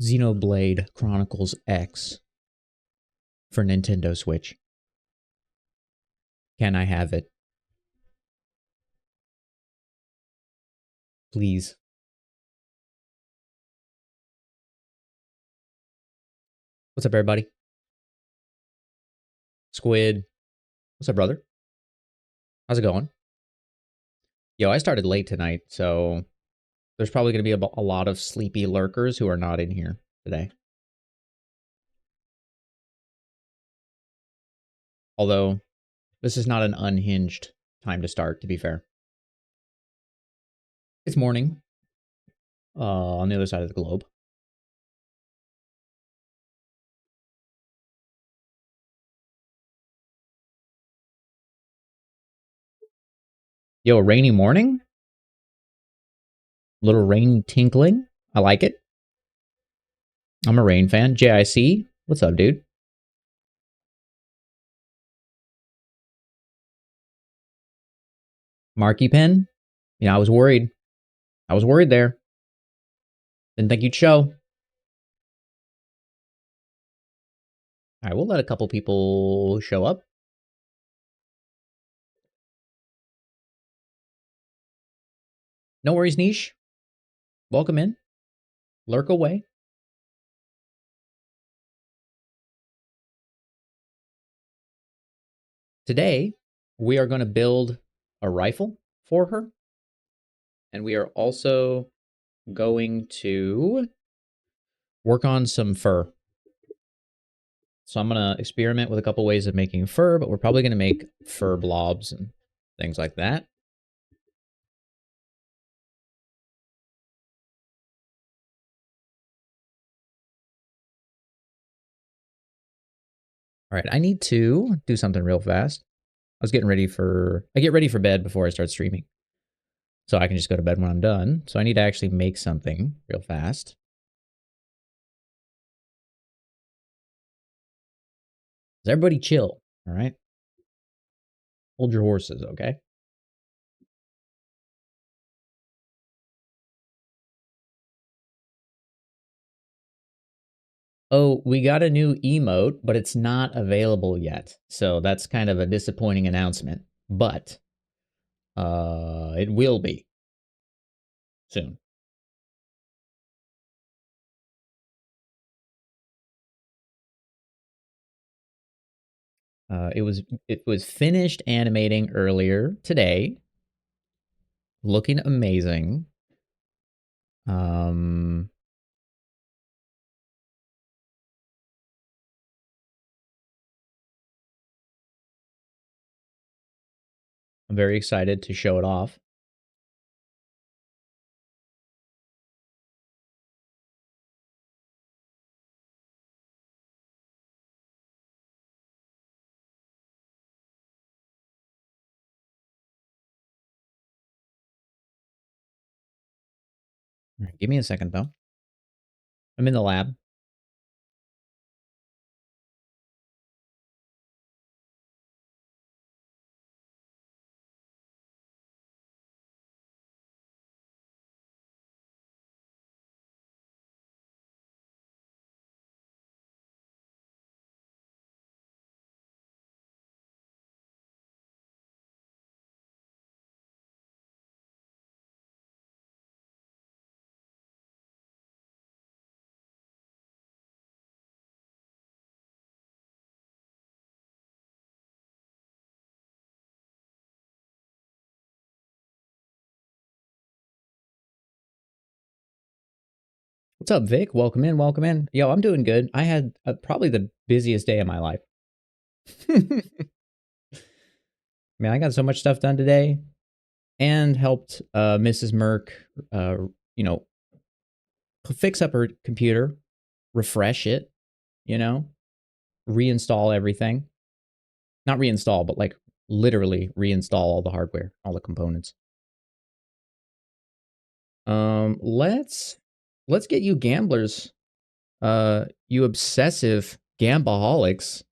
Xenoblade Chronicles X for Nintendo Switch. Can I have it? Please. What's up, everybody? Squid. What's up, brother? How's it going? Yo, I started late tonight, so there's probably going to be a lot of sleepy lurkers who are not in here today. Although, this is not an unhinged time to start, to be fair. It's morning on the other side of the globe. Yo, a rainy morning? Little rain tinkling. I like it. I'm a rain fan. JIC, what's up, dude? Marky Pen? Yeah, I was worried. I was worried there. Didn't think you'd show. All right, we'll let a couple people show up. No worries, Niche. Welcome in. Lurk away. Today, we are going to build a rifle for her. And we are also going to work on some fur. So I'm going to experiment with a couple ways of making fur, but we're probably going to make fur blobs and things like that. All right, I need to do something real fast. I get ready for bed before I start streaming. So I can just go to bed when I'm done. So I need to actually make something real fast. Everybody chill, all right? Hold your horses, okay? Oh, we got a new emote, but it's not available yet. So that's kind of a disappointing announcement. But it will be soon. It was finished animating earlier today. Looking amazing. I'm very excited to show it off. All right, give me a second, though. I'm in the lab. What's up, Vic? Welcome in, welcome in. Yo, I'm doing good. I had probably the busiest day of my life. Man, I got so much stuff done today and helped Mrs. Merc, you know, fix up her computer, refresh it, you know, reinstall everything. Not reinstall, but like literally reinstall all the hardware, all the components. Let's get you gamblers, you obsessive gambaholics.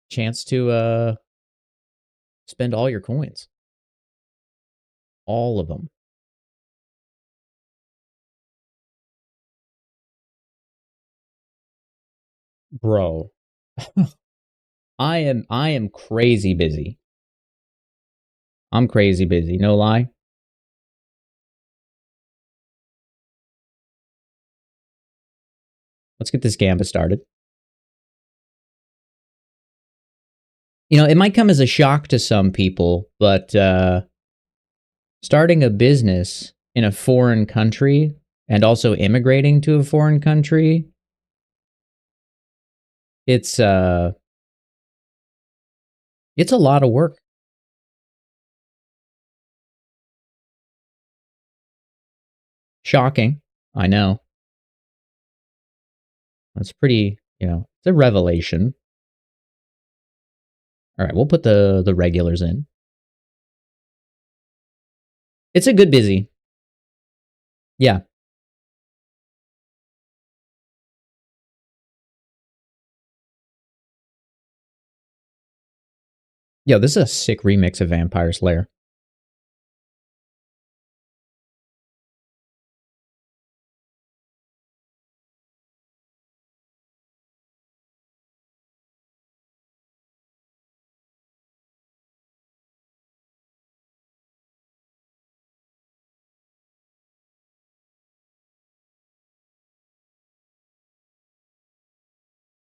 Chance to spend all your coins. All of them. Bro, I am crazy busy. I'm crazy busy, no lie. Let's get this gamba started. You know, it might come as a shock to some people, but starting a business in a foreign country and also immigrating to a foreign country, it's a lot of work. Shocking, I know. That's pretty, it's a revelation. All right, we'll put the regulars in. It's a good busy. Yeah. Yo, this is a sick remix of Vampire Slayer.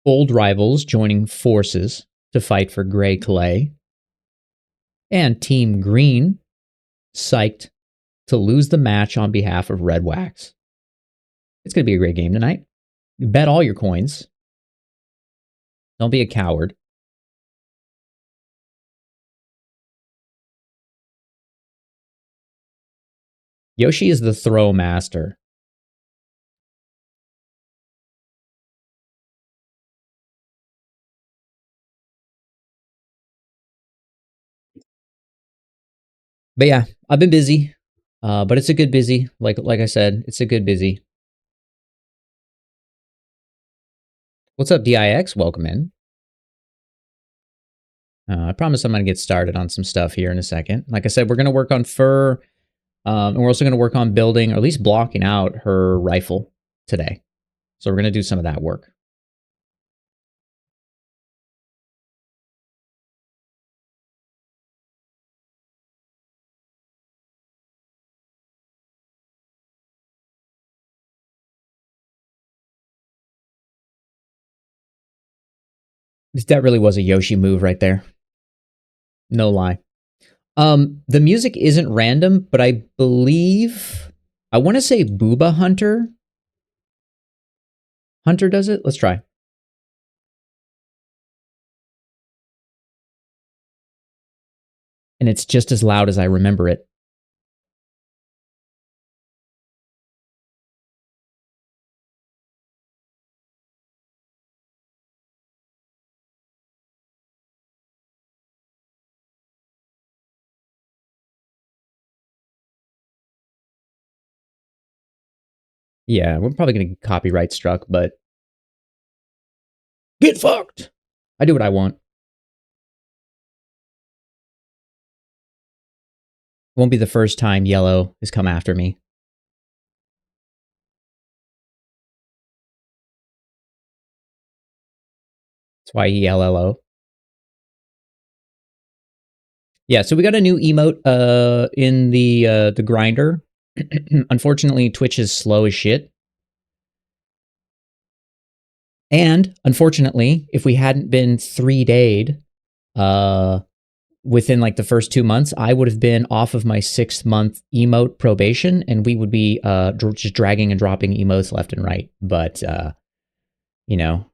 Old rivals joining forces to fight for Gray Clay. And Team Green psyched to lose the match on behalf of Red Wax. It's going to be a great game tonight. Bet all your coins. Don't be a coward. Yoshi is the throw master. But yeah, I've been busy. But it's a good busy. Like I said, it's a good busy. What's up, DIX? Welcome in. I promise I'm going to get started on some stuff here in a second. Like I said, we're going to work on fur, and we're also going to work on building, or at least blocking out her rifle today. So we're going to do some of that work. That really was a Yoshi move right there. No lie. The music isn't random, but I believe I want to say Booba Hunter. Hunter does it? Let's try. And it's just as loud as I remember it. Yeah, we're probably going to get copyright struck, but get fucked. I do what I want. Won't be the first time Yellow has come after me. That's why YLLO. Yeah, so we got a new emote in the grinder. Unfortunately, Twitch is slow as shit. And unfortunately, if we hadn't been 3-dayed within like the first 2 months, I would have been off of my 6-month emote probation, and we would be just dragging and dropping emotes left and right. But you know,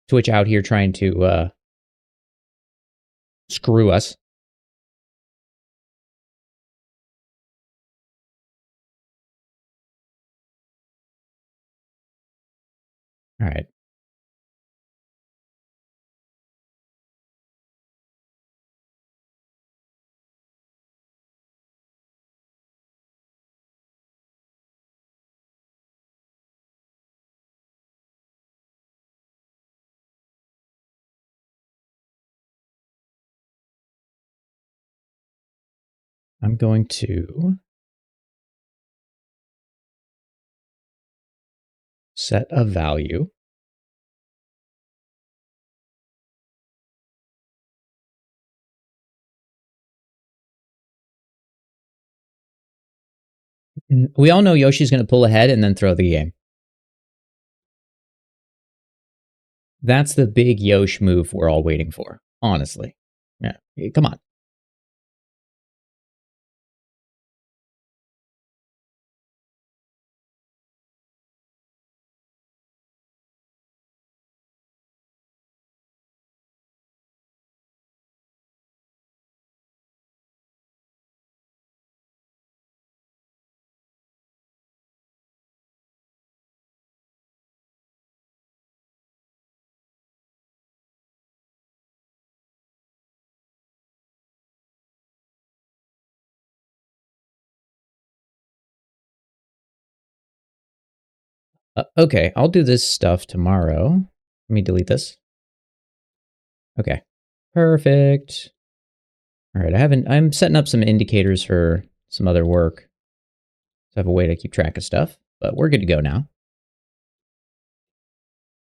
Twitch out here trying to screw us. All right. I'm going to set a value. We all know Yoshi's going to pull ahead and then throw the game. That's the big Yosh move we're all waiting for, honestly. Yeah, come on. Okay, I'll do this stuff tomorrow. Let me delete this. Okay, perfect. All right, I'm setting up some indicators for some other work. So I have a way to keep track of stuff, but we're good to go now.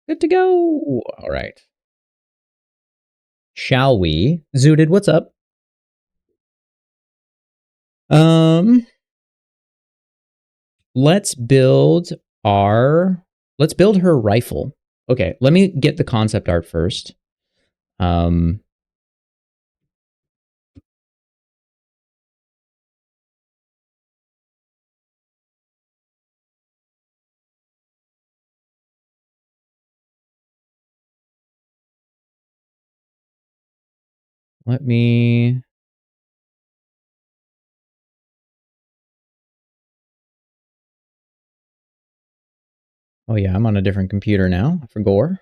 Good to go. All right. Shall we? Zooted, what's up? Let's build her rifle. Okay, let me get the concept art first. Let me... Oh yeah, I'm on a different computer now. I forgot.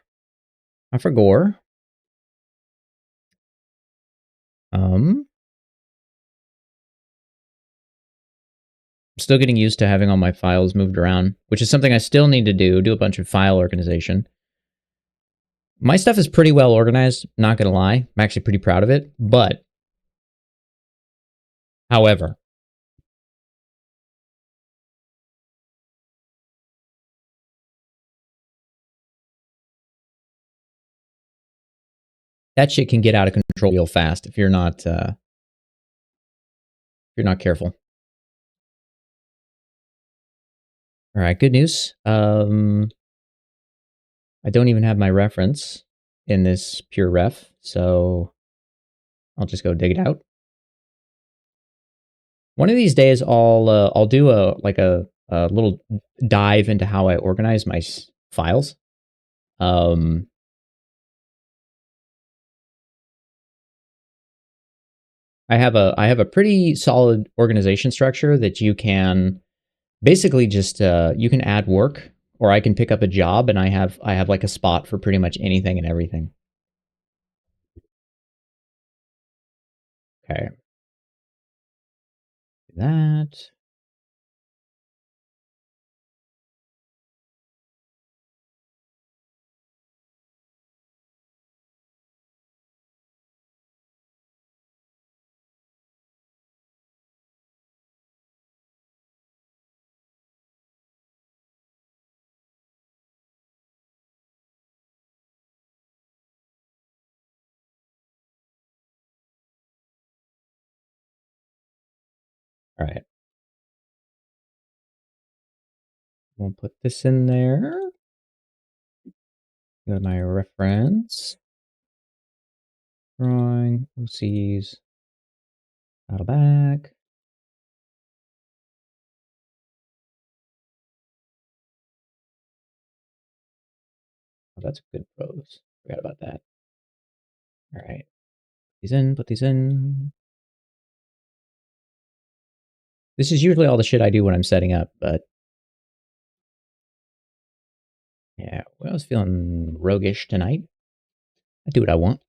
I'm still getting used to having all my files moved around, which is something I still need to do a bunch of file organization. My stuff is pretty well organized, not gonna lie. I'm actually pretty proud of it, but however, that shit can get out of control real fast if you're not careful. All right, good news. I don't even have my reference in this pure ref, so I'll just go dig it out. One of these days, I'll do a little dive into how I organize my files. I have a pretty solid organization structure that you can basically just you can add work, or I can pick up a job, and I have like a spot for pretty much anything and everything. Okay, do that. All right. We'll put this in there. Go to my reference. Drawing, OCs, out of back. Oh, that's good prose. Forgot about that. All right. Put these in. This is usually all the shit I do when I'm setting up, but yeah, well, I was feeling roguish tonight. I do what I want.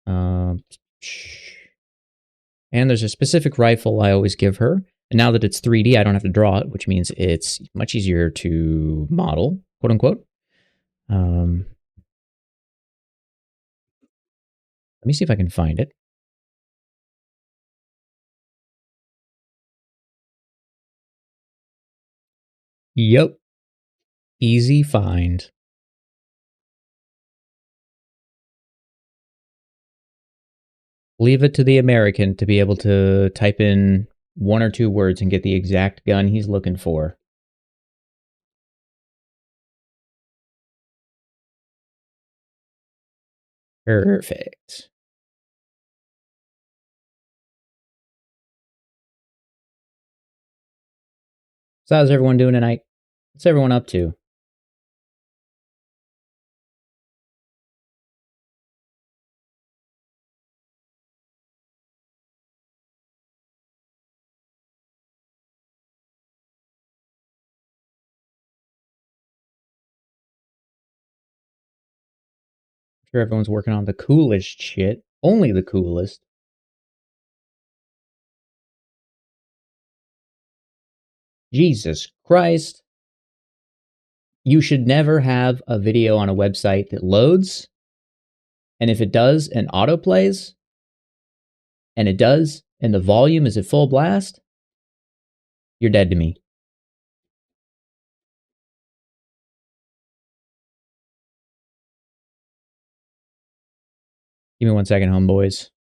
And there's a specific rifle I always give her. And now that it's 3D, I don't have to draw it, which means it's much easier to model, quote unquote. Let Let me see if I can find it. Yep. Easy find. Leave it to the American to be able to type in 1 or 2 words and get the exact gun he's looking for. Perfect. So how's everyone doing tonight? What's everyone up to? I'm sure everyone's working on the coolest shit. Only the coolest. Jesus Christ. You should never have a video on a website that loads, and if it does and autoplays, and it does, and the volume is at full blast, you're dead to me. Give me 1 second, homeboys.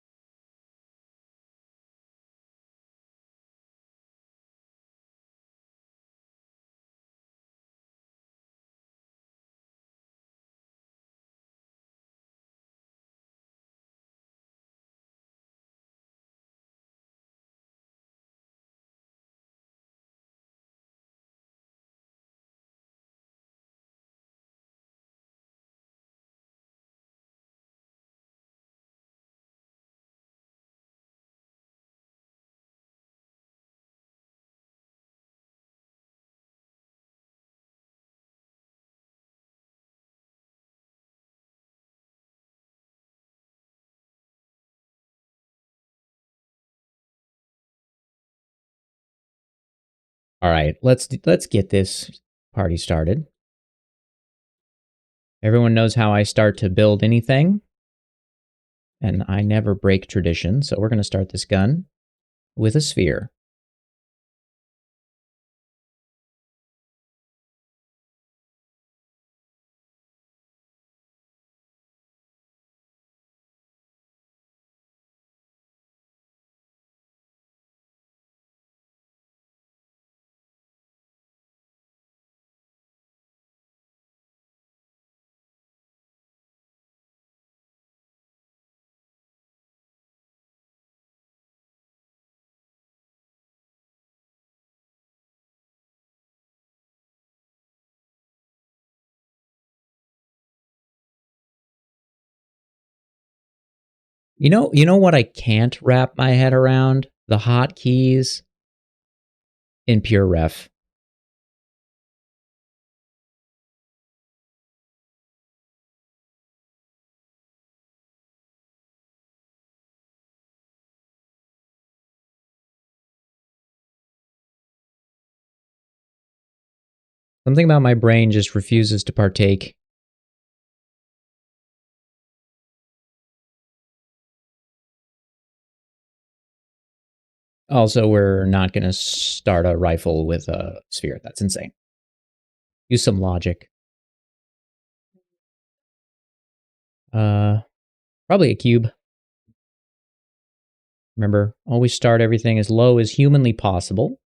All right, let's get this party started. Everyone knows how I start to build anything, and I never break tradition, so we're going to start this gun with a sphere. You know what I can't wrap my head around? The hotkeys in Pure Ref. Something about my brain just refuses to partake. Also, we're not going to start a rifle with a sphere. That's insane. Use some logic. Probably a cube. Remember, always start everything as low as humanly possible.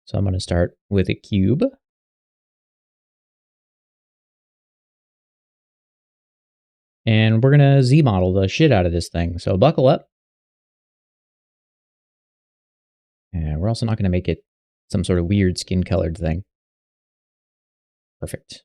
So I'm going to start with a cube. And we're going to Z-model the shit out of this thing. So buckle up. And we're also not going to make it some sort of weird skin-colored thing. Perfect.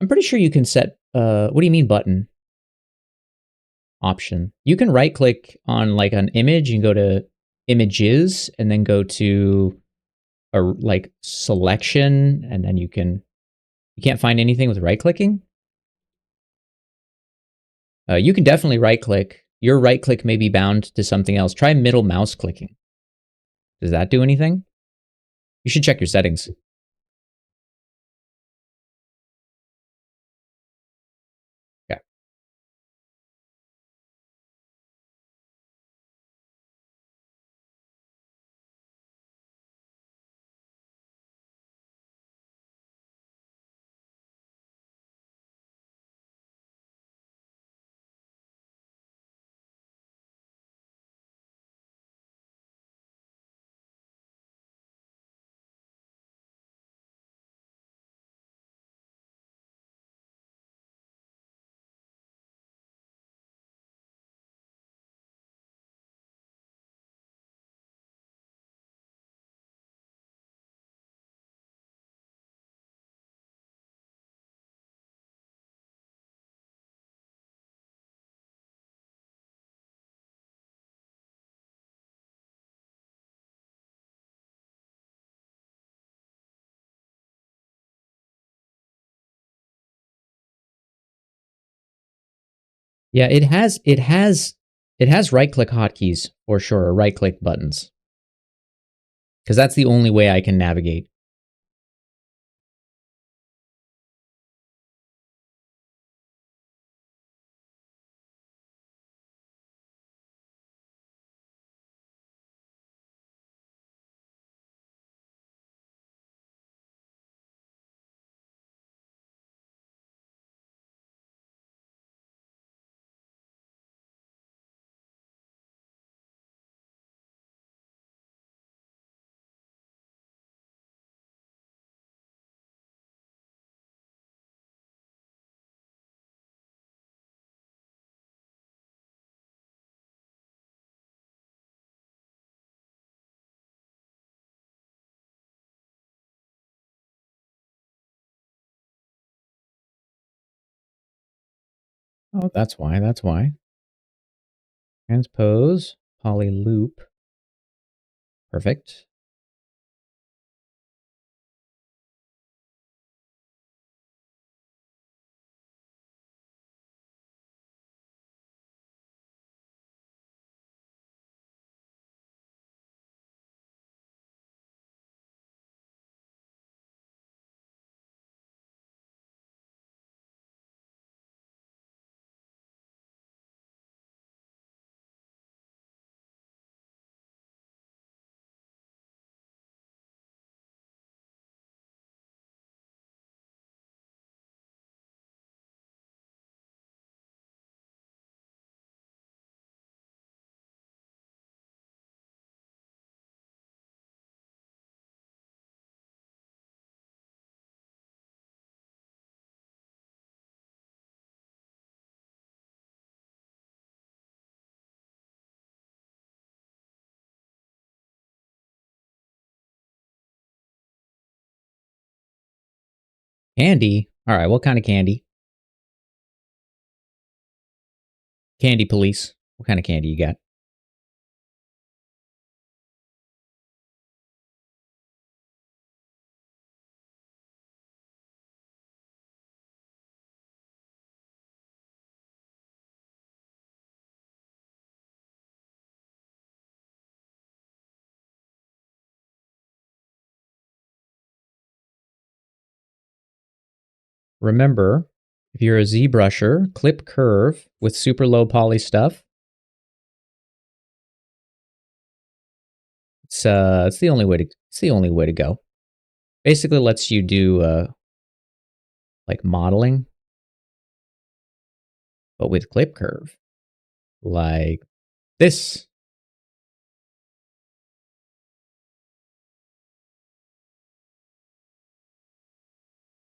I'm pretty sure you can set, what do you mean button? Option. You can right click on like an image and go to images and then go to a like selection, and then you can't find anything with right clicking? You can definitely right click. Your right click may be bound to something else. Try middle mouse clicking. Does that do anything? You should check your settings. Yeah. Yeah, it has right click hotkeys for sure, or right click buttons. Because that's the only way I can navigate. Oh, that's why. That's why. Transpose, poly loop. Perfect. Candy? Alright, what kind of candy? Candy police. What kind of candy you got? Remember, if you're a ZBrusher, clip curve with super low poly stuff. It's the only way to go. Basically lets you do like modeling, but with clip curve. Like this.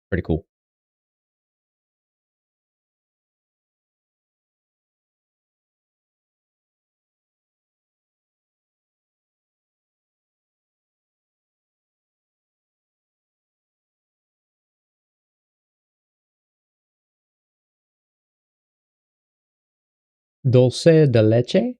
Pretty cool. Dulce de leche?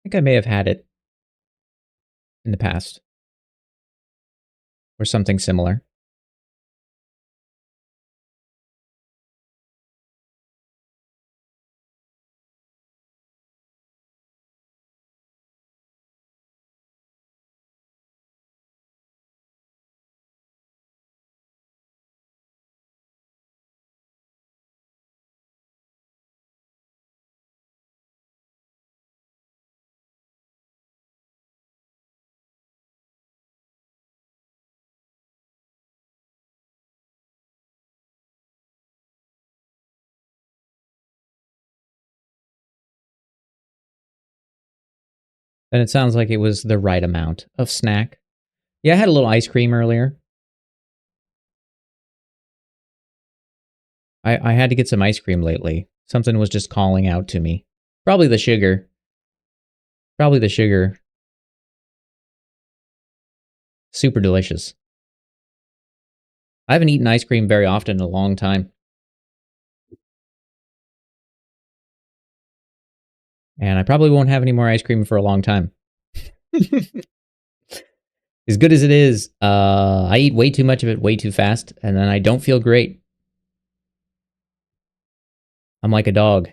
think I may have had it in the past. Or something similar. And it sounds like it was the right amount of snack. Yeah, I had a little ice cream earlier. I had to get some ice cream lately. Something was just calling out to me. Probably the sugar. Probably the sugar. Super delicious. I haven't eaten ice cream very often in a long time. And I probably won't have any more ice cream for a long time. As good as it is, I eat way too much of it way too fast, and then I don't feel great. I'm like a dog.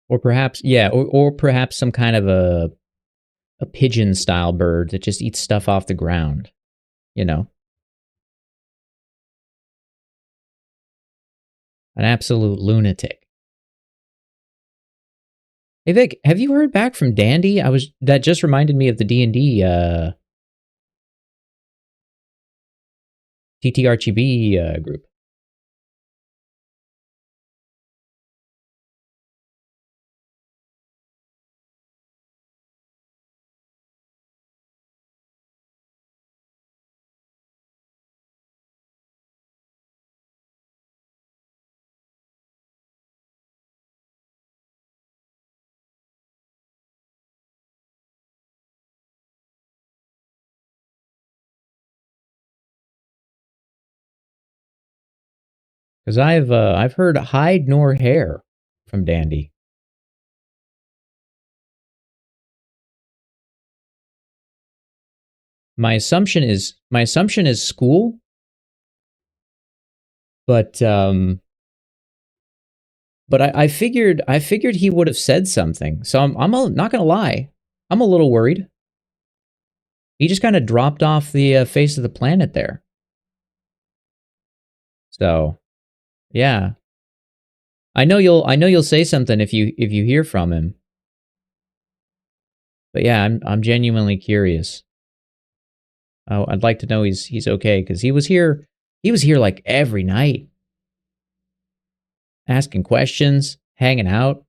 Or perhaps, yeah, or perhaps some kind of a pigeon-style bird that just eats stuff off the ground. You know, an absolute lunatic. Hey Vic, have you heard back from Dandy? That just reminded me of the D&D TTRGB group. Because I've heard hide nor hair from Dandy. My assumption is school, but I figured he would have said something. So not gonna lie, I'm a little worried. He just kind of dropped off the face of the planet there. So yeah, I know you'll say something if you hear from him. But yeah, I'm genuinely curious. I'd like to know he's okay because he was here. He was here like every night, asking questions, hanging out.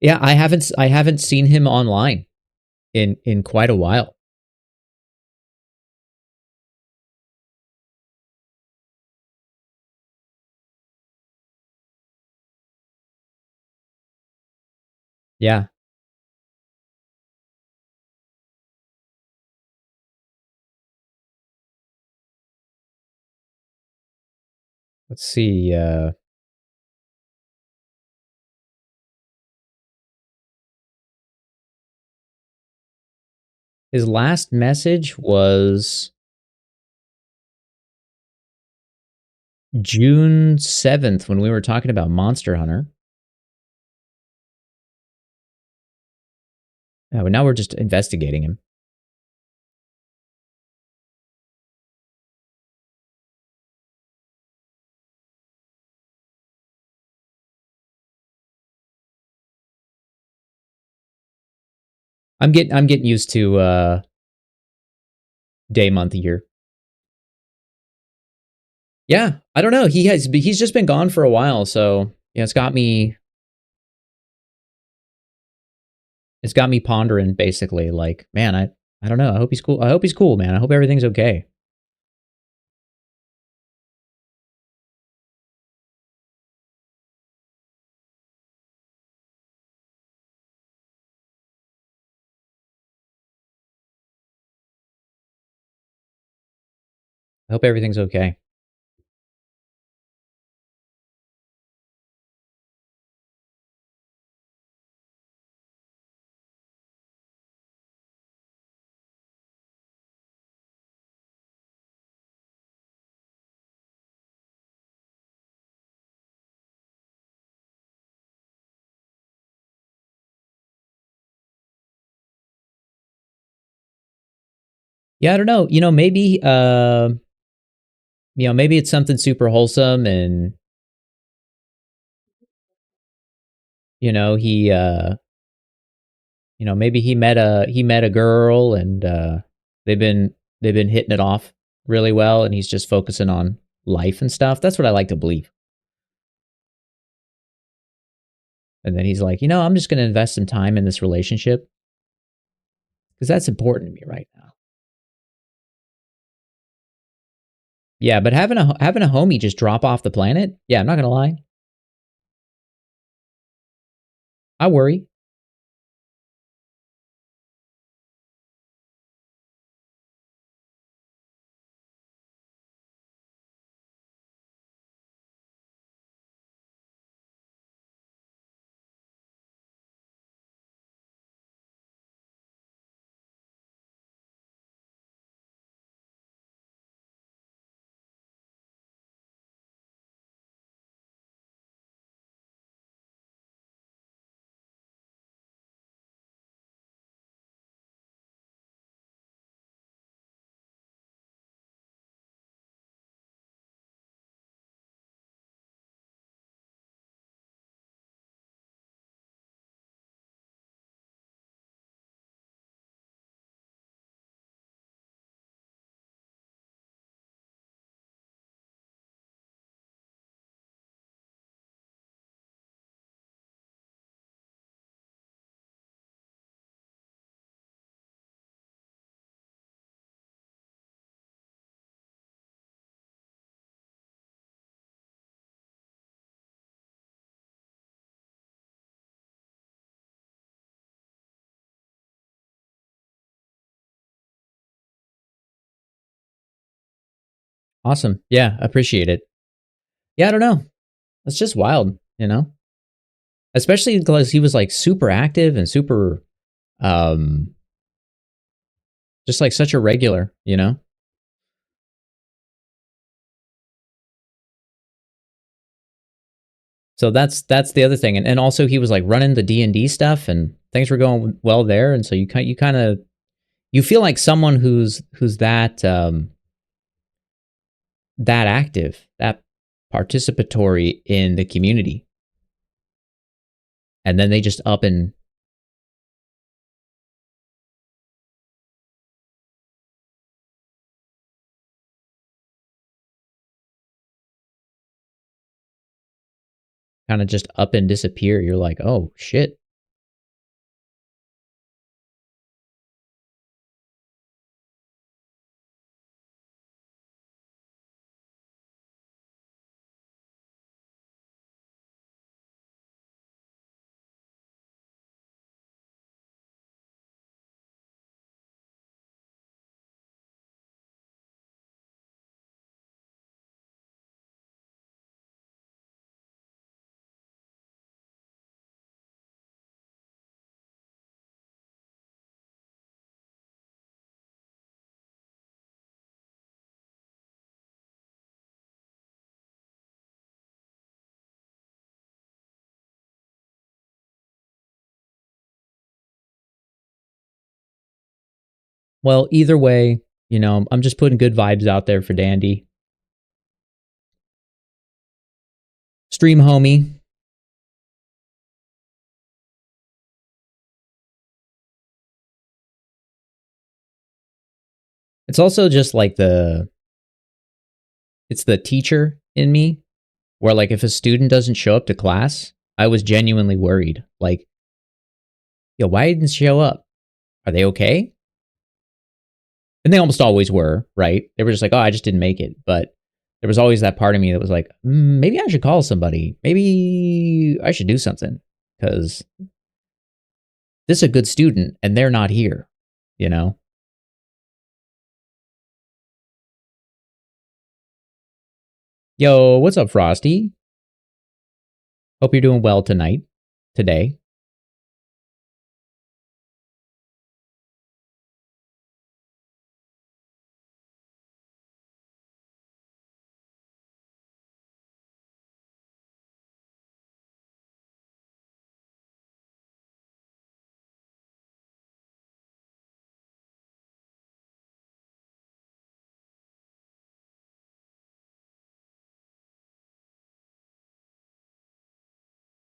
Yeah, I haven't seen him online in quite a while. Yeah, let's see. His last message was June 7th when we were talking about Monster Hunter. Yeah, but now we're just investigating him. I'm getting used to day, month, year. Yeah, I don't know. He's just been gone for a while, so yeah, it's got me pondering basically. Like, man, I don't know. I hope he's cool. I hope he's cool, man. I hope everything's okay. I hope everything's okay. Yeah, I don't know. Maybe it's something super wholesome, and you know, maybe he met a girl, and they've been they've been hitting it off really well, and he's just focusing on life and stuff. That's what I like to believe. And then he's like, I'm just going to invest some time in this relationship because that's important to me right now. Yeah, but having a homie just drop off the planet, yeah, I'm not going to lie. I worry. Awesome. Yeah, appreciate it. Yeah, I don't know. It's just wild. Especially because he was like super active and super, um, just like such a regular. So that's the other thing, and also he was like running the D&D stuff, and things were going well there, and so you kind of you feel like someone who's that active, that participatory in the community, and then they just up and kind of just up and disappear. You're like, oh shit. Well, either way, I'm just putting good vibes out there for Dandy. Stream homie. It's also just like it's the teacher in me where like if a student doesn't show up to class, I was genuinely worried. Like, yo, why didn't they show up? Are they okay? And they almost always were, right? They were just like, oh, I just didn't make it. But there was always that part of me that was like, maybe I should call somebody. Maybe I should do something because this is a good student and they're not here, you know? Yo, what's up, Frosty? Hope you're doing well tonight, today.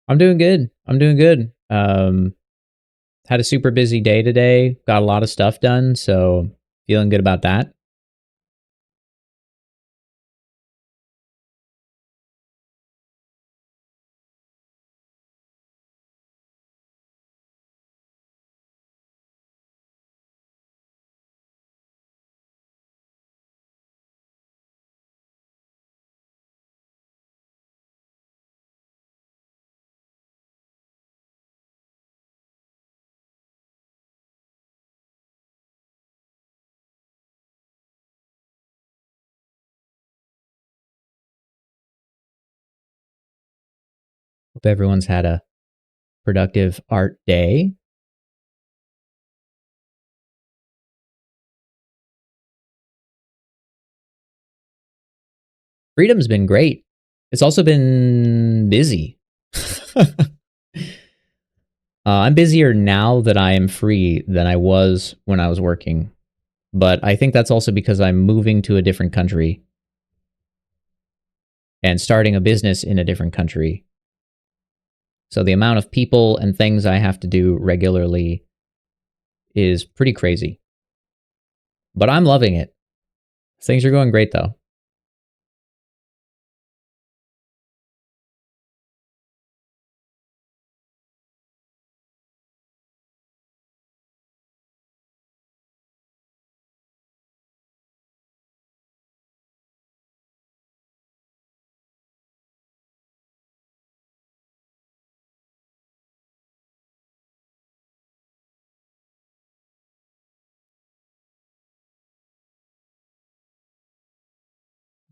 I'm doing good. I'm doing good. Had a super busy day today. Got a lot of stuff done, so feeling good about that. Hope everyone's had a productive art day. Freedom's been great. It's also been busy. I'm busier now that I am free than I was when I was working. But I think that's also because I'm moving to a different country and starting a business in a different country. So the amount of people and things I have to do regularly is pretty crazy. But I'm loving it. Things are going great though.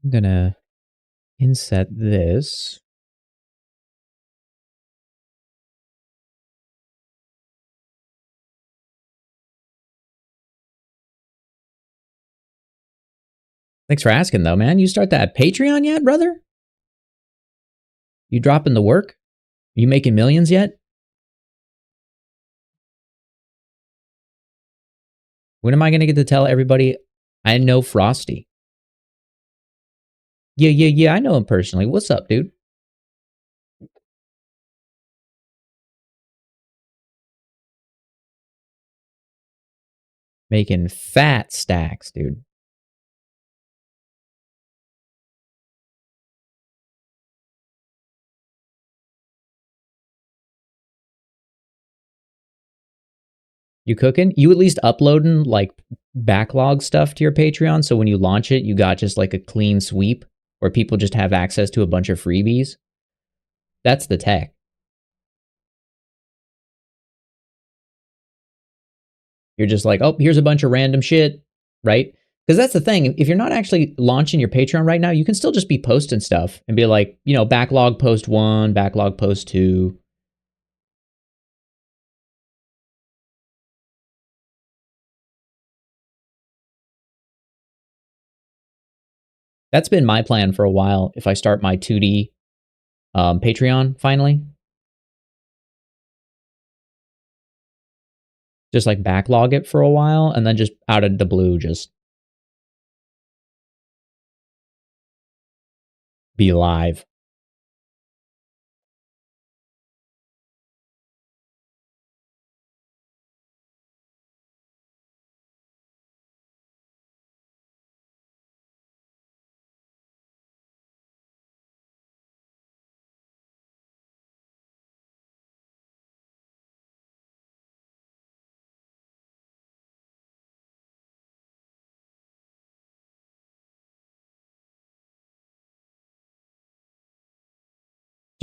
I'm gonna inset this. Thanks for asking though, man. You start that Patreon yet, brother? You dropping the work? You making millions yet? When am I gonna get to tell everybody I know Frosty? Yeah, I know him personally. What's up, dude? Making fat stacks, dude. You cooking? You at least uploading like backlog stuff to your Patreon so when you launch it, you got just like a clean sweep where people just have access to a bunch of freebies? That's the tech. You're just like, oh, here's a bunch of random shit, right? Because that's the thing. If you're not actually launching your Patreon right now, you can still just be posting stuff and be like, you know, backlog post 1, backlog post 2. That's been my plan for a while. If I start my 2D Patreon finally, just like backlog it for a while and then just out of the blue, just be live.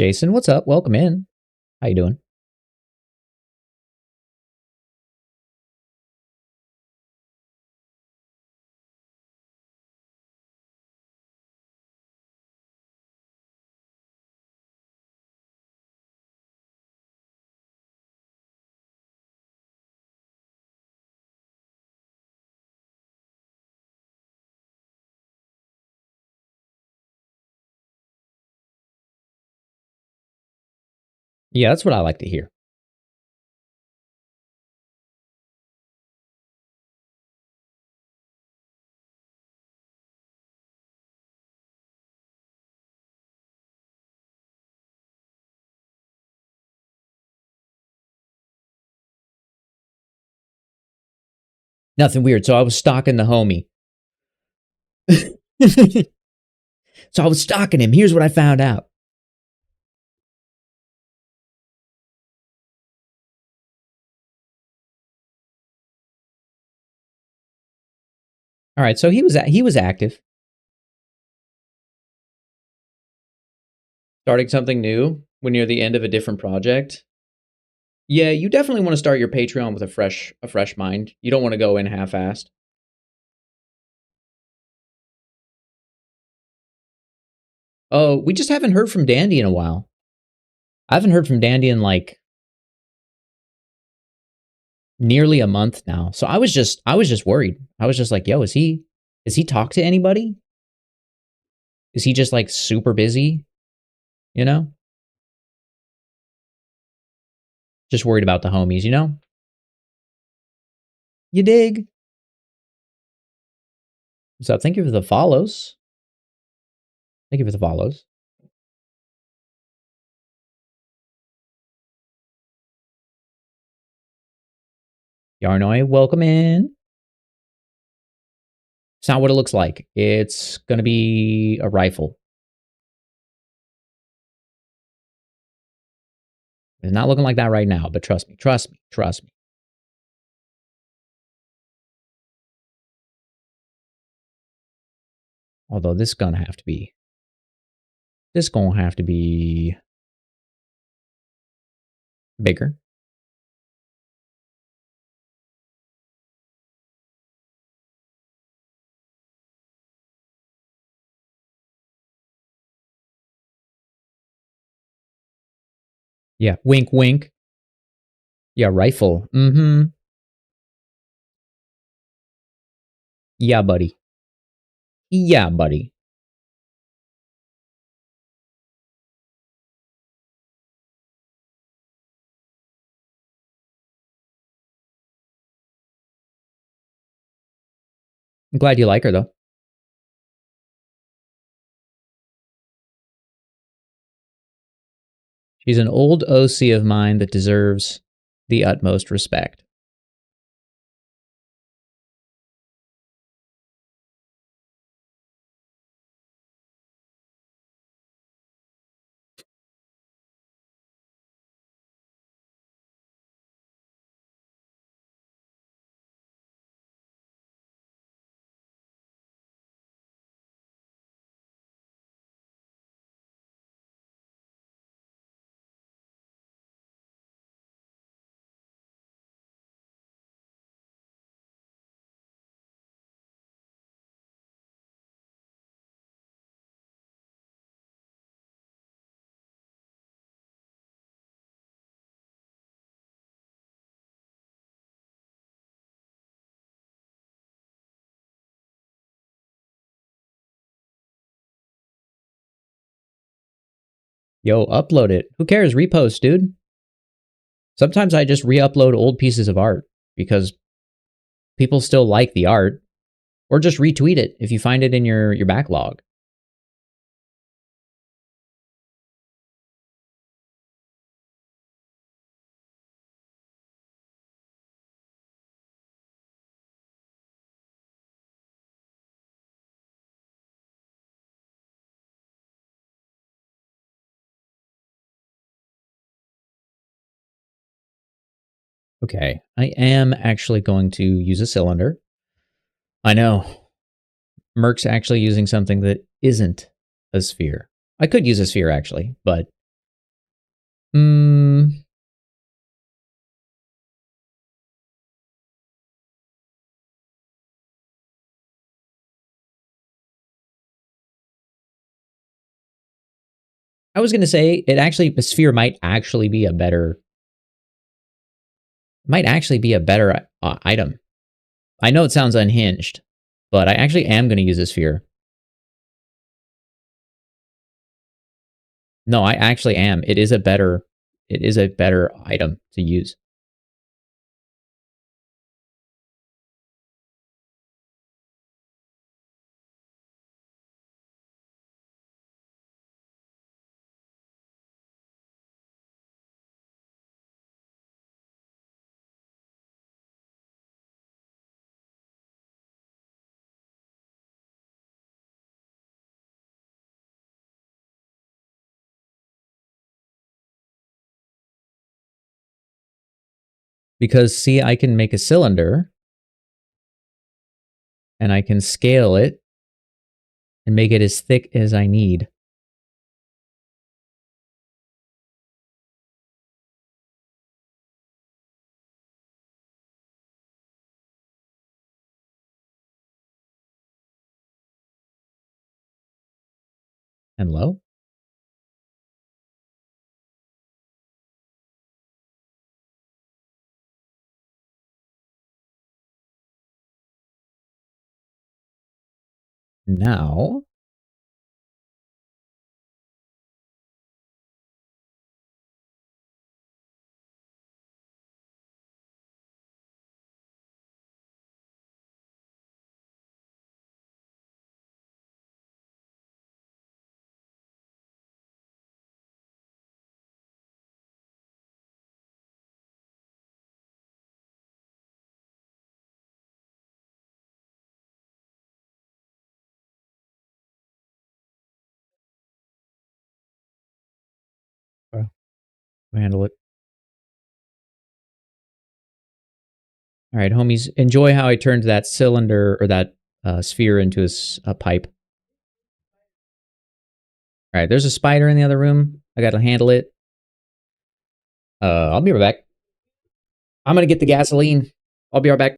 Jason, what's up? Welcome in. How you doing? Yeah, that's what I like to hear. Nothing weird. So I was stalking the homie. So I was stalking him. Here's what I found out. All right, so he was active, starting something new when you're the end of a different project. Yeah, you definitely want to start your Patreon with a fresh mind. You don't want to go in half-assed. Oh, we just haven't heard from Dandy in a while. I haven't heard from Dandy in like nearly a month now. So I was just worried. I was just like, yo, is he talk to anybody? Is he just like super busy? You know? Just worried about the homies, you know? You dig? So thank you for the follows. Thank you for the follows. Yarnoy, welcome in. It's not what it looks like. It's gonna be a rifle. It's not looking like that right now, but trust me, trust me, trust me. Although this is gonna have to be bigger. Yeah, wink, wink. Yeah, rifle. Mm-hmm. Yeah, buddy. Yeah, buddy. I'm glad you like her, though. She's an old OC of mine that deserves the utmost respect. Yo, upload it. Who cares? Repost, dude. Sometimes I just re-upload old pieces of art because people still like the art, or just retweet it if you find it in your backlog. Okay, I am actually going to use a cylinder. I know. Merc's actually using something that isn't a sphere. I could use a sphere, actually, but I was gonna say the sphere might actually be a better item. I know it sounds unhinged, but I actually am gonna use a sphere. No, I actually am. It is a better item to use. Because see, I can make a cylinder and I can scale it and make it as thick as I need. And low. Now, handle it. All right, homies, enjoy how I turned that cylinder or that sphere into a pipe. All right, there's a spider in the other room. I gotta handle it. I'll be right back. I'm gonna get the gasoline. I'll be right back.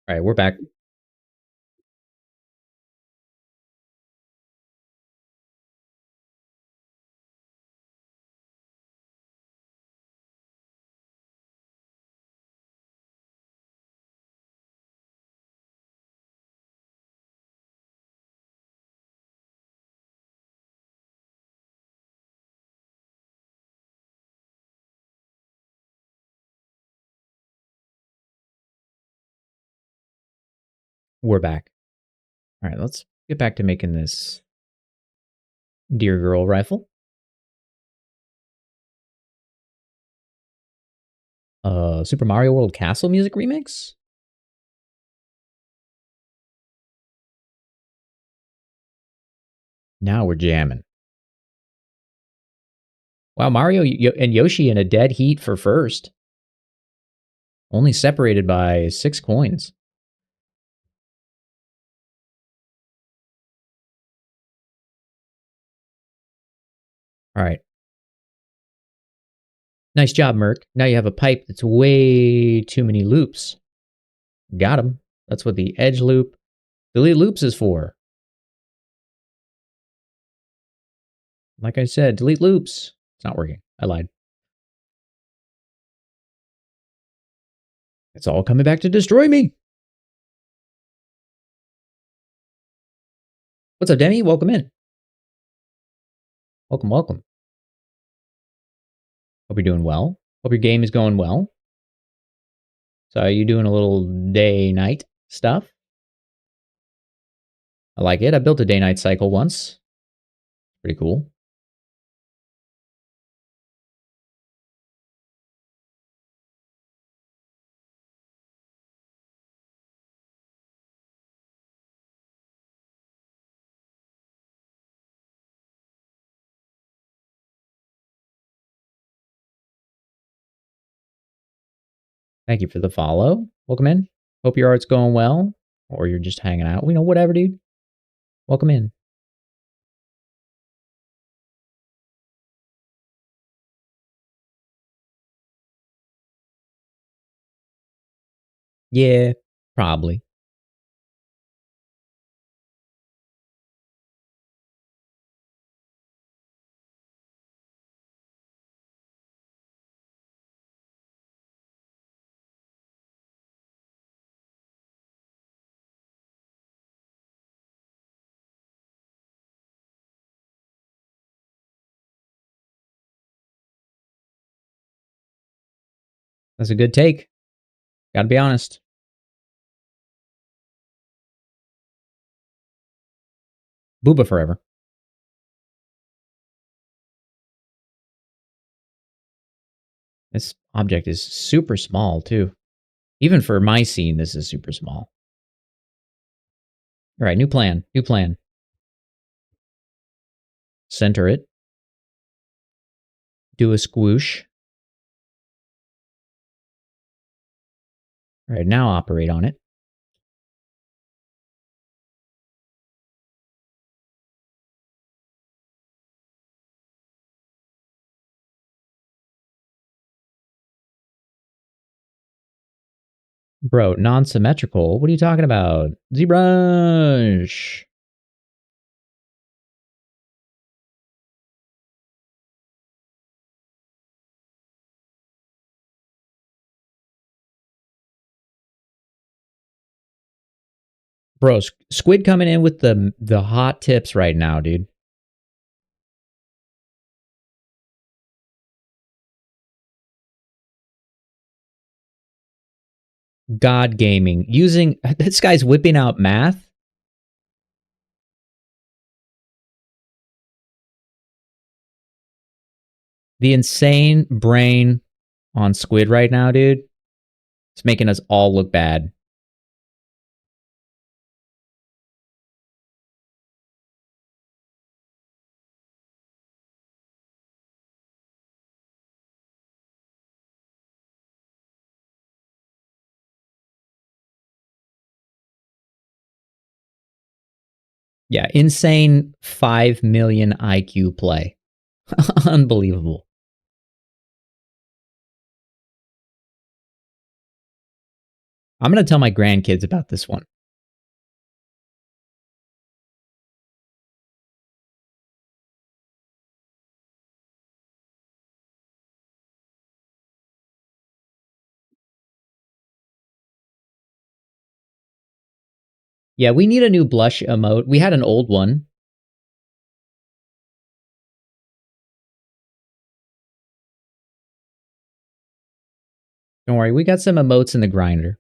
All right, we're back. We're back. All right, let's get back to making this deer girl rifle. Super Mario World Castle music remix. Now we're jamming. Wow, Mario and Yoshi in a dead heat for first. Only separated by 6 coins. All right. Nice job, Merc. Now you have a pipe that's way too many loops. Got him. That's what the edge loop. Delete loops is for. Like I said, delete loops. It's not working. I lied. It's all coming back to destroy me. What's up, Demi? Welcome in. Welcome, welcome. Hope you're doing well. Hope your game is going well. So are you doing a little day-night stuff? I like it. I built a day-night cycle once. Pretty cool. Thank you for the follow. Welcome in. Hope your art's going well. Or you're just hanging out. You know, whatever, dude. Welcome in. Yeah, probably. That's a good take. Gotta be honest. Booba forever. This object is super small, too. Even for my scene, this is super small. All right, new plan. New plan. Center it. Do a squoosh. All right, now operate on it. Bro, non-symmetrical? What are you talking about? ZBrush! Bro, Squid coming in with the hot tips right now, dude. God gaming. Using... This guy's whipping out math. The insane brain on Squid right now, dude. It's making us all look bad. Yeah, insane 5 million IQ play. Unbelievable. I'm going to tell my grandkids about this one. Yeah, we need a new blush emote. We had an old one. Don't worry, we got some emotes in the grinder.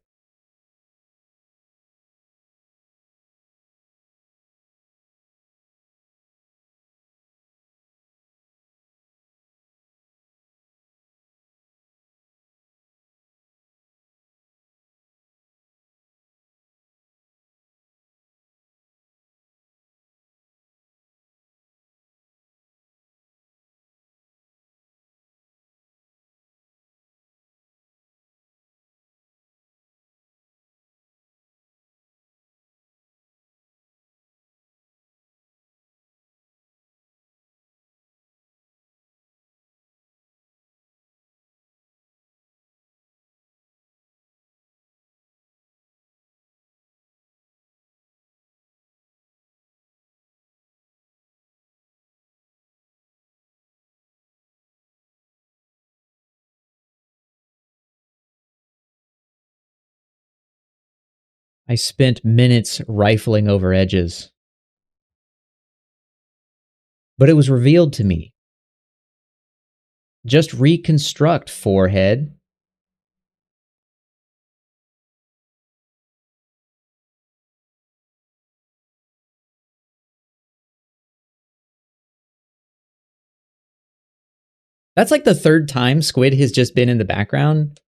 I spent minutes rifling over edges. But it was revealed to me. Just reconstruct, forehead. That's like the third time Squid has just been in the background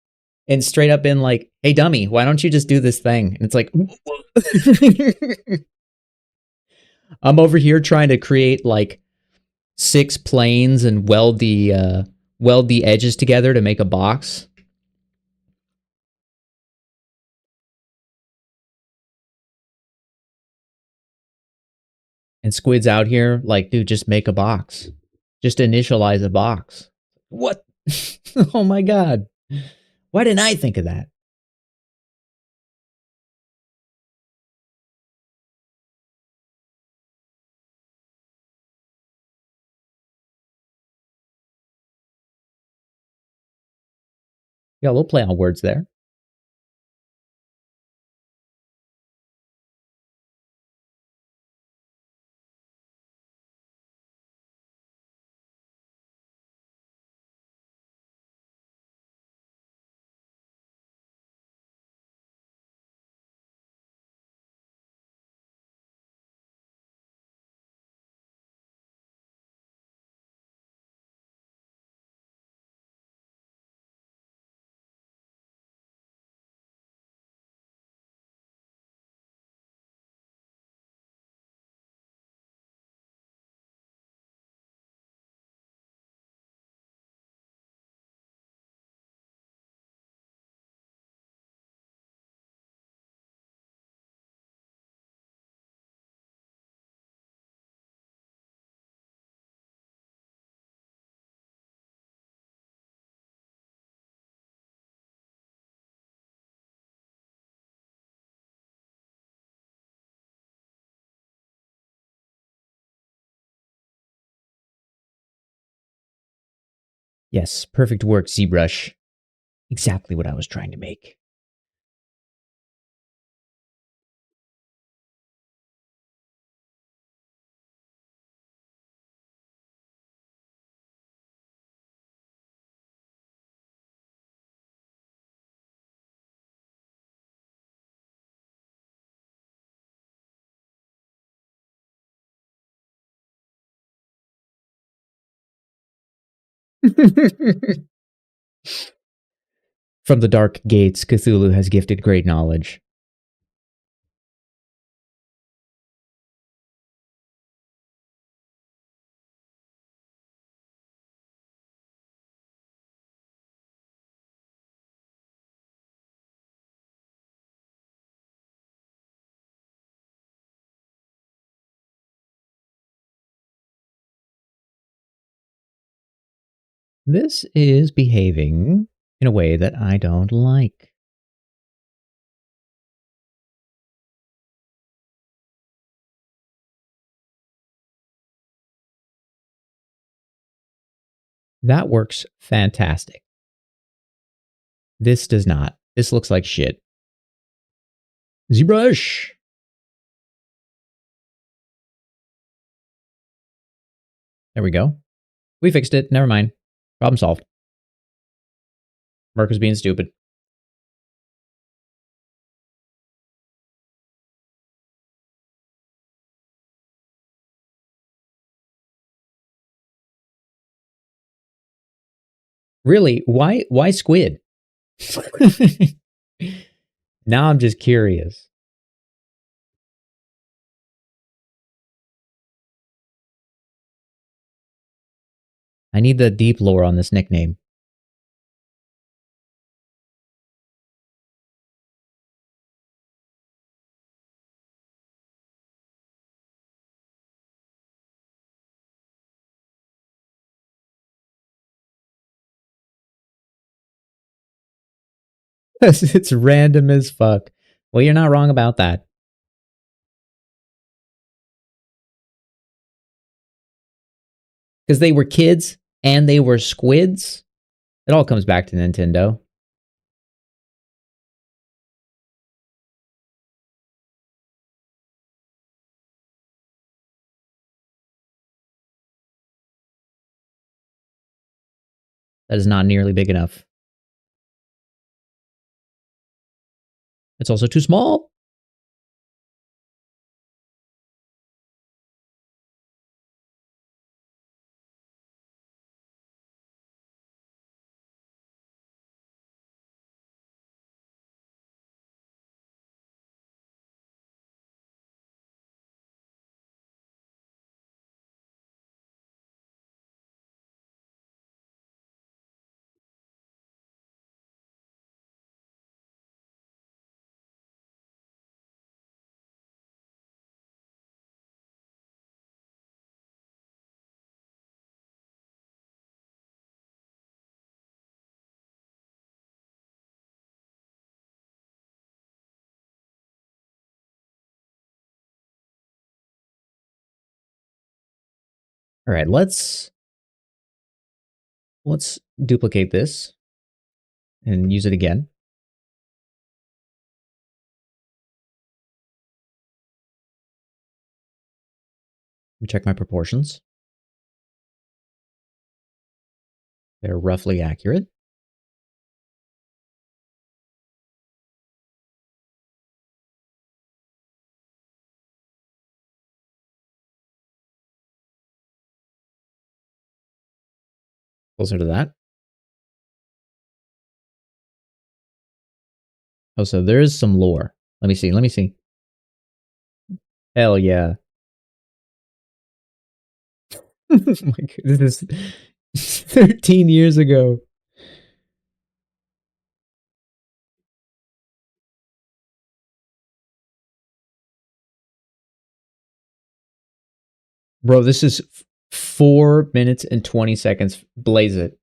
and straight up been like, hey, dummy, why don't you just do this thing? And it's like, I'm over here trying to create like 6 planes and weld the edges together to make a box. And Squid's out here like, dude, just make a box. Just initialize a box. What? Oh my god. Why didn't I think of that? Yeah, we'll play on words there. Yes, perfect work, ZBrush. Exactly what I was trying to make. From the dark gates, Cthulhu has gifted great knowledge. This is behaving in a way that I don't like. That works fantastic. This does not. This looks like shit. ZBrush! There we go. We fixed it. Never mind. Problem solved. Merc was being stupid. Really? Why Squid? Now I'm just curious. I need the deep lore on this nickname. It's random as fuck. Well, you're not wrong about that. Because they were kids and they were squids. It all comes back to Nintendo. That is not nearly big enough. It's also too small. All right, let's duplicate this and use it again. Let me check my proportions. They're roughly accurate. Closer to that. Oh, so there is some lore. Let me see. Hell yeah. Oh my God, this is 13 years ago. Bro, this is 4 minutes and 20 seconds. Blaze it.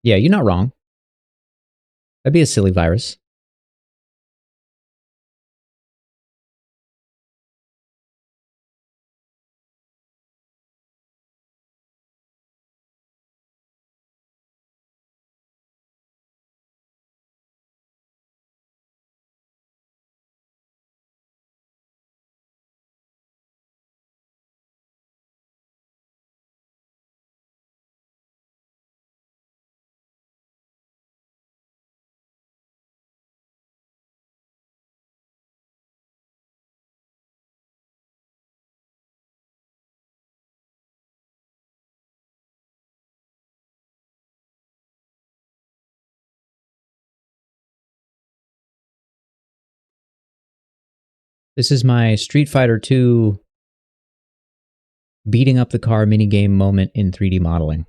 Yeah, you're not wrong. That'd be a silly virus. This is my Street Fighter 2 beating up the car minigame moment in 3D modeling.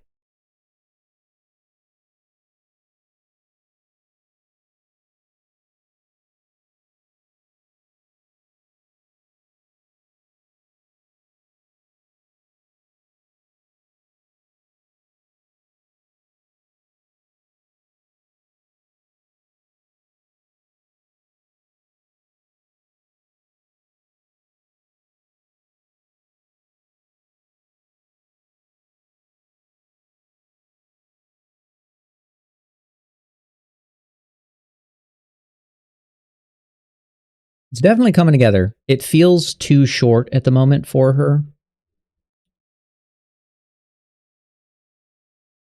It's definitely coming together. It feels too short at the moment for her.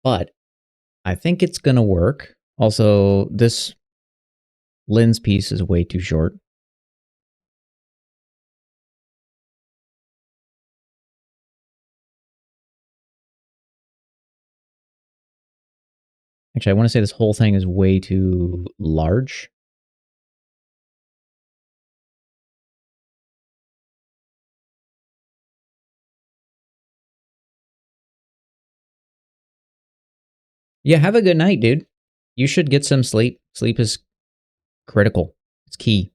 But I think it's going to work. Also, this lens piece is way too short. Actually, I want to say this whole thing is way too large. Yeah, have a good night, dude. You should get some sleep. Sleep is critical. It's key.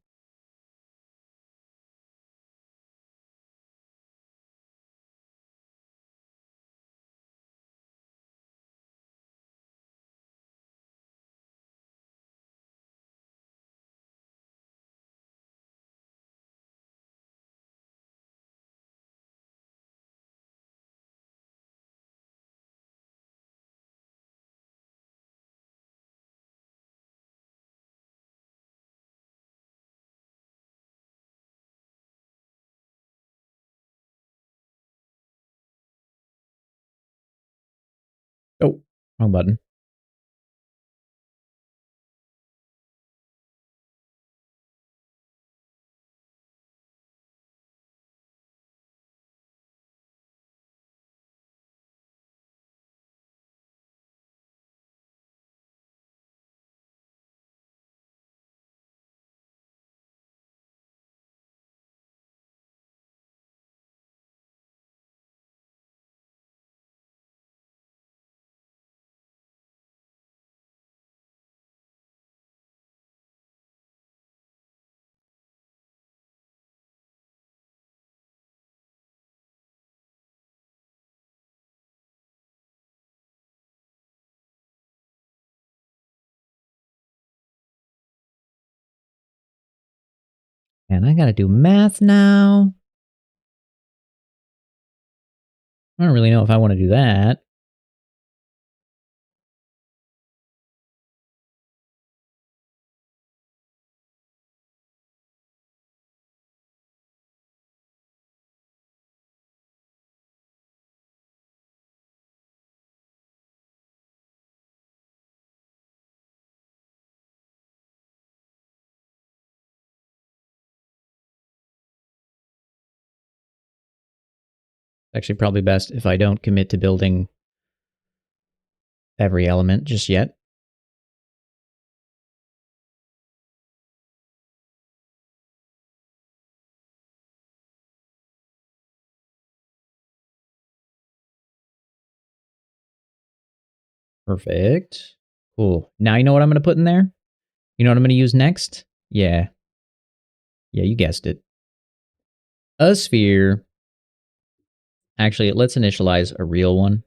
Oh, wrong button. And I gotta do math now. I don't really know if I want to do that. Actually, probably best if I don't commit to building every element just yet. Perfect. Cool. Now you know what I'm going to put in there? You know what I'm going to use next? Yeah. Yeah, you guessed it. A sphere. Actually, let's initialize a real one.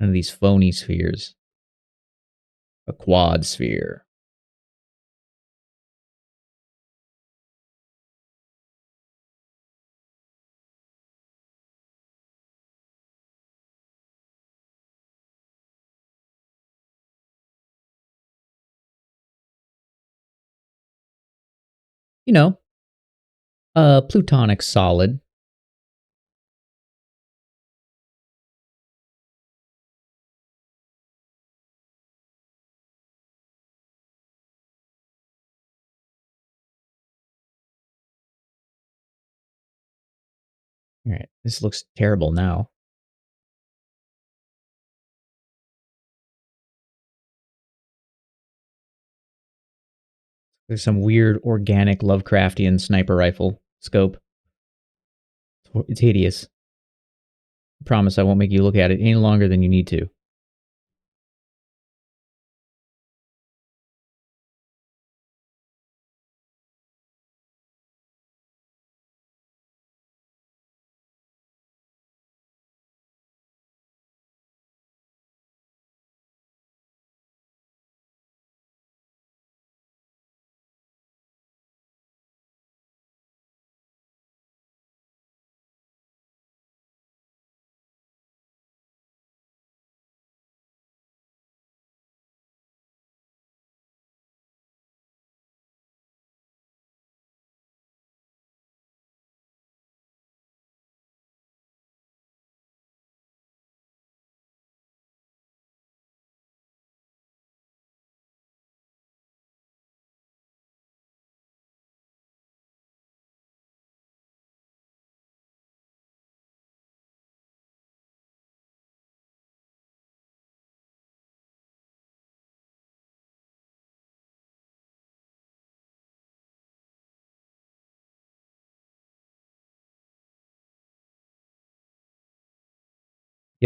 None of these phony spheres. A quad sphere. You know, a plutonic solid. All right, this looks terrible now. There's some weird organic Lovecraftian sniper rifle scope. It's hideous. I promise I won't make you look at it any longer than you need to.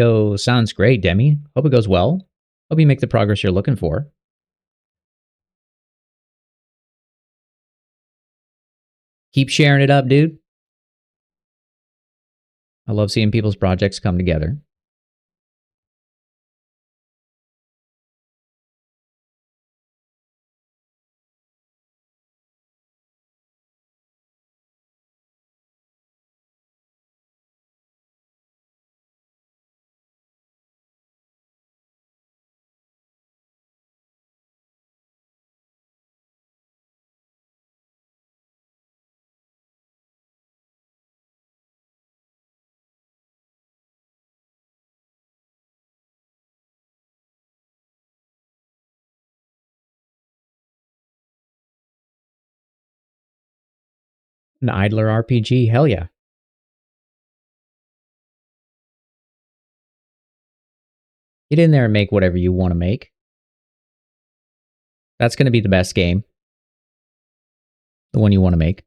Yo, sounds great, Demi. Hope it goes well. Hope you make the progress you're looking for. Keep sharing it up, dude. I love seeing people's projects come together. An idler RPG, hell yeah. Get in there and make whatever you want to make. That's going to be the best game. The one you want to make.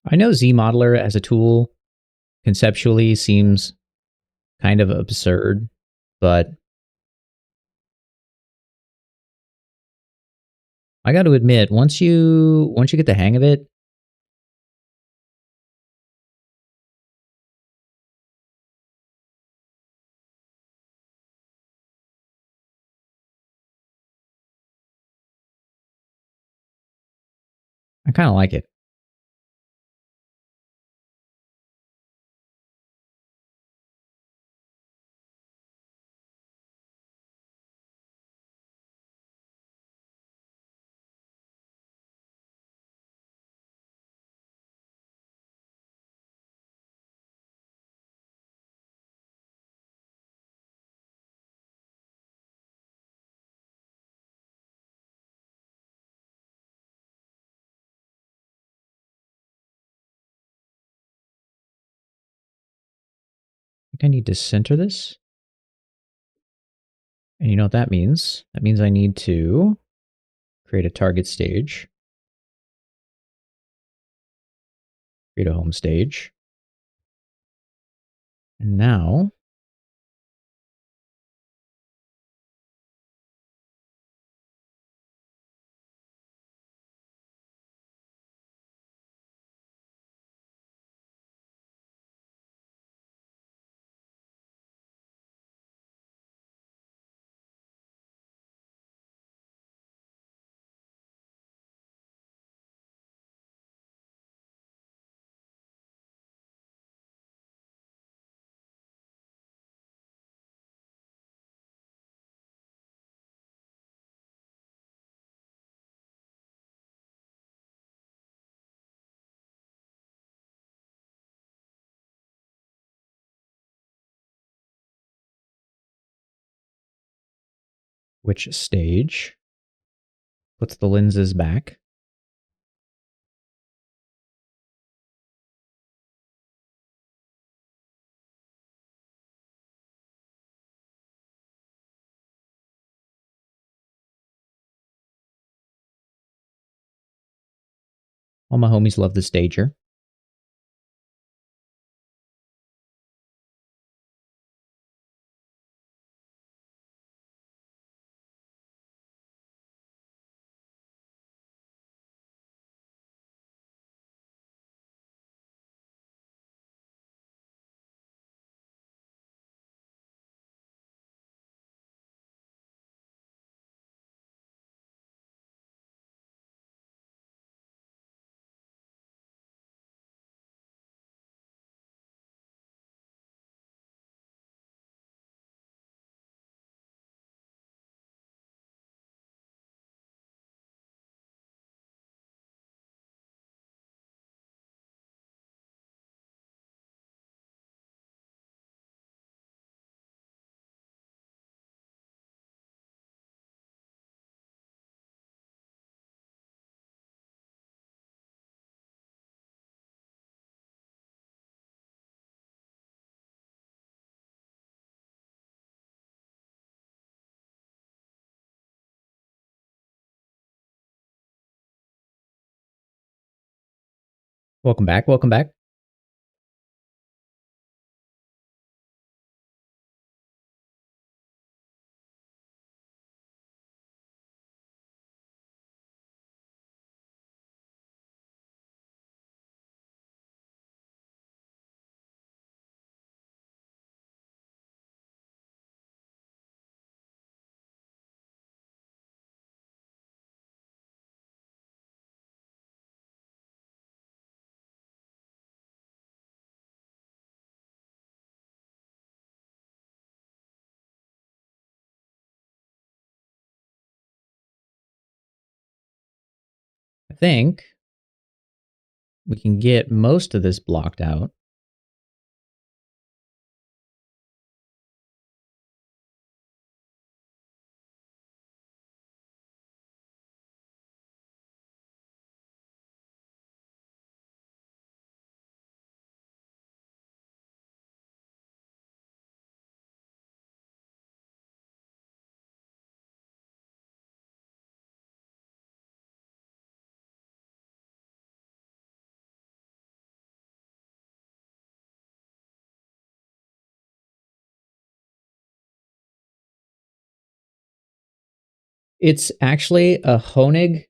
I know ZModeler as a tool conceptually seems kind of absurd, but I got to admit, once you get the hang of it, I kind of like it. I think I need to center this. And you know what that means? That means I need to create a target stage, create a home stage. And now which stage puts the lenses back. All my homies love the stager. Welcome back. Welcome back. I think we can get most of this blocked out. It's actually a Honig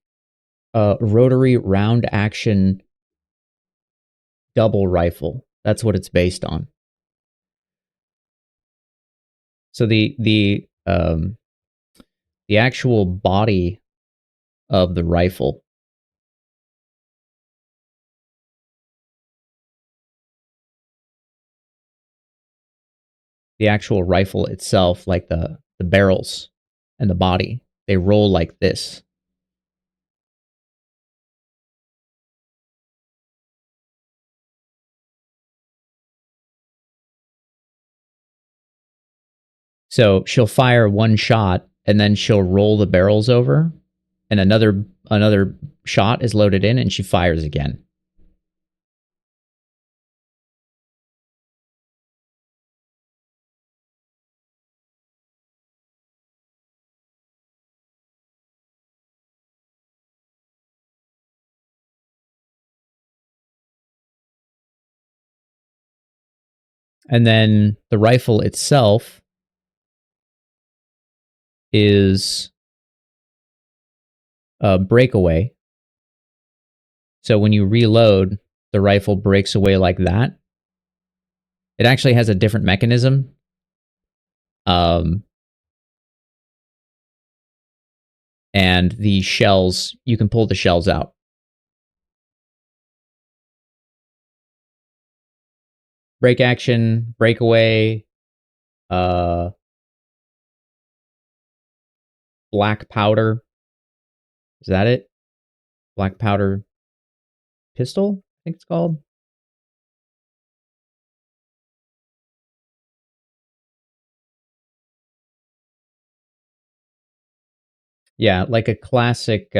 rotary round action double rifle. That's what it's based on. So the actual body of the rifle, the actual rifle itself, like the barrels and the body, they roll like this. So she'll fire one shot and then she'll roll the barrels over, and another shot is loaded in and she fires again. And then the rifle itself is a breakaway. So when you reload, the rifle breaks away like that. It actually has a different mechanism. And the shells, you can pull the shells out. Break action, breakaway, black powder. Is that it? Black powder pistol, I think it's called. Yeah, like a classic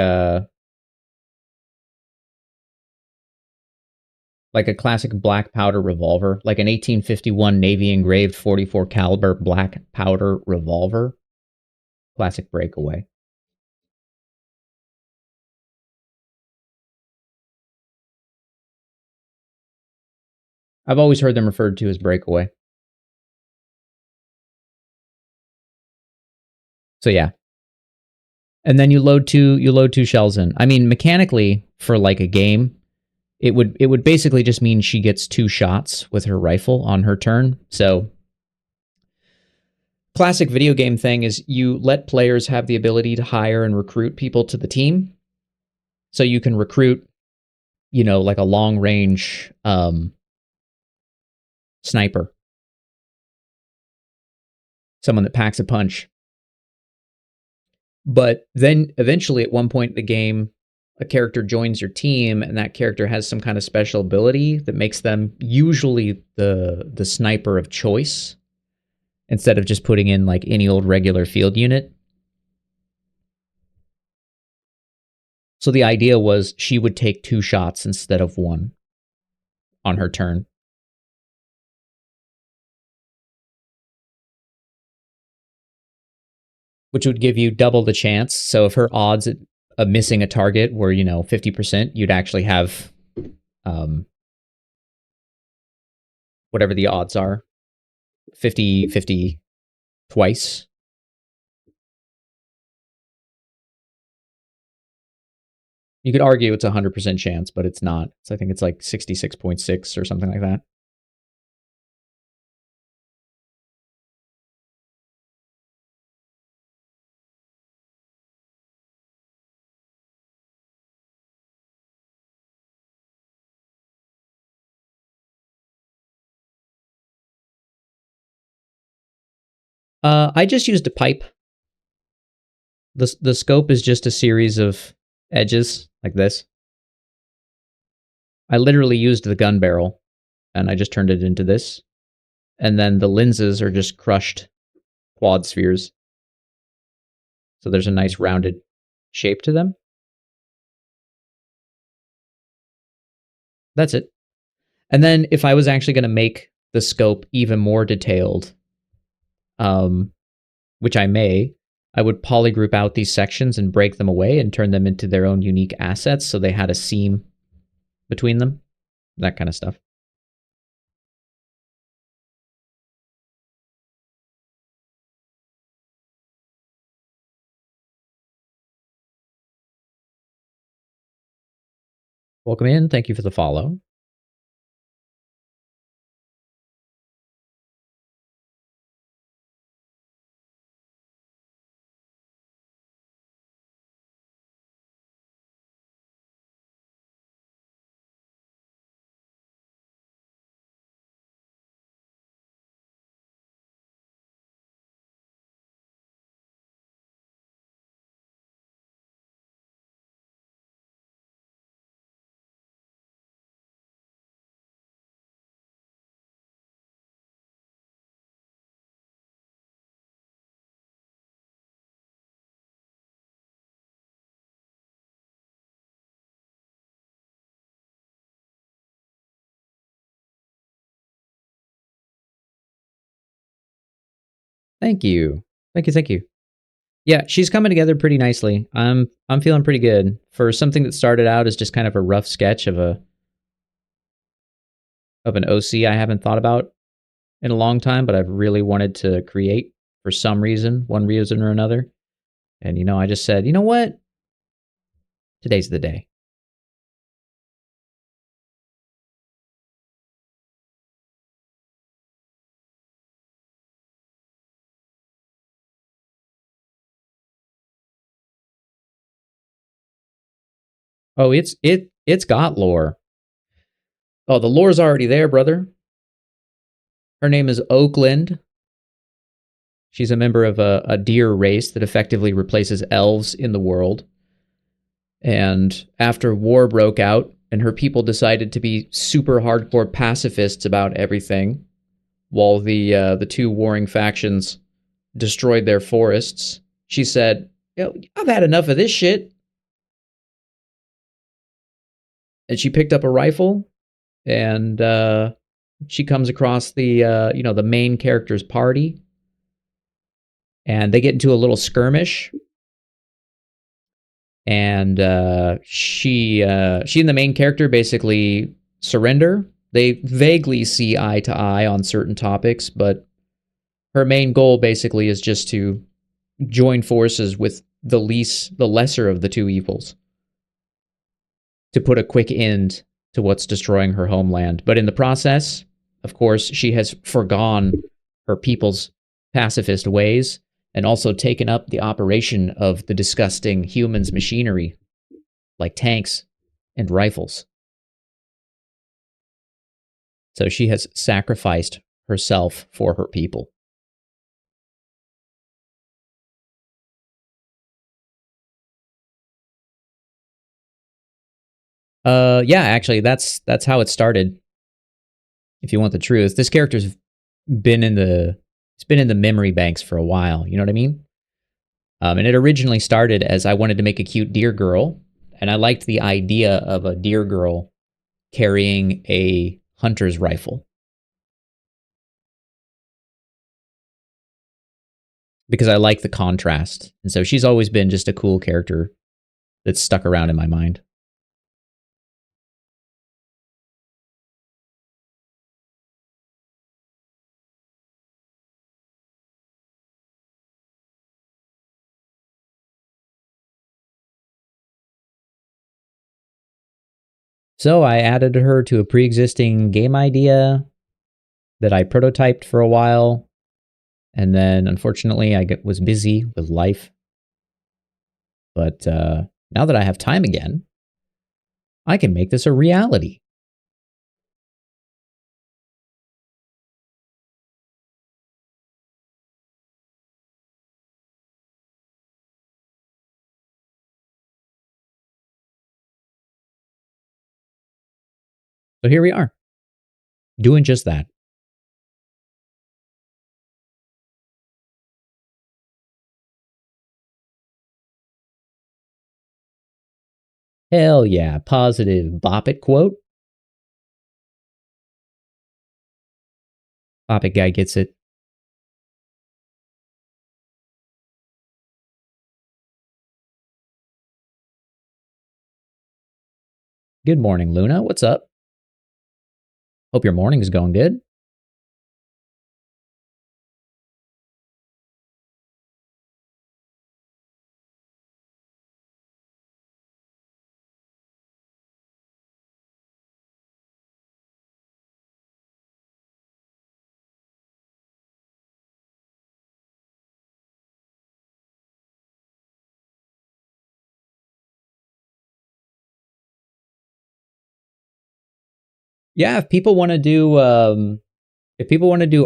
black powder revolver, like an 1851 Navy engraved 44 caliber black powder revolver. Classic breakaway. I've always heard them referred to as breakaway. So yeah. And then you load two shells in. I mean, mechanically, for like a game, it would basically just mean she gets 2 shots with her rifle on her turn. So classic video game thing is you let players have the ability to hire and recruit people to the team. So you can recruit, like a long range sniper, someone that packs a punch. But then eventually at one point in the game, a character joins your team and that character has some kind of special ability that makes them usually the sniper of choice instead of just putting in like any old regular field unit. So the idea was she would take 2 shots instead of 1 on her turn. Which would give you double the chance. So if her odds of missing a target were, 50%, you'd actually have whatever the odds are, 50-50 twice. You could argue it's a 100% chance, but it's not. So I think it's like 66.6 or something like that. I just used a pipe. The scope is just a series of edges like this. I literally used the gun barrel, and I just turned it into this. And then the lenses are just crushed quad spheres. So there's a nice rounded shape to them. That's it. And then if I was actually going to make the scope even more detailed, which I may, I would polygroup out these sections and break them away and turn them into their own unique assets so they had a seam between them, that kind of stuff. Welcome in. Thank you for the follow. Thank you. Thank you. Thank you. Yeah, she's coming together pretty nicely. I'm feeling pretty good for something that started out as just kind of a rough sketch of an OC I haven't thought about in a long time, but I've really wanted to create for some reason, one reason or another. And I just said, you know what? Today's the day. Oh, it's got lore. Oh, the lore's already there, brother. Her name is Oakland. She's a member of a deer race that effectively replaces elves in the world. And after war broke out and her people decided to be super hardcore pacifists about everything, while the two warring factions destroyed their forests, she said, I've had enough of this shit. And she picked up a rifle, and she comes across the main character's party, and they get into a little skirmish. And she and the main character basically surrender. They vaguely see eye to eye on certain topics, but her main goal basically is just to join forces with the lesser of the two evils, to put a quick end to what's destroying her homeland. But in the process, of course, she has forgone her people's pacifist ways and also taken up the operation of the disgusting humans' machinery, like tanks and rifles. So she has sacrificed herself for her people. Yeah, actually, that's how it started. If you want the truth, this character's been in the memory banks for a while. You know what I mean? And it originally started as I wanted to make a cute deer girl, and I liked the idea of a deer girl carrying a hunter's rifle, because I like the contrast. And so she's always been just a cool character that's stuck around in my mind. So I added her to a pre-existing game idea that I prototyped for a while. And then, unfortunately, was busy with life. But now that I have time again, I can make this a reality. So here we are, doing just that. Hell yeah, positive bop it quote. Bop it guy gets it. Good morning, Luna. What's up? Hope your morning is going good. Yeah, if people want to do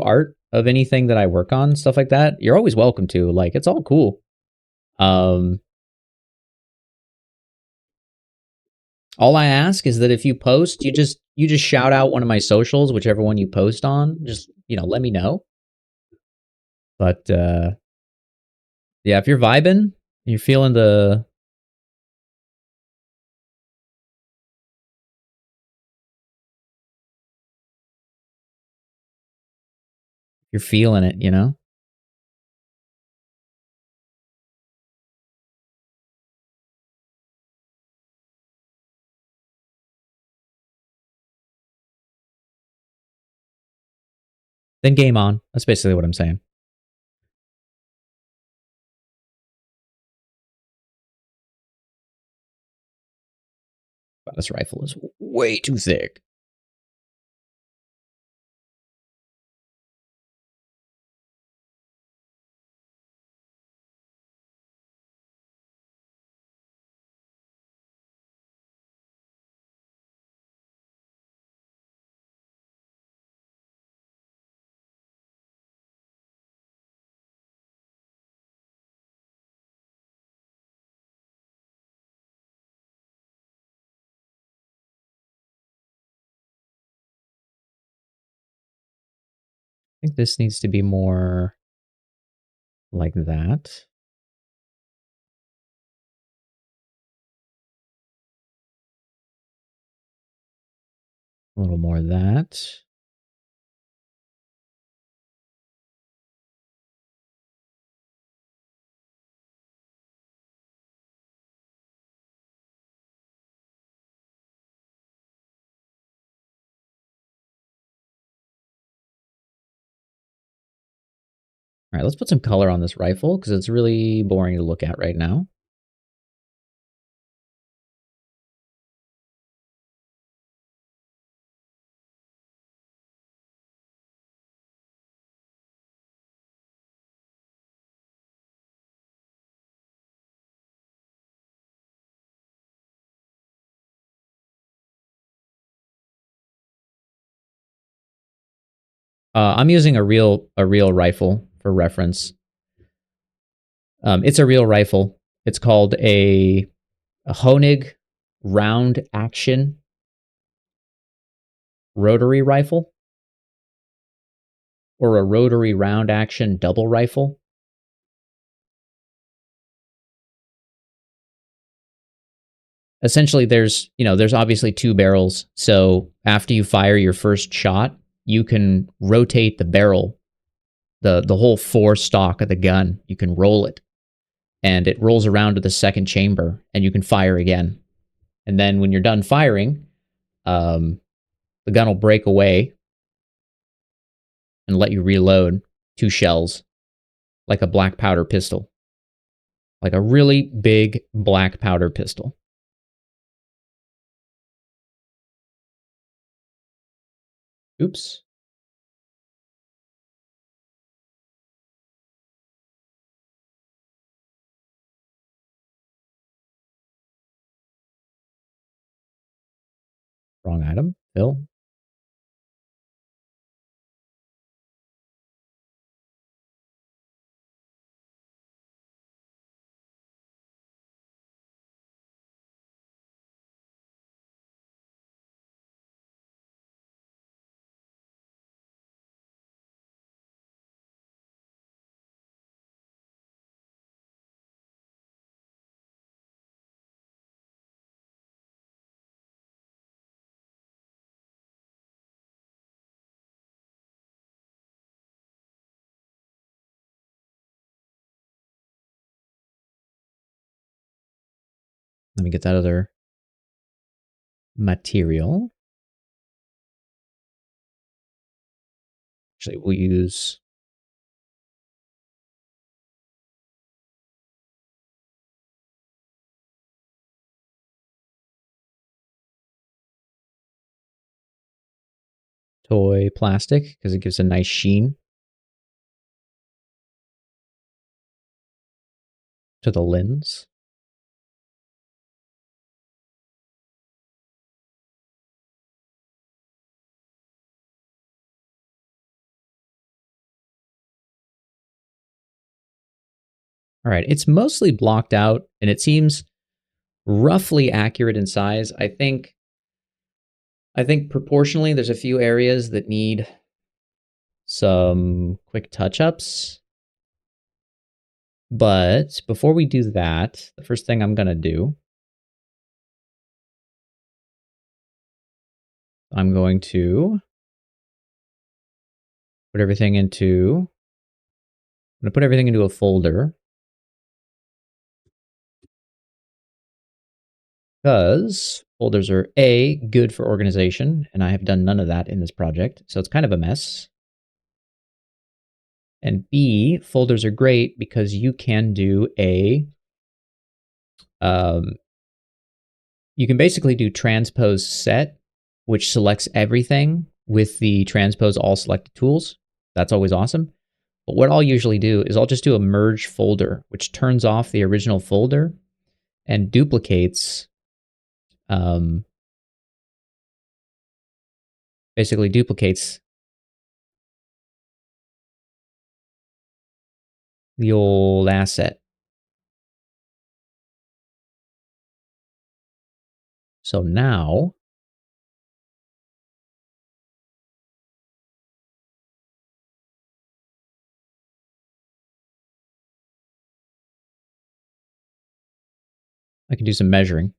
art of anything that I work on, stuff like that, you're always welcome to. Like, it's all cool. All I ask is that if you post, you just shout out one of my socials, whichever one you post on. Just, let me know. But yeah, if you're vibing, you're feeling you're feeling it, then game on. That's basically what I'm saying. Wow, this rifle is way too thick. I think this needs to be more like that. A little more of that. All right, let's put some color on this rifle because it's really boring to look at right now. I'm using a real rifle for reference. It's a real rifle. It's called a Honig round action rotary rifle, or a rotary round action double rifle. Essentially, there's obviously two barrels. So after you fire your first shot, you can rotate the barrel, the whole fore stock of the gun. You can roll it, and it rolls around to the second chamber, and you can fire again. And then when you're done firing, the gun will break away and let you reload 2 shells, like a black powder pistol, like a really big black powder pistol. Oops. Wrong item. Fill. Let me get that other material. Actually, we'll use toy plastic because it gives a nice sheen to the lens. All right, it's mostly blocked out and it seems roughly accurate in size. I think proportionally there's a few areas that need some quick touch-ups. But before we do that, the first thing I'm going to do, I'm going to put everything into a folder. Because folders are A, good for organization, and I have done none of that in this project, so it's kind of a mess. And B, folders are great because you can do you can basically do transpose set, which selects everything with the transpose all selected tools. That's always awesome. But what I'll usually do is I'll just do a merge folder, which turns off the original folder and duplicates, basically duplicates the old asset. So now I can do some measuring.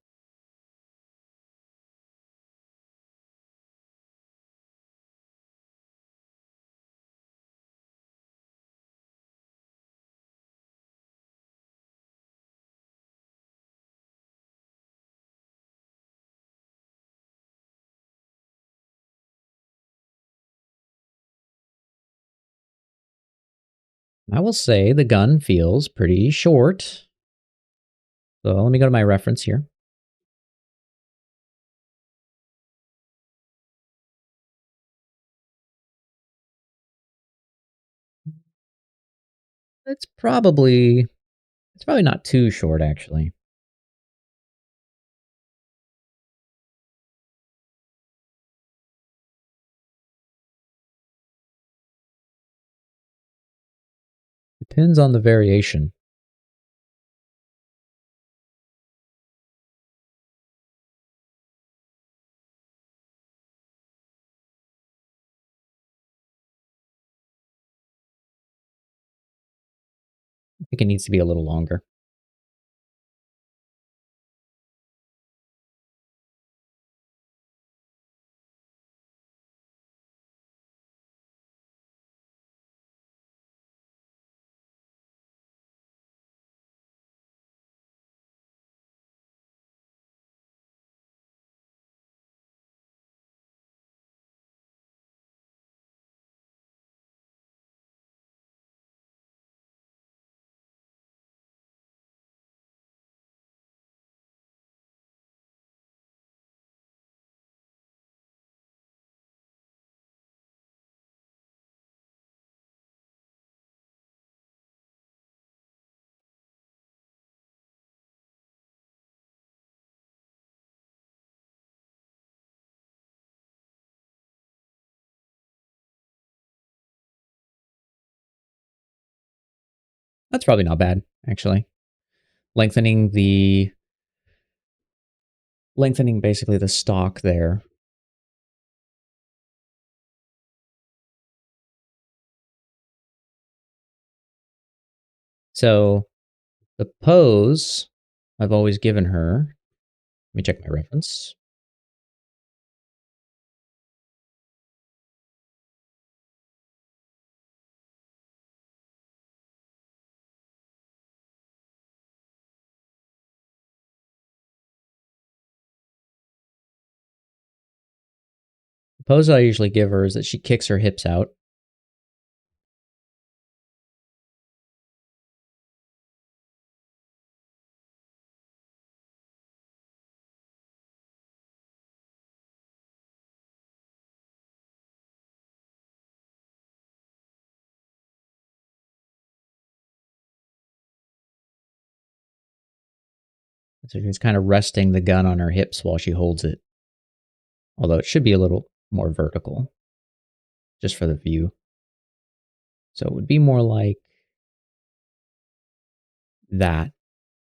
I will say the gun feels pretty short. So let me go to my reference here. It's probably not too short, actually. Depends on the variation. I think it needs to be a little longer. That's probably not bad, actually. Lengthening basically the stock there. So the pose I've always given her, let me check my reference. The pose I usually give her is that she kicks her hips out. So she's kind of resting the gun on her hips while she holds it. Although it should be a little more vertical, just for the view. So it would be more like that.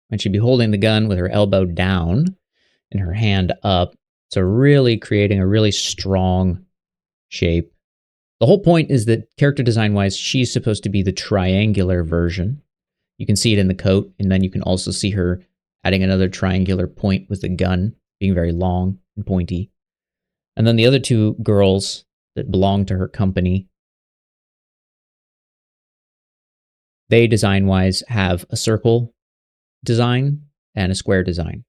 And she'd be holding the gun with her elbow down and her hand up. So really creating a really strong shape. The whole point is that character design-wise, she's supposed to be the triangular version. You can see it in the coat, and then you can also see her adding another triangular point with the gun, being very long and pointy. And then the other two girls that belong to her company, they design-wise have a circle design and a square design.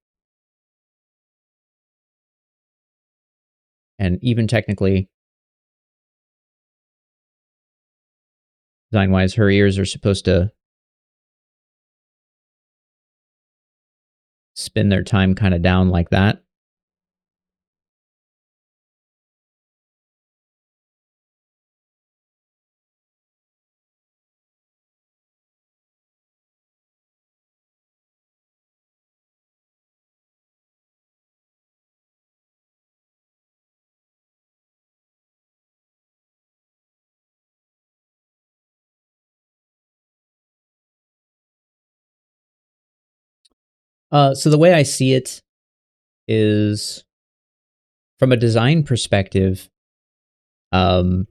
And even technically, design-wise, her ears are supposed to spin their time kind of down like that. So the way I see it is, from a design perspective, they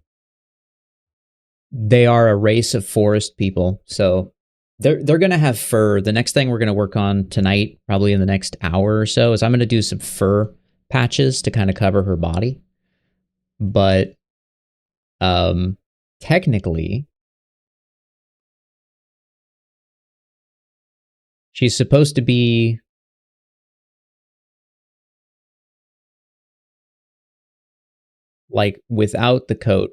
are a race of forest people. So they're going to have fur. The next thing we're going to work on tonight, probably in the next hour or so, is I'm going to do some fur patches to kind of cover her body. But technically, she's supposed to be like without the coat.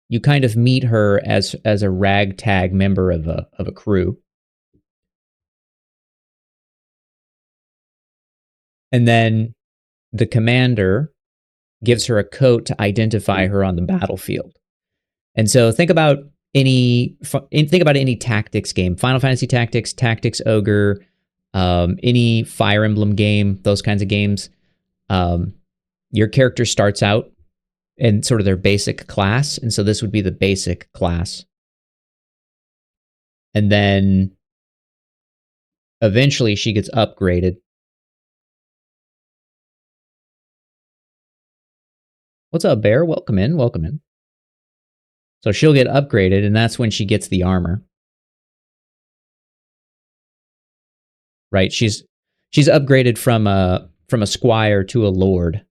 You kind of meet her as a ragtag member of a crew. And then the commander gives her a coat to identify her on the battlefield. And so think about any tactics game, Final Fantasy Tactics, Tactics Ogre, any Fire Emblem game, those kinds of games. Your character starts out in sort of their basic class, and so this would be the basic class. And then eventually she gets upgraded. What's up, Bear? Welcome in, welcome in. So she'll get upgraded, and that's when she gets the armor. Right? She's upgraded from a squire to a lord.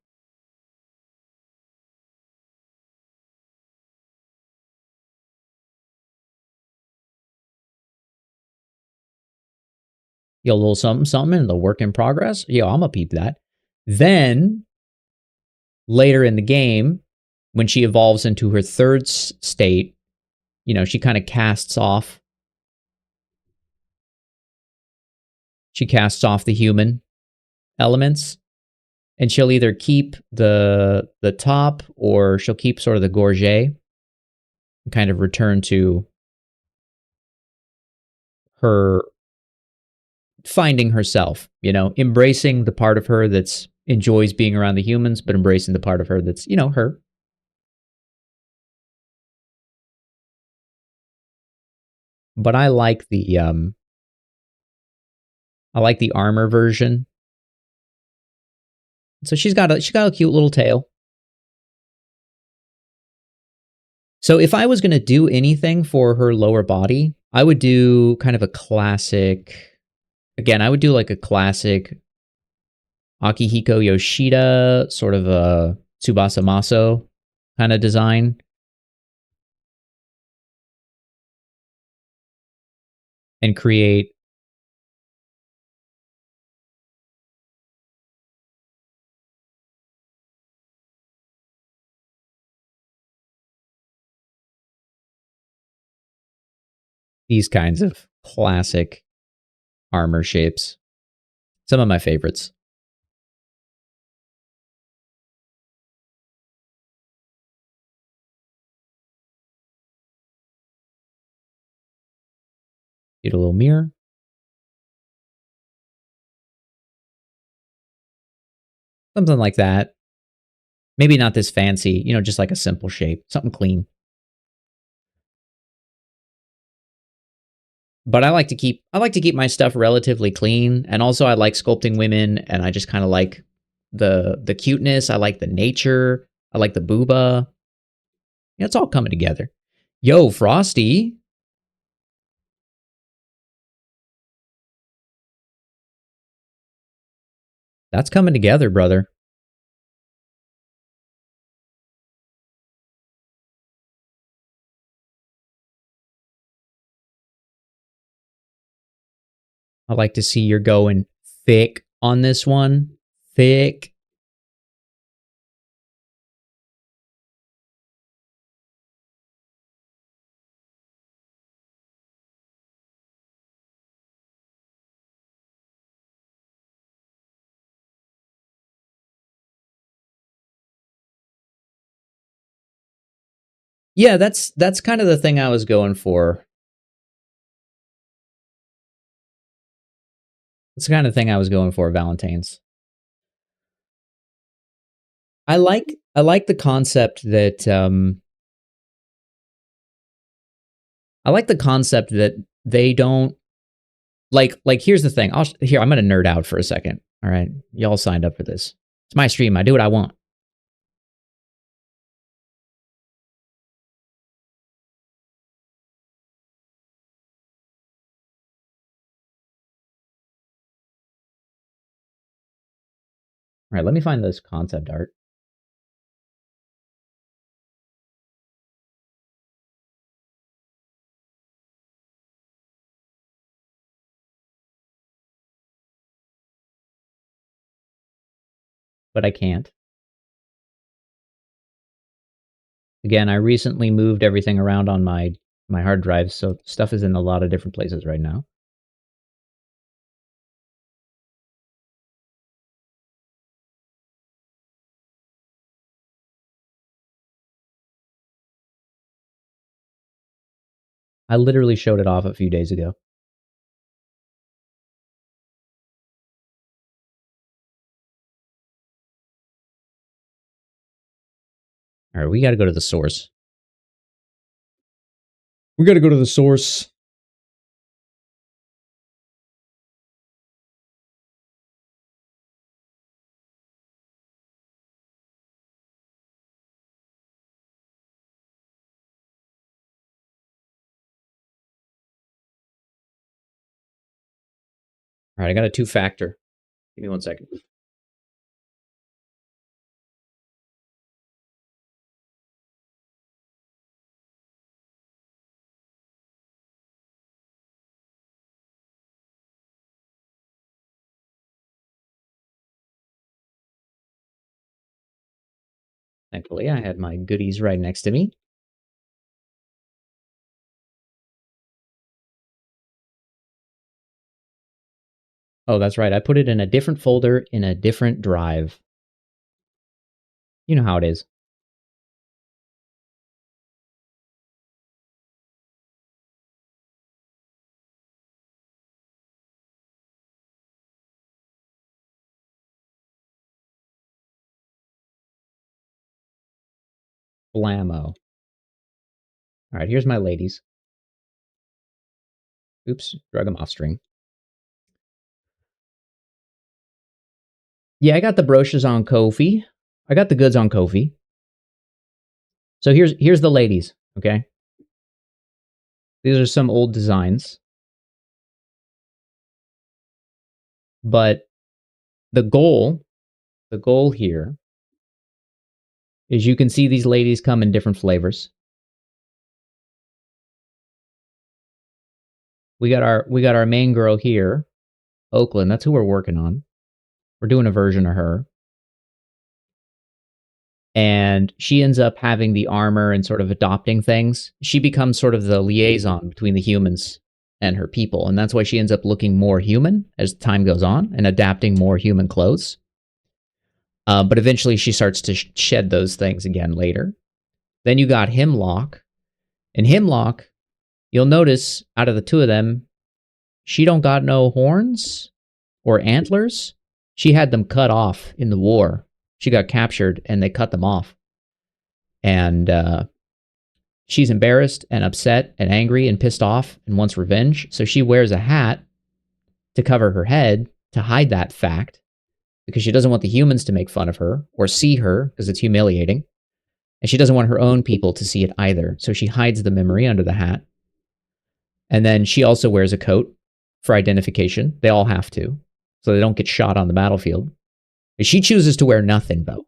Yo, a little something in the work in progress. Yo, I'm gonna peep that. Then later in the game, when she evolves into her third state, you know, she kind of casts off. She casts off the human elements, and she'll either keep the top, or she'll keep sort of the gorget and kind of return to her finding herself, you know, embracing the part of her that's enjoys being around the humans, but embracing the part of her that's, you know, her. But I like the armor version. So she's got a cute little tail. So if I was going to do anything for her lower body, I would do kind of a classic. Again, I would do like a classic Akihiko Yoshida, sort of a Tsubasa Maso kind of design. And create these kinds of classic armor shapes. Some of my favorites. Get a little mirror. Something like that. Maybe not this fancy, just like a simple shape. Something clean. But I like to keep my stuff relatively clean, and also I like sculpting women, and I just kind of like the cuteness. I like the nature. I like the booba. It's all coming together. Yo, Frosty. That's coming together, brother. I like to see you're going thick on this one. Thick. Yeah, that's kind of the thing I was going for. That's the kind of thing I was going for, Valentine's. I like the concept that I like the concept that they don't like here's the thing. I'm going to nerd out for a second. All right. Y'all signed up for this. It's my stream. I do what I want. All right, let me find this concept art. But I can't. Again, I recently moved everything around on my hard drive, so stuff is in a lot of different places right now. I literally showed it off a few days ago. All right, we got to go to the source. We got to go to the source. All right, I got a two-factor. Give me 1 second. Thankfully, I had my goodies right next to me. Oh, that's right. I put it in a different folder in a different drive. You know how it is. Blammo. All right, here's my ladies. Oops, drug him off string. Yeah, I got the brochures on Ko-fi. I got the goods on Ko-fi. So here's the ladies, okay? These are some old designs. But the goal here is you can see these ladies come in different flavors. We got our main girl here, Oakland. That's who we're working on. We're doing a version of her. And she ends up having the armor and sort of adopting things. She becomes sort of the liaison between the humans and her people. And that's why she ends up looking more human as time goes on and adapting more human clothes. But eventually she starts to shed those things again later. Then you got Hemlock. And Hemlock, you'll notice out of the two of them, she don't got no horns or antlers. She had them cut off in the war. She got captured and they cut them off. And she's embarrassed and upset and angry and pissed off and wants revenge. So she wears a hat to cover her head to hide that fact because she doesn't want the humans to make fun of her or see her because it's humiliating. And she doesn't want her own people to see it either. So she hides the memory under the hat. And then she also wears a coat for identification. They all have to, so they don't get shot on the battlefield. And she chooses to wear nothing, though.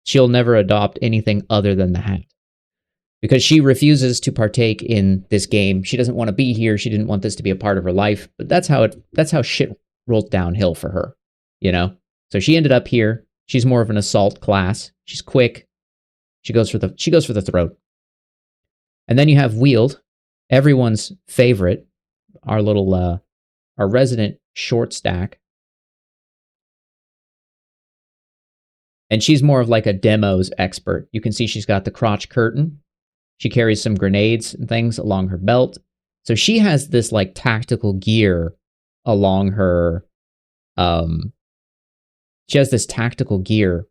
She'll never adopt anything other than the hat. Because she refuses to partake in this game. She doesn't want to be here. She didn't want this to be a part of her life. But that's how shit rolled downhill for her, you know? So she ended up here. She's more of an assault class. She's quick. She goes for the throat. And then you have Wield, everyone's favorite, our resident short stack. And she's more of like a demos expert. You can see she's got the crotch curtain. She carries some grenades and things along her belt. So she has this like tactical gear along her, she has this tactical gear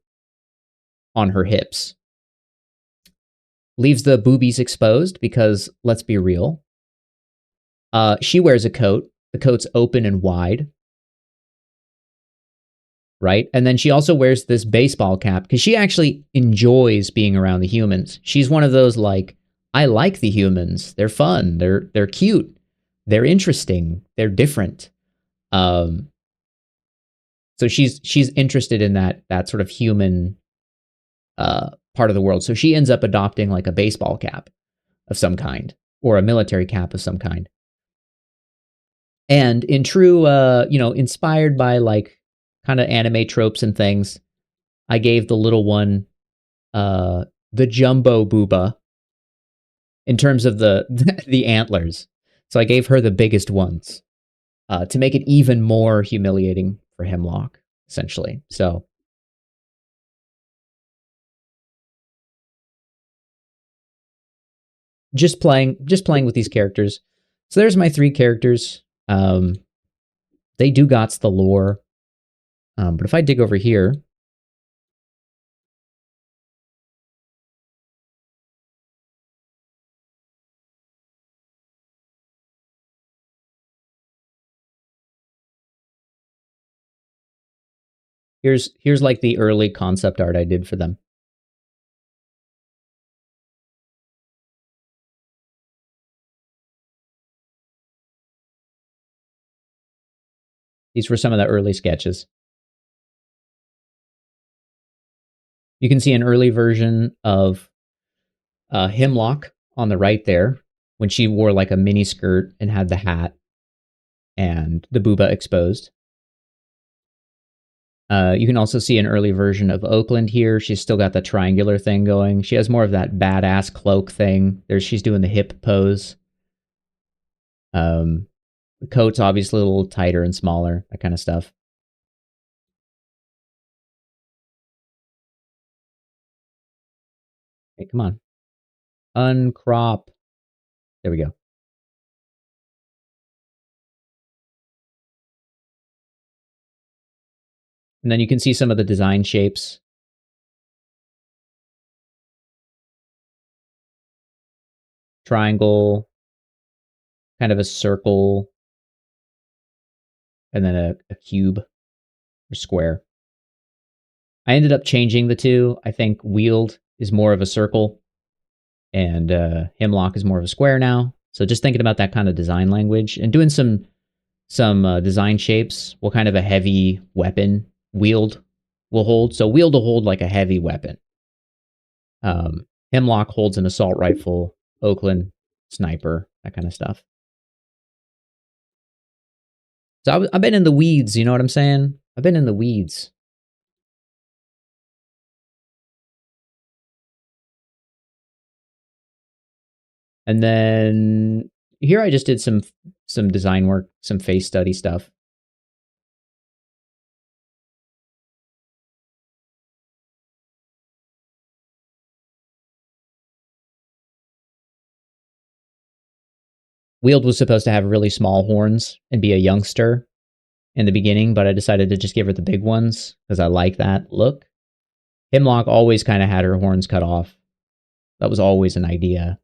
on her hips. Leaves the boobies exposed because, let's be real, she wears a coat. The coat's open and wide. Right? And then she also wears this baseball cap because she actually enjoys being around the humans. She's one of those like, I like the humans. They're fun. They're cute. They're interesting. They're different. So she's interested in that sort of human part of the world. So she ends up adopting like a baseball cap of some kind or a military cap of some kind. And in true, inspired by like kind of anime tropes and things, I gave the little one the jumbo booba in terms of the the antlers. So I gave her the biggest ones to make it even more humiliating for Hemlock, essentially. So just playing with these characters. So there's my 3 characters. They do gots the lore. But if I dig over here, here's like the early concept art I did for them. These were some of the early sketches. You can see an early version of Hemlock on the right there when she wore like a mini skirt and had the hat and the booba exposed. You can also see an early version of Oakland here. She's still got the triangular thing going. She has more of that badass cloak thing. She's doing the hip pose. The coat's obviously a little tighter and smaller, that kind of stuff. Hey, come on. Uncrop. There we go. And then you can see some of the design shapes. Triangle, kind of a circle, and then a cube or square. I ended up changing the two. I think Wield is more of a circle, and Hemlock is more of a square now. So just thinking about that kind of design language and doing some design shapes. What kind of a heavy weapon Wield will hold? So Wield will hold like a heavy weapon. Hemlock holds an assault rifle. Oakland sniper, that kind of stuff. So I've been in the weeds. You know what I'm saying? I've been in the weeds. And then here I just did some design work, some face study stuff. Wield was supposed to have really small horns and be a youngster in the beginning, but I decided to just give her the big ones because I like that look. Hemlock always kind of had her horns cut off. That was always an idea.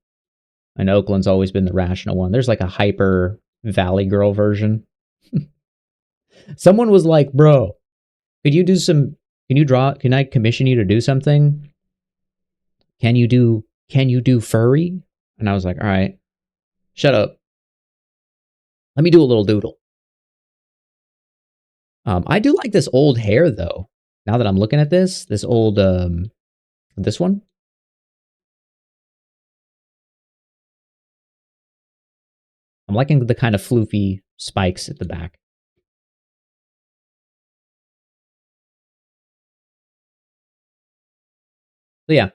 And Oakland's always been the rational one. There's like a hyper Valley Girl version. Someone was like, bro, could you do some, can I commission you to do something? Can you do furry? And I was like, all right, shut up. Let me do a little doodle. I do like this old hair though. Now that I'm looking at this old, this one. I'm liking the kind of floofy spikes at the back. So yeah.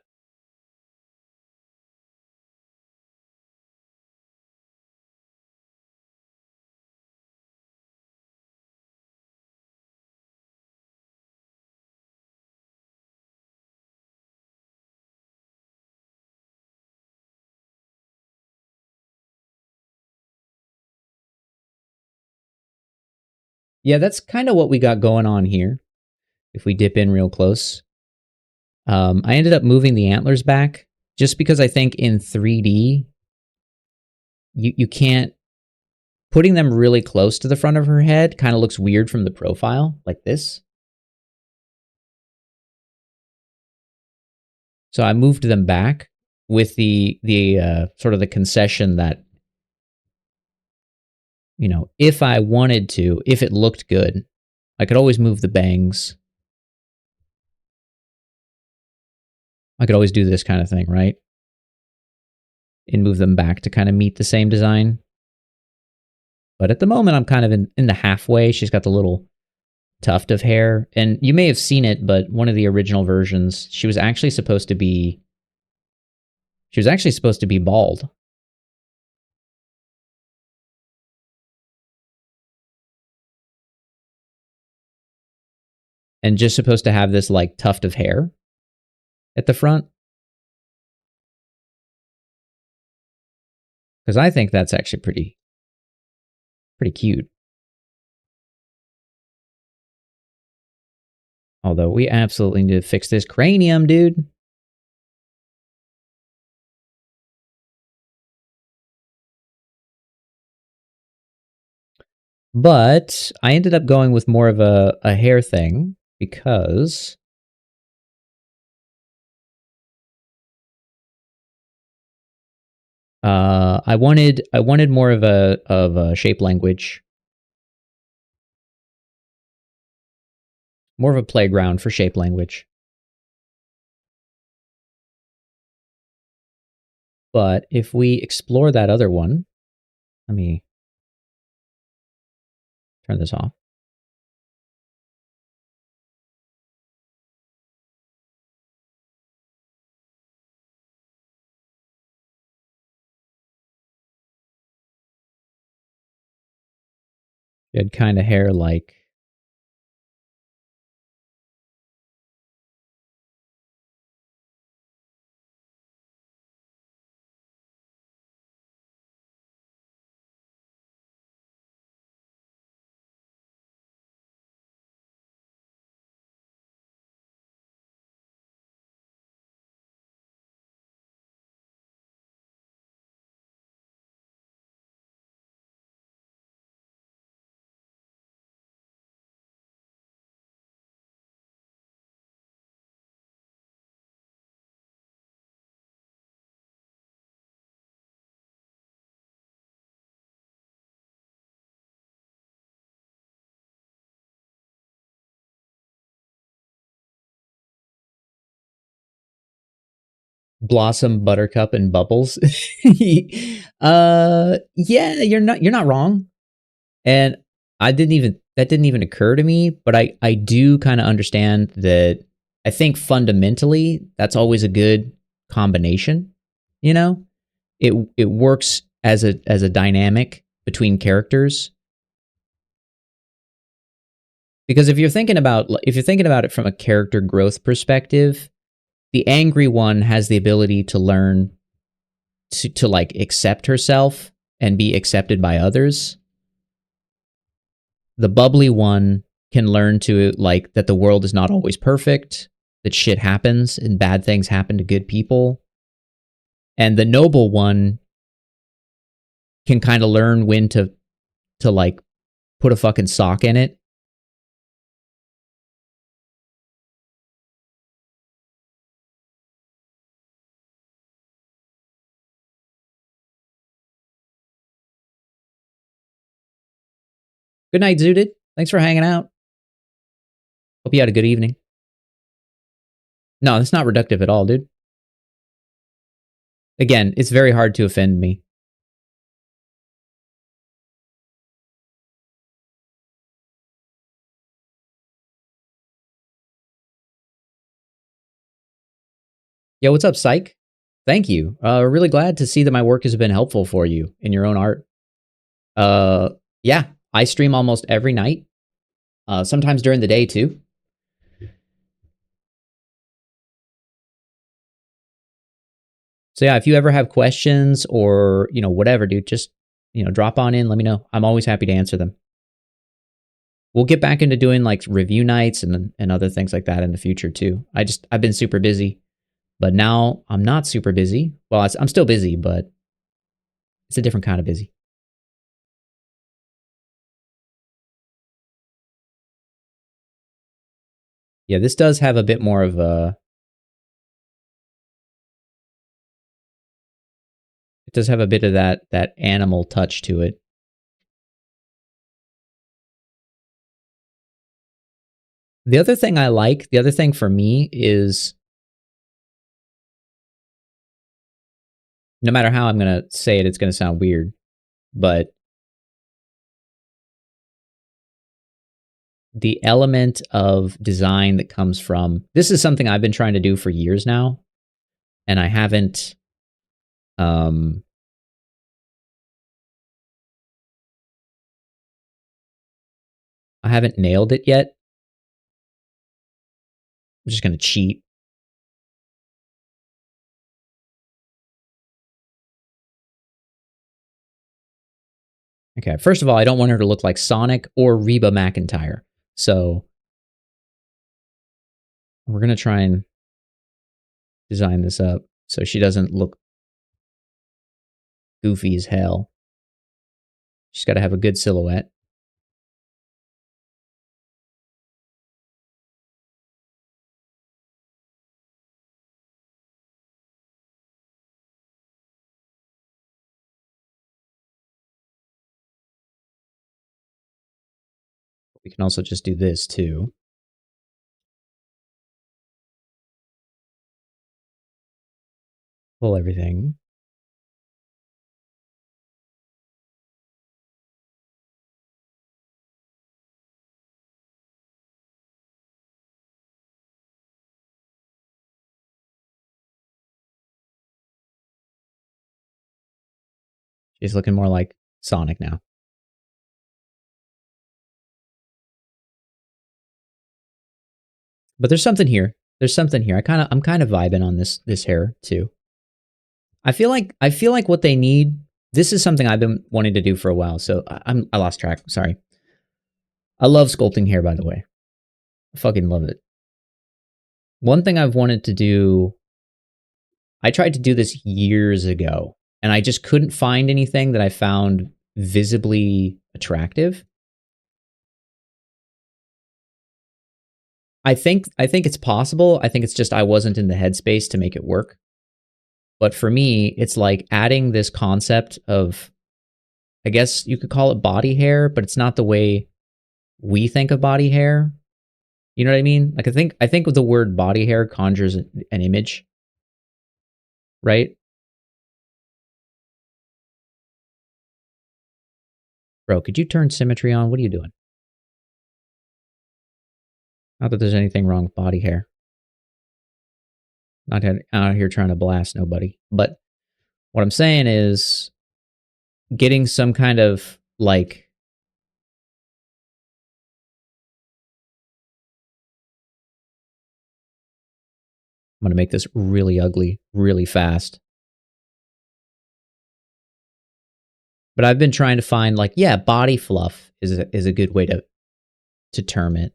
Yeah, that's kind of what we got going on here. If we dip in real close. I ended up moving the antlers back just because I think in 3D, you can't, putting them really close to the front of her head kind of looks weird from the profile, like this. So I moved them back with the sort of the concession that, you know, if I wanted to, if it looked good, I could always move the bangs. I could always do this kind of thing, right? And move them back to kind of meet the same design. But at the moment, I'm kind of in the halfway. She's got the little tuft of hair. And you may have seen it, but one of the original versions, she was actually supposed to be bald. And just supposed to have this like tuft of hair at the front. Because I think that's actually pretty cute. Although we absolutely need to fix this cranium, dude. But I ended up going with more of a hair thing because I wanted more of a shape language, more of a playground for shape language. But if we explore that other one, let me turn this off. She had kind of hair like Blossom, Buttercup, and Bubbles. Yeah, you're not wrong. And that didn't even occur to me, but I do kind of understand that. I think fundamentally that's always a good combination, you know? It works as a dynamic between characters. Because if you're thinking about it from a character growth perspective, the angry one has the ability to learn to like accept herself and be accepted by others. The bubbly one can learn to like that the world is not always perfect, that shit happens and bad things happen to good people. And the noble one can kind of learn when to like put a fucking sock in it. Good night, Zooted. Thanks for hanging out. Hope you had a good evening. No, that's not reductive at all, dude. Again, it's very hard to offend me. Yo, what's up, Psych? Thank you. Really glad to see that my work has been helpful for you in your own art. Uh, yeah, I stream almost every night. Sometimes during the day too. So yeah, if you ever have questions or whatever, dude, just drop on in. Let me know. I'm always happy to answer them. We'll get back into doing like review nights and other things like that in the future too. I've been super busy, but now I'm not super busy. Well, I'm still busy, but it's a different kind of busy. Yeah, this does have a bit more of a. It does have a bit of that animal touch to it. The other thing for me is no matter how I'm going to say it, it's going to sound weird, but the element of design that comes from this is something I've been trying to do for years now, and I haven't nailed it yet. I'm just going to cheat. Okay, first of all, I don't want her to look like Sonic or Reba McEntire. So we're going to try and design this up so she doesn't look goofy as hell. She's got to have a good silhouette. We can also just do this too. Pull everything. She's looking more like Sonic now. But there's something here. There's something here. I'm kind of vibing on this hair too. I feel like what they need. This is something I've been wanting to do for a while. So I lost track. Sorry. I love sculpting hair, by the way. I fucking love it. One thing I've wanted to do. I tried to do this years ago, and I just couldn't find anything that I found visibly attractive. I think it's possible. I think it's just I wasn't in the headspace to make it work. But for me, it's like adding this concept of, I guess you could call it body hair, but it's not the way we think of body hair. You know what I mean? Like I think the word body hair conjures an image. right? Bro, could you turn symmetry on? What are you doing? Not that there's anything wrong with body hair. Not out here trying to blast nobody. But what I'm saying is getting some kind of like I'm going to make this really ugly really fast. But I've been trying to find like, yeah, body fluff is a good way to term it.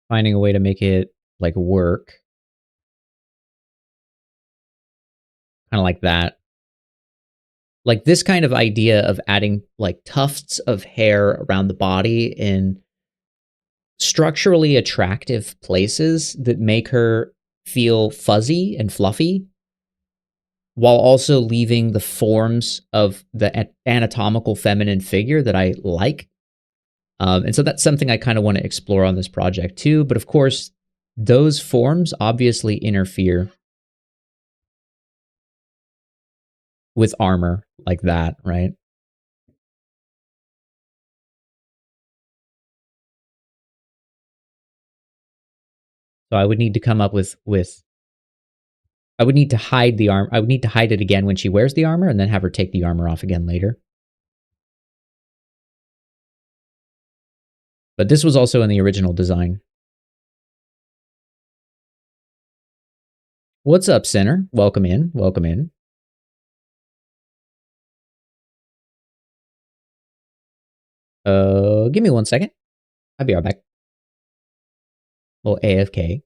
Finding a way to make it like work. Kind of like that. Like this kind of idea of adding like tufts of hair around the body in structurally attractive places that make her feel fuzzy and fluffy while also leaving the forms of the anatomical feminine figure that I like. And so that's something I kind of want to explore on this project too. But of course, those forms obviously interfere with armor like that, right? So I would need to come up with I would need to hide the arm. I would need to hide it again when she wears the armor and then have her take the armor off again later. But this was also in the original design. What's up, Sinner? Welcome in. Welcome in. Give me 1 second. I'll be right back. Well, AFK.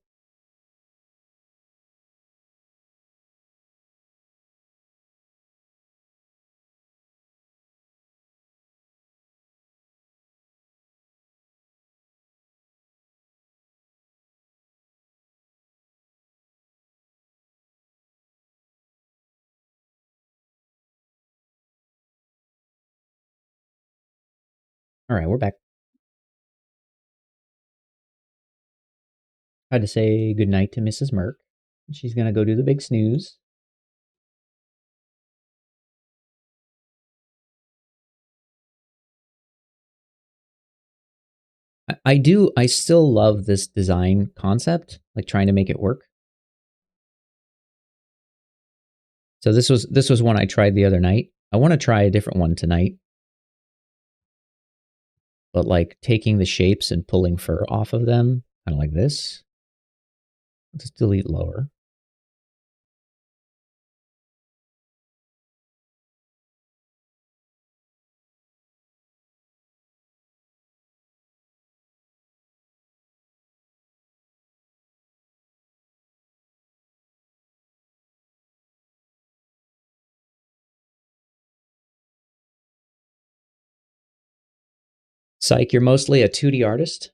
All right, we're back. I had to say goodnight to Mrs. Merc. She's gonna go do the big snooze. I still love this design concept, like trying to make it work. So this was one I tried the other night. I want to try a different one tonight. But like taking the shapes and pulling fur off of them, kind of like this. Let's delete lower. Psych, you're mostly a 2D artist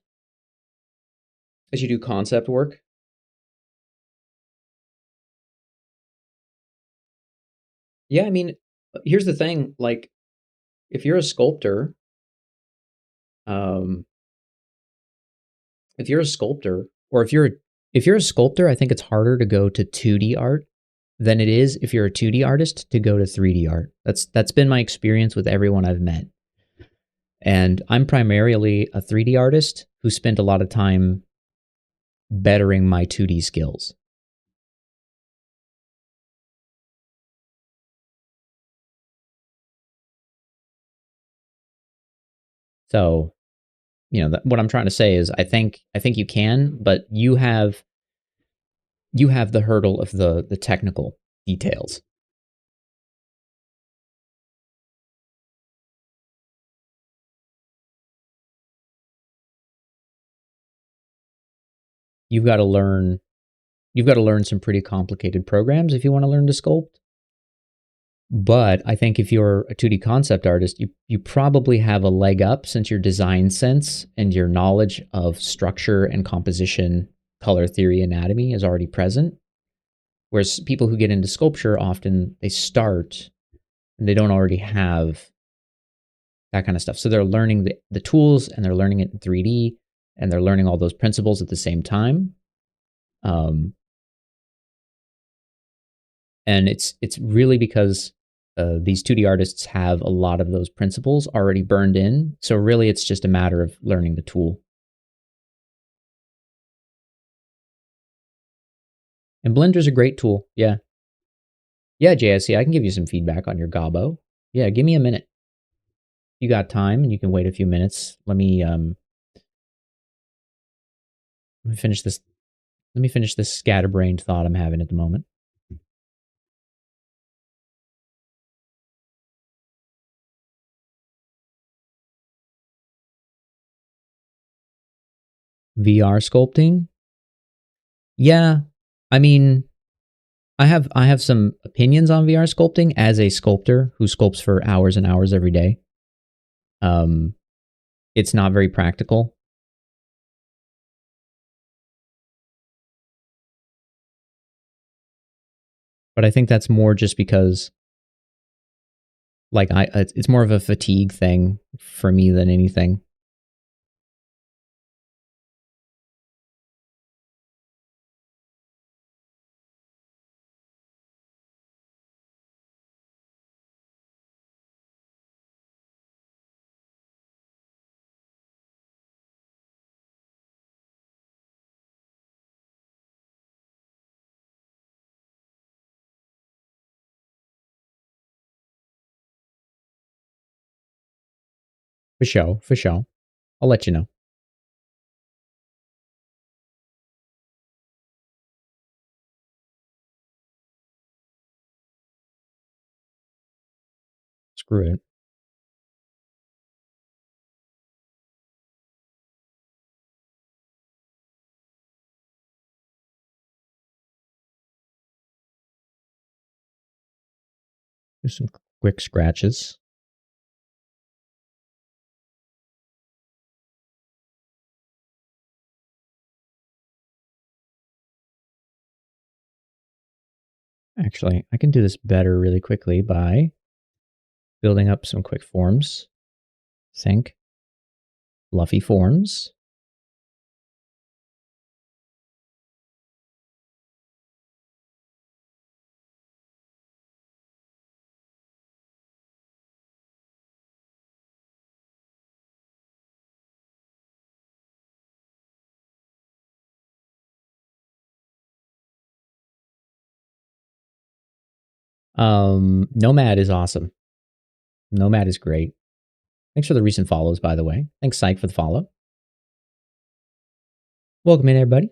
as you do concept work. Yeah, I mean, here's the thing, like if you're a sculptor, um if you're a sculptor or if you're a sculptor, I think it's harder to go to 2D art than it is if you're a 2D artist to go to 3D art. That's been my experience with everyone I've met. And I'm primarily a 3D artist who spent a lot of time bettering my 2D skills. So, you know, what I'm trying to say is I think you can, but you have the hurdle of the technical details. You've got to learn some pretty complicated programs if you want to learn to sculpt. But I think if you're a 2D concept artist, you probably have a leg up since your design sense and your knowledge of structure and composition, color theory, anatomy is already present. Whereas people who get into sculpture often they start and they don't already have that kind of stuff. So they're learning the tools and they're learning it in 3D and they're learning all those principles at the same time. And it's really because these 2D artists have a lot of those principles already burned in. So really, it's just a matter of learning the tool. And Blender's a great tool. Yeah. Yeah, JSC, I can give you some feedback on your Gabo. Yeah, give me a minute. You got time and you can wait a few minutes. Let me finish this. Let me finish this scatterbrained thought I'm having at the moment. VR sculpting? Yeah. I mean, I have some opinions on VR sculpting as a sculptor who sculpts for hours and hours every day. It's not very practical. But I think that's more just because like it's more of a fatigue thing for me than anything. For sure, for sure. I'll let you know. Screw it. Do some quick scratches. Actually, I can do this better really quickly by building up some quick forms. Sync. Fluffy forms. Nomad is awesome. Nomad is great. Thanks for the recent follows, by the way. Thanks, Psych, for the follow. Welcome in, everybody.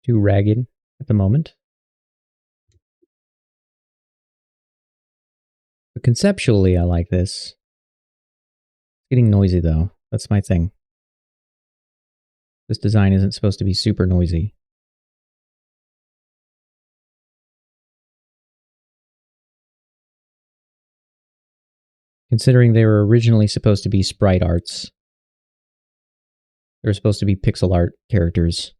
Too ragged at the moment. But conceptually, I like this. It's getting noisy, though. That's my thing. This design isn't supposed to be super noisy. Considering they were originally supposed to be sprite arts. They were supposed to be pixel art characters.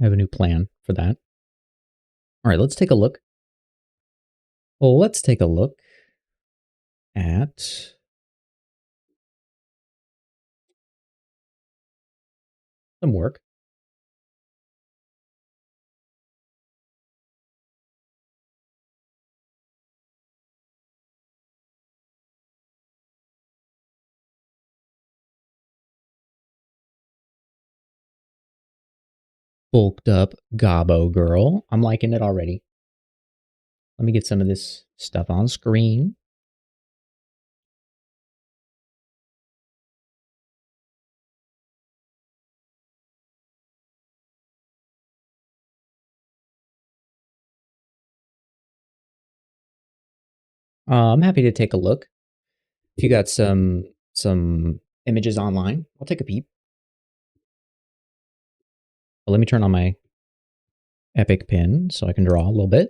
I have a new plan for that. All right, let's take a look. Well, let's take a look at some work. Bulked up Gobbo girl. I'm liking it already. Let me get some of this stuff on screen. I'm happy to take a look. If you got some images online, I'll take a peep. But let me turn on my Epic Pen so I can draw a little bit.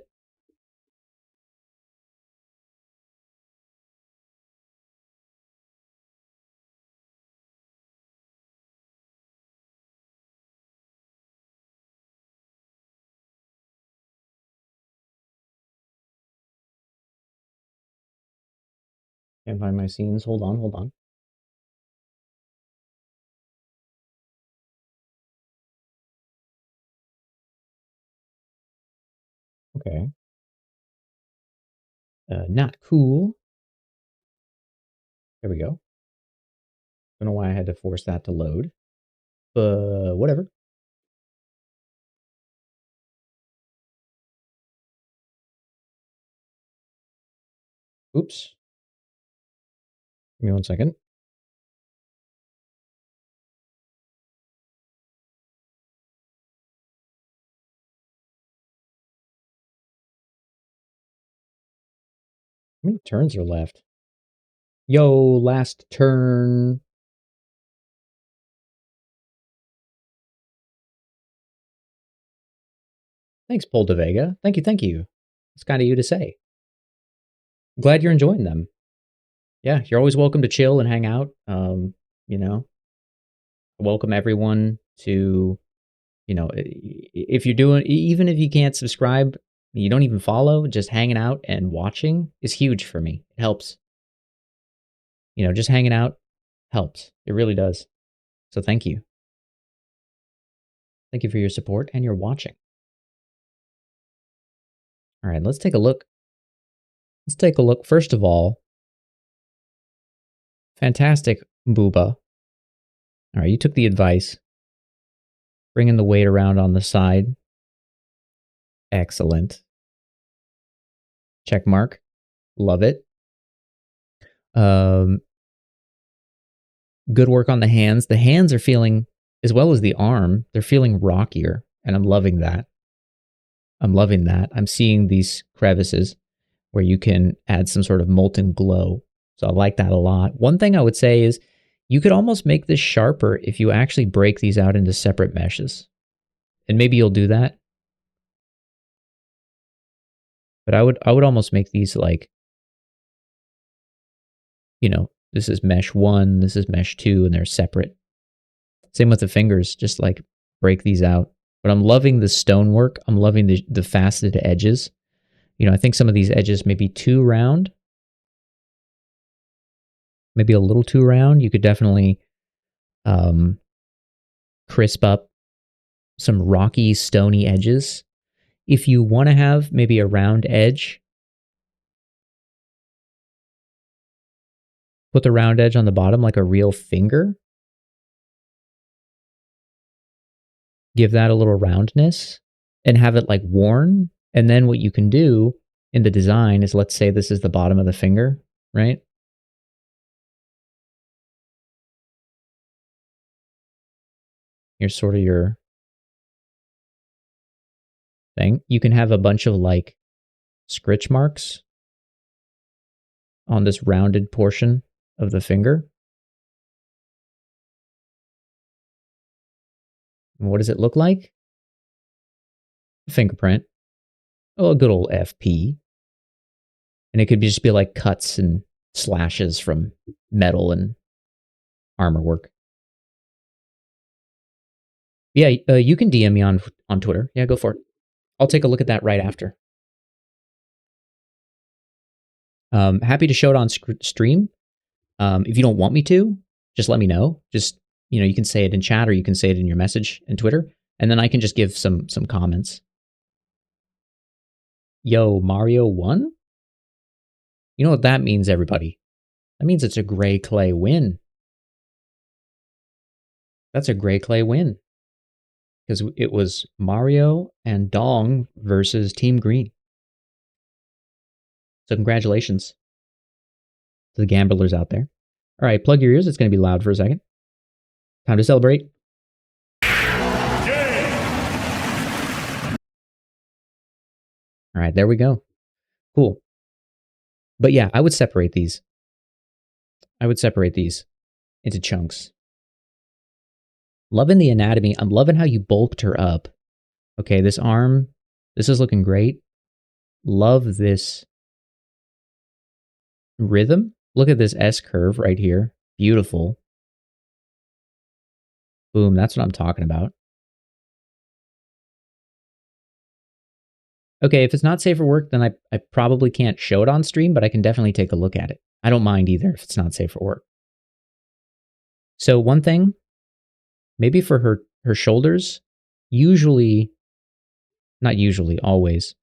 Can't find my scenes. Hold on, hold on. Okay. Not cool. There we go. Don't know why I had to force that to load, but whatever. Oops. Give me 1 second. How many turns are left? Yo, last turn. Thanks, Paul de Vega. Thank you, thank you. It's kind of you to say. Glad you're enjoying them. Yeah, you're always welcome to chill and hang out. You know, welcome everyone to, if you're doing, even if you can't subscribe, you don't even follow, just hanging out and watching is huge for me. It helps. Just hanging out helps. It really does. So thank you. Thank you for your support and your watching. All right, let's take a look. Let's take a look. First of all, fantastic, Booba. All right, you took the advice. Bringing the weight around on the side. Excellent. Check mark. Love it. Good work on the hands. The hands are feeling, as well as the arm, they're feeling rockier, and I'm loving that. I'm loving that. I'm seeing these crevices where you can add some sort of molten glow. So I like that a lot. One thing I would say is you could almost make this sharper if you actually break these out into separate meshes. And maybe you'll do that. But I would almost make these like, this is mesh 1, this is mesh 2, and they're separate. Same with the fingers, just like break these out. But I'm loving the stonework. I'm loving the faceted edges. I think some of these edges may be too round. Maybe a little too round. You could definitely crisp up some rocky, stony edges. If you want to have maybe a round edge, put the round edge on the bottom like a real finger. Give that a little roundness and have it like worn. And then what you can do in the design is, let's say this is the bottom of the finger, right? Here's sort of your thing. You can have a bunch of like scritch marks on this rounded portion of the finger. And what does it look like? A fingerprint. Oh, a good old FP. And it could just be like cuts and slashes from metal and armor work. Yeah, you can DM me on Twitter. Yeah, go for it. I'll take a look at that right after. Happy to show it on stream. If you don't want me to, just let me know. Just, you can say it in chat or you can say it in your message in Twitter, and then I can just give some comments. Yo, Mario won? You know what that means, everybody? That means it's a gray clay win. That's a gray clay win. Because it was Mario and Dong versus Team Green. So congratulations to the gamblers out there. All right, plug your ears. It's going to be loud for a second. Time to celebrate. All right, there we go. Cool. But yeah, I would separate these. I would separate these into chunks. Loving the anatomy. I'm loving how you bulked her up. Okay, this arm, this is looking great. Love this rhythm. Look at this S curve right here. Beautiful. Boom, that's what I'm talking about. Okay, if it's not safe for work, then I probably can't show it on stream, but I can definitely take a look at it. I don't mind either if it's not safe for work. So one thing, maybe for her shoulders, not usually, always,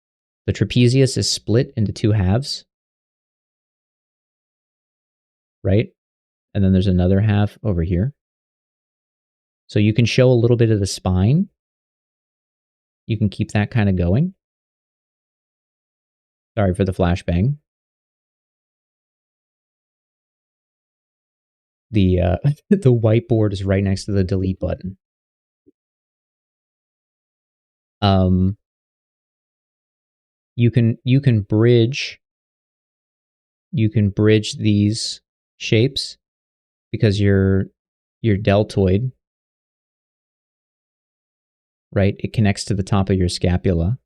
the trapezius is split into two halves, right? And then there's another half over here. So you can show a little bit of the spine. You can keep that kind of going. Sorry for the flashbang. The the whiteboard is right next to the delete button. You can bridge these shapes because your deltoid, right? It connects to the top of your scapula.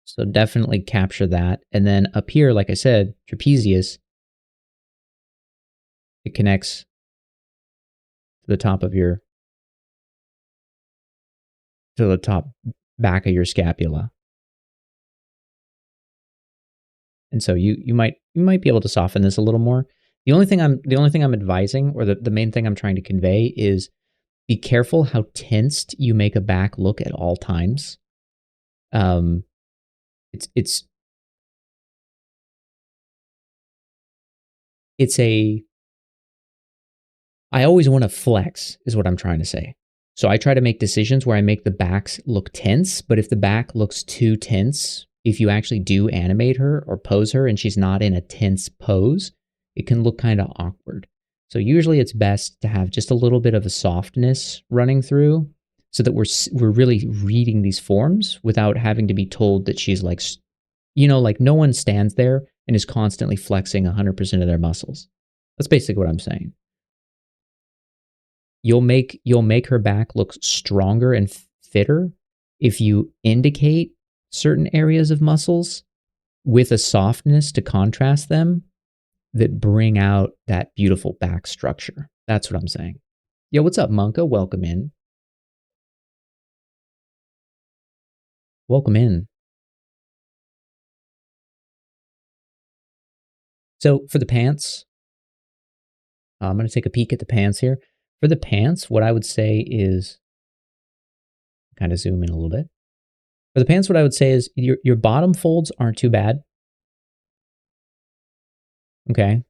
So definitely capture that. And then up here, like I said, trapezius, it connects to the top of to the top back of your scapula. And so you might be able to soften this a little more. The only thing I'm advising, or the main thing I'm trying to convey, is be careful how tensed you make a back look at all times. I always want to flex, is what I'm trying to say. So I try to make decisions where I make the backs look tense, but if the back looks too tense, if you actually do animate her or pose her and she's not in a tense pose, it can look kind of awkward. So usually it's best to have just a little bit of a softness running through so that we're really reading these forms without having to be told that she's like, like no one stands there and is constantly flexing 100% of their muscles. That's basically what I'm saying. You'll make her back look stronger and fitter if you indicate certain areas of muscles with a softness to contrast them that bring out that beautiful back structure. That's what I'm saying. Yo, what's up, Monka? Welcome in. Welcome in. So for the pants, I'm going to take a peek at the pants here. For the pants, what I would say is, kind of zoom in a little bit. For the pants, what I would say is your bottom folds aren't too bad. Okay.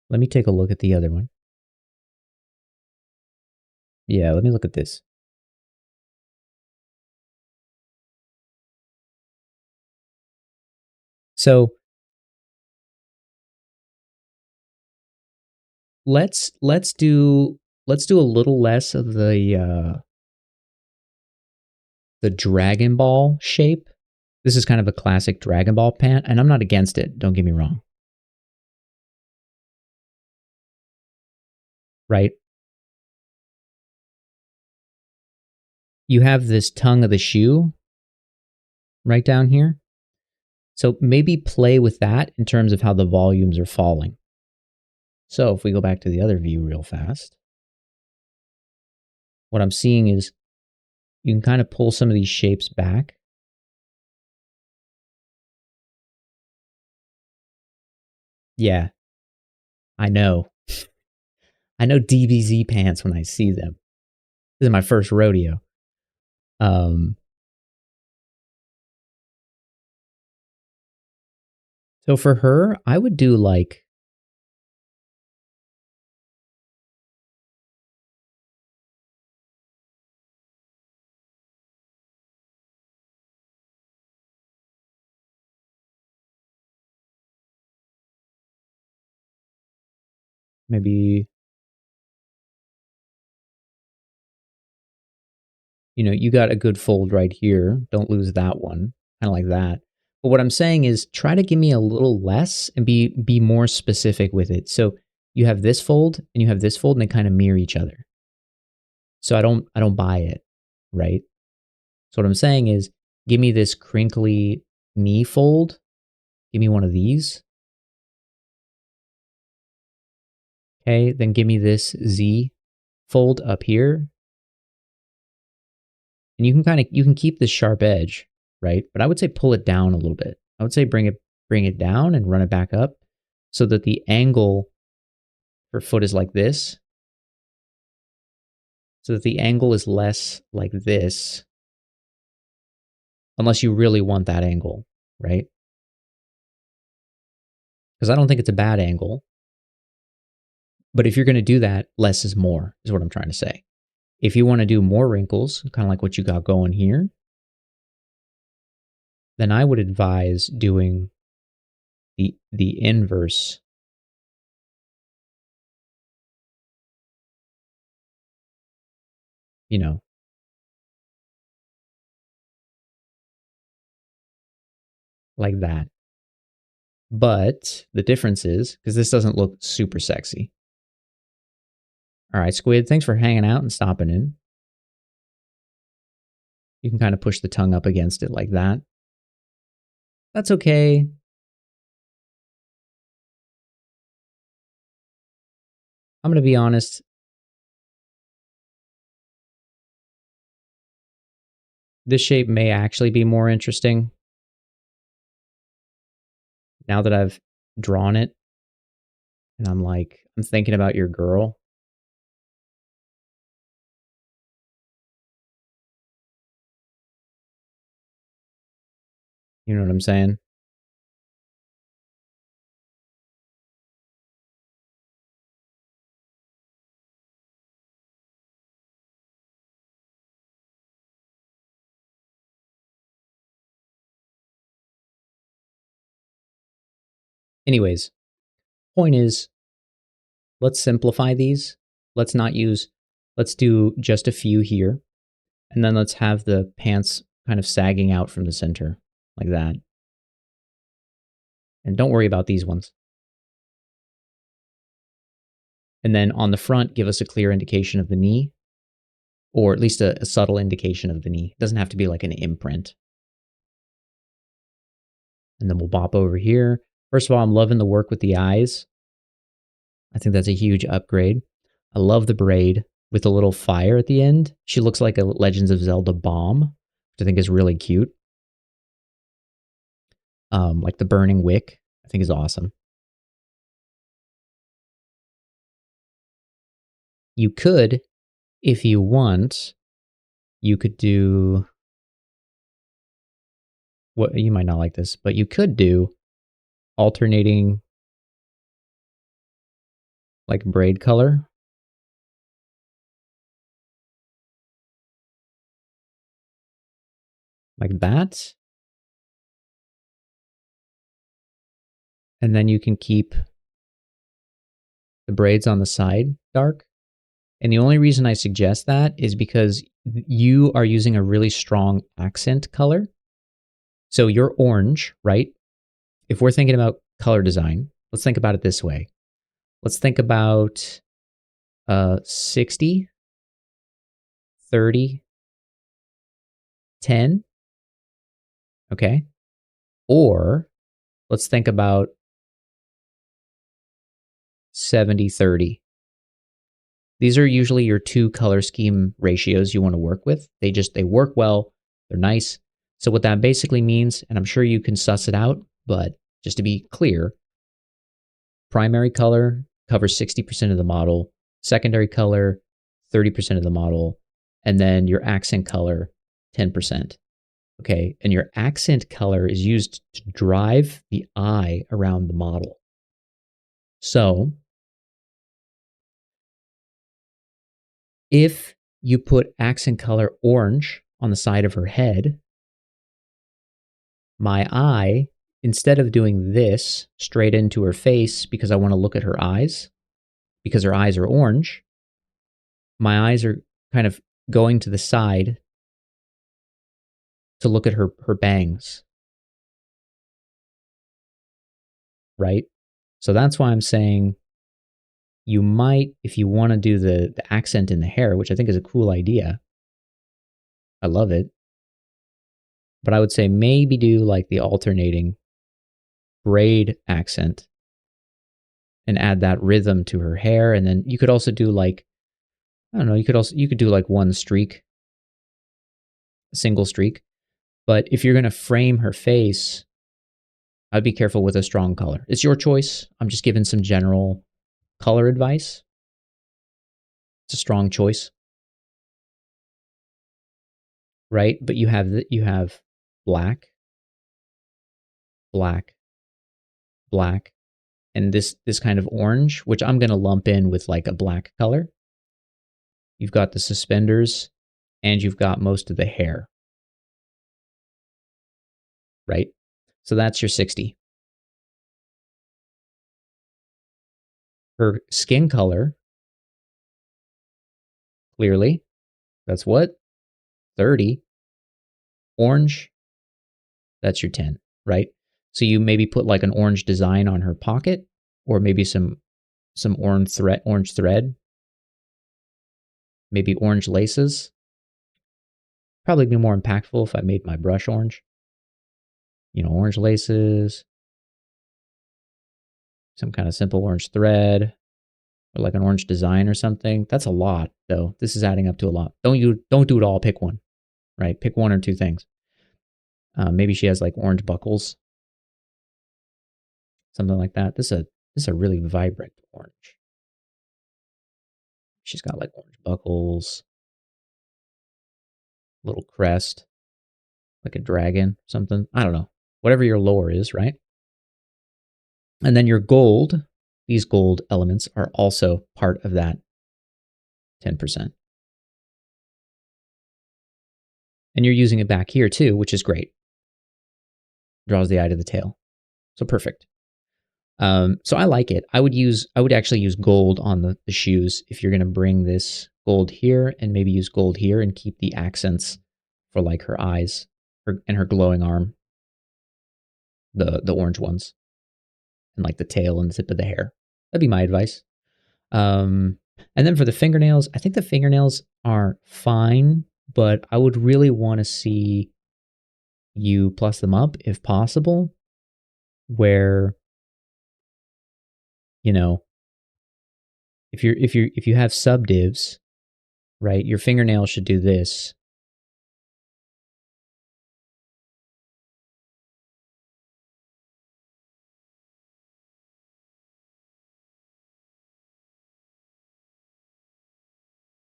Let me take a look at the other one. Yeah, let me look at this. So let's do a little less of the Dragon Ball shape. This is kind of a classic Dragon Ball pant, and I'm not against it, don't get me wrong. Right? You have this tongue of the shoe right down here. So maybe play with that in terms of how the volumes are falling. So if we go back to the other view real fast, what I'm seeing is you can kind of pull some of these shapes back. Yeah, I know. I know DBZ pants when I see them. This is my first rodeo. So for her, I would do like maybe, you know, you got a good fold right here. Don't lose that one. Kind of like that. But what I'm saying is try to give me a little less and be more specific with it. So you have this fold and you have this fold and they kind of mirror each other. So I don't buy it, right? So what I'm saying is give me this crinkly knee fold. Give me one of these. Okay, then give me this Z fold up here. And you can keep this sharp edge, right? But I would say pull it down a little bit. I would say bring it down and run it back up so that the angle for foot is like this. So that the angle is less like this. Unless you really want that angle, right? Because I don't think it's a bad angle. But if you're going to do that, less is more, is what I'm trying to say. If you want to do more wrinkles, kind of like what you got going here, then I would advise doing the inverse. You know, like that. But the difference is, because this doesn't look super sexy. All right, Squid, thanks for hanging out and stopping in. You can kind of push the tongue up against it like that. That's okay. I'm going to be honest. This shape may actually be more interesting now that I've drawn it. And I'm thinking about your girl. You know what I'm saying? Anyways, point is, let's simplify these. Let's do just a few here. And then let's have the pants kind of sagging out from the center like that. And don't worry about these ones. And then on the front, give us a clear indication of the knee, or at least a subtle indication of the knee. It doesn't have to be like an imprint. And then we'll bop over here. First of all, I'm loving the work with the eyes. I think that's a huge upgrade. I love the braid with a little fire at the end. She looks like a Legends of Zelda bomb, which I think is really cute. Like the burning wick, I think is awesome. You could, if you want, you could do what you might not like this, but you could do alternating like braid color. Like that. And then you can keep the braids on the side dark. And the only reason I suggest that is because you are using a really strong accent color. So you're orange, right? If we're thinking about color design, let's think about it this way. Let's think about 60, 30, 10. Okay. Or let's think about 70, 30. These are usually your 2 color scheme ratios you want to work with. They work well, they're nice. So what that basically means, and I'm sure you can suss it out, but just to be clear, primary color covers 60% of the model, secondary color 30% of the model, and then your accent color 10%. Okay, and your accent color is used to drive the eye around the model. So if you put accent color orange on the side of her head, my eye, instead of doing this straight into her face because I want to look at her eyes, because her eyes are orange, my eyes are kind of going to the side to look at her bangs. Right? So that's why I'm saying you might, if you want to do the accent in the hair, which I think is a cool idea. I love it. But I would say maybe do like the alternating braid accent and add that rhythm to her hair. And then you could also do like, I don't know, you could do like one streak, a single streak. But if you're going to frame her face, I'd be careful with a strong color. It's your choice. I'm just giving some general color advice. It's a strong choice. Right? But you have black, black, black, and this kind of orange, which I'm going to lump in with like a black color. You've got the suspenders and you've got most of the hair. Right? So that's your 60. Her skin color, clearly, that's what? 30. Orange, that's your 10, right? So you maybe put like an orange design on her pocket, or maybe some orange thread, maybe orange laces. Probably be more impactful if I made my brush orange. You know, orange laces, some kind of simple orange thread, or like an orange design or something. That's a lot, though. This is adding up to a lot. Don't do it all. Pick one, right? Pick one or two things. Maybe she has like orange buckles, something like that. This is a really vibrant orange. She's got like orange buckles, little crest, like a dragon, something. I don't know. Whatever your lore is, right? And then your gold, these gold elements are also part of that 10%. And you're using it back here too, which is great. Draws the eye to the tail. So perfect. So I like it. I would actually use gold on the shoes if you're going to bring this gold here and maybe use gold here and keep the accents for like her eyes and her glowing arm, the orange ones, and like the tail and the tip of the hair. That'd be my advice. And then for the fingernails, I think the fingernails are fine, but I would really want to see you plus them up if possible, where, you know, if you have subdivs, right, your fingernail should do this.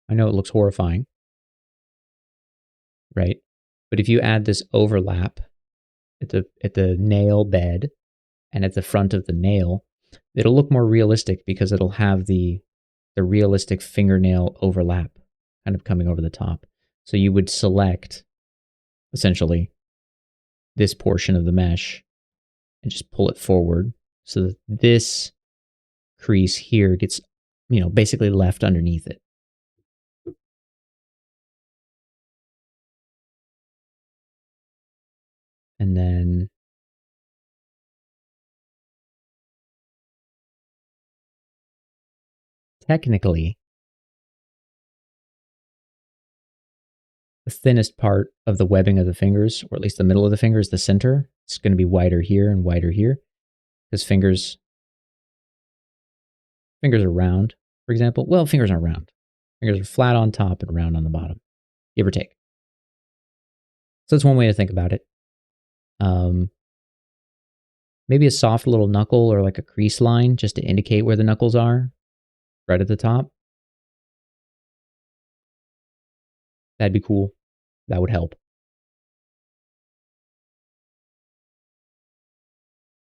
I know it looks horrifying, right? But if you add this overlap at the nail bed and at the front of the nail, it'll look more realistic because it'll have the realistic fingernail overlap kind of coming over the top. So you would select essentially this portion of the mesh and just pull it forward so that this crease here gets, basically left underneath it. And then technically, the thinnest part of the webbing of the fingers, or at least the middle of the fingers, the center, it's going to be wider here and wider here, because fingers are round, for example. Well, fingers aren't round. Fingers are flat on top and round on the bottom, give or take. So that's one way to think about it. Maybe a soft little knuckle or like a crease line just to indicate where the knuckles are, right at the top. That'd be cool. That would help.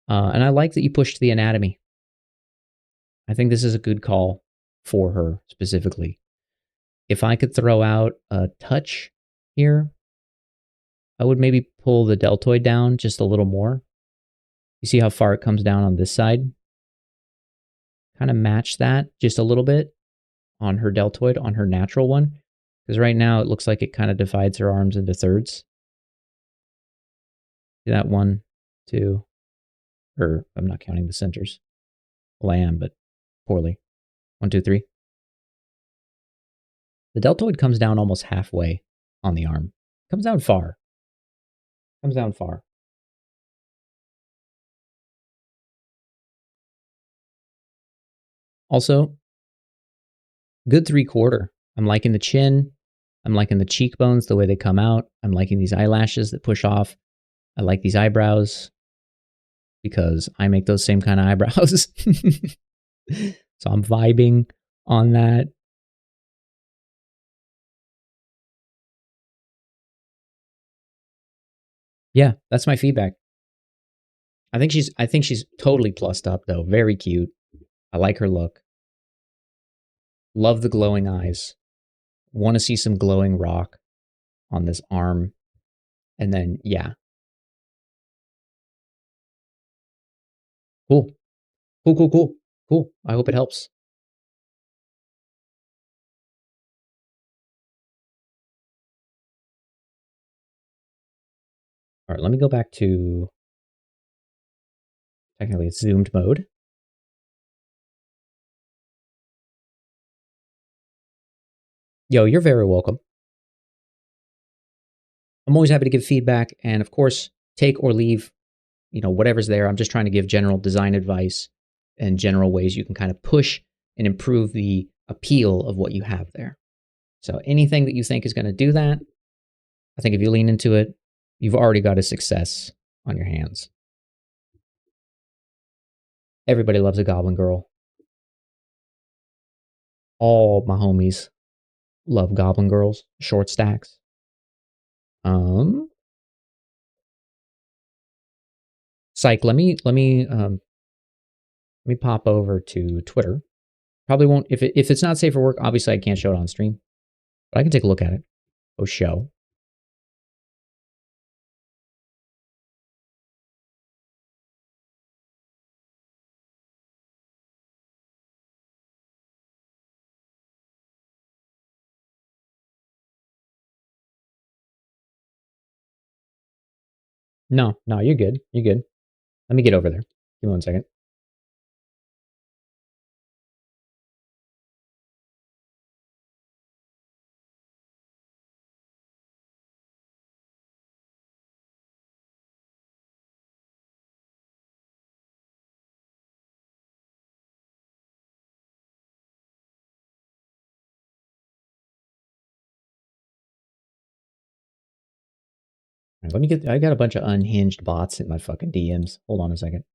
And I like that you pushed the anatomy. I think this is a good call for her specifically. If I could throw out a touch here, I would maybe pull the deltoid down just a little more. You see how far it comes down on this side? Kind of match that just a little bit on her deltoid, on her natural one. Because right now it looks like it kind of divides her arms into thirds. See that? 1, 2, or I'm not counting the centers. Well, I am, but poorly. 1, 2, 3. The deltoid comes down almost halfway on the arm. Comes down far. Comes down far. Also, good 3/4. I'm liking the chin. I'm liking the cheekbones, the way they come out. I'm liking these eyelashes that push off. I like these eyebrows because I make those same kind of eyebrows. So I'm vibing on that. Yeah, that's my feedback. I think she's totally plussed up though. Very cute. I like her look. Love the glowing eyes. Want to see some glowing rock on this arm. And then, yeah. Cool. Cool, cool, cool. Cool. I hope it helps. All right, let me go back to, technically it's zoomed mode. Yo, you're very welcome. I'm always happy to give feedback and of course, take or leave, whatever's there. I'm just trying to give general design advice and general ways you can kind of push and improve the appeal of what you have there. So anything that you think is going to do that, I think if you lean into it, you've already got a success on your hands. Everybody loves a goblin girl. All my homies love goblin girls, short stacks. Psych, let me pop over to Twitter. Probably won't, if it's not safe for work, obviously I can't show it on stream, but I can take a look at it. Oh, show. No, you're good. You're good. Let me get over there. Give me 1 second. Right, let me get, I got a bunch of unhinged bots in my fucking DMs. Hold on a second.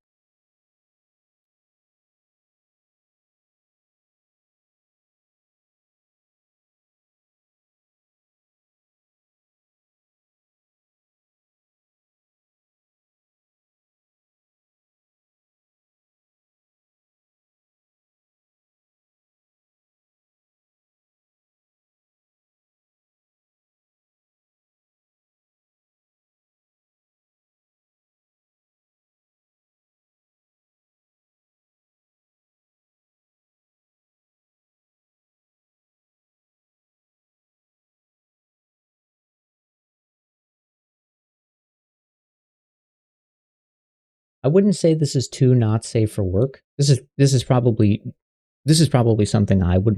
I wouldn't say this is too not safe for work. This is probably something I would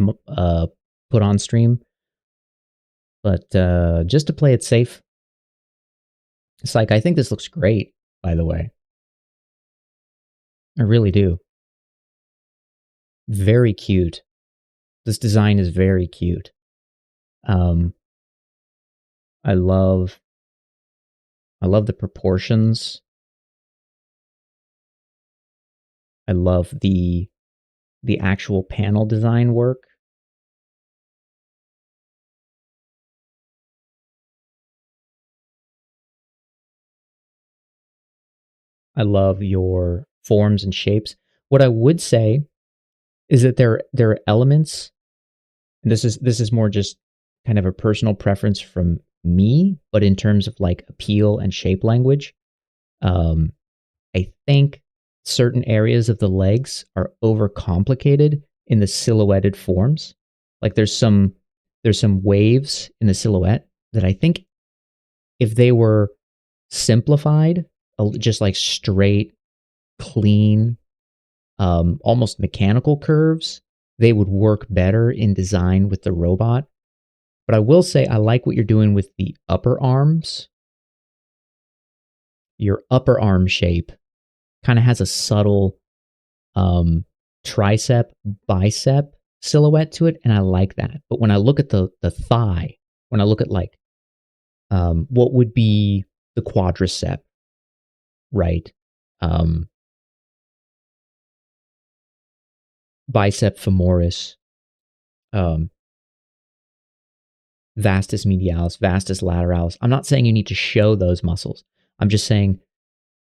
put on stream, but just to play it safe. It's like, I think this looks great, by the way. I really do. Very cute. This design is very cute. Um, I love I love the proportions. I love the actual panel design work. I love your forms and shapes. What I would say is that there are elements, and this is more just kind of a personal preference from me, but in terms of like appeal and shape language, um, I think certain areas of the legs are overcomplicated in the silhouetted forms. Like there's some waves in the silhouette that I think if they were simplified, just like straight, clean, almost mechanical curves, they would work better in design with the robot. But I will say I like what you're doing with the upper arms. Your upper arm shape kind of has a subtle um, tricep, bicep silhouette to it, and I like that. But when I look at the thigh, when I look at like what would be the quadricep, right? Um, Bicep femoris, um, vastus medialis, vastus lateralis. I'm not saying you need to show those muscles. I'm just saying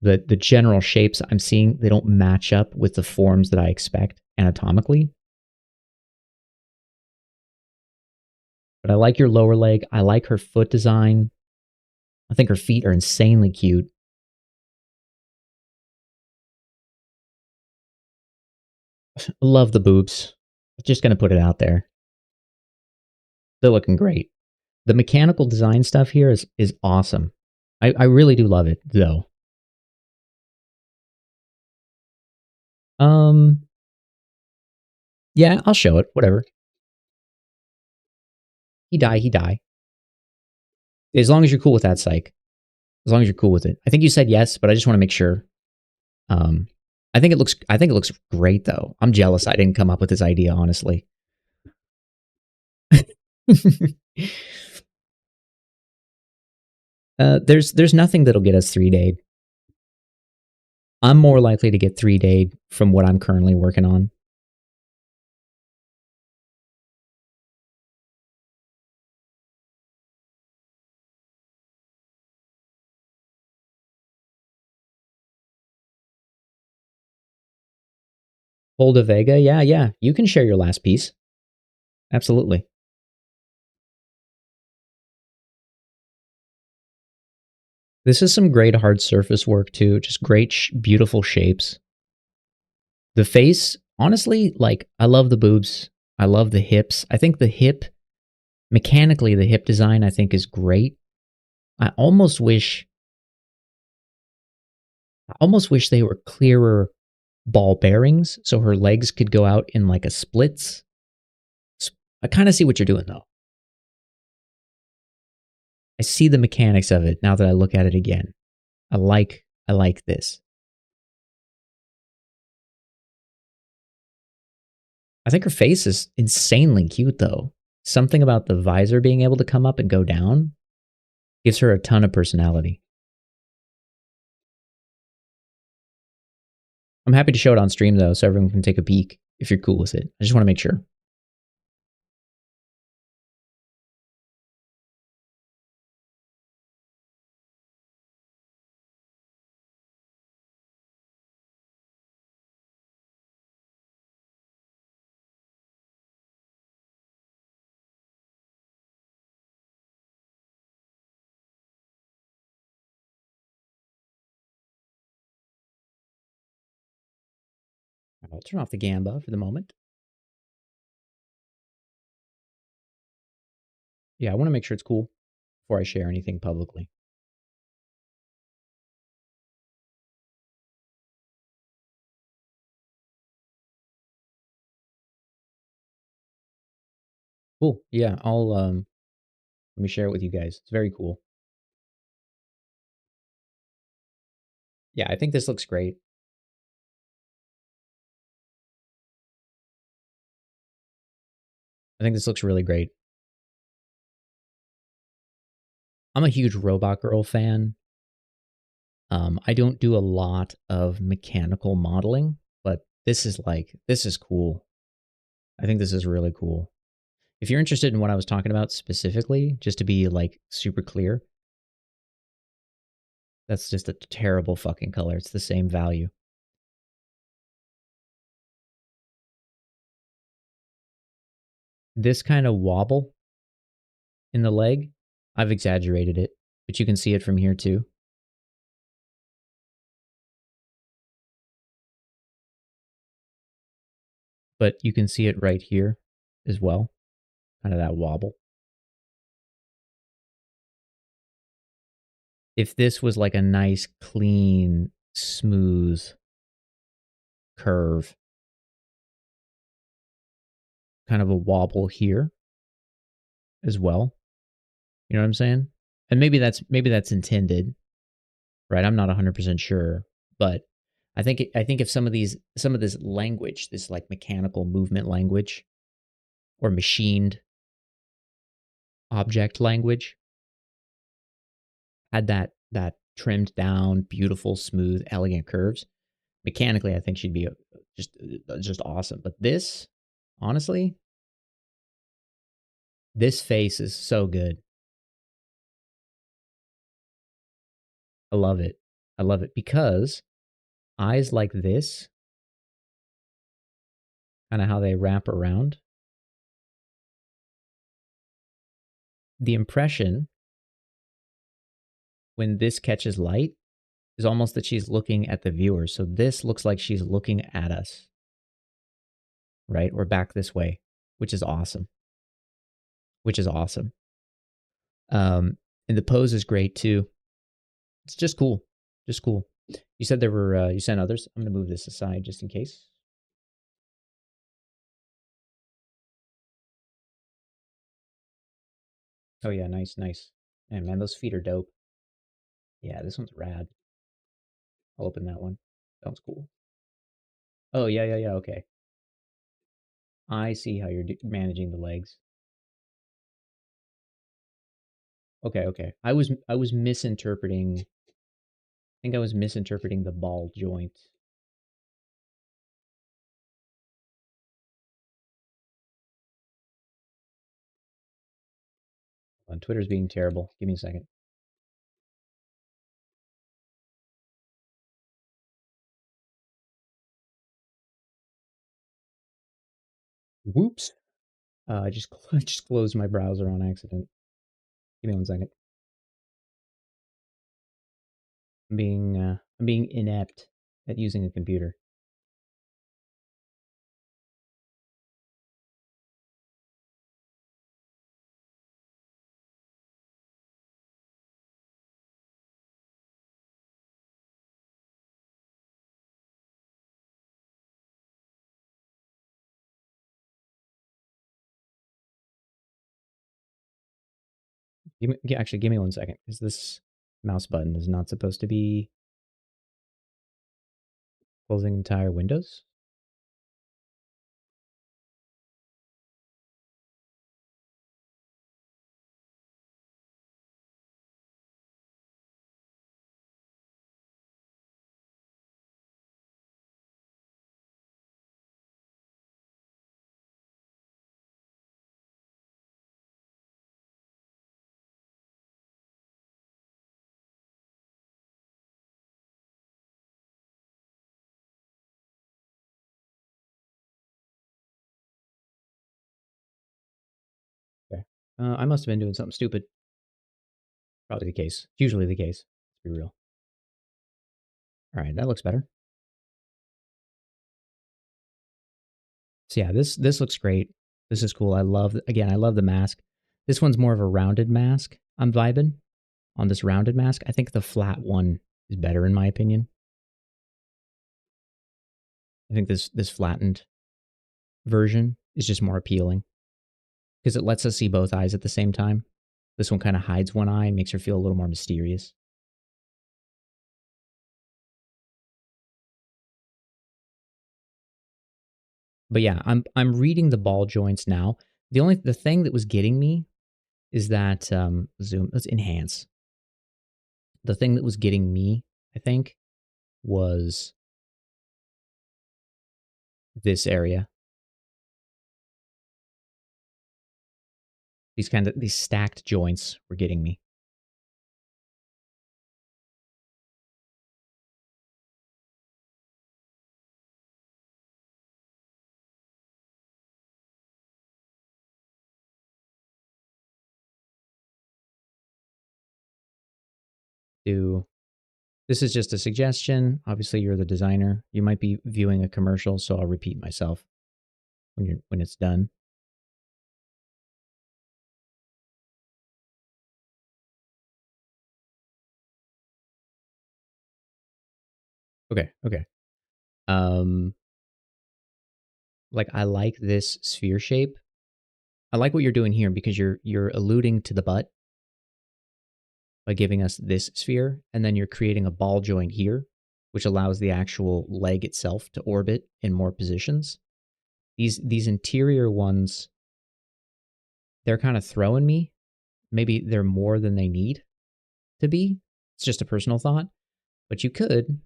the general shapes I'm seeing, they don't match up with the forms that I expect anatomically. But I like your lower leg. I like her foot design. I think her feet are insanely cute. Love the boobs. Just gonna put it out there. They're looking great. The mechanical design stuff here is awesome. I really do love it though. Um, yeah, I'll show it. Whatever. He die. As long as you're cool with that, psych. As long as you're cool with it. I think you said yes, but I just want to make sure. Um, I think it looks great though. I'm jealous I didn't come up with this idea, honestly. There's nothing that'll get us 3 day. I'm more likely to get 3 day from what I'm currently working on. Holda Vega, yeah, yeah. You can share your last piece. Absolutely. This is some great hard surface work too. Just great, beautiful shapes. The face, honestly, like I love the boobs. I love the hips. I think the hip, mechanically, the hip design I think is great. I almost wish they were clearer ball bearings so her legs could go out in like a splits. I kind of see what you're doing though. I see the mechanics of it now that I look at it again. I like this. I think her face is insanely cute though. Something about the visor being able to come up and go down gives her a ton of personality. I'm happy to show it on stream though, so everyone can take a peek if you're cool with it. I just want to make sure. I'll turn off the gamba for the moment. Yeah, I want to make sure it's cool before I share anything publicly. Cool. Yeah, I'll let me share it with you guys. It's very cool. Yeah, I think this looks great. I think this looks really great. I'm a huge Robot Girl fan. I don't do a lot of mechanical modeling, but this is cool. I think this is really cool. If you're interested in what I was talking about specifically, just to be like super clear, that's just a terrible fucking color. It's the same value. This kind of wobble in the leg, I've exaggerated it, but you can see it from here too. But you can see it right here as well, kind of that wobble. If this was like a nice, clean, smooth curve, kind of a wobble here as well. You know what I'm saying? And maybe that's intended, right? I'm not 100% sure, but I think if some of this language, this like mechanical movement language or machined object language had that trimmed down, beautiful, smooth, elegant curves, mechanically I think she'd be just awesome. But this, honestly, this face is so good. I love it. I love it because eyes like this, kind of how they wrap around, the impression when this catches light is almost that she's looking at the viewer. So this looks like she's looking at us, right? Or back this way, which is awesome. Which is awesome. And the pose is great too. It's just cool. Just cool. You said there were, you sent others. I'm going to move this aside just in case. Oh yeah, nice, nice. Man, those feet are dope. Yeah, this one's rad. I'll open that one. That one's cool. Oh, yeah, yeah, yeah, okay. I see how you're managing the legs. Okay, okay. I was misinterpreting. I think I was misinterpreting the ball joint. On Twitter's being terrible. Give me a second. Whoops. I just I just closed my browser on accident. Give me one second. I'm being inept at using a computer. Actually, give me one second, because this mouse button is not supposed to be closing entire windows. Okay. I must have been doing something stupid. Probably the case. Usually the case. Let's be real. All right, that looks better. So yeah, this looks great. This is cool. I love the mask. This one's more of a rounded mask. I'm vibing on this rounded mask. I think the flat one is better in my opinion. I think this flattened version is just more appealing because it lets us see both eyes at the same time. This one kind of hides one eye and makes her feel a little more mysterious. But yeah, I'm reading the ball joints now. The thing that was getting me is that zoom, let's enhance. The thing that was getting me, I think, was this area. These stacked joints were getting me. This is just a suggestion. Obviously, you're the designer. You might be viewing a commercial, so I'll repeat myself when it's done. Okay. Um, like I like this sphere shape. I like what you're doing here because you're alluding to the butt by giving us this sphere, and then you're creating a ball joint here, which allows the actual leg itself to orbit in more positions. These interior ones, they're kind of throwing me. Maybe they're more than they need to be. It's just a personal thought, but you could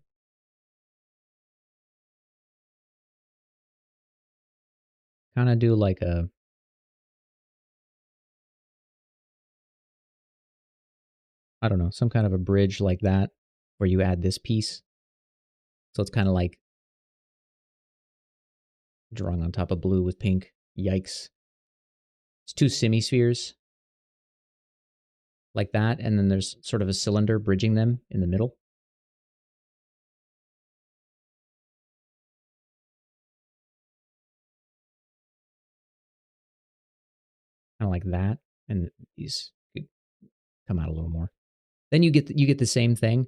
kind of do like a, I don't know, some kind of a bridge like that where you add this piece. So it's kind of like drawing on top of blue with pink. Yikes. It's two semispheres like that, and then there's sort of a cylinder bridging them in the middle. Kind of like that, and these could come out a little more. Then you get the same thing,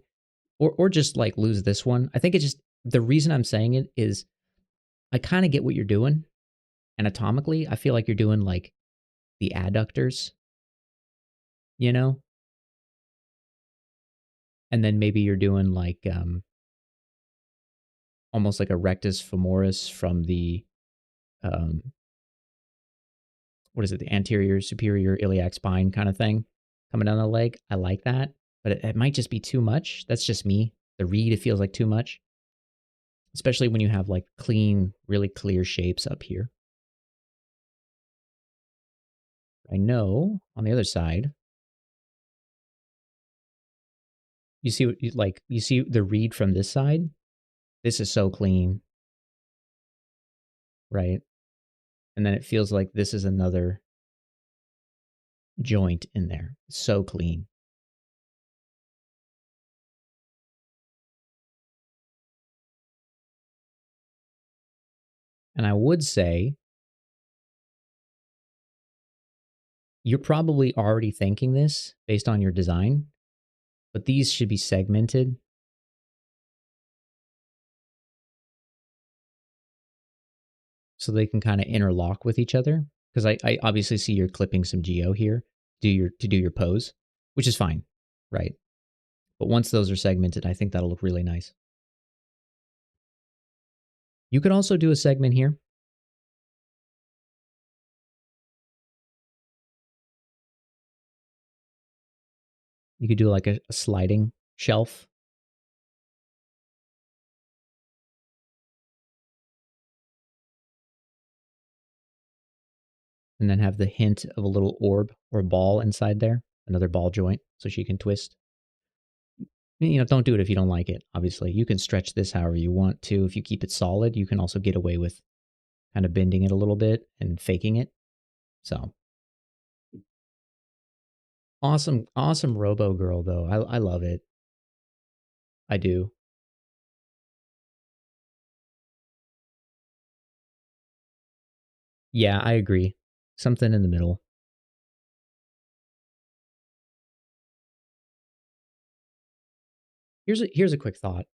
or just like lose this one. I think it just, the reason I'm saying it is I kind of get what you're doing anatomically. I feel like you're doing like the adductors, you know, and then maybe you're doing like almost like a rectus femoris from the um, what is it, the anterior superior iliac spine kind of thing coming down the leg. I like that, but it might just be too much. That's just me. The read, it feels like too much, especially when you have like clean, really clear shapes up here. I know on the other side, you see what you see the read from this side. This is so clean, right? And then it feels like this is another joint in there. So clean. And I would say you're probably already thinking this based on your design, but these should be segmented so they can kind of interlock with each other. Because I obviously see you're clipping some geo here to do your pose, which is fine, right? But once those are segmented, I think that'll look really nice. You could also do a segment here. You could do like a sliding shelf. And then have the hint of a little orb or ball inside there, another ball joint, so she can twist. You know, don't do it if you don't like it, obviously. You can stretch this however you want to. If you keep it solid, you can also get away with kind of bending it a little bit and faking it. So awesome Robo Girl, though. I love it. I do. Yeah, I agree. Something in the middle. Here's a quick thought.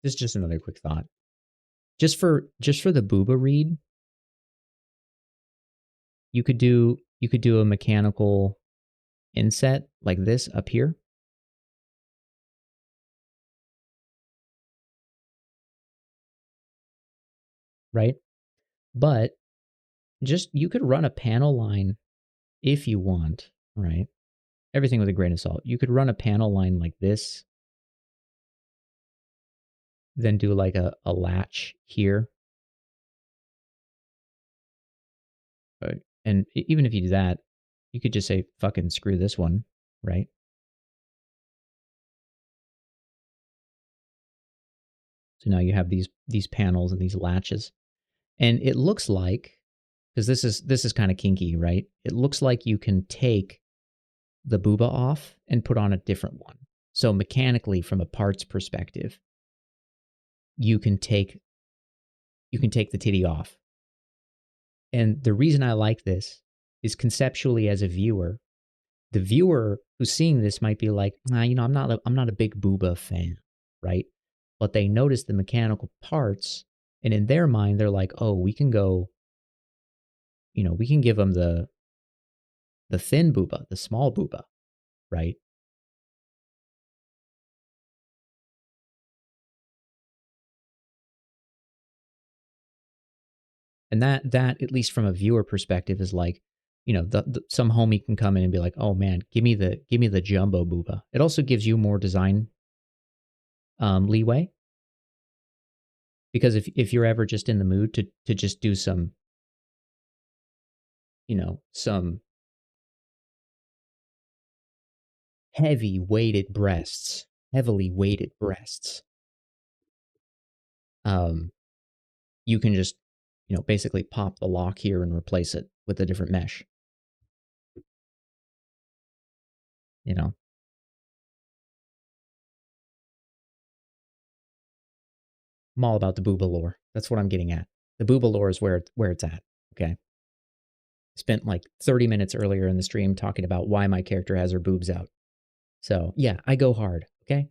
This is just another quick thought. Just for the booba read, you could do a mechanical inset like this up here. Right? But just you could run a panel line if you want, right? Everything with a grain of salt. You could run a panel line like this, then do like a latch here. And even if you do that, you could just say, fucking screw this one, right? So now you have these panels and these latches. And it looks like, because this is kind of kinky, right? It looks like you can take the booba off and put on a different one. So mechanically, from a parts perspective, you can take the titty off. And the reason I like this is conceptually as a viewer, the viewer who's seeing this might be like, nah, I'm not a big booba fan, right? But they notice the mechanical parts, and in their mind, they're like, oh, we can go, we can give them the thin booba, the small booba, right? And that at least from a viewer perspective is like, some homie can come in and be like, oh man, give me the jumbo booba. It also gives you more design leeway, because if you're ever just in the mood to just do some, some heavily weighted breasts, um, you can just, basically pop the lock here and replace it with a different mesh. You know, I'm all about the booba lore. That's what I'm getting at. The booba lore is where it's at. Okay. Spent like 30 minutes earlier in the stream talking about why my character has her boobs out. So yeah, I go hard. Okay.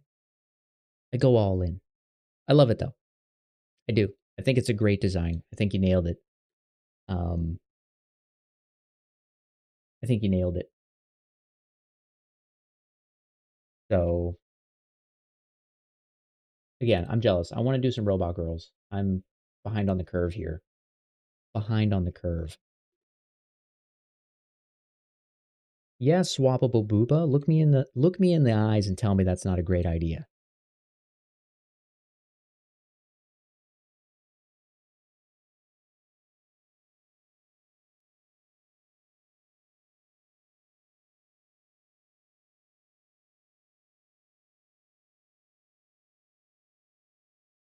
I go all in. I love it though. I do. I think it's a great design. I think you nailed it. Um, I think you nailed it. So again, I'm jealous. I want to do some robot girls. I'm behind on the curve here. Behind on the curve. Yeah, swappable booba. Look me in the eyes and tell me that's not a great idea.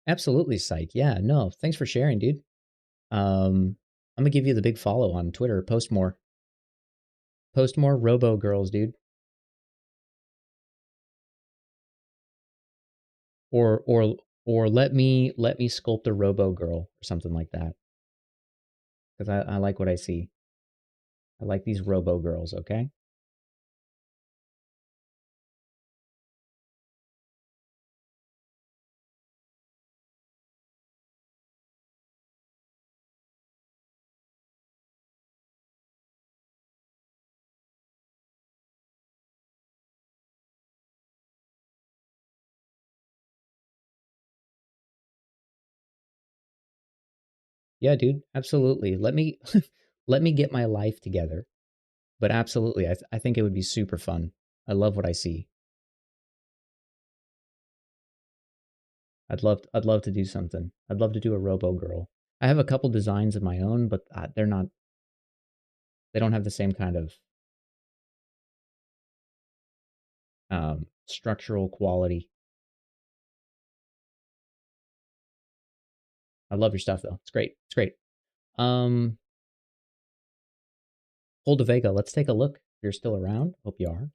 Absolutely, psych. Yeah, no, thanks for sharing, dude. I'm gonna give you the big follow on Twitter. Post more Robo girls, dude. Or let me sculpt a Robo girl or something like that. Because I like what I see. I like these Robo girls. Okay. Yeah, dude. Absolutely. Let me let me get my life together. But absolutely, I think it would be super fun. I love what I see. I'd love to do something. I'd love to do a Robo Girl. I have a couple designs of my own, but they don't have the same kind of structural quality. I love your stuff though. It's great. It's great. Um, Hold Vega. Let's take a look. If you're still around, hope you are.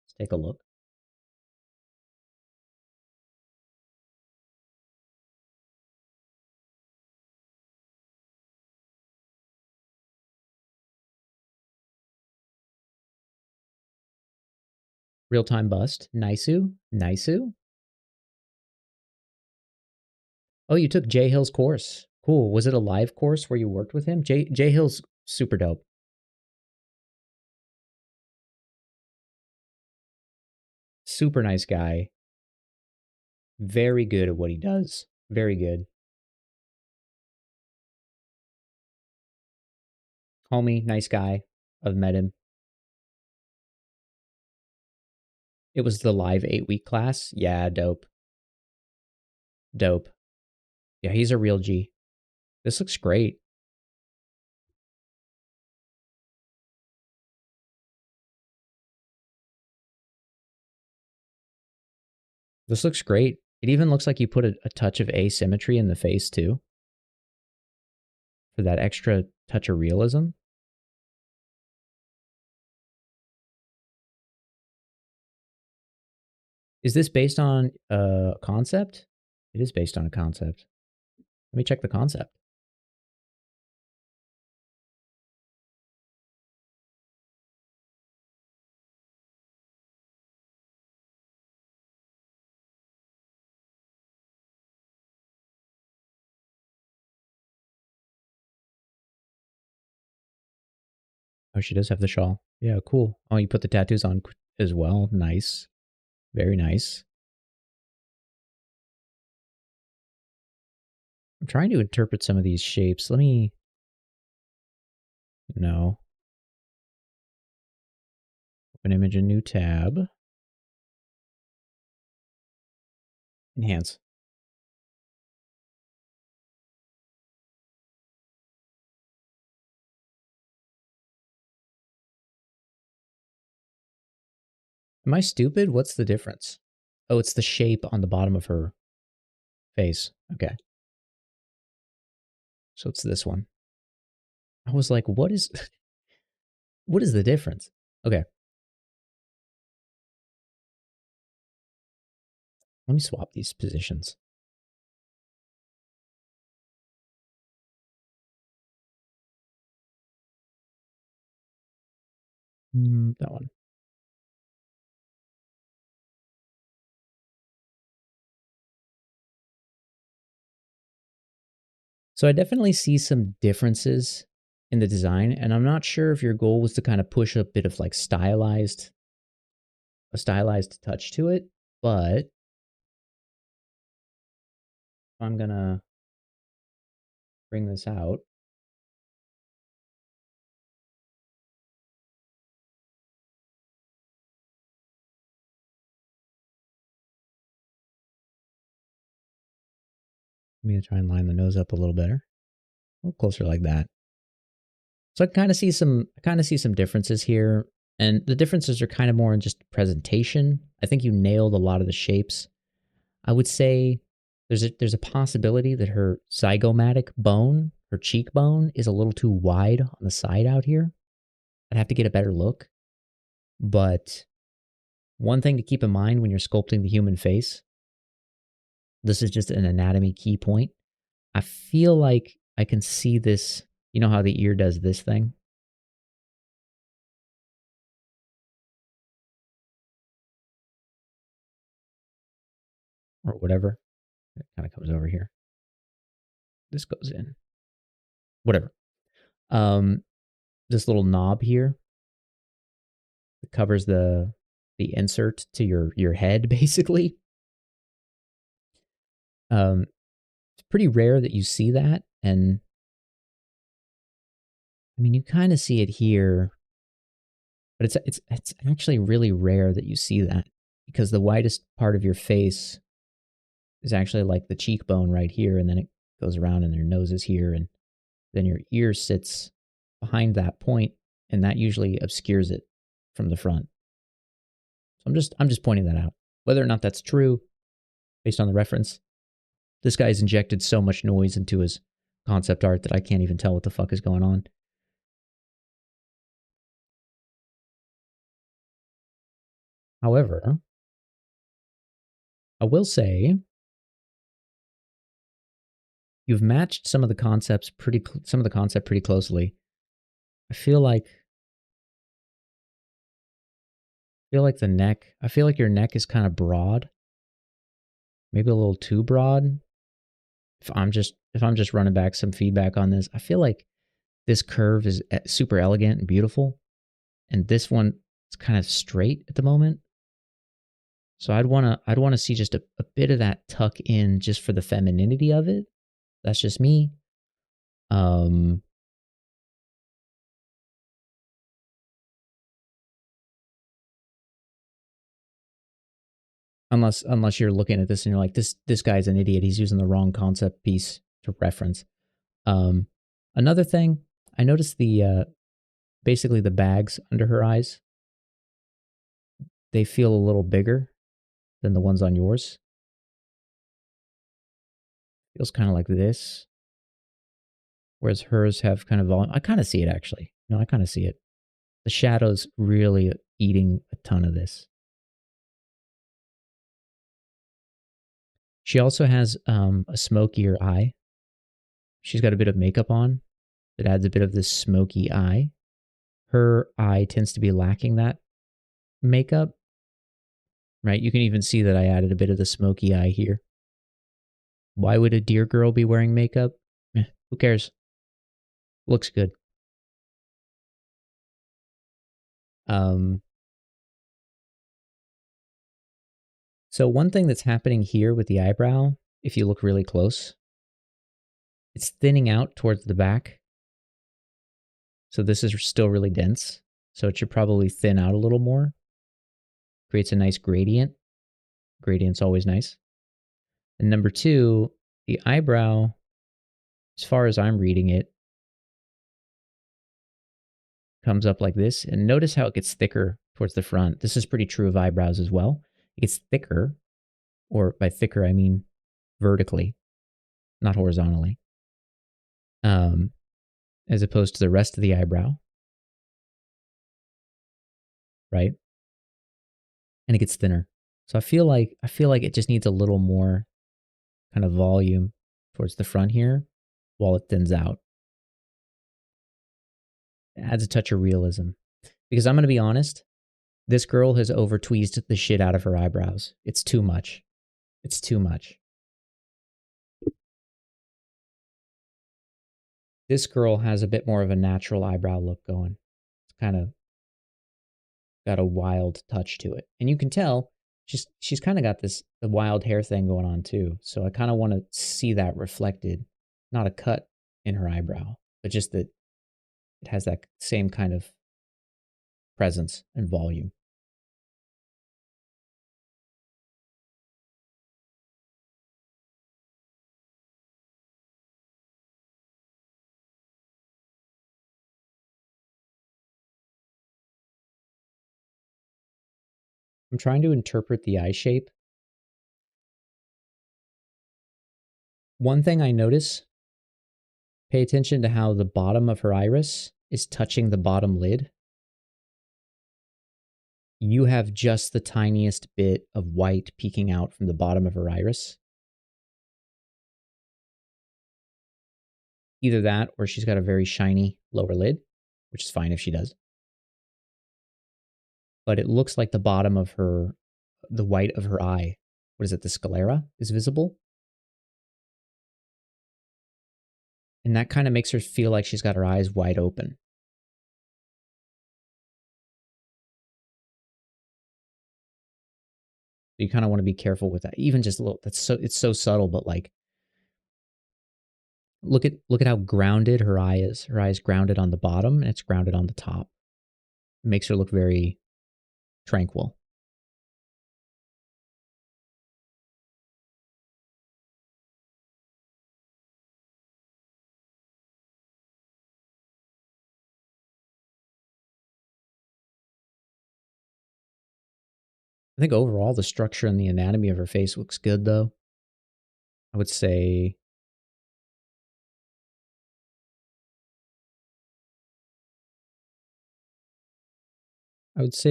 Let's take a look. Real time bust. Nisu. Nisu. Oh, you took Jay Hill's course. Cool. Was it a live course where you worked with him? Jay Hill's super dope. Super nice guy. Very good at what he does. Very good. Homie, nice guy. I've met him. It was the live 8-week class. Yeah, dope. Dope. Yeah, he's a real G. This looks great. This looks great. It even looks like you put a touch of asymmetry in the face too, for that extra touch of realism. Is this based on a concept? It is based on a concept. Let me check the concept. Oh, she does have the shawl. Yeah, cool. Oh, you put the tattoos on as well. Nice. Very nice. I'm trying to interpret some of these shapes. Let me... No. Open image, a new tab. Enhance. Am I stupid? What's the difference? Oh, it's the shape on the bottom of her face. Okay. So it's this one. I was like, what is what is the difference? Okay. Let me swap these positions. That one. So I definitely see some differences in the design, and I'm not sure if your goal was to kind of push a bit of like a stylized touch to it, but I'm gonna bring this out. I'm gonna try and line the nose up a little better. A little closer like that. So I kind of see some differences here, and the differences are kind of more in just presentation. I think you nailed a lot of the shapes. I would say there's a possibility that her zygomatic bone, her cheekbone, is a little too wide on the side out here. I'd have to get a better look. But one thing to keep in mind when you're sculpting the human face, this is just an anatomy key point. I feel like I can see this. You know how the ear does this thing? Or whatever. It kind of comes over here. This goes in. Whatever. Um, this little knob here that covers the insert to your head, basically. It's pretty rare that you see that, and I mean you kind of see it here, but it's actually really rare that you see that because the widest part of your face is actually like the cheekbone right here, and then it goes around and your nose is here, and then your ear sits behind that point, and that usually obscures it from the front. So I'm just pointing that out. Whether or not that's true, based on the reference, this guy's injected so much noise into his concept art that I can't even tell what the fuck is going on. However, I will say you've matched some of the concepts pretty closely. I feel like the neck. I feel like your neck is kind of broad, maybe a little too broad. If I'm just running back some feedback on this, I feel like this curve is super elegant and beautiful, and this one is kind of straight at the moment. So I'd wanna see just a bit of that tuck in just for the femininity of it. That's just me. Um, Unless you're looking at this and you're like, this guy's an idiot. He's using the wrong concept piece to reference. Another thing, I noticed basically the bags under her eyes, they feel a little bigger than the ones on yours. Feels kind of like this. Whereas hers have kind of volume. I kind of see it actually. No, I kind of see it. The shadow's really eating a ton of this. She also has a smokier eye. She's got a bit of makeup on that adds a bit of this smoky eye. Her eye tends to be lacking that makeup, right? You can even see that I added a bit of the smoky eye here. Why would a deer girl be wearing makeup? Who cares? Looks good. So one thing that's happening here with the eyebrow, if you look really close, it's thinning out towards the back. So this is still really dense. So it should probably thin out a little more. Creates a nice gradient. Gradient's always nice. And number two, the eyebrow, as far as I'm reading it, comes up like this. And notice how it gets thicker towards the front. This is pretty true of eyebrows as well. It gets thicker, or by thicker, I mean vertically, not horizontally, as opposed to the rest of the eyebrow, right? And it gets thinner. So I feel like it just needs a little more kind of volume towards the front here while it thins out. It adds a touch of realism. Because I'm going to be honest, this girl has over-tweezed the shit out of her eyebrows. It's too much. It's too much. This girl has a bit more of a natural eyebrow look going. It's kind of got a wild touch to it. And you can tell she's kind of got the wild hair thing going on too. So I kind of want to see that reflected. Not a cut in her eyebrow, but just that it has that same kind of presence and volume. I'm trying to interpret the eye shape. One thing I notice, pay attention to how the bottom of her iris is touching the bottom lid. You have just the tiniest bit of white peeking out from the bottom of her iris. Either that or she's got a very shiny lower lid, which is fine if she does. But it looks like the bottom of the white of her eye, what is it, the sclera, is visible. And that kind of makes her feel like she's got her eyes wide open. You kind of want to be careful with that. Even just a little, it's so subtle, but like, look at how grounded her eye is. Her eye is grounded on the bottom and it's grounded on the top. It makes her look very tranquil. I think overall the structure and the anatomy of her face looks good though. I would say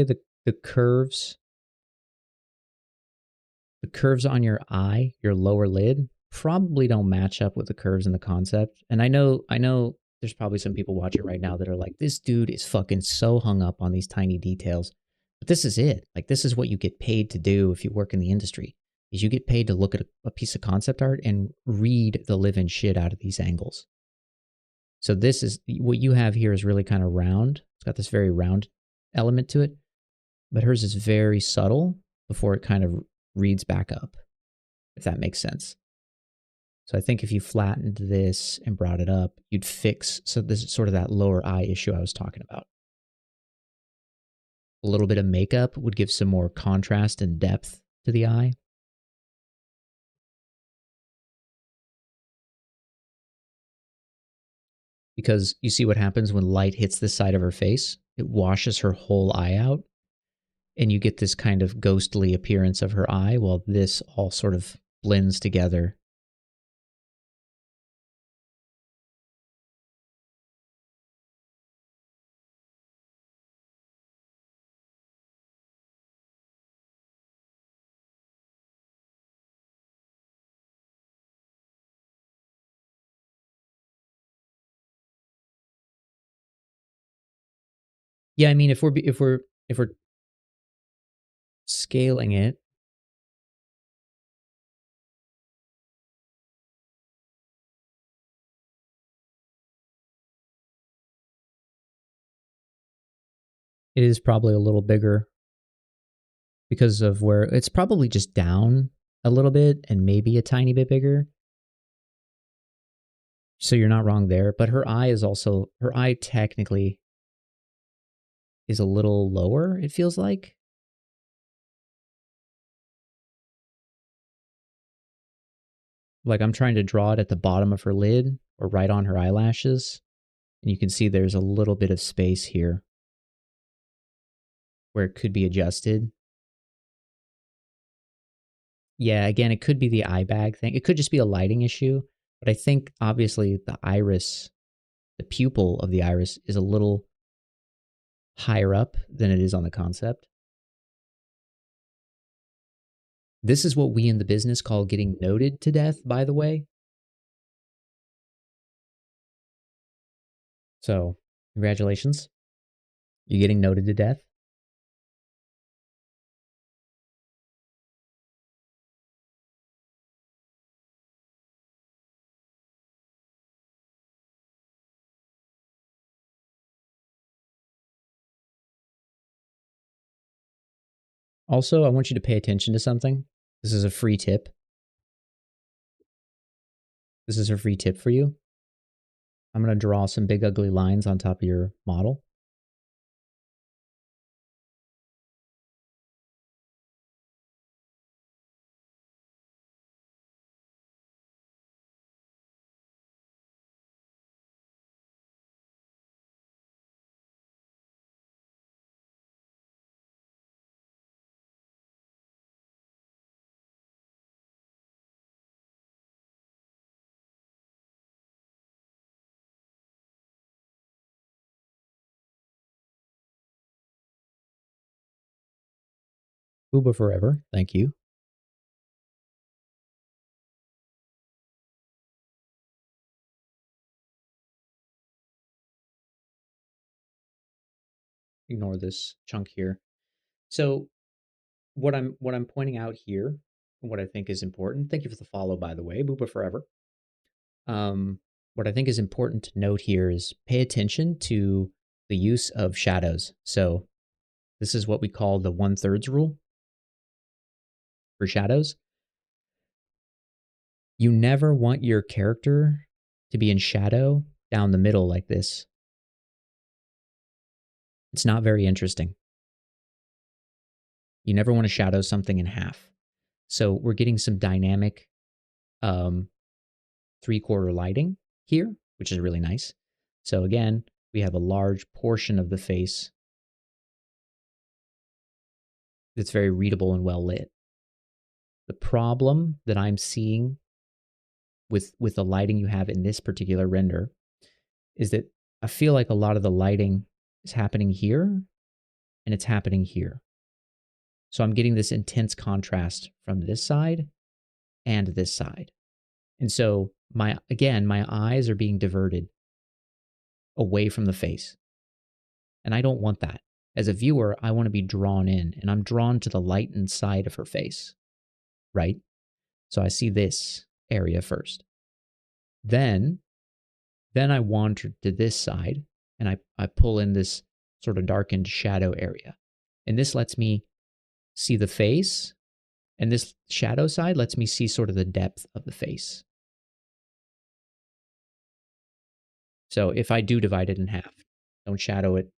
the curves on your eye, your lower lid, probably don't match up with the curves in the concept. And I know there's probably some people watching right now that are like, this dude is fucking so hung up on these tiny details. But this is it. Like, this is what you get paid to do if you work in the industry, is you get paid to look at a piece of concept art and read the living shit out of these angles. So this is, what you have here is really kind of round. It's got this very round element to it, but hers is very subtle before it kind of reads back up, if that makes sense. So I think if you flattened this and brought it up, you'd fix, so this is sort of that lower eye issue I was talking about. A little bit of makeup would give some more contrast and depth to the eye. Because you see what happens when light hits the side of her face? It washes her whole eye out, and you get this kind of ghostly appearance of her eye while this all sort of blends together. Yeah, I mean, if we're scaling it, it is probably a little bigger because of where it's probably just down a little bit and maybe a tiny bit bigger. So you're not wrong there, but her eye technically is a little lower, it feels like. Like I'm trying to draw it at the bottom of her lid or right on her eyelashes. And you can see there's a little bit of space here where it could be adjusted. Yeah, again, it could be the eye bag thing. It could just be a lighting issue. But I think obviously the iris, the pupil of the iris is a little higher up than it is on the concept. This is what we in the business call getting noted to death, by the way. So, congratulations. You're getting noted to death. Also, I want you to pay attention to something. This is a free tip. This is a free tip for you. I'm going to draw some big ugly lines on top of your model. Uba forever. Thank you. Ignore this chunk here. So what I'm pointing out here, what I think is important. Thank you for the follow, by the way, Booba forever. What I think is important to note here is pay attention to the use of shadows. So this is what we call the 1/3 rule for shadows. You never want your character to be in shadow down the middle like this. It's not very interesting. You never want to shadow something in half. So we're getting some dynamic 3/4 lighting here, which is really nice. So again, we have a large portion of the face that's very readable and well lit. The problem that I'm seeing with the lighting you have in this particular render is that I feel like a lot of the lighting is happening here and it's happening here. So I'm getting this intense contrast from this side and this side. And so my eyes are being diverted away from the face. And I don't want that. As a viewer, I want to be drawn in, and I'm drawn to the light inside of her face, right? So I see this area first. Then I wander to this side, and I pull in this sort of darkened shadow area. And this lets me see the face, and this shadow side lets me see sort of the depth of the face. So if I do divide it in half, don't shadow it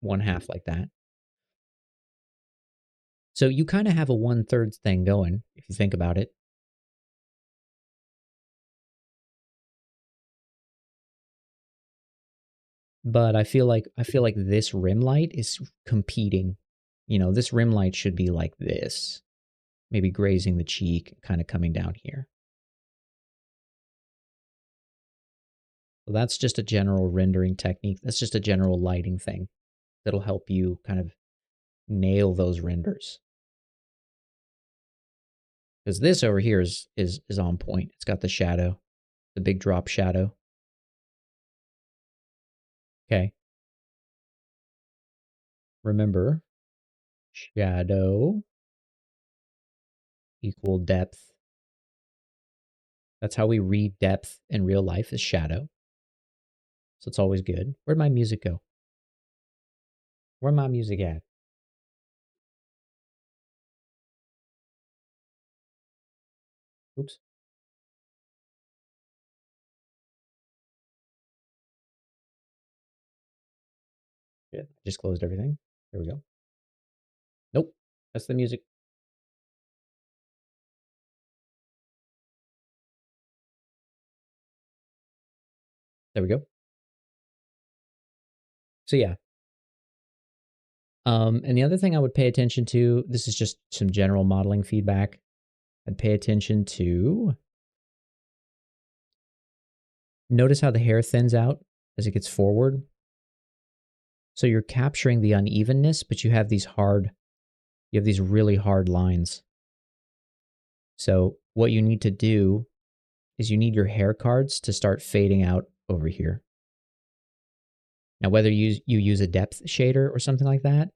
one half like that. So you kind of have a 1/3 thing going, if you think about it. But I feel like this rim light is competing. You know, this rim light should be like this, maybe grazing the cheek, kind of coming down here. So that's just a general rendering technique. That's just a general lighting thing that'll help you kind of nail those renders. Because this over here is on point. It's got the shadow, the big drop shadow. Okay. Remember, shadow equal depth. That's how we read depth in real life, is shadow. So it's always good. Where'd my music go? Where my music at? Oops. Shit, I just closed everything. There we go. Nope. That's the music. There we go. So yeah. And the other thing I would pay attention to, this is just some general modeling feedback. I'd pay attention to, notice how the hair thins out as it gets forward. So you're capturing the unevenness, but you have these really hard lines. So what you need to do is you need your hair cards to start fading out over here. Now, whether you use a depth shader or something like that,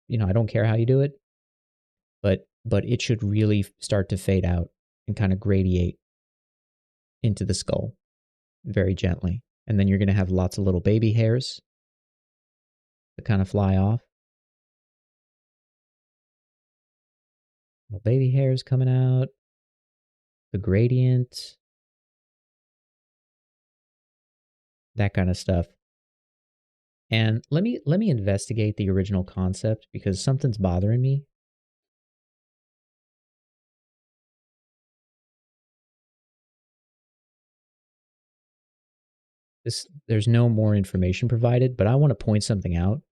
you know, I don't care how you do it, but it should really start to fade out and kind of gradiate into the skull very gently. And then you're going to have lots of little baby hairs that kind of fly off. Little baby hairs coming out, the gradient, that kind of stuff. And let me investigate the original concept because something's bothering me. There's no more information provided, but I want to point something out.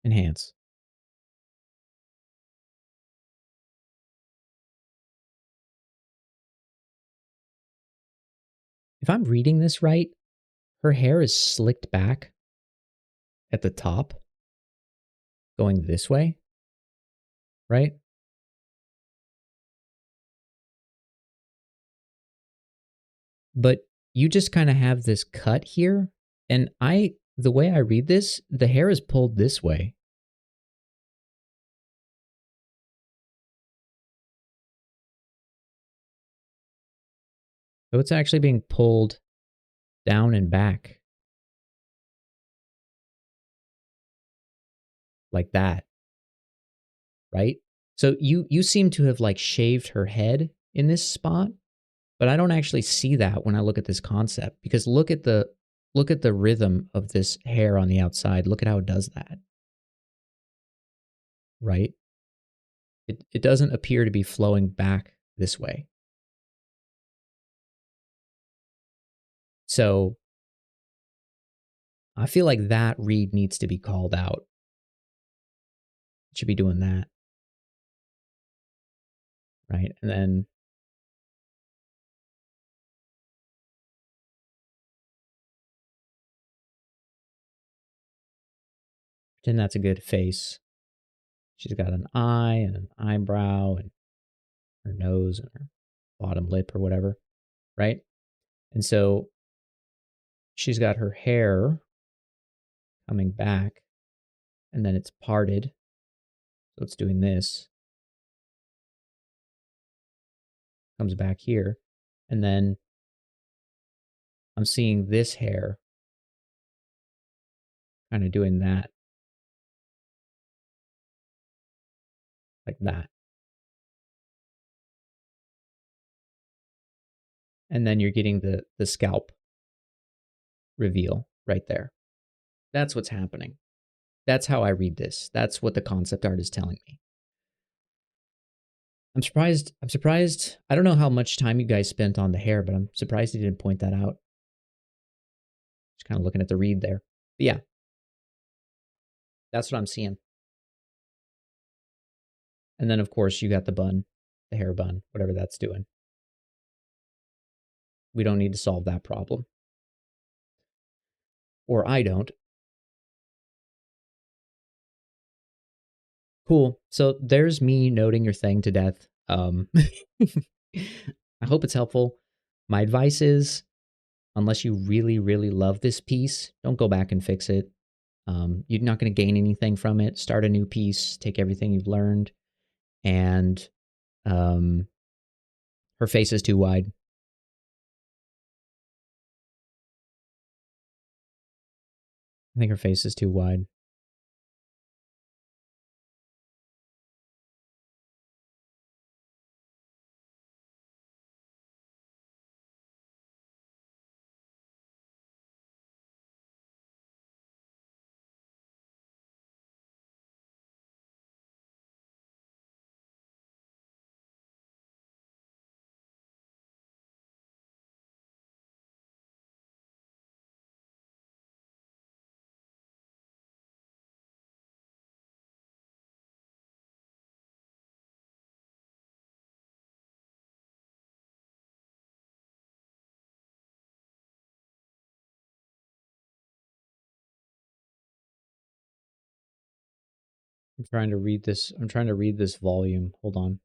Enhance. If I'm reading this right, her hair is slicked back at the top, going this way, right? But you just kind of have this cut here, and the way I read this, the hair is pulled this way. So it's actually being pulled down and back. Like that. Right? So you seem to have like shaved her head in this spot, but I don't actually see that when I look at this concept, because look at the rhythm of this hair on the outside. Look at how it does that. Right? It doesn't appear to be flowing back this way. So I feel like that read needs to be called out. It should be doing that. Right? And then pretend that's a good face. She's got an eye and an eyebrow and her nose and her bottom lip or whatever. Right? And so she's got her hair coming back, and then it's parted. So it's doing this. Comes back here. And then I'm seeing this hair kind of doing that. Like that. and then you're getting the scalp reveal right there. That's what's happening. That's how I read this. That's what the concept art is telling me. I'm surprised. I don't know how much time you guys spent on the hair, but I'm surprised you didn't point that out. Just kind of looking at the read there. But yeah, that's what I'm seeing. And then, of course, you got the bun, the hair bun, whatever that's doing. We don't need to solve that problem. Or I don't. Cool. So there's me noting your thing to death. I hope it's helpful. My advice is, unless you really, really love this piece, don't go back and fix it. You're not going to gain anything from it. Start a new piece, take everything you've learned, and her face is too wide. I think her face is too wide. I'm trying to read this. I'm trying to read this volume. Hold on.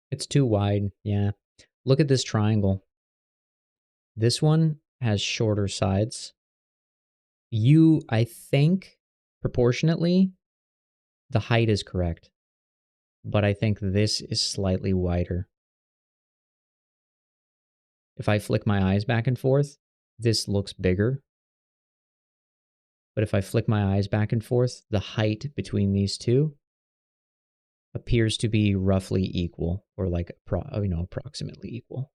It's too wide. Yeah. Look at this triangle. This one has shorter sides. I think, proportionately, the height is correct, but I think this is slightly wider. If I flick my eyes back and forth, this looks bigger. But if I flick my eyes back and forth, the height between these two appears to be roughly equal, or like, approximately equal.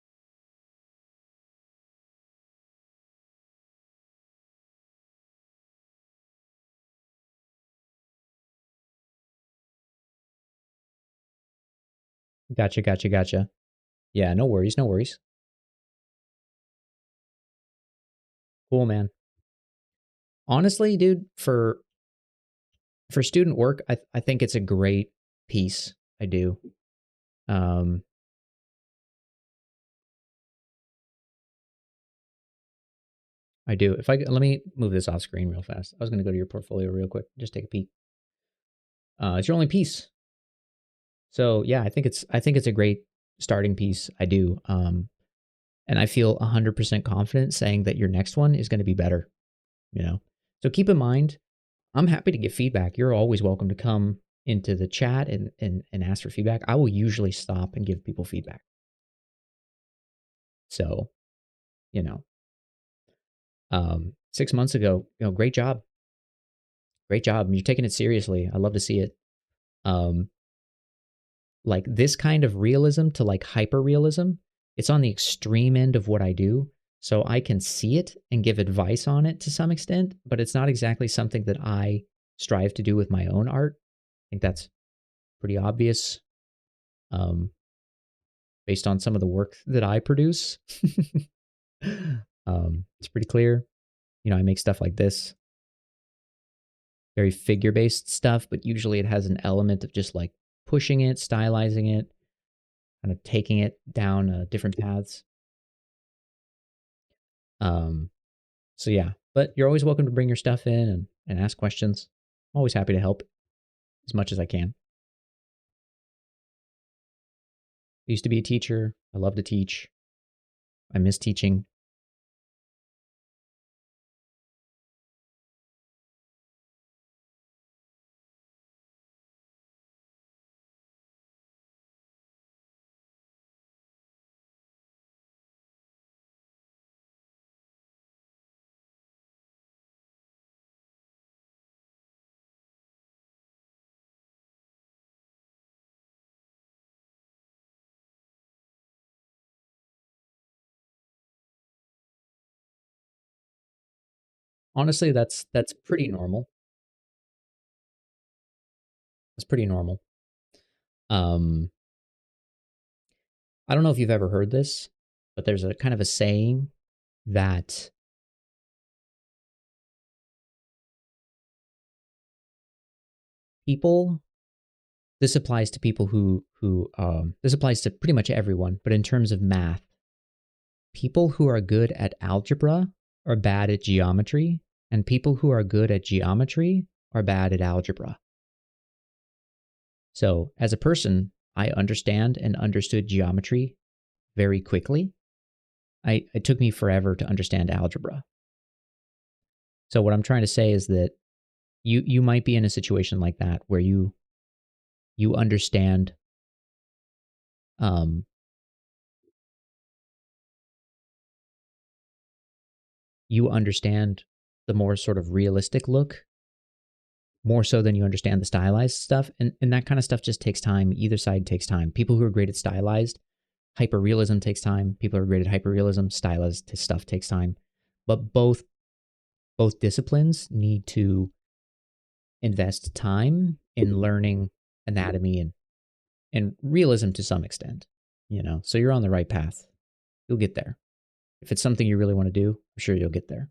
Gotcha. Yeah, no worries, no worries. Cool, man. Honestly, dude, for student work, I think it's a great piece. I do. Um, I do. If I let me move this off screen real fast. I was going to go to your portfolio real quick, just take a peek. It's your only piece, so yeah, I think it's a great starting piece. I do, and I feel 100% confident saying that your next one is going to be better. So keep in mind, I'm happy to give feedback. You're always welcome to come into the chat and ask for feedback. I will usually stop and give people feedback. So, you know, 6 months ago, great job. Great job. You're taking it seriously. I love to see it. Um, like this kind of realism to like hyper realism, it's on the extreme end of what I do. So I can see it and give advice on it to some extent, but it's not exactly something that I strive to do with my own art. I think that's pretty obvious, based on some of the work that I produce. It's pretty clear. I make stuff like this, very figure based stuff, but usually it has an element of just like pushing it, stylizing it, kind of taking it down different paths. Um, so yeah, but you're always welcome to bring your stuff in and ask questions. I'm always happy to help as much as I can. I used to be a teacher. I love to teach. I miss teaching. Honestly, that's pretty normal. That's pretty normal. Um, I don't know if you've ever heard this, but there's a kind of a saying that people this applies to people who this applies to pretty much everyone, but in terms of math, people who are good at algebra are bad at geometry, and people who are good at geometry are bad at algebra. So, as a person, I understand and understood geometry very quickly. It took me forever to understand algebra. So, what I'm trying to say is that you might be in a situation like that where you understand um, you understand the more sort of realistic look more so than you understand the stylized stuff. And that kind of stuff just takes time. Either side takes time. People who are great at stylized, hyperrealism takes time. People who are great at hyperrealism, stylized stuff takes time. But both disciplines need to invest time in learning anatomy and realism to some extent. So you're on the right path. You'll get there. If it's something you really want to do, I'm sure you'll get there.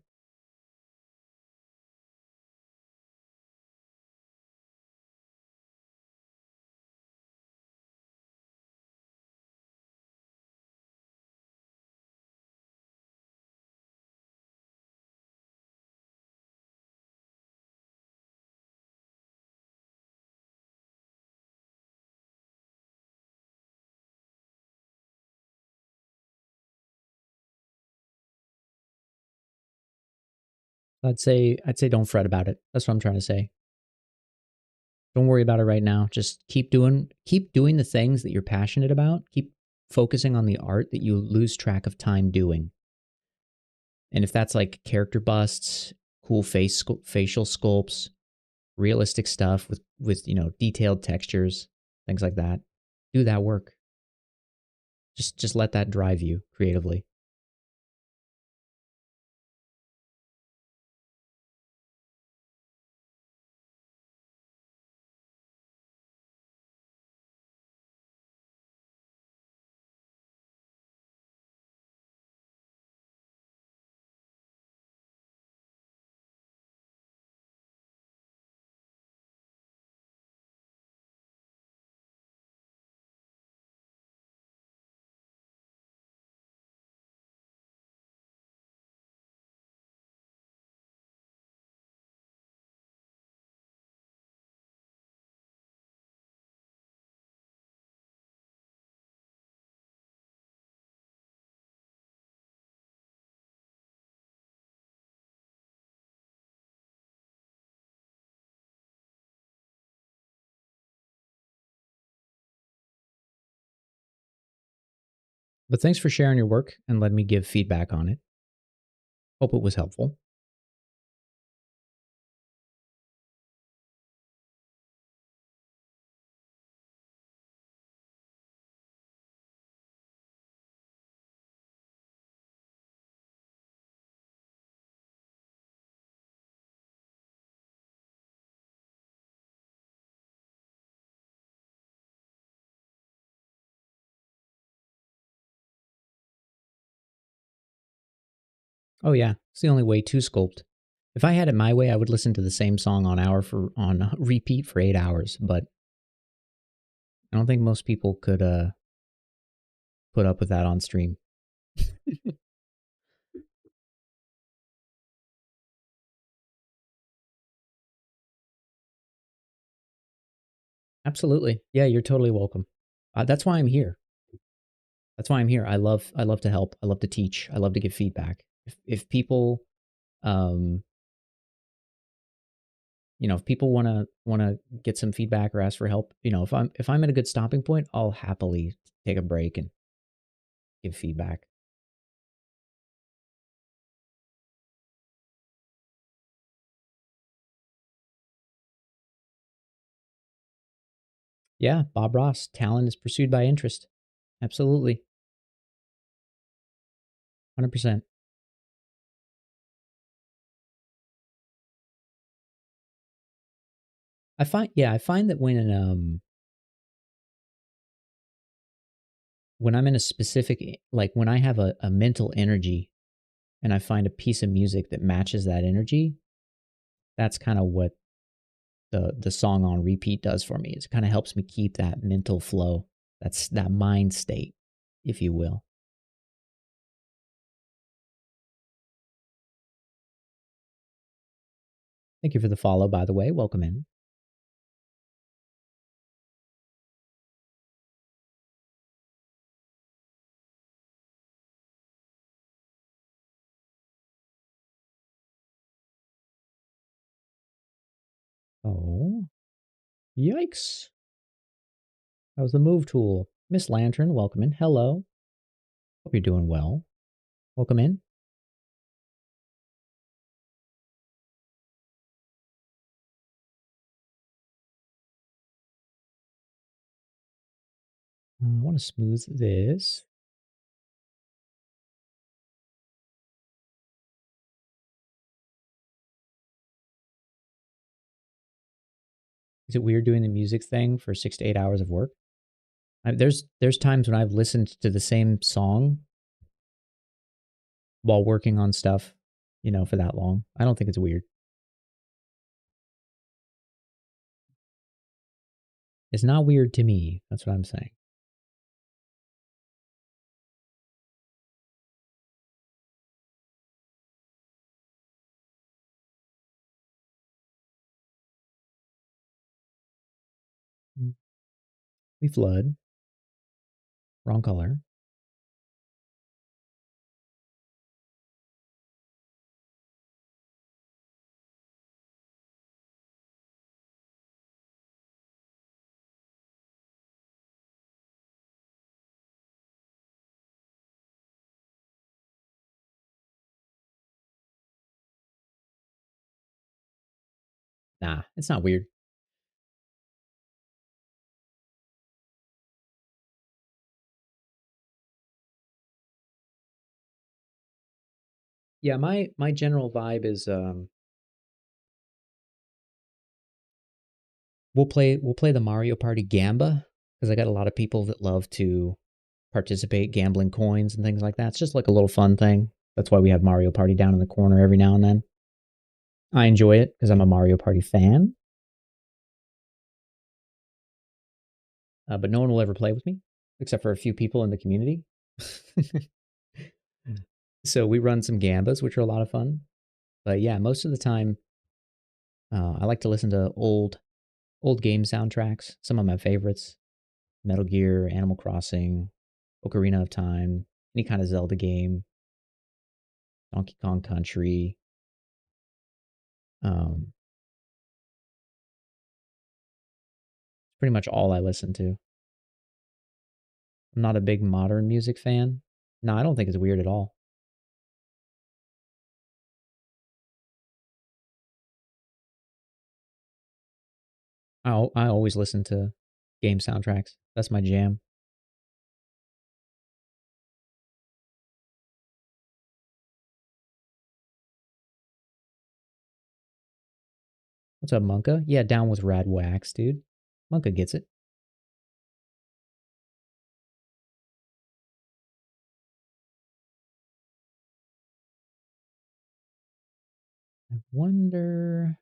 I'd say don't fret about it. That's what I'm trying to say. Don't worry about it right now. Just keep doing the things that you're passionate about. Keep focusing on the art that you lose track of time doing. And if that's like character busts, cool facial sculpts, realistic stuff with detailed textures, things like that, do that work. Just let that drive you creatively. But thanks for sharing your work and letting me give feedback on it. Hope it was helpful. Oh yeah, it's the only way to sculpt. If I had it my way, I would listen to the same song on repeat for 8 hours. But I don't think most people could put up with that on stream. Absolutely, yeah, you're totally welcome. That's why I'm here. That's why I'm here. I love to help. I love to teach. I love to give feedback. If people um if people want to get some feedback or ask for help, if I'm at a good stopping point, I'll happily take a break and give feedback. Yeah, Bob Ross, talent is pursued by interest. Absolutely. 100%. I find that when I'm in a specific, like when I have a mental energy and I find a piece of music that matches that energy, that's kind of what the song on repeat does for me. It kind of helps me keep that mental flow. That's that mind state, if you will. Thank you for the follow, by the way. Welcome in. Oh, yikes. That was the move tool. Miss Lantern, welcome in. Hello. Hope you're doing well. Welcome in. I want to smooth this. Is it weird doing the music thing for 6 to 8 hours of work? There's times when I've listened to the same song while working on stuff, for that long. I don't think it's weird. It's not weird to me. That's what I'm saying. We flood. Wrong color. Nah, it's not weird. Yeah, my general vibe is we'll play the Mario Party Gamba because I got a lot of people that love to participate gambling coins and things like that. It's just like a little fun thing. That's why we have Mario Party down in the corner every now and then. I enjoy it because I'm a Mario Party fan, but no one will ever play with me except for a few people in the community. So we run some gambas, which are a lot of fun. But yeah, most of the time, I like to listen to old game soundtracks. Some of my favorites: Metal Gear, Animal Crossing, Ocarina of Time, any kind of Zelda game, Donkey Kong Country. Um, pretty much all I listen to. I'm not a big modern music fan. No, I don't think it's weird at all. I always listen to game soundtracks. That's my jam. What's up, Monka? Yeah, down with Rad Wax, dude. Monka gets it. I wonder.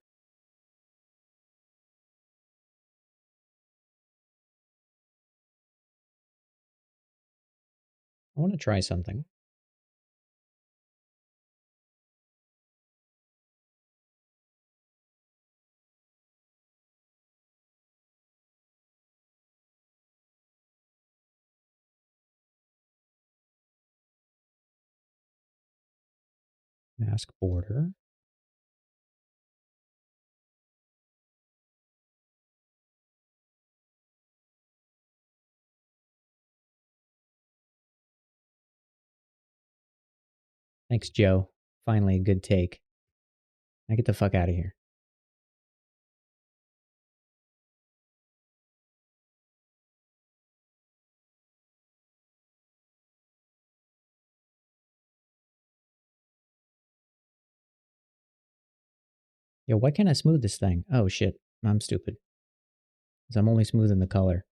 I want to try something. Mask border. Thanks, Joe. Finally, a good take. Now get the fuck out of here. Yo, why can't I smooth this thing? Oh shit, I'm stupid. because I'm only smoothing the color.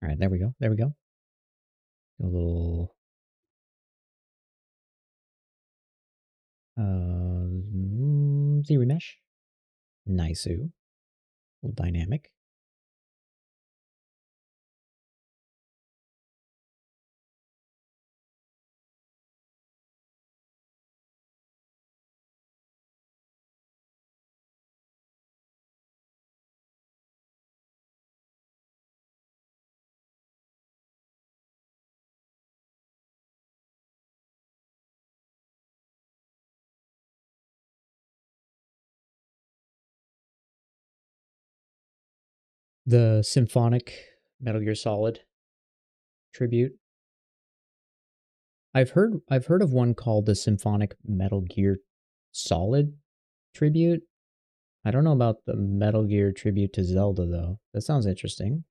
All right, there we go. There we go. A little Z remesh. Nice. A little dynamic. The symphonic Metal Gear Solid tribute. I've heard of one called the Symphonic Metal Gear Solid tribute. I don't know about the Metal Gear tribute to Zelda though. That sounds interesting.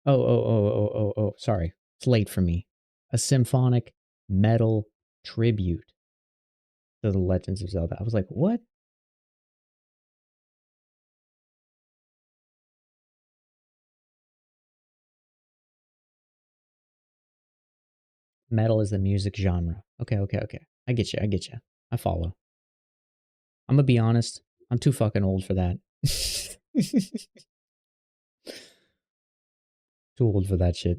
Oh. Sorry. It's late for me. A symphonic metal tribute to the Legends of Zelda. I was like, what? Metal is the music genre. Okay. I get you. I get you. I follow. I'm gonna be honest. I'm too fucking old for that. Too old for that shit.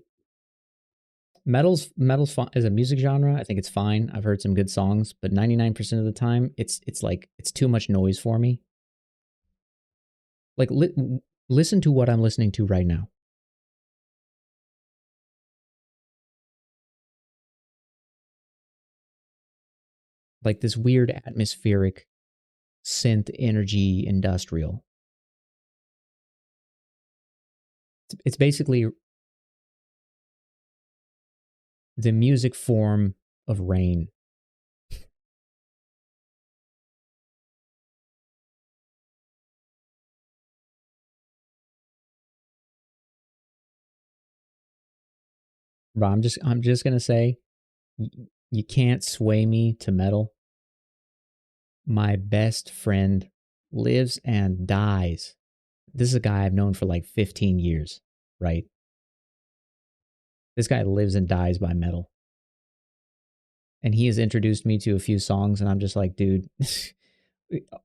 Metal's fine as a music genre. I think it's fine. I've heard some good songs, but 99% of the time, it's like it's too much noise for me. Like listen to what I'm listening to right now. Like this weird atmospheric synth energy industrial. It's basically the music form of rain. But I'm just gonna say, you can't sway me to metal. My best friend lives and dies. This is a guy I've known for like 15 years, right? This guy lives and dies by metal. And he has introduced me to a few songs, and I'm just like, dude,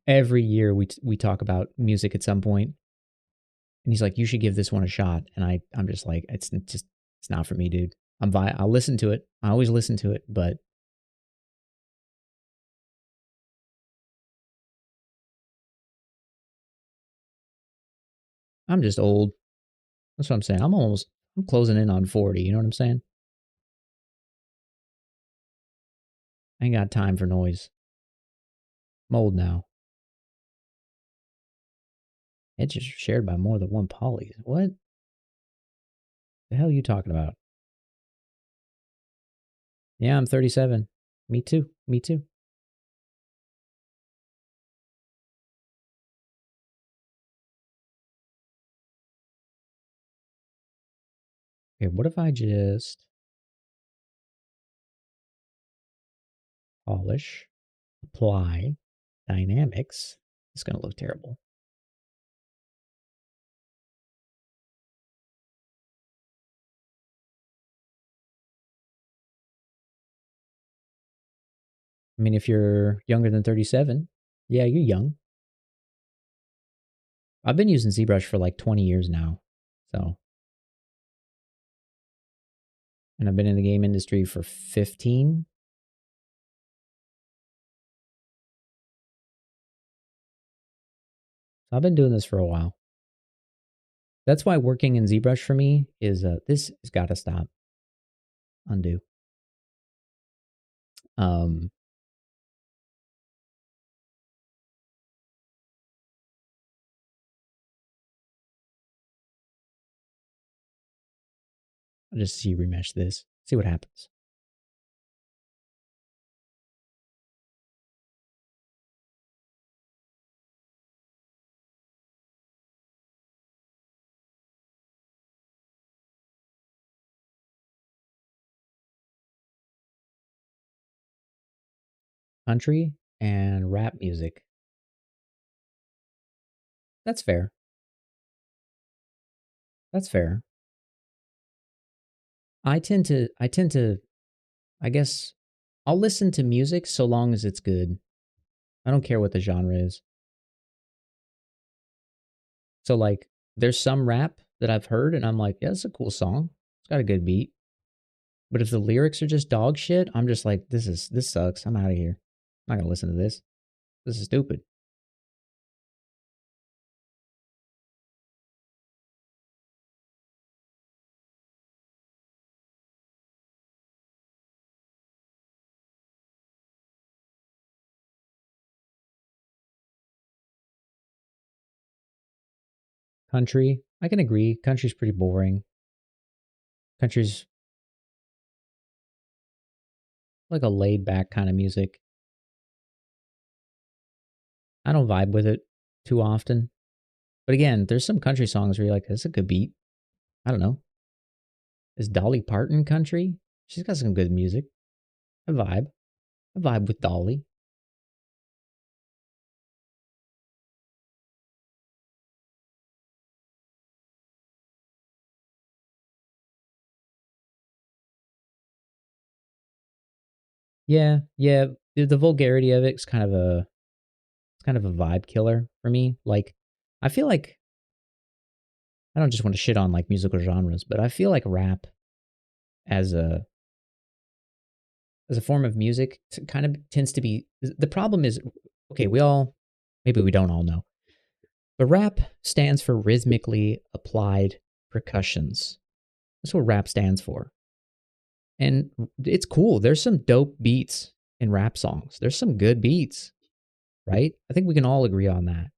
every year we talk about music at some point, and he's like, you should give this one a shot. And I'm just like, it's not for me, dude. I'll listen to it. I always listen to it, but I'm just old. That's what I'm saying. I'm closing in on 40. You know what I'm saying? I ain't got time for noise. I'm old now. It's just shared by more than one poly. What the hell are you talking about? Yeah, I'm 37. Me too. Me too. Okay, what if I just polish, apply, dynamics? It's going to look terrible. I mean, if you're younger than 37, yeah, you're young. I've been using ZBrush for like 20 years now. So, and I've been in the game industry for 15. So I've been doing this for a while. That's why working in ZBrush for me is this has got to stop. Undo. Um, I'll just see remesh this. See what happens. country and rap music. That's fair. That's fair. I tend to I guess I'll listen to music so long as it's good. I don't care what the genre is. So like there's some rap that I've heard and I'm like, yeah, it's a cool song. It's got a good beat. But if the lyrics are just dog shit, I'm just like, this sucks. I'm out of here. I'm not gonna listen to this. This is stupid. Country, I can agree. Country's pretty boring. Country's like a laid back kind of music. I don't vibe with it too often. But again, there's some country songs where you're like, that's a good beat. I don't know. Is Dolly Parton country? She's got some good music. I vibe. I vibe with Dolly. Yeah, yeah. The vulgarity of it's kind of a vibe killer for me. Like, I feel like I don't just want to shit on like musical genres, but I feel like rap as a form of music kind of tends to be the problem is okay, we all maybe we don't all know. But rap stands for rhythmically applied percussions. That's what rap stands for. And it's cool. There's some dope beats in rap songs. There's some good beats, right? I think we can all agree on that.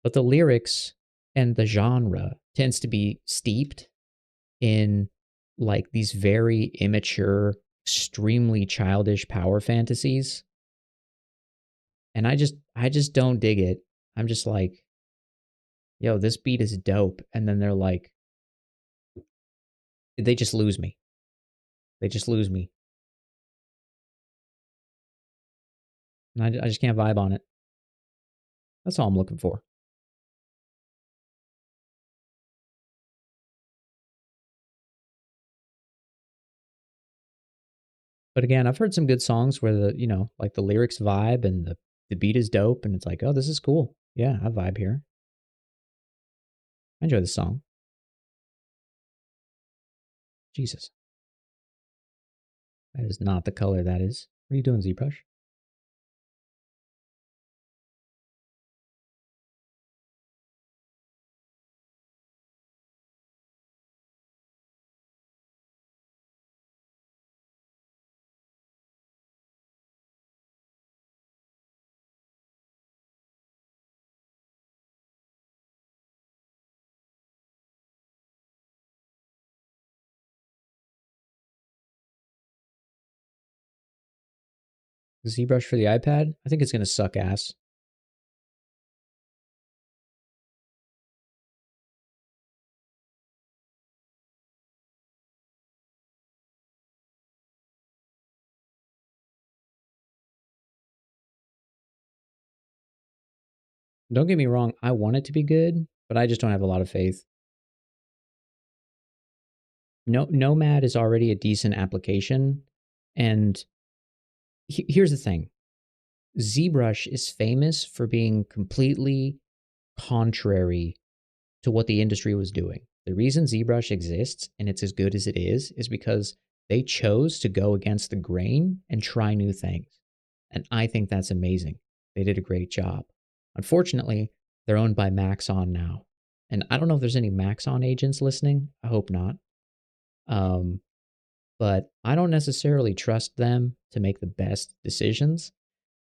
But the lyrics and the genre tends to be steeped in like these very immature, extremely childish power fantasies. And I just don't dig it. I'm just like, yo, this beat is dope. And then they're like, they just lose me. They just lose me. And I just can't vibe on it. That's all I'm looking for. But again, I've heard some good songs where like the lyrics vibe and the beat is dope and it's like, oh, this is cool. Yeah, I vibe here. I enjoy this song. Jesus. That is not the color that is. What are you doing, ZBrush? ZBrush for the iPad? I think it's going to suck ass. Don't get me wrong, I want it to be good, but I just don't have a lot of faith. No, Nomad is already a decent application. And here's the thing ZBrush is famous for being completely contrary to what the industry was doing. The reason ZBrush exists and it's as good as it is because they chose to go against the grain and try new things. And I think that's amazing. They did a great job. Unfortunately, they're owned by Maxon now. And I don't know if there's any Maxon agents listening. I hope not. Um, but I don't necessarily trust them to make the best decisions.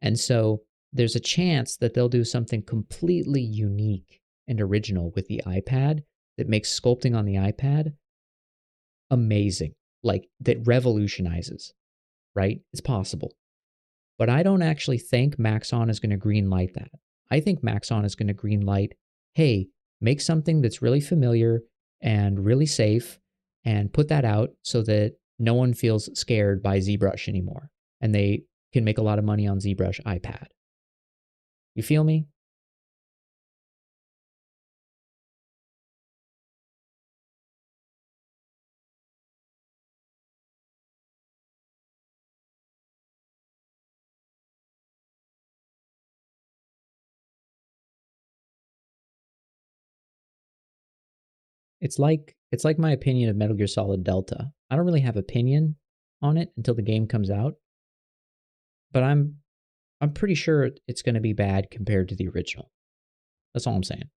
And so there's a chance that they'll do something completely unique and original with the iPad that makes sculpting on the iPad amazing, like that revolutionizes, right? It's possible. But I don't actually think Maxon is going to green light that. I think Maxon is going to green light, hey, make something that's really familiar and really safe and put that out so that no one feels scared by ZBrush anymore. And they can make a lot of money on ZBrush iPad. You feel me? It's like my opinion of Metal Gear Solid Delta. I don't really have opinion on it until the game comes out, but I'm pretty sure it's going to be bad compared to the original. That's all I'm saying.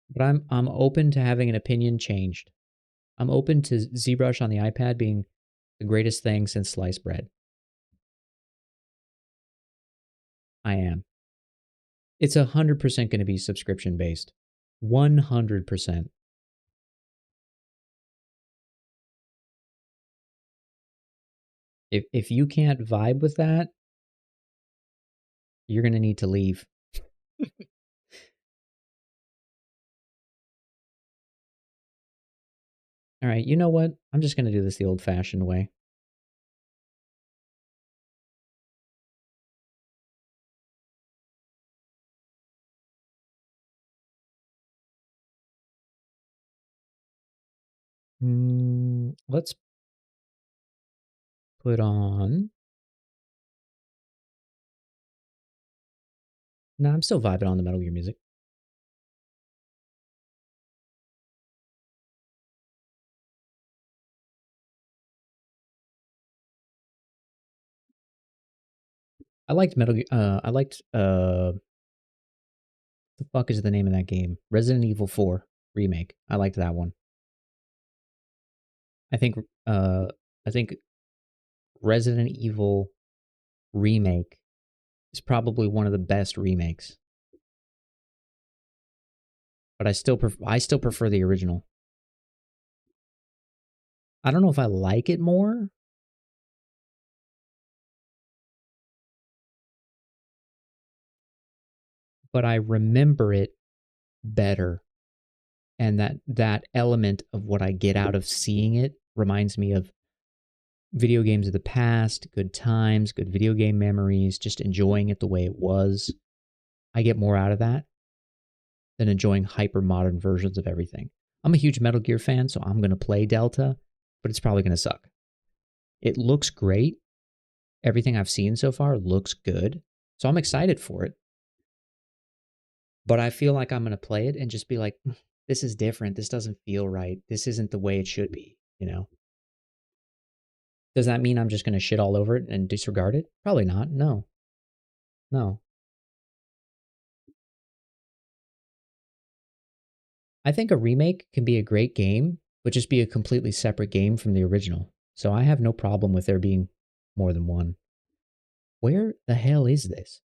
But I'm open to having an opinion changed. I'm open to ZBrush on the iPad being the greatest thing since sliced bread. I am. It's 100% going to be subscription based. 100%. If you can't vibe with that, you're going to need to leave. All right, you know what? I'm just going to do this the old fashioned way. Let's put on. No, I'm still vibing on the Metal Gear music. I liked Metal Gear. I liked the fuck is the name of that game? Resident Evil 4 remake. I liked that one. I think uh I think Resident Evil remake is probably one of the best remakes. But I still prefer the original. I don't know if I like it more, but I remember it better. And that element of what I get out of seeing it reminds me of video games of the past, good times, good video game memories, just enjoying it the way it was. I get more out of that than enjoying hyper modern versions of everything. I'm a huge Metal Gear fan, so I'm going to play Delta, but it's probably going to suck. It looks great. Everything I've seen so far looks good. So I'm excited for it. But I feel like I'm going to play it and just be like, this is different. This doesn't feel right. This isn't the way it should be, you know? Does that mean I'm just going to shit all over it and disregard it? Probably not. No. No. I think a remake can be a great game, but just be a completely separate game from the original. So I have no problem with there being more than one. Where the hell is this?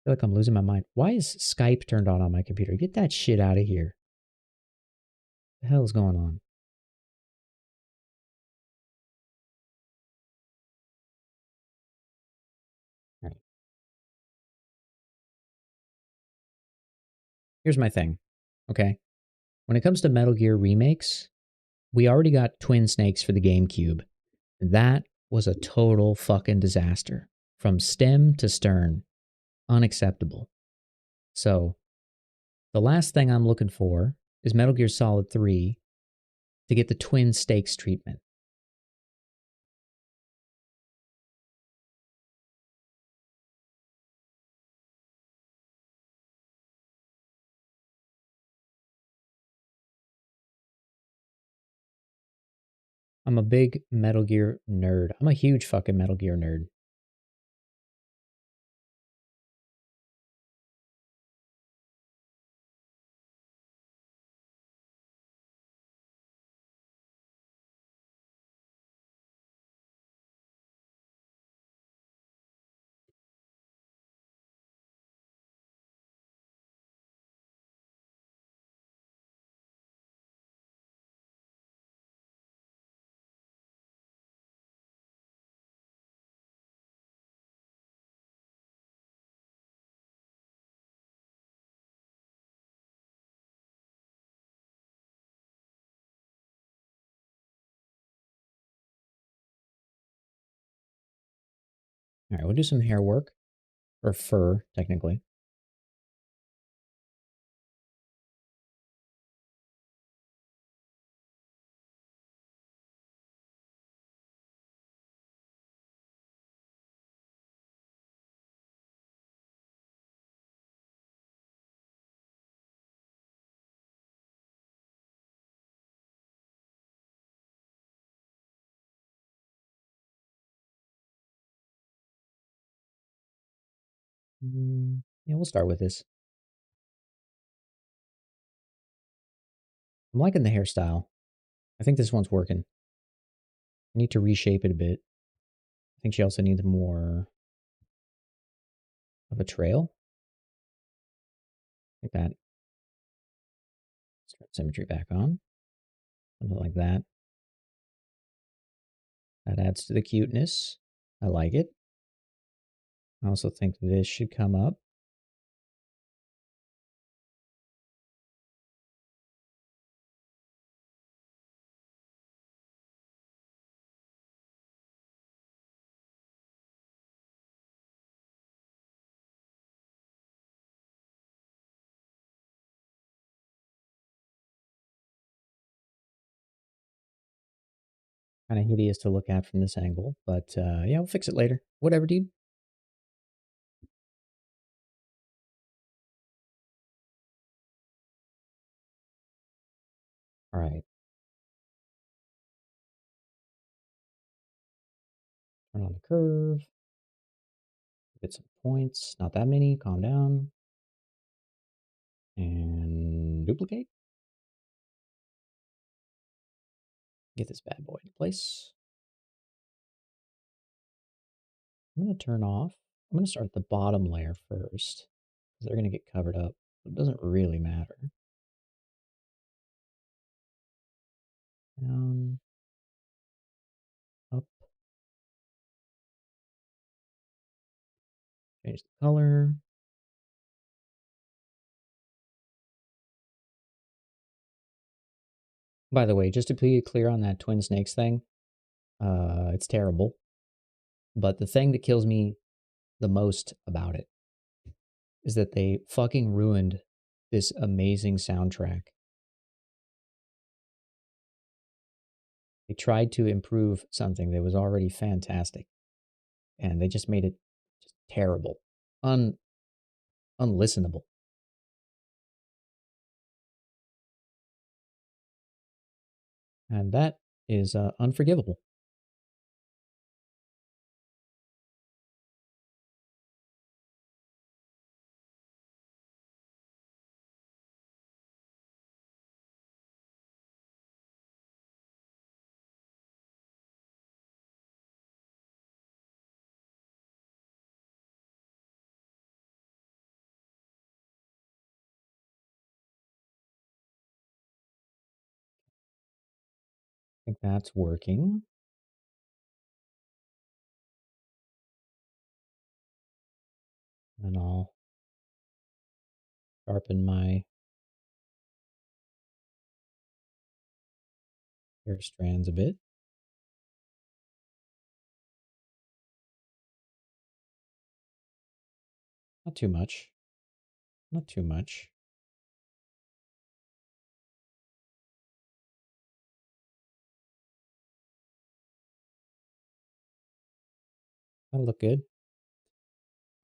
I feel like I'm losing my mind. Why is Skype turned on my computer? Get that shit out of here. What the hell's going on? All right. Here's my thing. Okay. When it comes to Metal Gear remakes, we already got Twin Snakes for the GameCube. That was a total fucking disaster. From stem to stern. Unacceptable. So, the last thing I'm looking for is Metal Gear Solid 3 to get the Twin Stakes treatment. I'm a big Metal Gear nerd. I'm a huge fucking Metal Gear nerd. All right, we'll do some hair work, or fur, technically. Yeah, we'll start with this. I'm liking the hairstyle. I think this one's working. I need to reshape it a bit. I think she also needs more of a trail. Like that. Start symmetry back on. Something like that. That adds to the cuteness. I like it. I also think this should come up. Kind of hideous to look at from this angle, but yeah, we'll fix it later. Whatever, dude. All right. Turn on the curve. Get some points. Not that many. Calm down. And duplicate. Get this bad boy in place. I'm going to turn off. I'm going to start the bottom layer first, because they're going to get covered up. It doesn't really matter. Down. Up. Change the color. By the way, just to be clear on that twin snakes thing, it's terrible. But the thing that kills me the most about it is that they fucking ruined this amazing soundtrack. They tried to improve something that was already fantastic, and they just made it just terrible, unlistenable. And that is unforgivable. I think that's working. And I'll sharpen my hair strands a bit. Not too much. Not too much. That'll look good.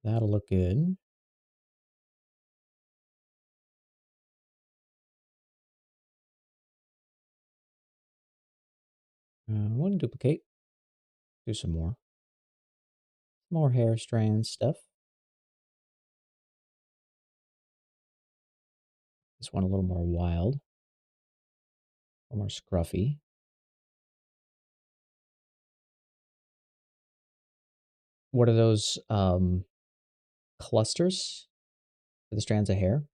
That'll look good. I want to duplicate. Do some more. More hair strand stuff. This one a little more wild. A little more scruffy. What are those clusters for the strands of hair?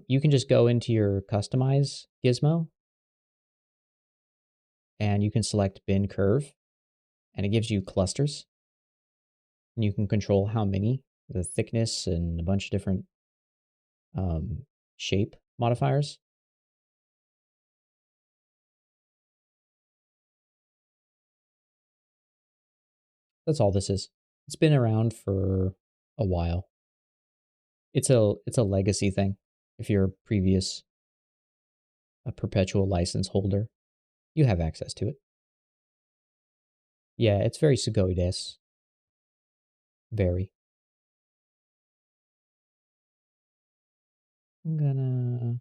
You can just go into your customize gizmo and you can select bin curve and it gives you clusters. And you can control how many, the thickness, and a bunch of different shape modifiers. That's all this is. It's been around for a while. It's a legacy thing. If you're a previous a perpetual license holder, you have access to it. Yeah, it's very sugoi desu. Very. I'm gonna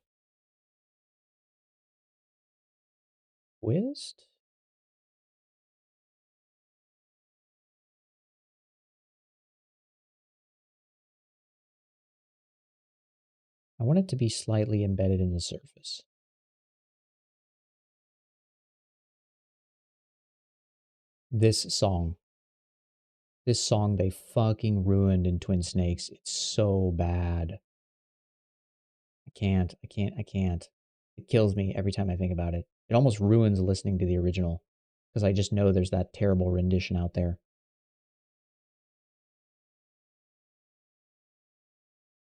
twist. I want it to be slightly embedded in the surface. This song. This song they fucking ruined in Twin Snakes. It's so bad. I can't. It kills me every time I think about it. It almost ruins listening to the original because I just know there's that terrible rendition out there.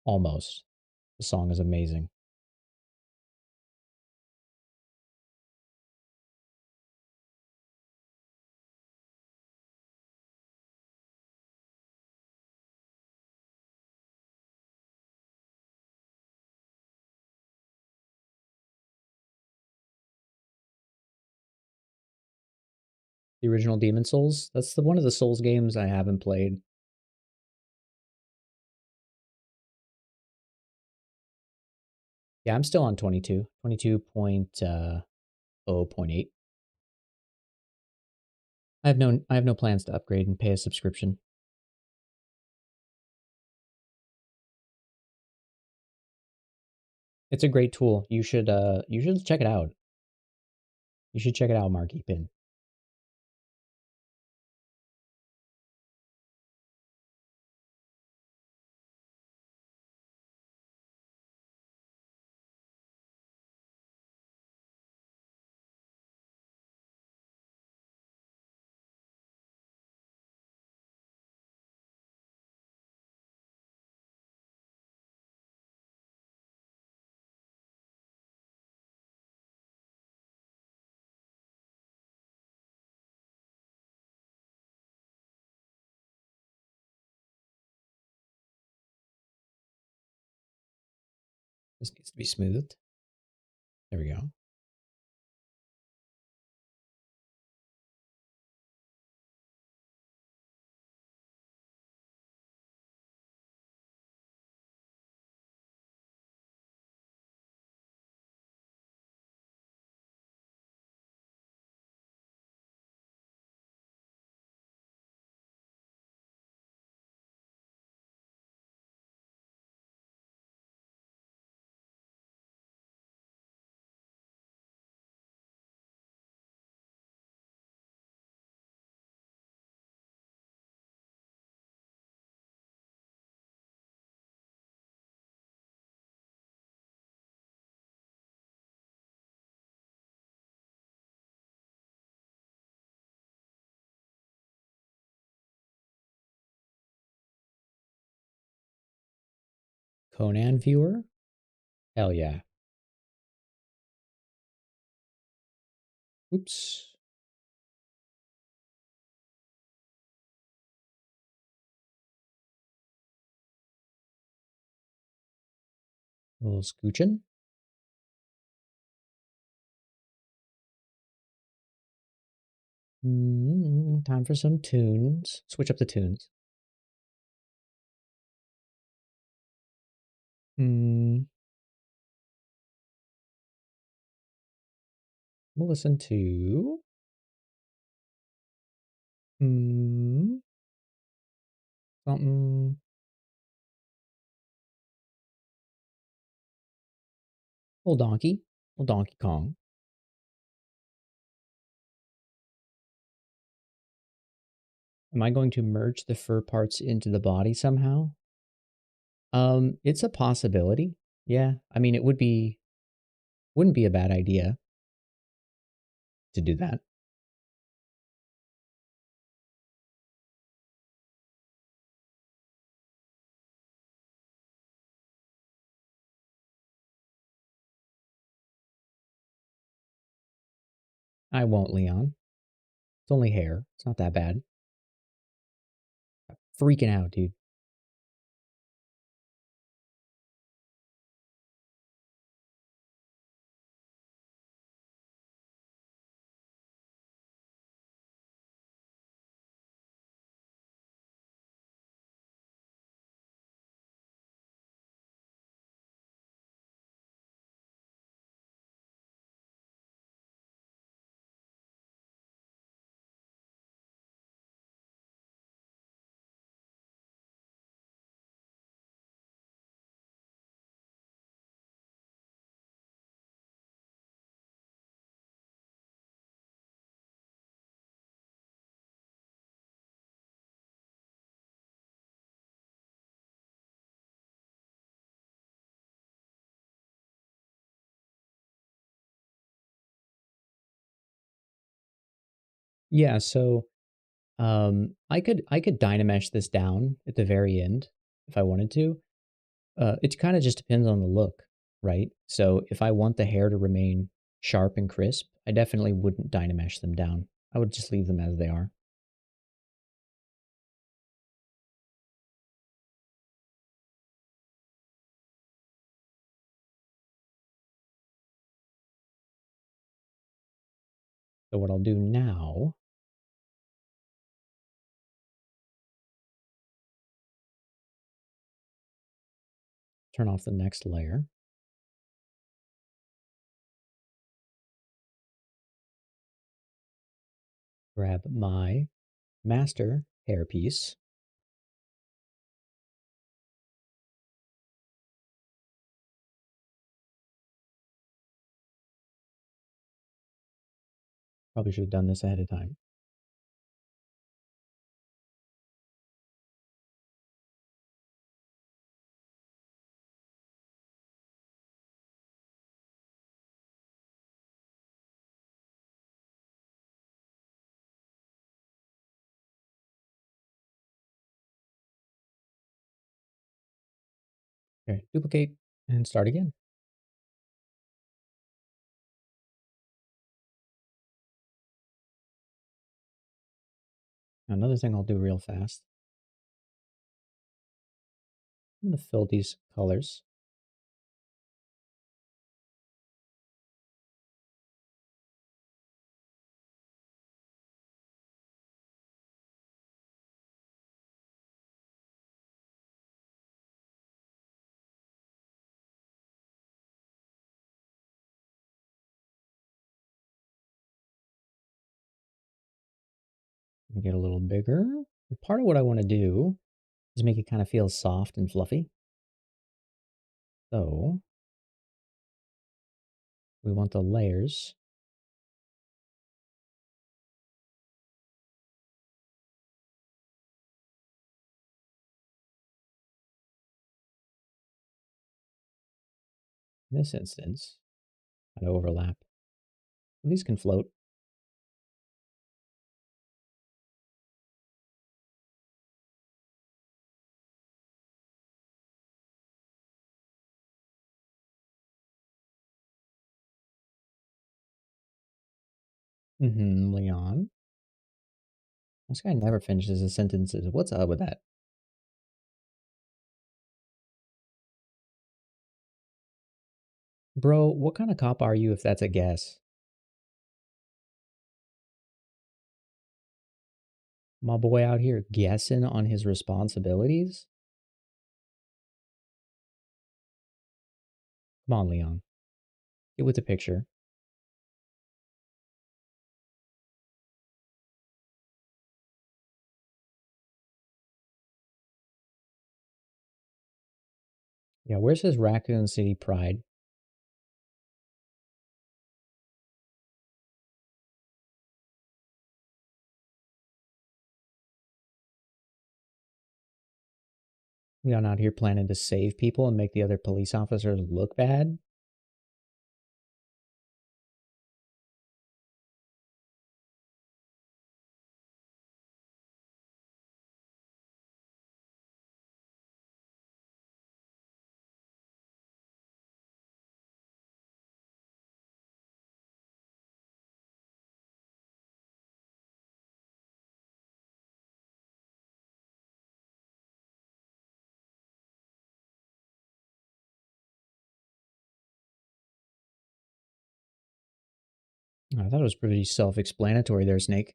Almost. The song is amazing. The original Demon Souls, that's the one of the Souls games I haven't played. Yeah, I'm still on 22. 22.0.8. I have no plans to upgrade and pay a subscription. It's a great tool. You should check it out. You should check it out, Marky Pin. This needs to be smoothed. There we go. Conan viewer? Hell yeah. Oops. A little scooching. Time for some tunes. Switch up the tunes. We'll listen to something. Little donkey. Little Donkey Kong. Am I going to merge the fur parts into the body somehow? It's a possibility. Yeah. I mean, wouldn't be a bad idea to do that. I won't, Leon. It's only hair. It's not that bad. Freaking out, dude. Yeah, so I could dynamesh this down at the very end if I wanted to. It kind of just depends on the look, right? So if I want the hair to remain sharp and crisp, I definitely wouldn't dynamesh them down. I would just leave them as they are. So what I'll do now, turn off the next layer, grab my master hairpiece. Probably should have done this ahead of time. Okay, duplicate and start again. Another thing I'll do real fast. I'm going to fill these colors. Get a little bigger. And part of what I want to do is make it kind of feel soft and fluffy. So we want the layers. In this instance, kind of overlap. These can float. Leon. This guy never finishes his sentences. What's up with that? Bro, what kind of cop are you if that's a guess? My boy out here guessing on his responsibilities? Come on, Leon. Get with the picture. Yeah, where's his Raccoon City pride? Leon out here planning to save people and make the other police officers look bad? I thought it was pretty self-explanatory there, Snake.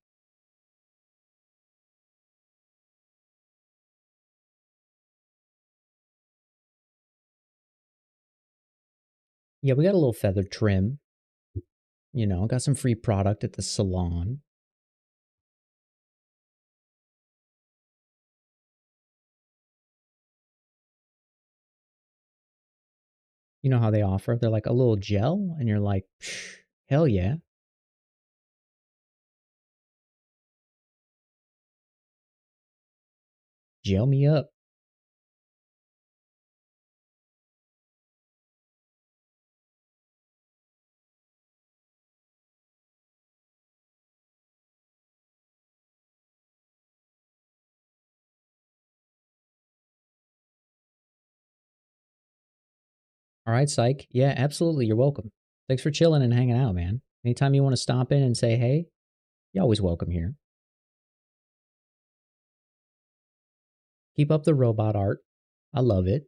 Yeah, we got a little feather trim. You know, got some free product at the salon. You know how they offer? They're like a little gel, and you're like, hell yeah. Gel me up. All right, Psych. Yeah, absolutely. You're welcome. Thanks for chilling and hanging out, man. Anytime you want to stop in and say hey, you're always welcome here. Keep up the robot art. I love it.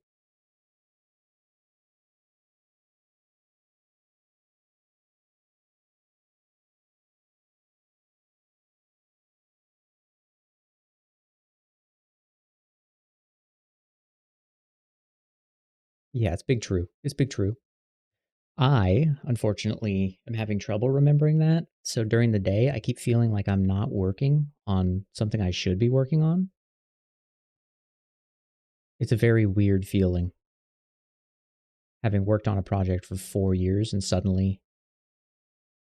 Yeah, it's big true. It's big true. I, unfortunately, am having trouble remembering that. So during the day, I keep feeling like I'm not working on something I should be working on. It's a very weird feeling, having worked on a project for 4 years and suddenly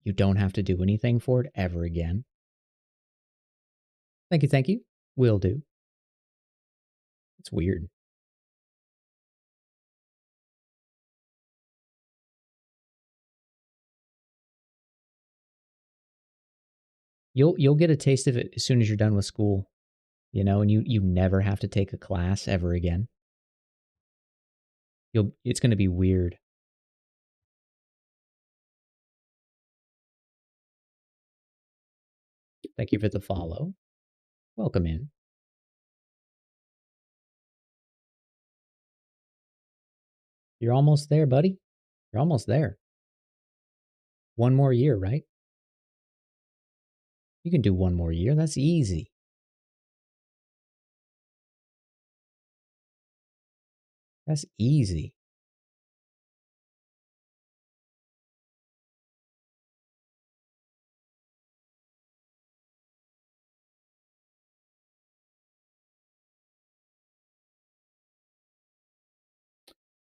you don't have to do anything for it ever again. Thank you, thank you. Will do. It's weird. You'll get a taste of it as soon as you're done with school, you know, and you never have to take a class ever again. It's going to be weird. Thank you for the follow. Welcome in. You're almost there, buddy. You're almost there. One more year, right? You can do one more year. That's easy. That's easy.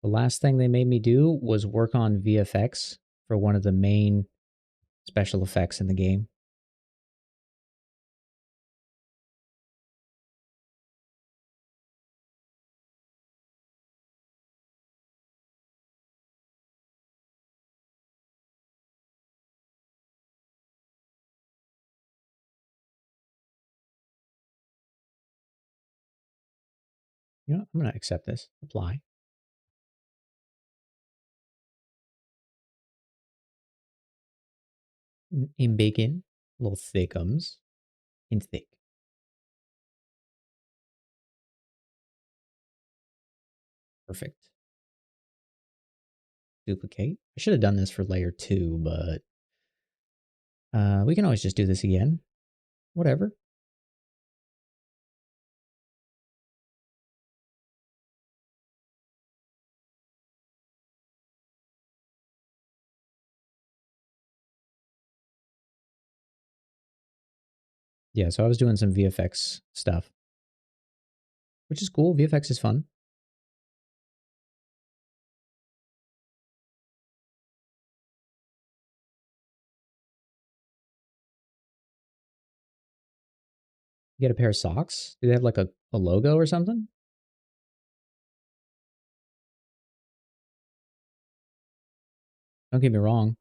The last thing they made me do was work on VFX for one of the main special effects in the game. You know, I'm going to accept this. Apply. In bacon, little thickums, in thick. Perfect. Duplicate. I should have done this for layer 2, but we can always just do this again. Whatever. Yeah, so I was doing some VFX stuff, which is cool. VFX is fun. You get a pair of socks? Do they have like a logo or something? Don't get me wrong.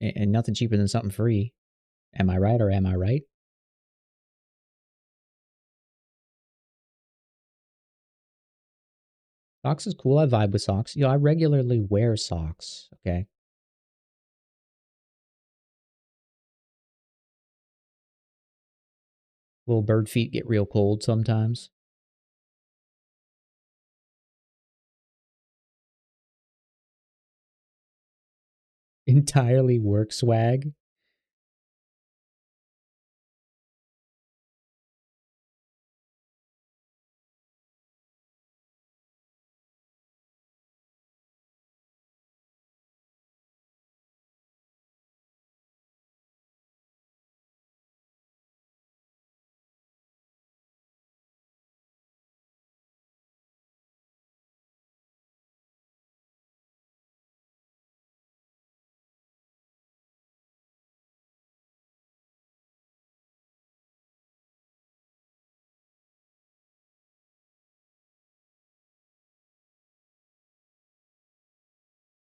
And nothing cheaper than something free. Am I right or am I right? Socks is cool. I vibe with socks. You know, I regularly wear socks. Okay. Little bird feet get real cold sometimes. Entirely work swag.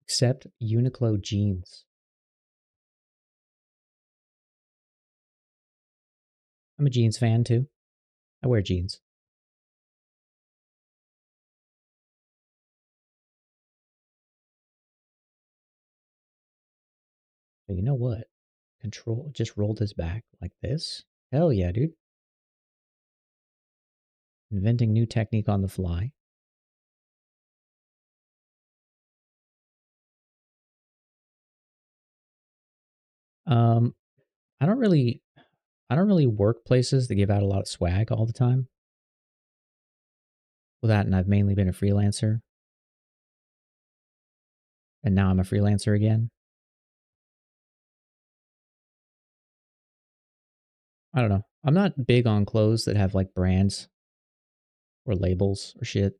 Except Uniqlo jeans. I'm a jeans fan too. I wear jeans. But you know what? Control just rolled his back like this. Hell yeah, dude. Inventing new technique on the fly. Um, I don't really work places that give out a lot of swag all the time. Well, that, and I've mainly been a freelancer, and now I'm a freelancer again. I don't know. I'm not big on clothes that have like brands or labels or shit.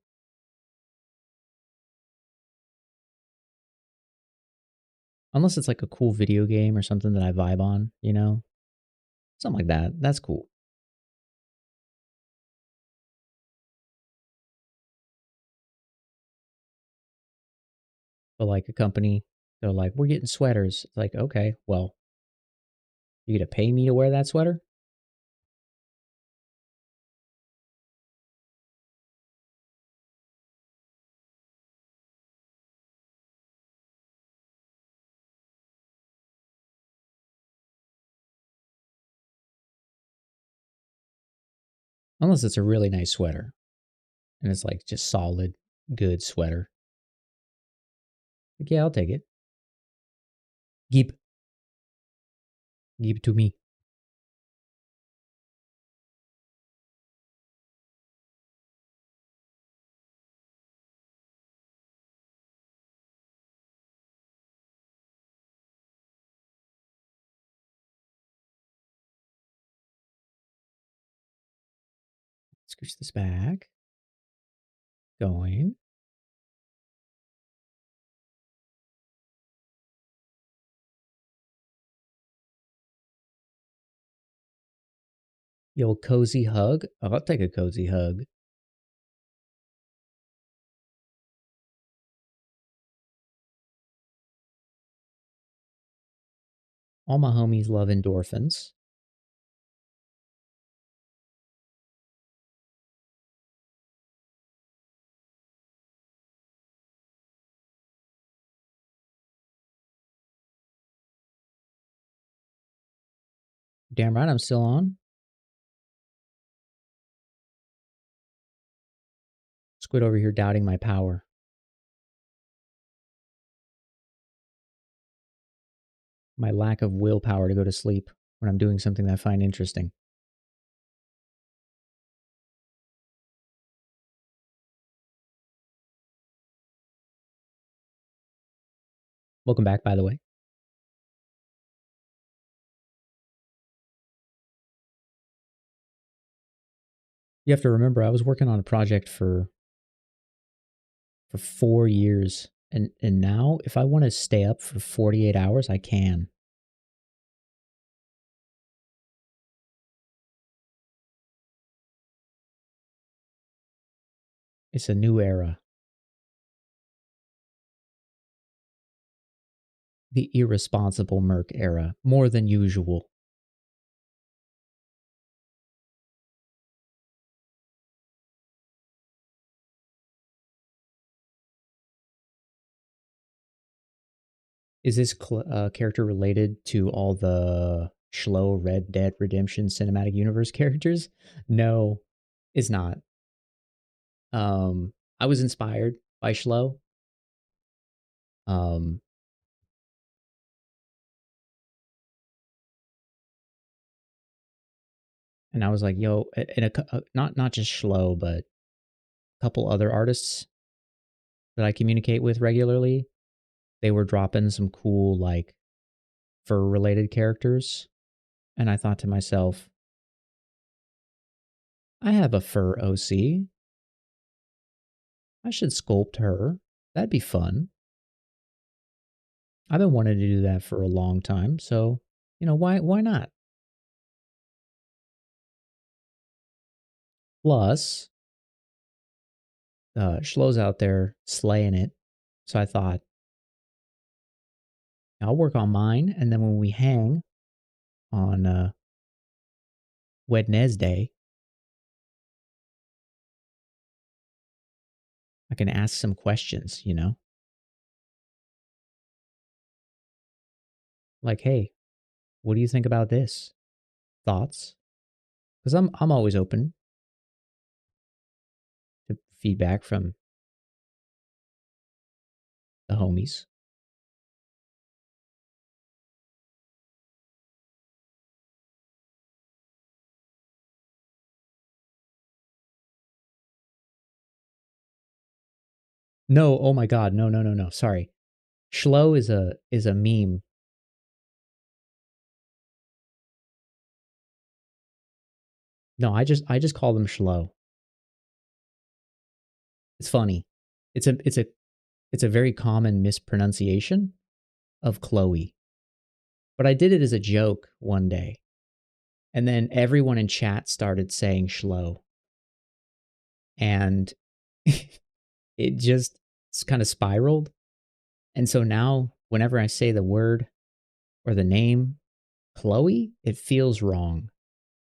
Unless it's like a cool video game or something that I vibe on, you know? Something like that. That's cool. But like a company, they're like, we're getting sweaters. It's like, okay, well, you gonna pay me to wear that sweater? Unless it's a really nice sweater and it's like just solid, good sweater. Like, yeah, I'll take it. Give, give it to me. Scooch this back. Going. The old cozy hug. Oh, I'll take a cozy hug. All my homies love endorphins. Damn right I'm still on. Squid over here doubting my power. My lack of willpower to go to sleep when I'm doing something that I find interesting. Welcome back, by the way. You have to remember, I was working on a project for 4 years, and now if I want to stay up for 48 hours, I can. It's a new era. The irresponsible Merc era, more than usual. Is this character related to all the Schlo Red Dead Redemption Cinematic Universe characters? No, it's not. I was inspired by Schlo. Um, and I was like, yo, and not just Schlo, but a couple other artists that I communicate with regularly. They were dropping some cool like fur related characters, and I thought to myself, I have a fur OC. I should sculpt her. That'd be fun. I've been wanting to do that for a long time, so why not? Plus, Schlo's out there slaying it, so I thought I'll work on mine, and then when we hang on Wednesday, I can ask some questions, you know? Like, hey, what do you think about this? Thoughts? Because I'm always open to feedback from the homies. No, oh my god, no. Sorry. Schlo is a meme. No, I just call them Schlo. It's funny. It's a very common mispronunciation of Chloe. But I did it as a joke one day. And then everyone in chat started saying Schlo. And it just kind of spiraled. And so now whenever I say the word or the name Chloe, it feels wrong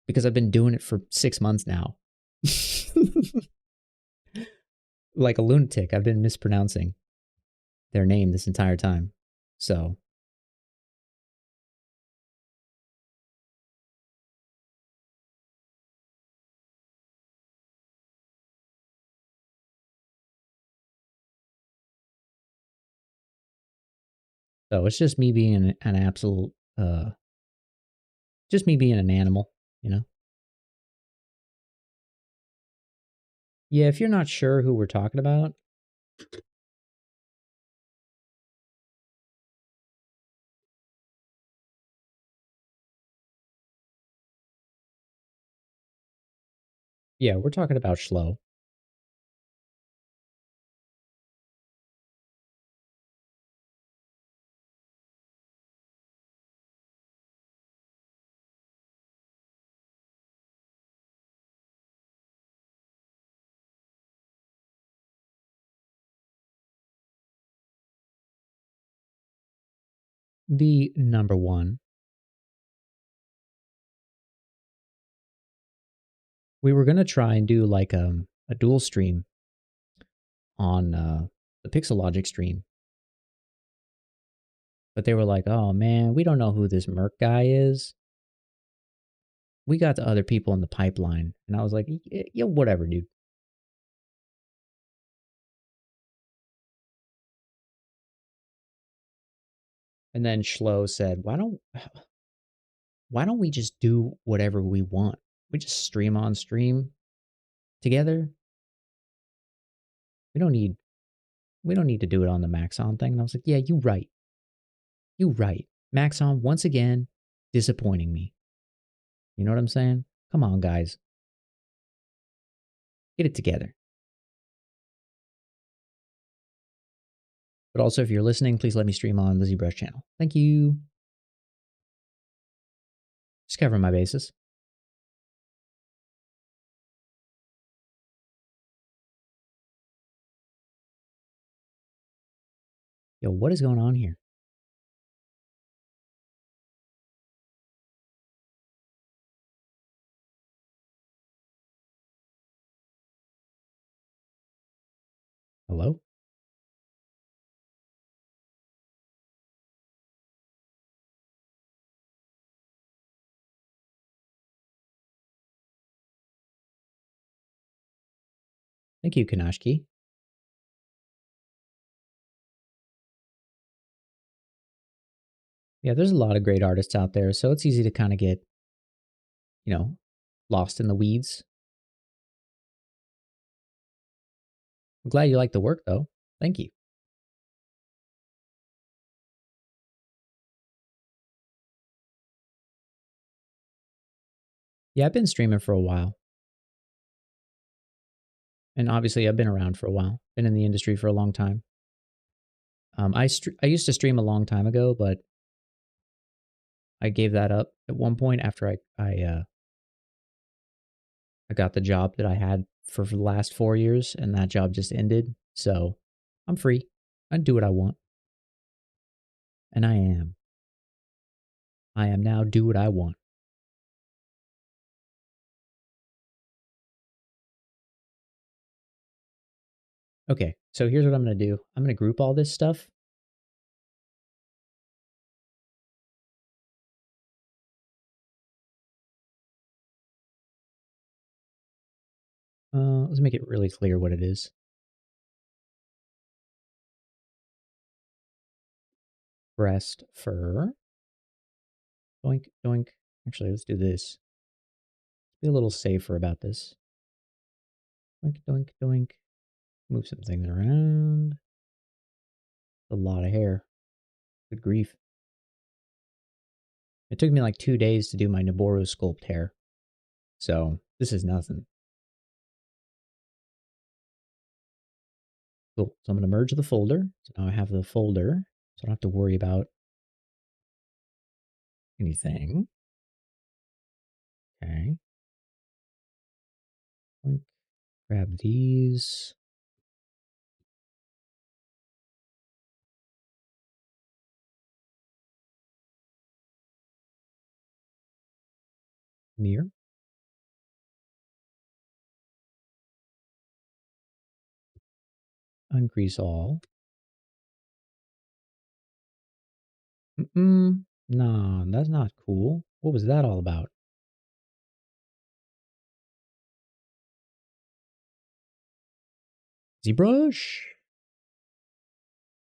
because I've been doing it for 6 months now. Like a lunatic, I've been mispronouncing their name this entire time. So it's just me being an absolute just me being an animal, you know? Yeah, if you're not sure who we're talking about, yeah, we're talking about Schlo. The number one. We were gonna try and do like a dual stream on the Pixelogic stream, but they were like, "Oh man, we don't know who this Merc guy is. We got the other people in the pipeline," and I was like, "Yeah, whatever, dude." And then Schlo said, why don't we just do whatever we want? We just stream on stream together. We don't need we don't need to do it on the Maxon thing." And I was like, "Yeah, you right. You right. Maxon once again disappointing me." You know what I'm saying? Come on, guys. Get it together. But also, if you're listening, please let me stream on the ZBrush channel. Thank you. Just covering my bases. Yo, what is going on here? Hello? Thank you, Kanashki. Yeah, there's a lot of great artists out there, so it's easy to kind of get, you know, lost in the weeds. I'm glad you like the work, though. Thank you. Yeah, I've been streaming for a while. And obviously, I've been around for a while. Been in the industry for a long time. I used to stream a long time ago, but I gave that up at one point after I got the job that I had for the last 4 years, and that job just ended. So I'm free. I do what I want. And I am. I am now do what I want. Okay, so here's what I'm going to do. I'm going to group all this stuff. Let's make it really clear what it is. Breast fur. Doink, doink. Actually, let's do this. Be a little safer about this. Doink, doink, doink. Move some things around. A lot of hair. Good grief. It took me like 2 days to do my Noboru sculpt hair. So this is nothing. Cool. So I'm going to merge the folder. So now I have the folder. So I don't have to worry about anything. Okay. Grab these. Mirror. Increase all. Nah, that's not cool. What was that all about? ZBrush.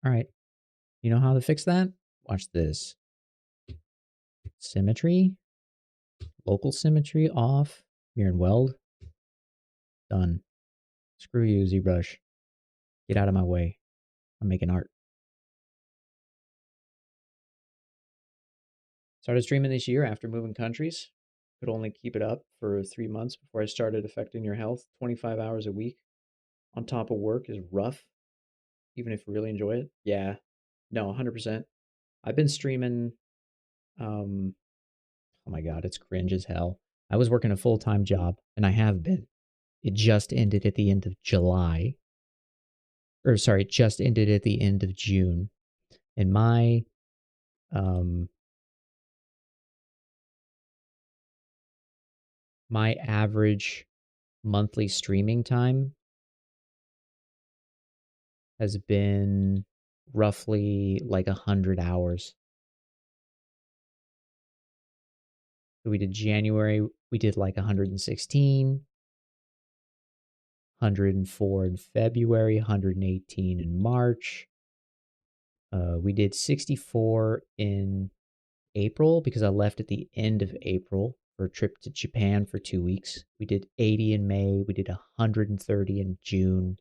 All right. You know how to fix that? Watch this. Symmetry. Local symmetry off. Mirror and weld. Done. Screw you, ZBrush. Get out of my way. I'm making art. Started streaming this year after moving countries. Could only keep it up for 3 months before I started affecting your health. 25 hours a week on top of work is rough, even if you really enjoy it. Yeah. No, 100%. I've been streaming. Oh my God, it's cringe as hell. I was working a full time job, and I have been. It just ended at the end of July. Or sorry, it just ended at the end of June. And um my average monthly streaming time has been roughly like 100 hours. So we did January, we did like 116, 104 in February, 118 in March. We did 64 in April because I left at the end of April for a trip to Japan for 2 weeks. We did 80 in May. We did 130 in June.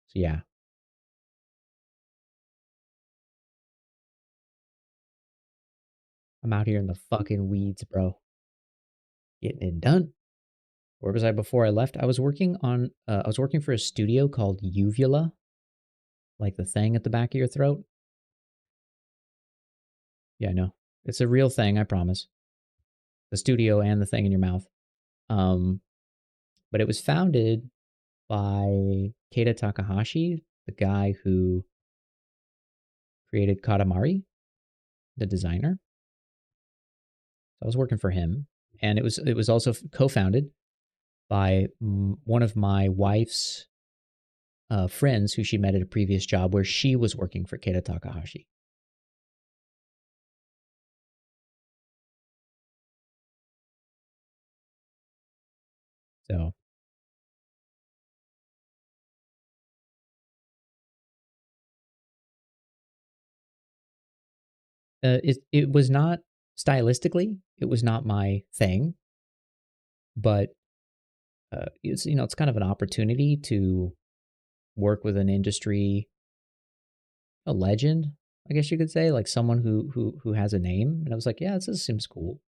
So yeah. I'm out here in the fucking weeds, bro. Getting it done. Where was I before I left? I was working for a studio called Uvula, like the thing at the back of your throat. Yeah, I know. It's a real thing, I promise. The studio and the thing in your mouth. Um, but it was founded by Keita Takahashi, the guy who created Katamari, the designer. I was working for him, and it was also co-founded by one of my wife's friends who she met at a previous job where she was working for Keita Takahashi. So it was not stylistically, it was not my thing, but it's kind of an opportunity to work with an industry, a legend, I guess you could say, like someone who has a name. And I was like, yeah, this seems cool.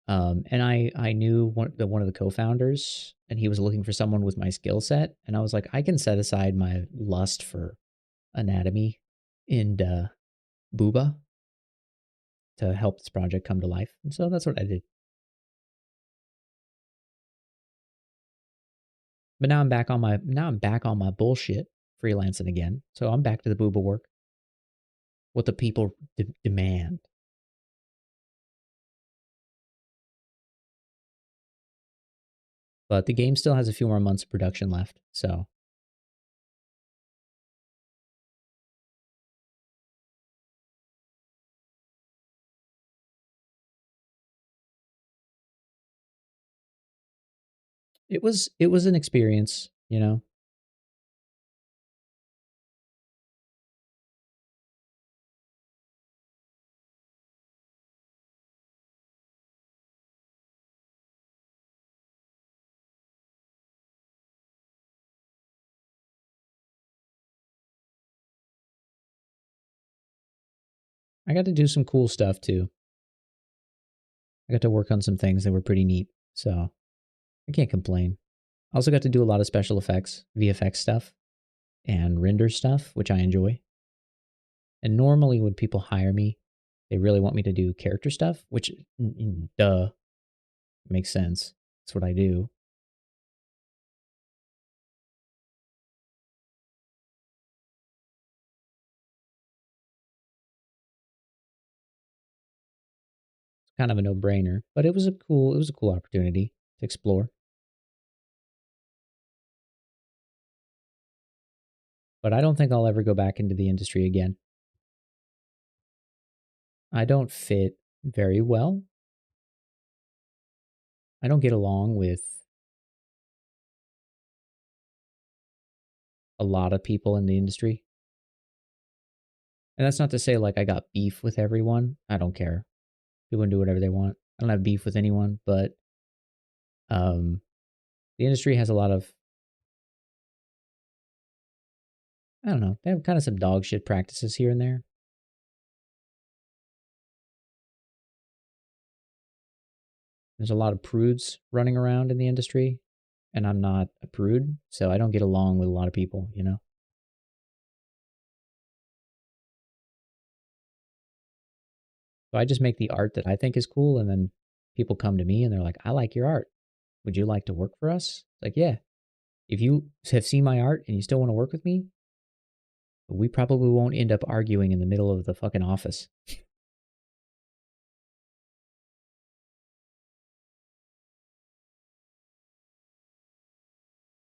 And I knew one of the co-founders, and he was looking for someone with my skill set, and I was like, I can set aside my lust for anatomy and booba to help this project come to life, and so that's what I did. But now I'm back on my bullshit freelancing again, so I'm back to the booba work. what the people demand. But the game still has a few more months of production left, so it was an experience, you know. I got to do some cool stuff too. I got to work on some things that were pretty neat, so I can't complain. I also got to do a lot of special effects, VFX stuff, and render stuff, which I enjoy. And normally when people hire me, they really want me to do character stuff, which, duh, makes sense. That's what I do. It's kind of a no-brainer, but it was a cool opportunity to explore. But I don't think I'll ever go back into the industry again. I don't fit very well. I don't get along with a lot of people in the industry. And that's not to say like I got beef with everyone. I don't care. People can do whatever they want. I don't have beef with anyone, but um, the industry has a lot of, I don't know, they have kind of some dog shit practices here and there. There's a lot of prudes running around in the industry, and I'm not a prude, so I don't get along with a lot of people, you know? So I just make the art that I think is cool, and then people come to me and they're like, I like your art. Would you like to work for us? It's like, yeah. If you have seen my art and you still want to work with me, we probably won't end up arguing in the middle of the fucking office.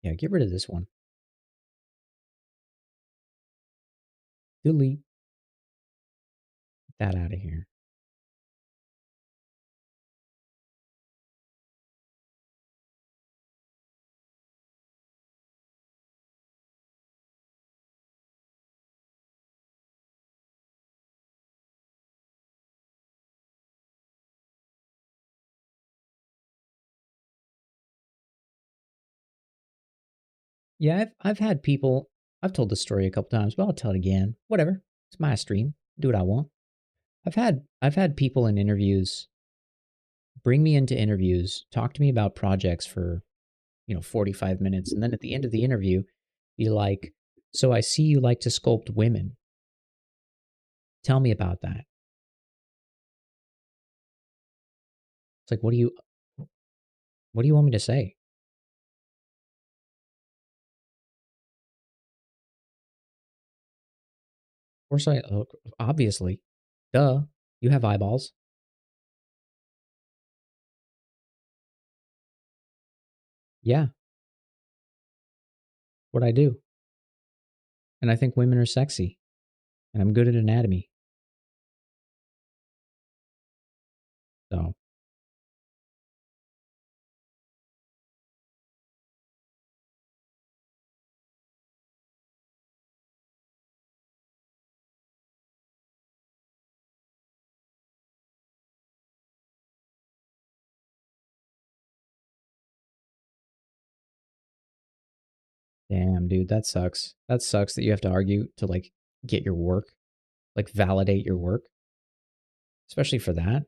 Yeah, get rid of this one. Delete that out of here. Yeah, I've had people. I've told this story a couple times, but I'll tell it again. Whatever. It's my stream. Do what I want. I've had people in interviews bring me into interviews, talk to me about projects for 45 minutes, and then at the end of the interview, be like, "So I see you like to sculpt women. Tell me about that." It's like, what do you want me to say? Of course, obviously, duh, you have eyeballs. Yeah, what I do, and I think women are sexy, and I'm good at anatomy. So damn, dude, that sucks. That sucks that you have to argue to like get your work, like validate your work, especially for that.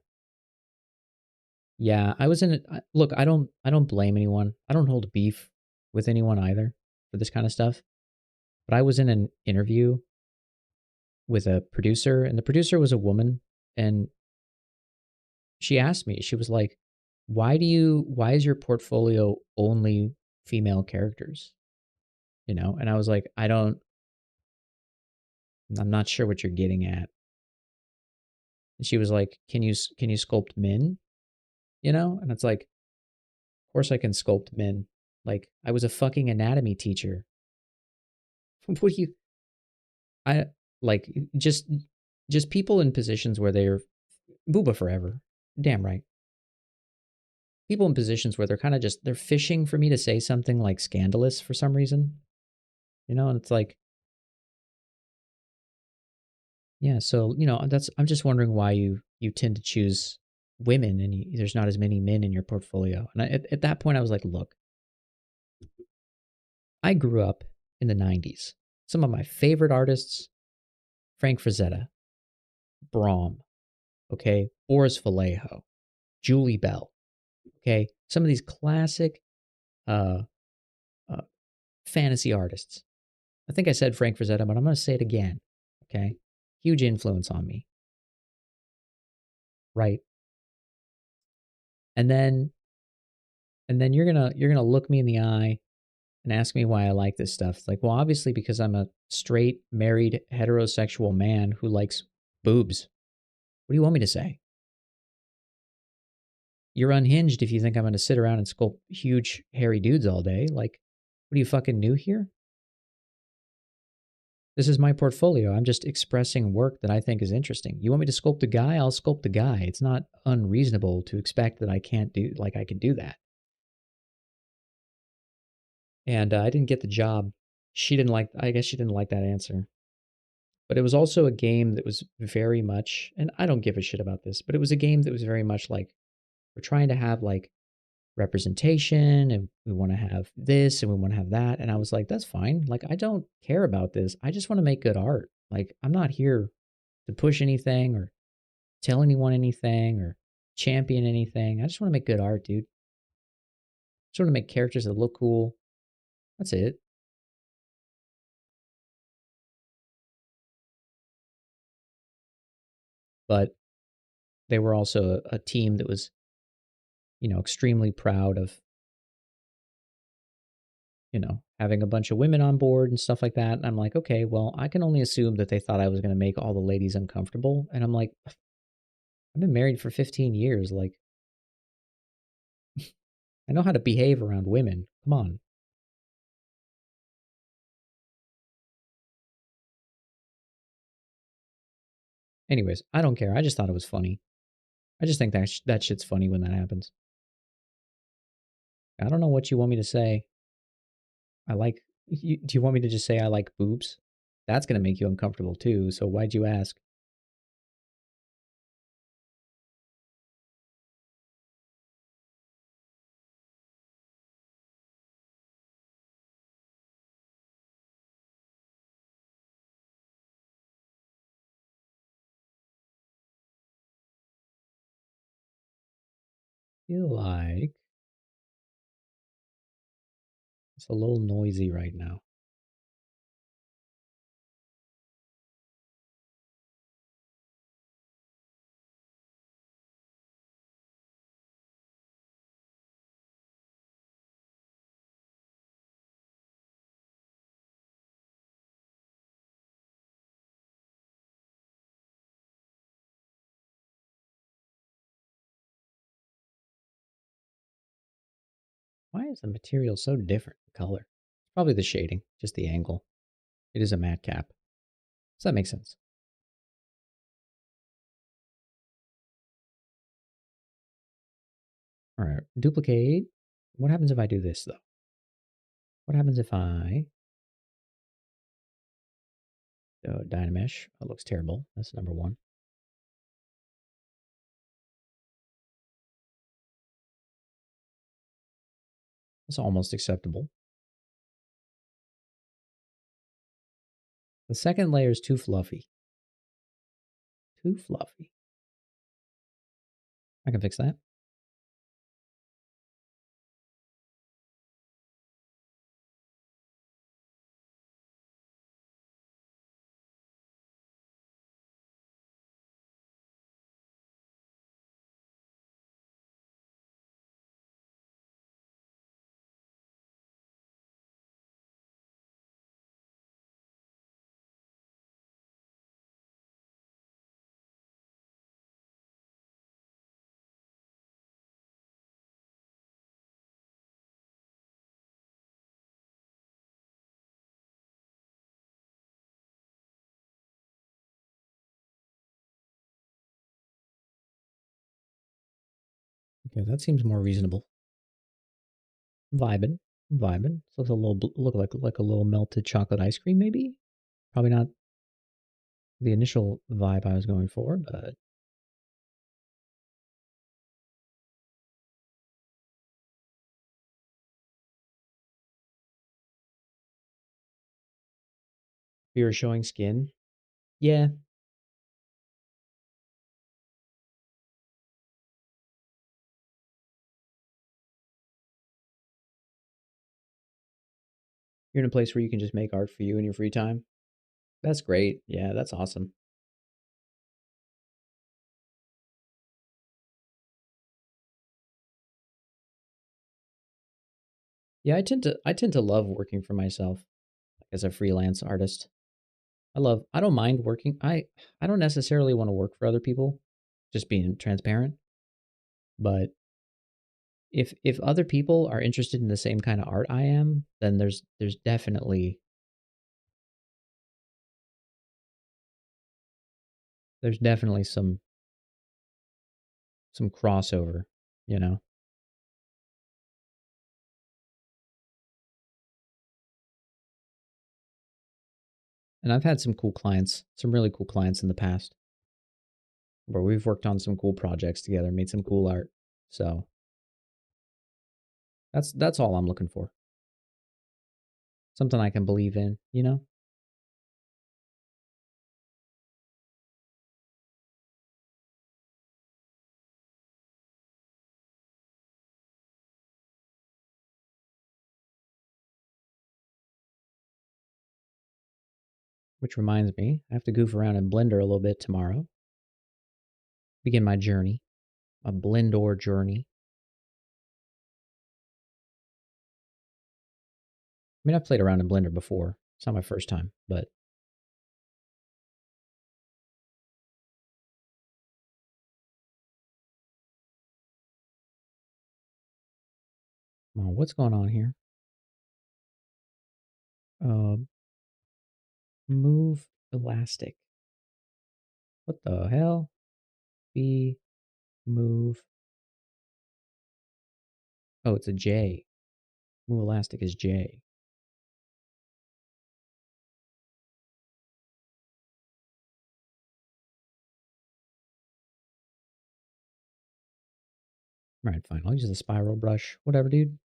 Yeah, I was in it. Look, I don't blame anyone. I don't hold beef with anyone either for this kind of stuff. But I was in an interview with a producer, and the producer was a woman, and she asked me, she was like, why is your portfolio only female characters? And I was like, I'm not sure what you're getting at. And she was like, can you sculpt men? You know? And it's like, of course I can sculpt men. Like, I was a fucking anatomy teacher. What do you I like just people in positions where they're booba forever. Damn right. People in positions where they're kind of just they're fishing for me to say something like scandalous for some reason. You know, and it's like, yeah, so, that's I'm just wondering why you tend to choose women and there's not as many men in your portfolio. And at that point I was like, look, I grew up in the 90s. Some of my favorite artists, Frank Frazetta, Brahm, okay, Boris Vallejo, Julie Bell, okay, some of these classic uh, uh, fantasy artists. I think I said Frank Frazetta, but I'm going to say it again, okay? Huge influence on me, right? And then you're gonna look me in the eye and ask me why I like this stuff. It's like, well, obviously because I'm a straight, married, heterosexual man who likes boobs. What do you want me to say? You're unhinged if you think I'm going to sit around and sculpt huge, hairy dudes all day. Like, what are you fucking new here? This is my portfolio. I'm just expressing work that I think is interesting. You want me to sculpt a guy? I'll sculpt a guy. It's not unreasonable to expect that I can't do, like, I can do that. And I didn't get the job. I guess she didn't like that answer. But it was also a game that was very much, and I don't give a shit about this, but it was a game that was very much like, we're trying to have like representation and we want to have this and we want to have that. And I was like, that's fine. Like, I don't care about this. I just want to make good art. Like, I'm not here to push anything or tell anyone anything or champion anything. I just want to make good art, dude. I just want to make characters that look cool. That's it. But they were also a team that was, extremely proud of, having a bunch of women on board and stuff like that. And I'm like, okay, well, I can only assume that they thought I was going to make all the ladies uncomfortable. And I'm like, I've been married for 15 years. Like, I know how to behave around women. Come on. Anyways, I don't care. I just thought it was funny. I just think that shit's funny when that happens. I don't know what you want me to say. I like. Do you want me to just say I like boobs? That's going to make you uncomfortable too. So why'd you ask? Feel like it's a little noisy right now. Why is the material so different in color? Probably the shading, just the angle. It is a matte cap. Does that make sense? All right, duplicate. What happens if I do this though? What happens if I Dynamesh? That looks terrible. That's number one. That's almost acceptable. The second layer is too fluffy. Too fluffy. I can fix that. Yeah, that seems more reasonable. Vibing, vibing. So it's a little look like a little melted chocolate ice cream, maybe. Probably not the initial vibe I was going for, but we were showing skin. Yeah, you're in a place where you can just make art for you in your free time. That's great. Yeah, that's awesome. Yeah, I tend to love working for myself as a freelance artist. I don't mind working. I don't necessarily want to work for other people, just being transparent, but if other people are interested in the same kind of art I am, then there's definitely some crossover, you know. And I've had some cool clients, some really cool clients in the past where we've worked on some cool projects together, made some cool art. So that's all I'm looking for. Something I can believe in, you know? Which reminds me, I have to goof around in Blender a little bit tomorrow. Begin my journey, a Blendor journey. I mean, I've played around in Blender before. It's not my first time, but what's going on here? Uh, move elastic. What the hell? B move. Oh, it's a J. Move elastic is J. Right, fine. I'll use the spiral brush. Whatever, dude.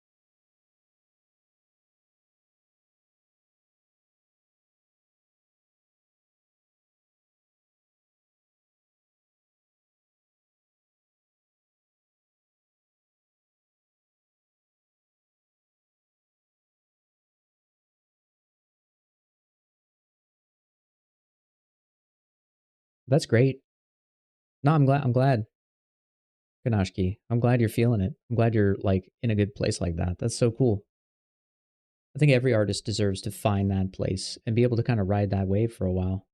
That's great. No, I'm glad. I'm glad, Kanashki. I'm glad you're feeling it. I'm glad you're like in a good place like that. That's so cool. I think every artist deserves to find that place and be able to kind of ride that wave for a while.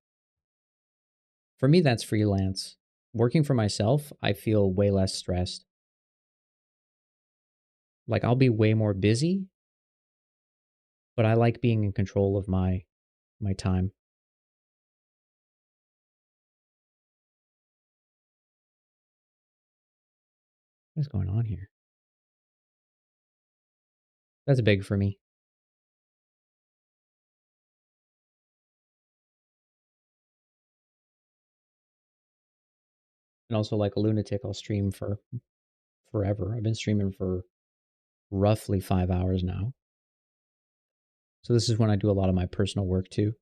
For me, that's freelance. Working for myself, I feel way less stressed. Like I'll be way more busy, but I like being in control of my time. What's going on here? That's big for me. And also like a lunatic, I'll stream for forever. I've been streaming for roughly 5 hours now. So this is when I do a lot of my personal work too.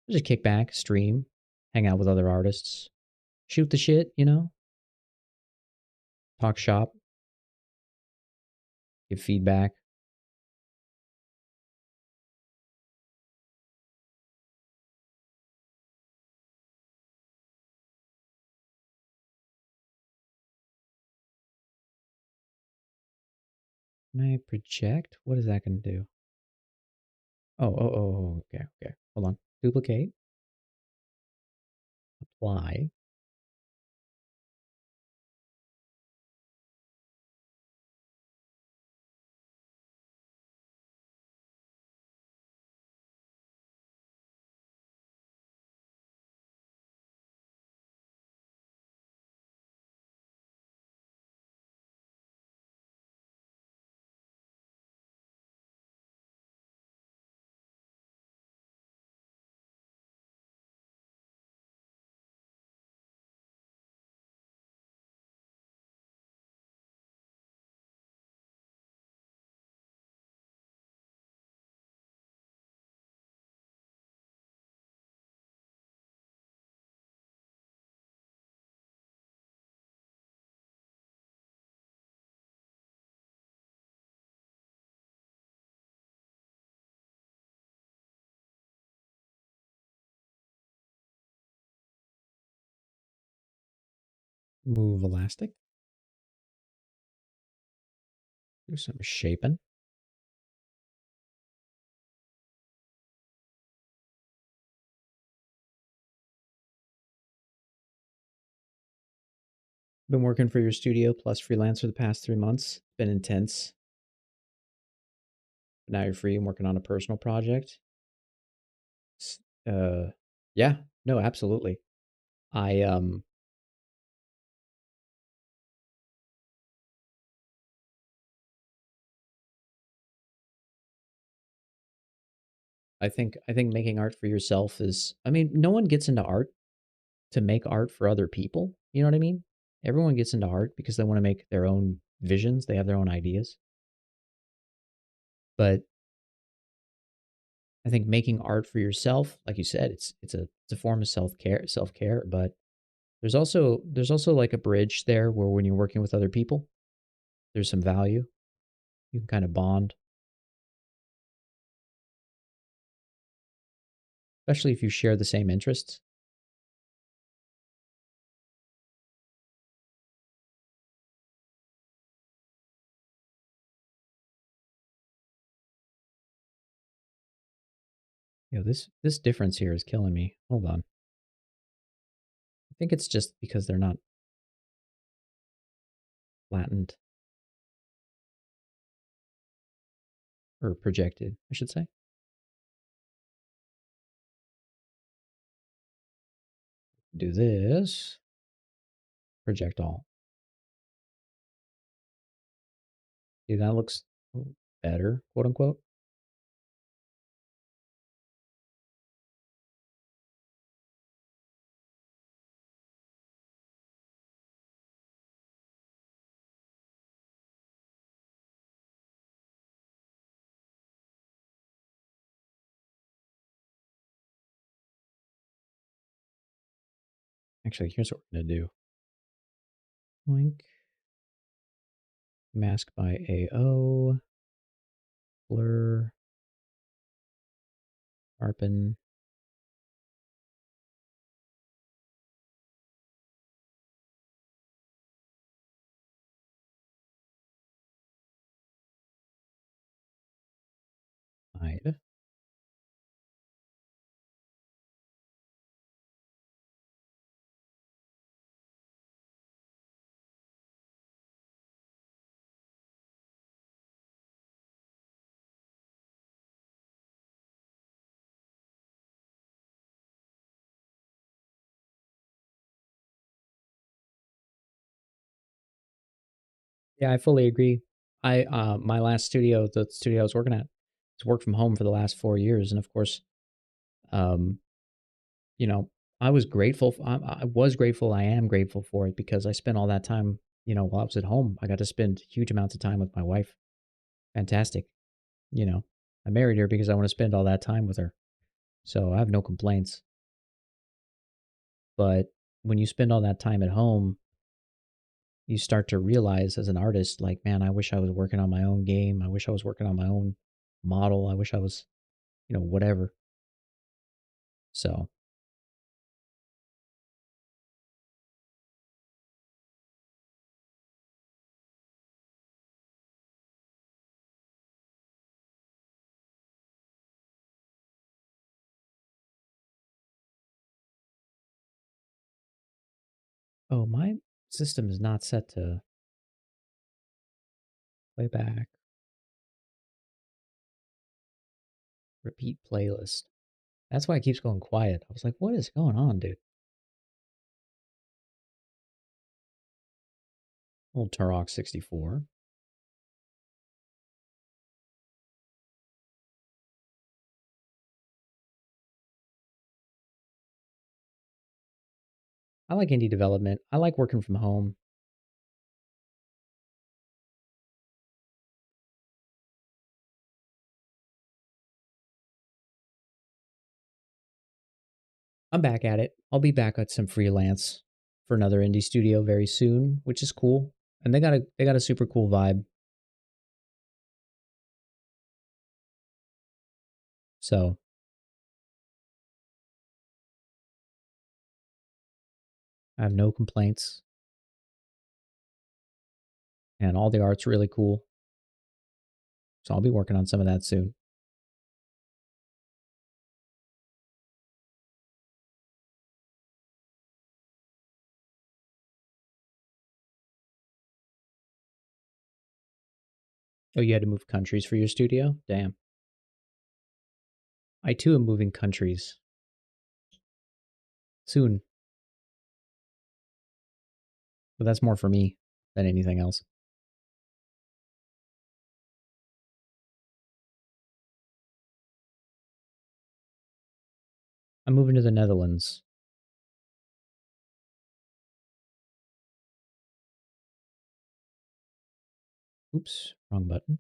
I just kick back, stream, hang out with other artists, shoot the shit, you know, talk shop, give feedback. Can I project? What is that going to do? Oh, okay, okay. Hold on. Duplicate, apply. Move elastic. Do some shaping. Been working for your studio plus freelance for the past 3 months. Been intense. But now you're free and working on a personal project. Uh, yeah, no, absolutely. I I think making art for yourself is, I mean, no one gets into art to make art for other people. You know what I mean? Everyone gets into art because they want to make their own visions, they have their own ideas. But I think making art for yourself, like you said, it's a form of self-care, but there's also like a bridge there where when you're working with other people, there's some value. You can kind of bond, especially if you share the same interests. This difference here is killing me. Hold on. I think it's just because they're not flattened or projected, I should say. Do this, project all. See, that looks better, quote unquote. Actually, here's what we're going to do. Link, mask by AO, blur, sharpen. Hide. Yeah, I fully agree. My last studio, the studio I was working at, it's worked from home for the last 4 years, and of course, um, you know, I was grateful. I was grateful. I am grateful for it because I spent all that time, while I was at home. I got to spend huge amounts of time with my wife. Fantastic. You know, I married her because I want to spend all that time with her. So I have no complaints. But when you spend all that time at home, you start to realize as an artist, like, man, I wish I was working on my own game. I wish I was working on my own model. I wish I was, whatever. So, oh, my system is not set to playback, repeat playlist. That's why it keeps going quiet. I was like, what is going on, dude? Old Turok 64. I like indie development. I like working from home. I'm back at it. I'll be back at some freelance for another indie studio very soon, which is cool. And they got a super cool vibe. So I have no complaints. And all the art's really cool. So I'll be working on some of that soon. Oh, you had to move countries for your studio? Damn. I too am moving countries soon, but that's more for me than anything else. I'm moving to the Netherlands. Oops, wrong button.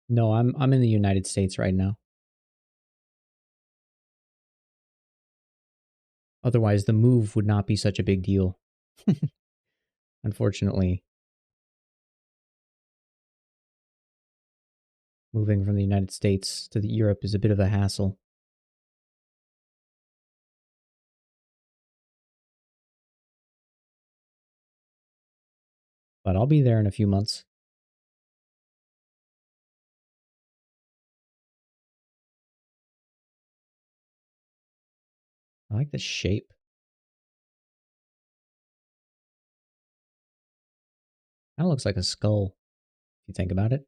No, I'm in the United States right now. Otherwise, the move would not be such a big deal. Unfortunately, moving from the United States to Europe is a bit of a hassle. But I'll be there in a few months. I like the shape. Kind of looks like a skull, if you think about it.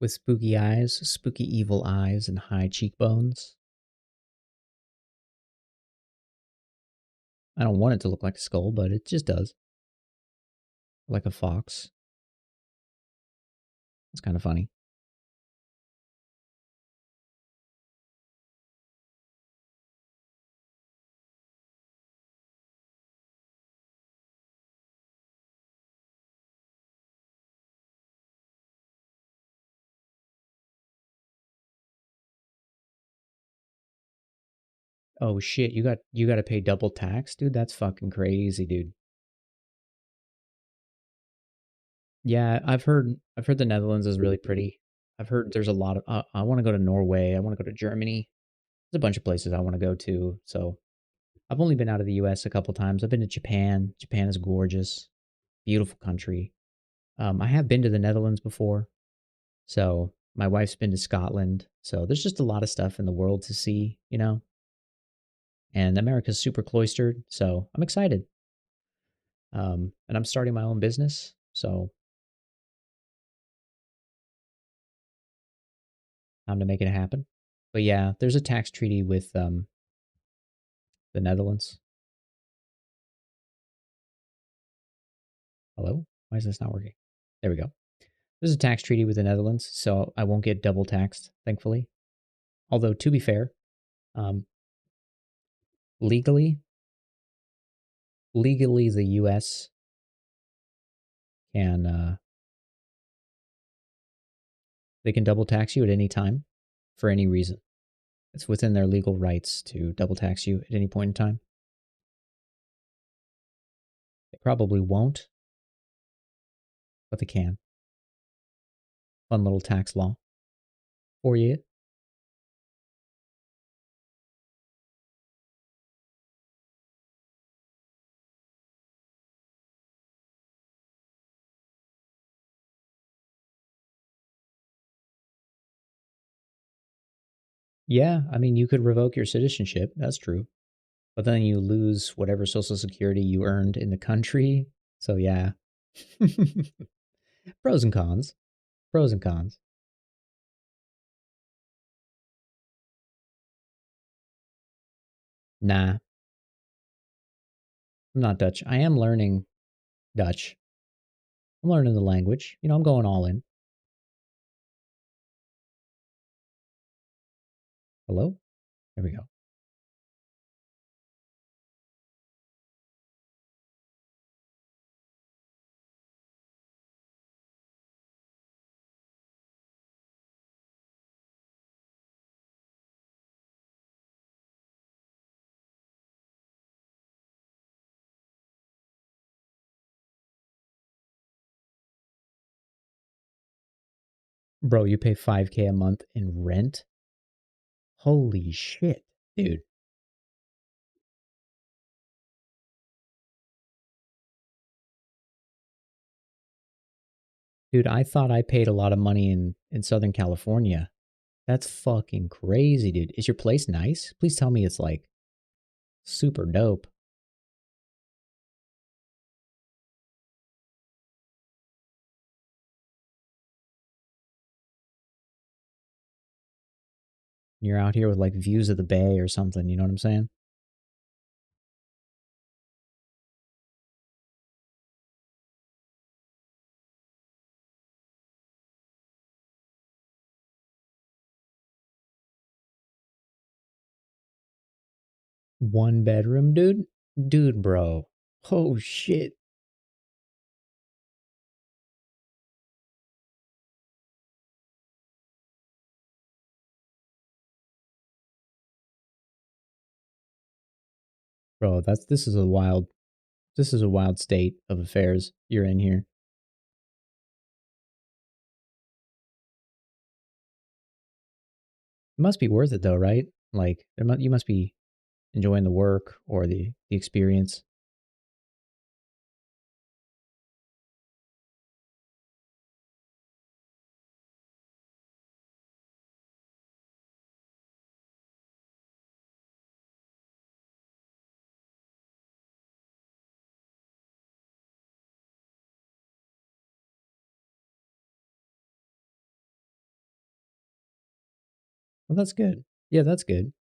With spooky evil eyes, and high cheekbones. I don't want it to look like a skull, but it just does. Like a fox. It's kind of funny. Oh shit, you got to pay double tax, dude. That's fucking crazy, dude. Yeah, I've heard the Netherlands is really pretty. I've heard there's a lot of I want to go to Norway. I want to go to Germany. There's a bunch of places I want to go to. So I've only been out of the US a couple times. I've been to Japan. Japan is gorgeous. Beautiful country. I have been to the Netherlands before. So my wife's been to Scotland. So there's just a lot of stuff in the world to see, you know? And America's super cloistered. So I'm excited. And I'm starting my own business. So time to make it happen. But yeah, there's a tax treaty with the Netherlands. Hello? Why is this not working? There we go. There's a tax treaty with the Netherlands, so I won't get double taxed, thankfully. Although, to be fair, um, legally, legally, the U.S. can they can double tax you at any time for any reason. It's within their legal rights to double tax you at any point in time. They probably won't, but they can. Fun little tax law for you. Yeah, I mean, you could revoke your citizenship. That's true. But then you lose whatever social security you earned in the country. So yeah. Pros and cons. Pros and cons. Nah, I'm not Dutch. I am learning Dutch. I'm learning the language. You know, I'm going all in. Hello? There we go. Bro, you pay 5K a month in rent? Holy shit, dude. Dude, I thought I paid a lot of money in Southern California. That's fucking crazy, dude. Is your place nice? Please tell me it's like super dope. You're out here with like views of the bay or something, you know what I'm saying? One bedroom, dude? Dude, bro. Oh shit. Bro, this is a wild state of affairs you're in here. It must be worth it though, right? Like you must be enjoying the work or the experience. Well, that's good. Yeah, that's good.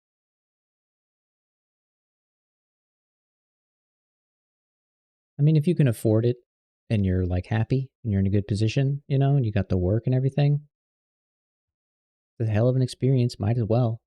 I mean, if you can afford it and you're like happy and you're in a good position, you know, and you got the work and everything, it's a hell of an experience. Might as well.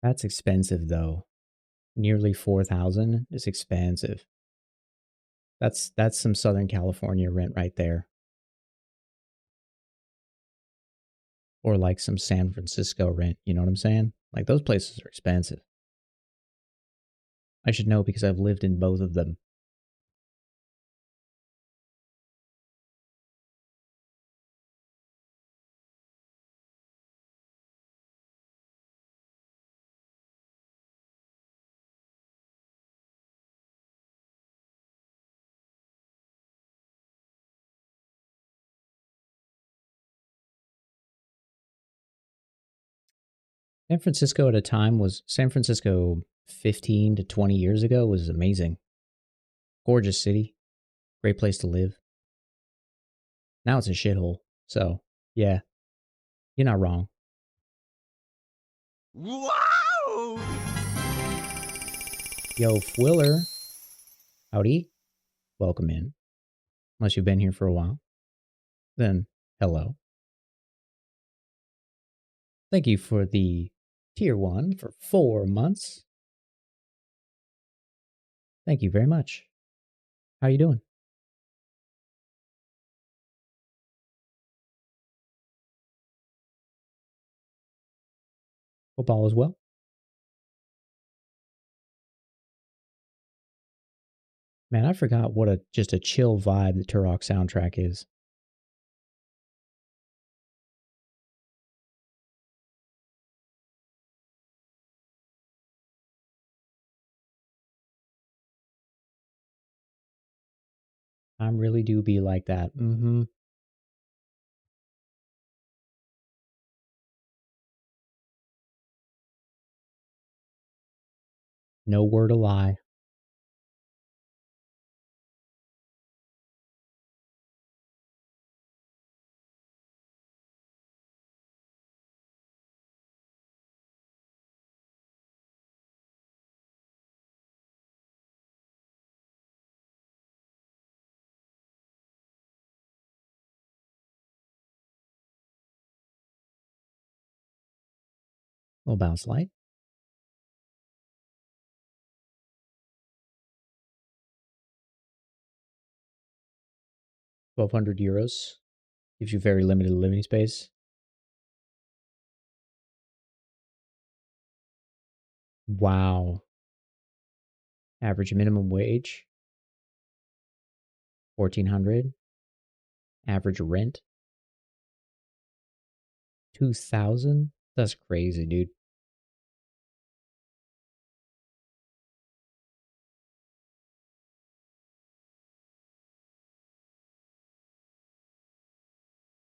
That's expensive though. Nearly 4,000 is expensive. That's some Southern California rent right there. Or like some San Francisco rent, you know what I'm saying? Like those places are expensive. I should know because I've lived in both of them. San Francisco 15 to 20 years ago was amazing. Gorgeous city, great place to live. Now it's a shithole. So, yeah, you're not wrong. Wow! Yo, Fwiller, howdy. Welcome in. Unless you've been here for a while, then hello. Thank you for the tier 1 for 4 months. Thank you very much. How you doing? Hope all is well. Man, I forgot what a just a chill vibe the Turok soundtrack is. I'm really do be like that. Mm-hmm. No word a lie. Little bounce light. 1,200 euros. Gives you very limited living space. Wow. Average minimum wage 1,400. Average rent 2,000. That's crazy, dude.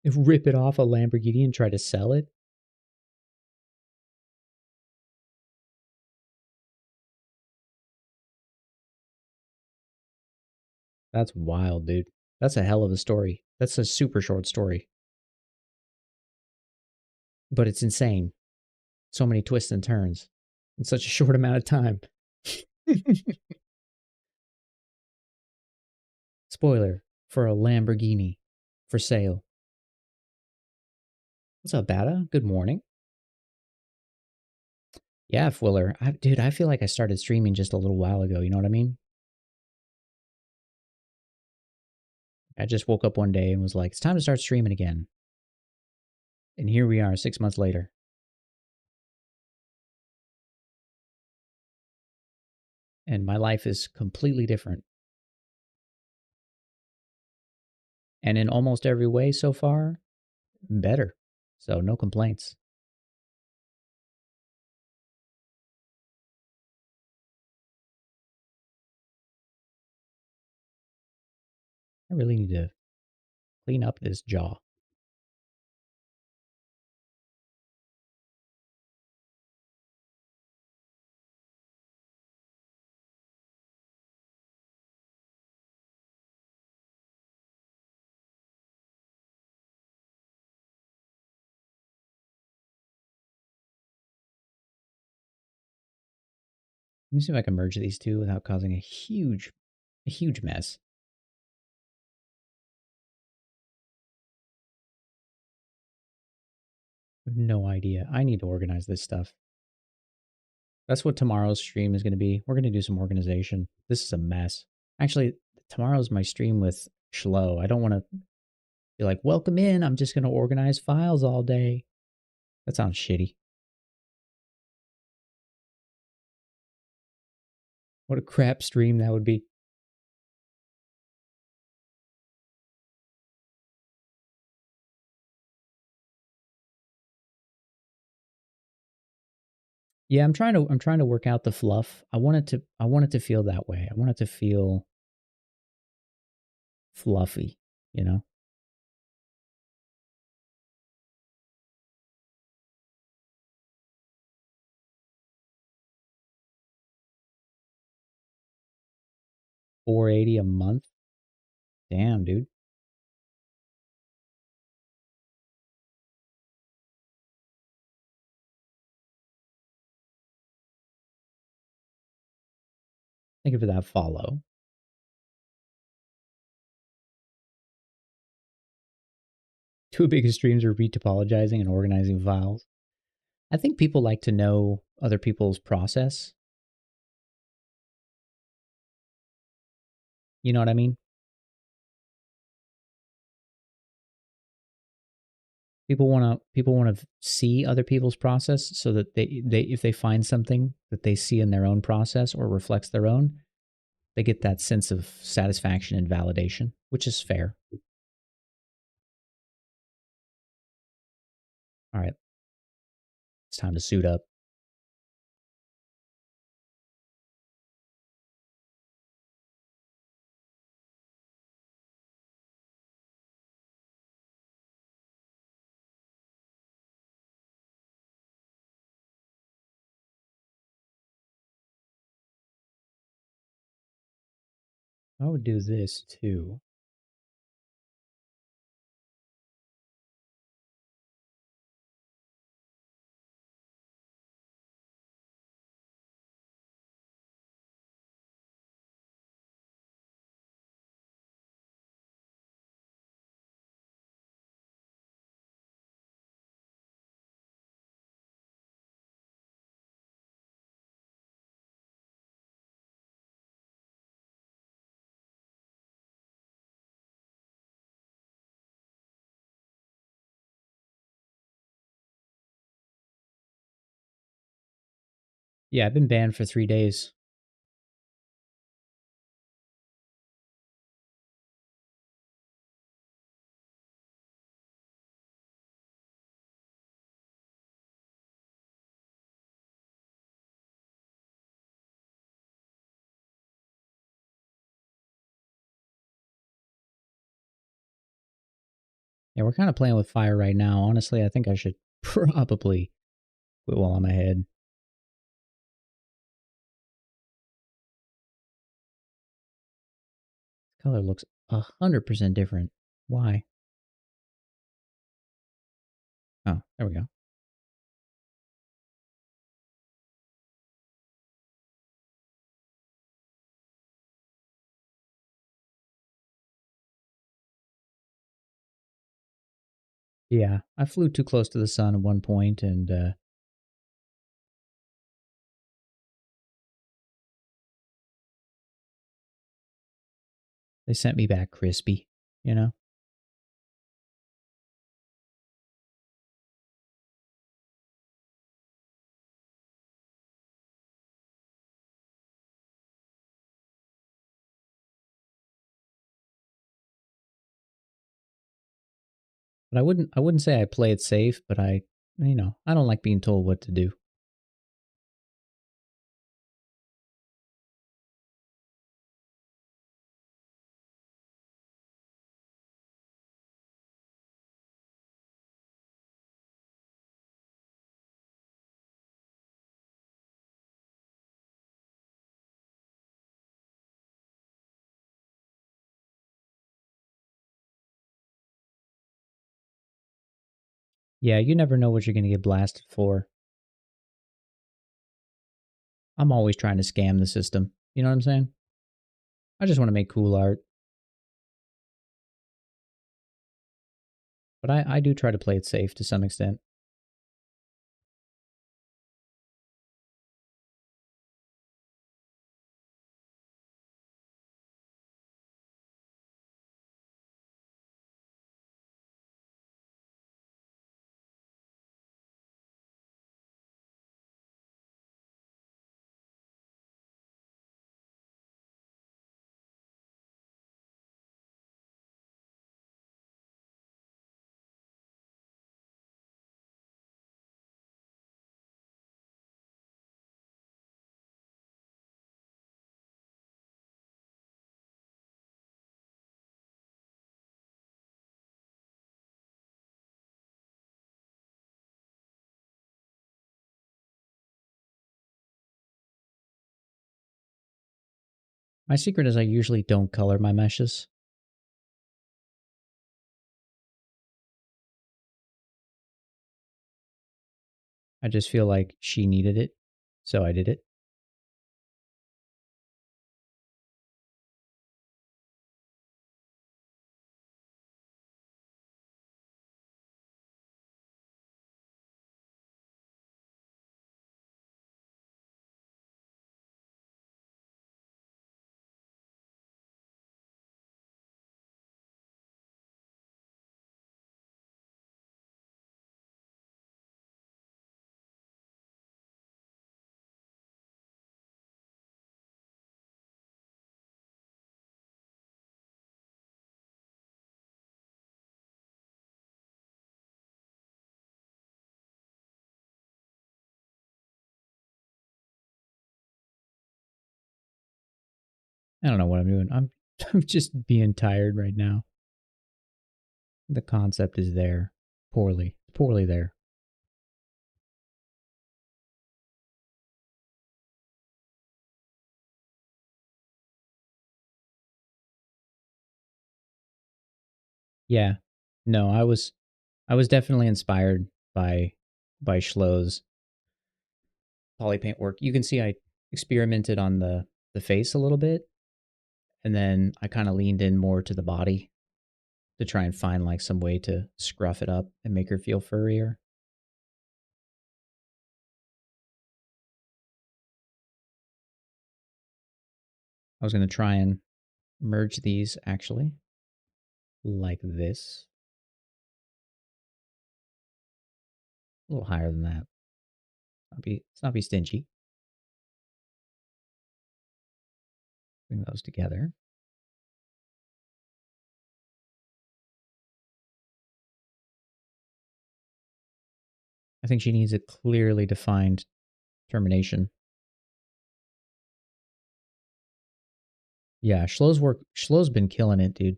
If rip it off a Lamborghini and try to sell it. That's wild, dude. That's a hell of a story. That's a super short story. But it's insane. So many twists and turns in such a short amount of time. Spoiler for a Lamborghini for sale. What's up, Bada? Good morning. Yeah, Fuller. Dude, I feel like I started streaming just a little while ago. You know what I mean? I just woke up one day and was like, it's time to start streaming again. And here we are 6 months later. And my life is completely different. And in almost every way so far, better. So no complaints. I really need to clean up this jaw. Let me see if I can merge these two without causing a huge mess. I have no idea. I need to organize this stuff. That's what tomorrow's stream is going to be. We're going to do some organization. This is a mess. Actually, tomorrow's my stream with Shlo. I don't want to be like, welcome in. I'm just going to organize files all day. That sounds shitty. What a crap stream that would be. Yeah, I'm trying to work out the fluff. I want it to feel that way. I want it to feel fluffy, you know? $480 a month. Damn, dude. Thank you for that follow. Two biggest streams are retopologizing and organizing files. I think people like to know other people's process. You know what I mean? People want to see other people's process so that they if they find something that they see in their own process or reflects their own, they get that sense of satisfaction and validation, which is fair. All right. It's time to suit up. I would do this too. Yeah, I've been banned for 3 days. Yeah, we're kind of playing with fire right now. Honestly, I think I should probably quit while I'm ahead. Color looks 100% different. Why? Oh, there we go. Yeah, I flew too close to the sun at one point, and they sent me back crispy, you know? But I wouldn't say I play it safe, but I don't like being told what to do. Yeah, you never know what you're going to get blasted for. I'm always trying to scam the system. You know what I'm saying? I just want to make cool art. But I do try to play it safe to some extent. My secret is I usually don't color my meshes. I just feel like she needed it, so I did it. I don't know what I'm doing. I'm just being tired right now. The concept is there. Poorly there. Yeah. No, I was definitely inspired by Schlow's poly paint work. You can see I experimented on the face a little bit, and then I kind of leaned in more to the body to try and find like some way to scruff it up and make her feel furrier. I was going to try and merge these actually like this. A little higher than that. Let's not be stingy. Bring those together. I think she needs a clearly defined termination. Yeah, Schlow's been killing it, dude.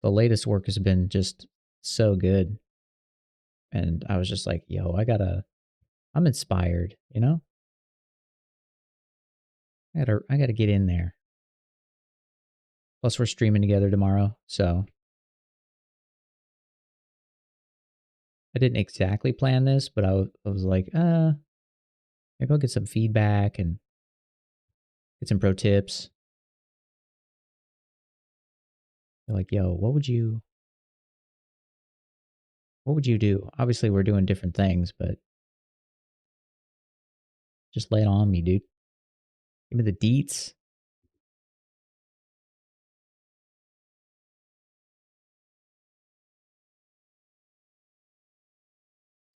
The latest work has been just so good. And I was just like, yo, I'm inspired, you know? I gotta get in there. Plus we're streaming together tomorrow, so I didn't exactly plan this, but I was like, maybe I'll get some feedback and get some pro tips. They're like, yo, what would you do? Obviously we're doing different things, but just lay it on me, dude. Give me the deets.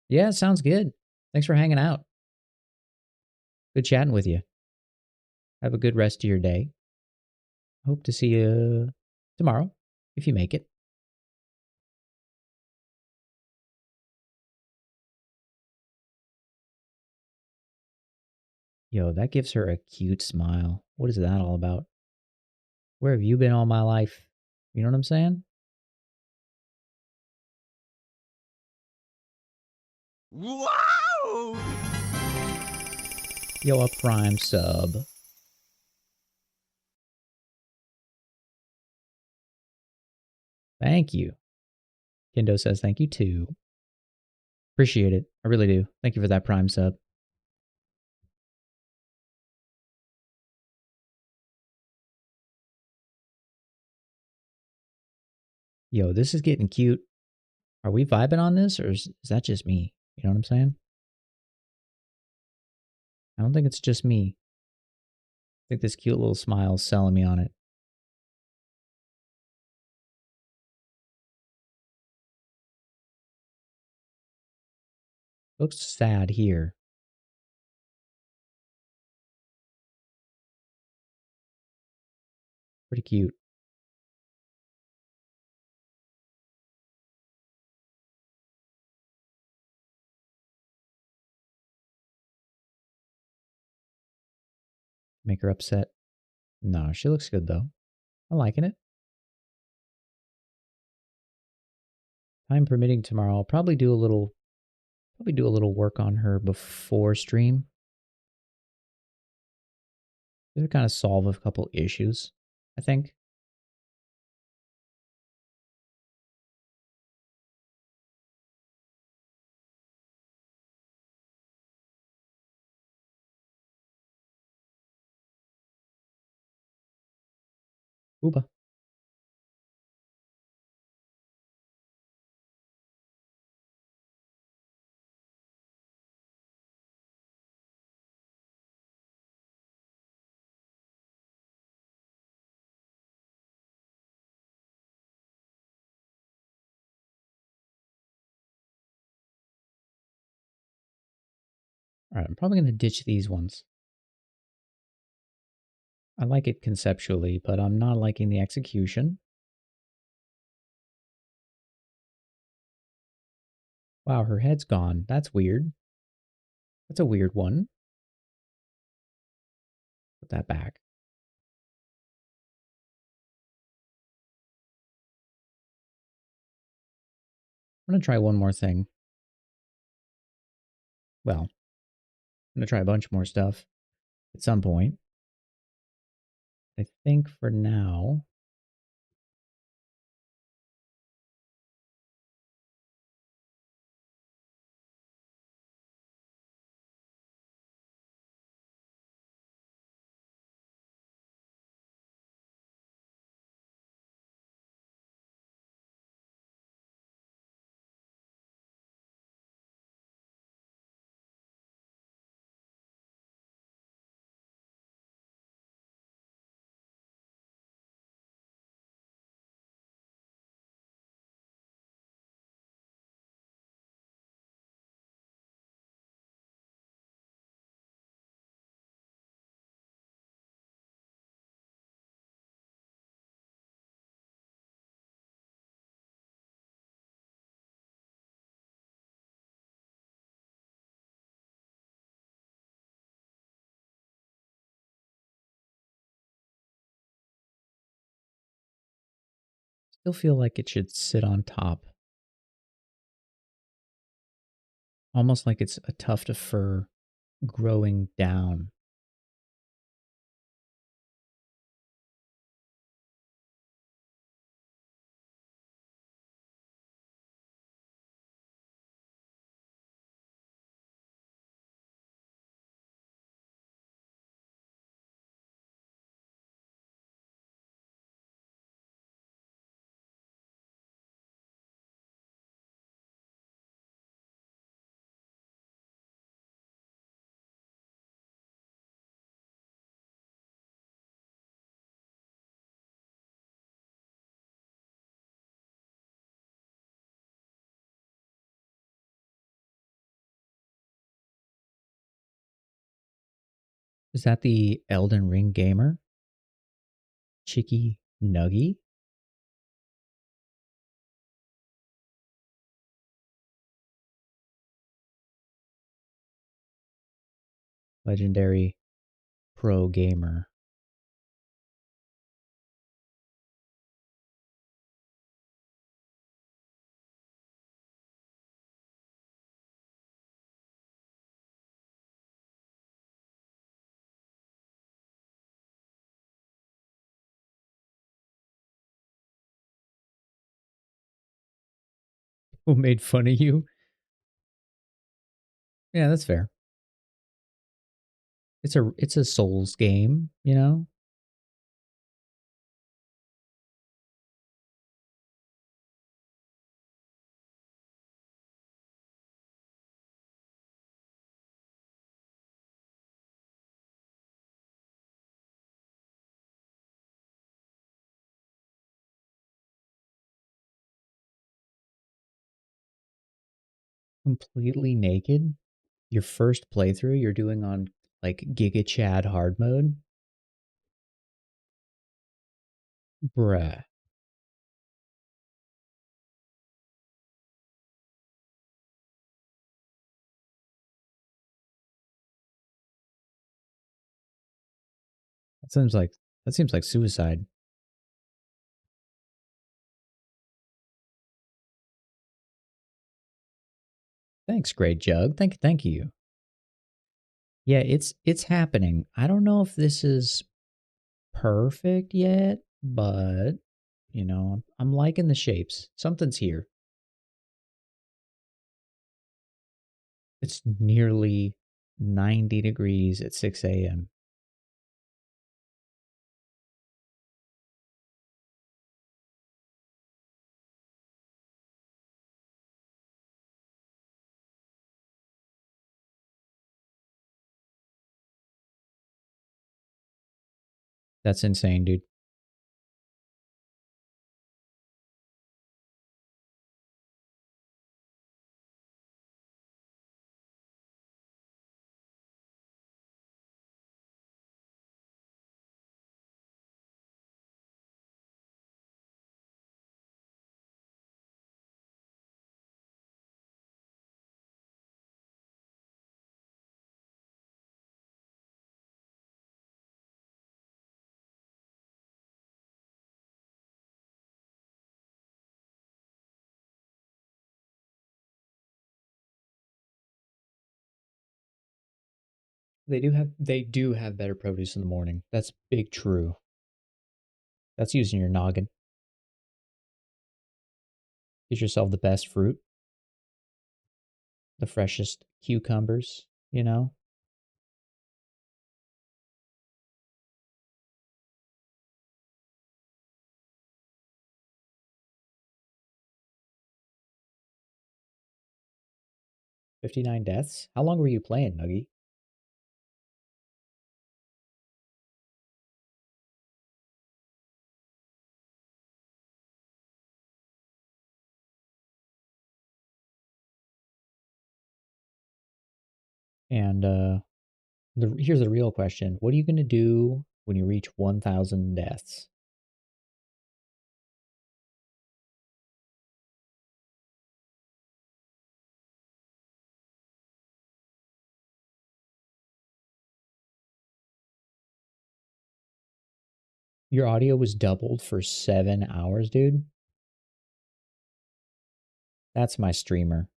Yeah, sounds good. Thanks for hanging out. Good chatting with you. Have a good rest of your day. Hope to see you tomorrow, if you make it. Yo, that gives her a cute smile. What is that all about? Where have you been all my life? You know what I'm saying? Wow! Yo, a prime sub. Thank you. Kendo says thank you too. Appreciate it. I really do. Thank you for that prime sub. Yo, this is getting cute. Are we vibing on this, or is that just me? You know what I'm saying? I don't think it's just me. I think this cute little smile is selling me on it. Looks sad here. Pretty cute. Make her upset. No, she looks good though. I'm liking it. Time permitting tomorrow, I'll probably do a little work on her before stream. Just to kind of solve a couple issues, I think. Ooba. All right, I'm probably going to ditch these ones. I like it conceptually, but I'm not liking the execution. Wow, her head's gone. That's weird. That's a weird one. Put that back. I'm going to try one more thing. Well, I'm going to try a bunch more stuff at some point. I think for now, Still feel like it should sit on top. Almost like it's a tuft of fur growing down. Is that the Elden Ring gamer? Chicky Nuggy? Legendary pro gamer. Who made fun of you? Yeah, that's fair. It's a Souls game, you know? Completely naked? Your first playthrough you're doing on like Giga Chad hard mode? Bruh. That seems like suicide. Thanks, Great Jug. Thank you. Yeah, it's happening. I don't know if this is perfect yet, but I'm liking the shapes. Something's here. It's nearly 90 degrees at 6 a.m. That's insane, dude. They do have better produce in the morning. That's big true. That's using your noggin. Get yourself the best fruit, the freshest cucumbers, 59 deaths? How long were you playing, Nuggy? And here's the real question. What are you going to do when you reach 1,000 deaths? Your audio was doubled for 7 hours, dude? That's my streamer.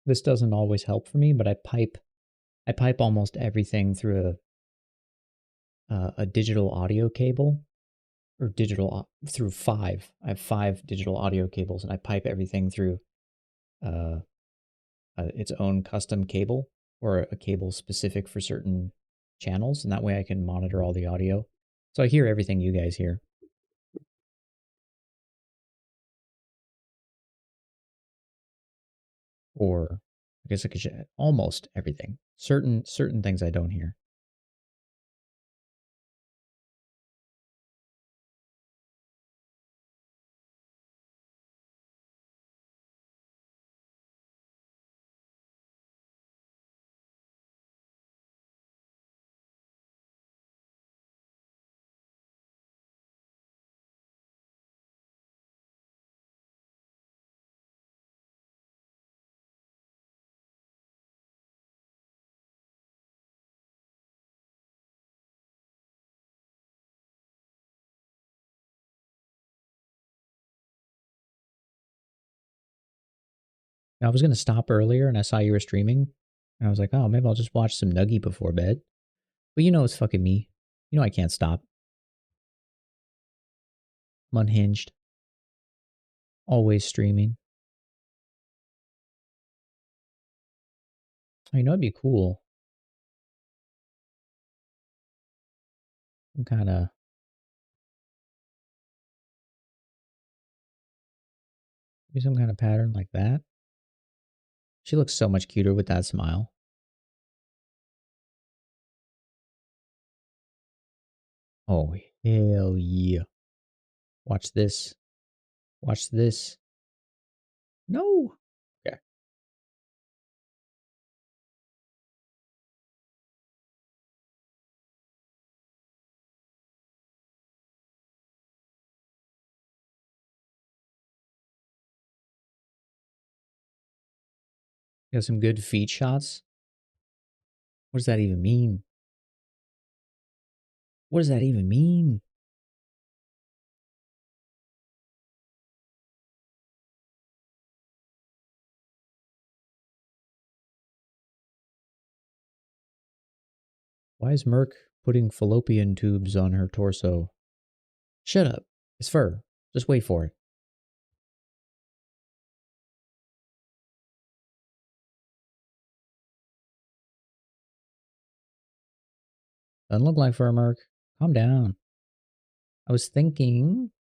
This doesn't always help for me, but I pipe almost everything through a digital audio cable or through five. I have five digital audio cables, and I pipe everything through uh, its own custom cable or a cable specific for certain channels, and that way I can monitor all the audio. So I hear everything you guys hear. Or I guess I could say almost everything. Certain things I don't hear. I was gonna stop earlier and I saw you were streaming, and I was like, oh, maybe I'll just watch some Nuggy before bed. But you know it's fucking me. You know I can't stop. I'm unhinged. Always streaming. Oh, you know it'd be cool. Some kind of maybe some kind of pattern like that. She looks so much cuter with that smile. Oh hell yeah! Watch this. Watch this. No. Okay. Got some good feet shots. What does that even mean? What does that even mean? Why is Merc putting fallopian tubes on her torso? Shut up. It's fur. Just wait for it. Doesn't look like fur, Merc. Calm down. I was thinking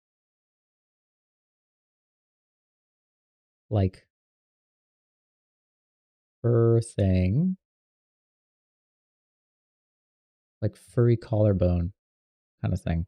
like fur thing, like furry collarbone kind of thing.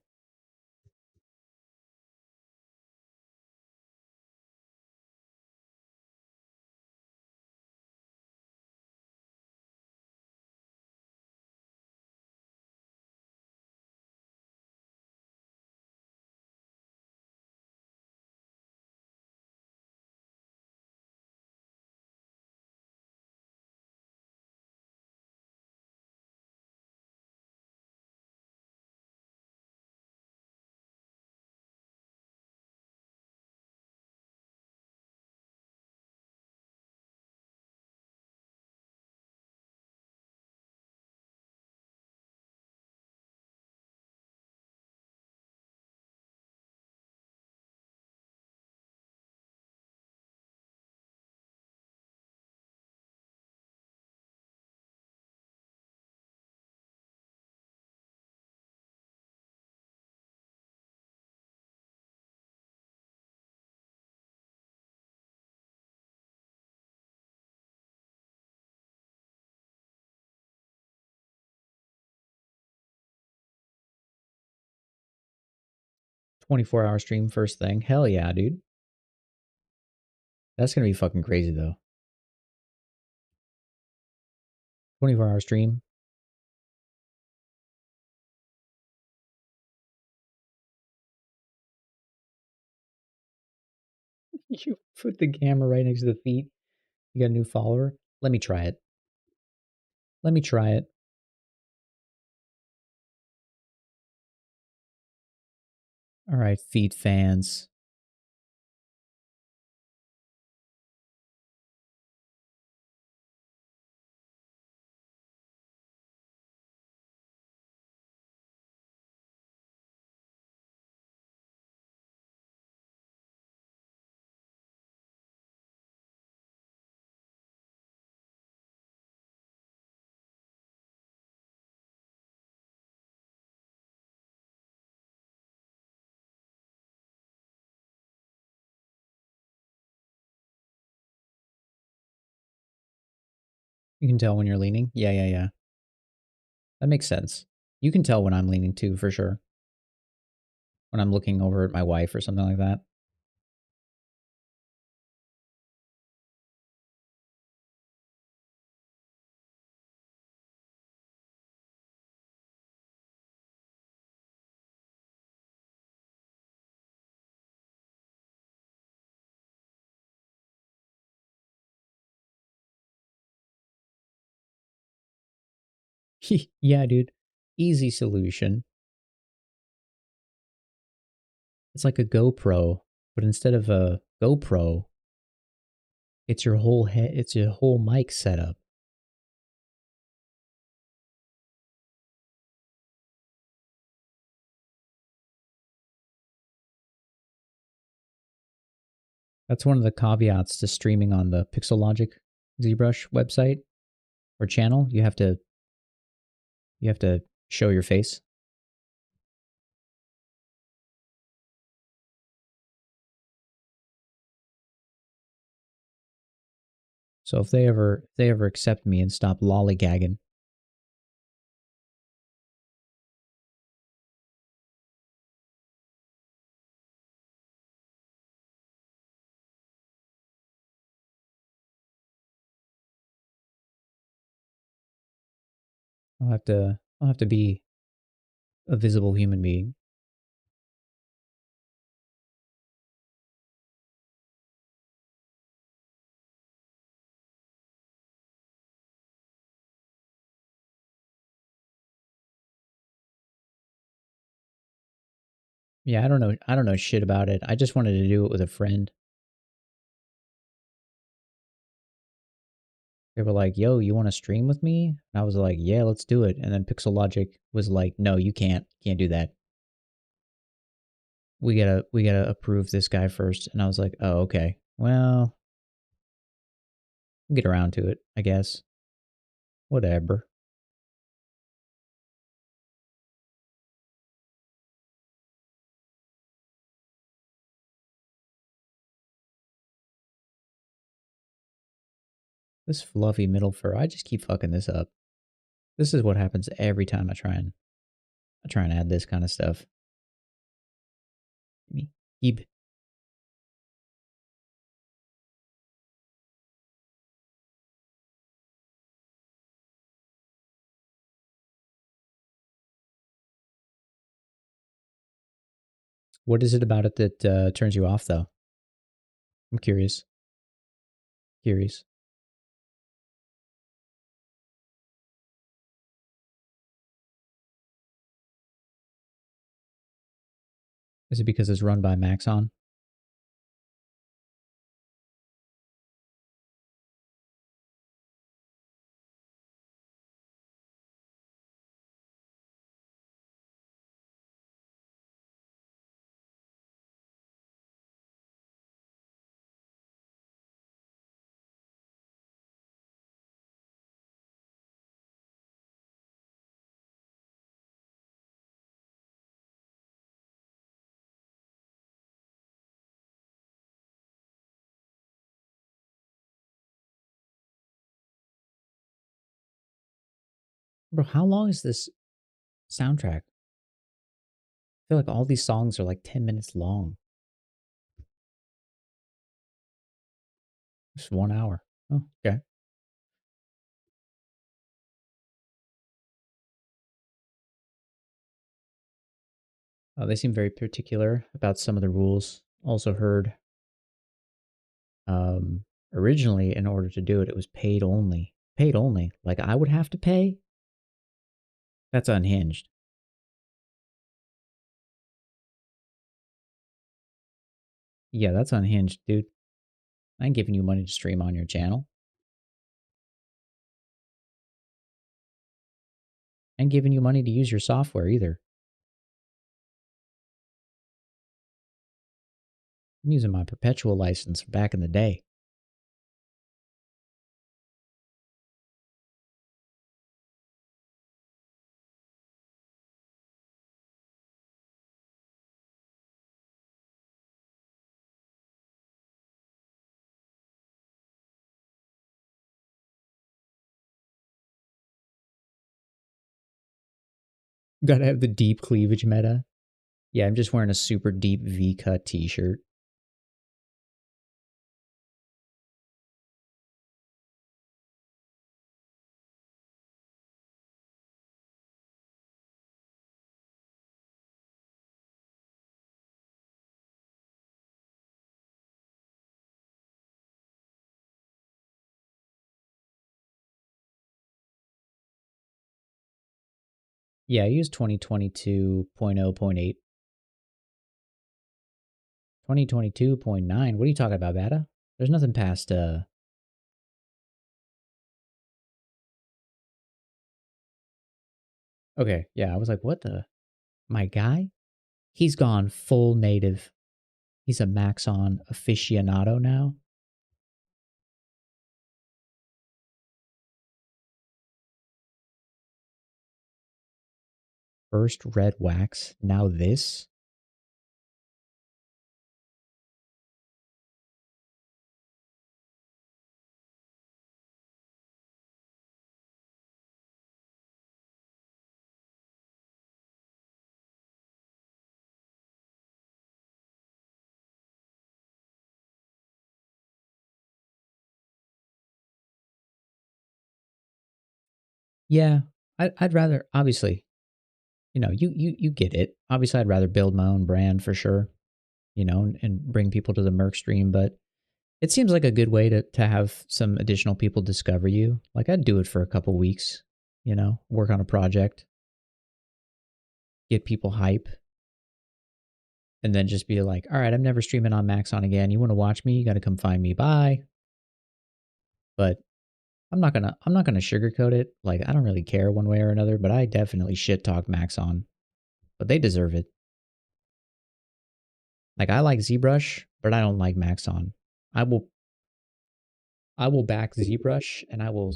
24-hour stream first thing. Hell yeah, dude. That's gonna be fucking crazy though. 24-hour stream. You put the camera right next to the feet. You got a new follower? Let me try it. Let me try it. All right, feet fans. You can tell when you're leaning. Yeah, yeah, yeah. That makes sense. You can tell when I'm leaning too, for sure. When I'm looking over at my wife or something like that. Yeah, dude. Easy solution. It's like a GoPro, but instead of a GoPro, it's your whole head, it's your whole mic setup. That's one of the caveats to streaming on the Pixelogic ZBrush website or channel. You have to show your face. So if they ever accept me and stop lollygagging, I'll have to be a visible human being. Yeah, I don't know. I don't know shit about it. I just wanted to do it with a friend. They were like, "Yo, you want to stream with me?" And I was like, "Yeah, let's do it." And then Pixelogic was like, "No, you can't. Can't do that. We gotta approve this guy first." And I was like, "Oh, okay. Well, we'll get around to it, I guess. Whatever." This fluffy middle fur, I just keep fucking this up. This is what happens every time I try and add this kind of stuff. Me keep. What is it about it that turns you off, though? I'm curious. Curious. Is it because it's run by Maxon? Bro, how long is this soundtrack? feel like all these songs are like 10 minutes long. Just 1 hour. Oh, okay. They seem very particular about some of the rules. Also heard um, originally, in order to do it, it was paid only. Paid only. Like I would have to pay? That's unhinged. Yeah, that's unhinged, dude. I ain't giving you money to stream on your channel. I ain't giving you money to use your software either. I'm using my perpetual license from back in the day. Gotta have the deep cleavage meta. Yeah, I'm just wearing a super deep V-cut t-shirt. Yeah, I use 2022.0.8. 2022.9. What are you talking about, Bata? There's nothing past Okay, yeah, I was like, what the my guy? He's gone full native. He's a Maxon aficionado now. First red wax, now this. Yeah, I'd rather obviously, you get it. Obviously, I'd rather build my own brand for sure, and bring people to the Merc stream. But it seems like a good way to have some additional people discover you. Like I'd do it for a couple weeks, work on a project, get people hype, and then just be like, all right, I'm never streaming on Maxon again. You want to watch me? You got to come find me. Bye. But I'm not gonna sugarcoat it. Like I don't really care one way or another, but I definitely shit talk Maxon. But they deserve it. Like I like ZBrush, but I don't like Maxon. I will I will back ZBrush and I will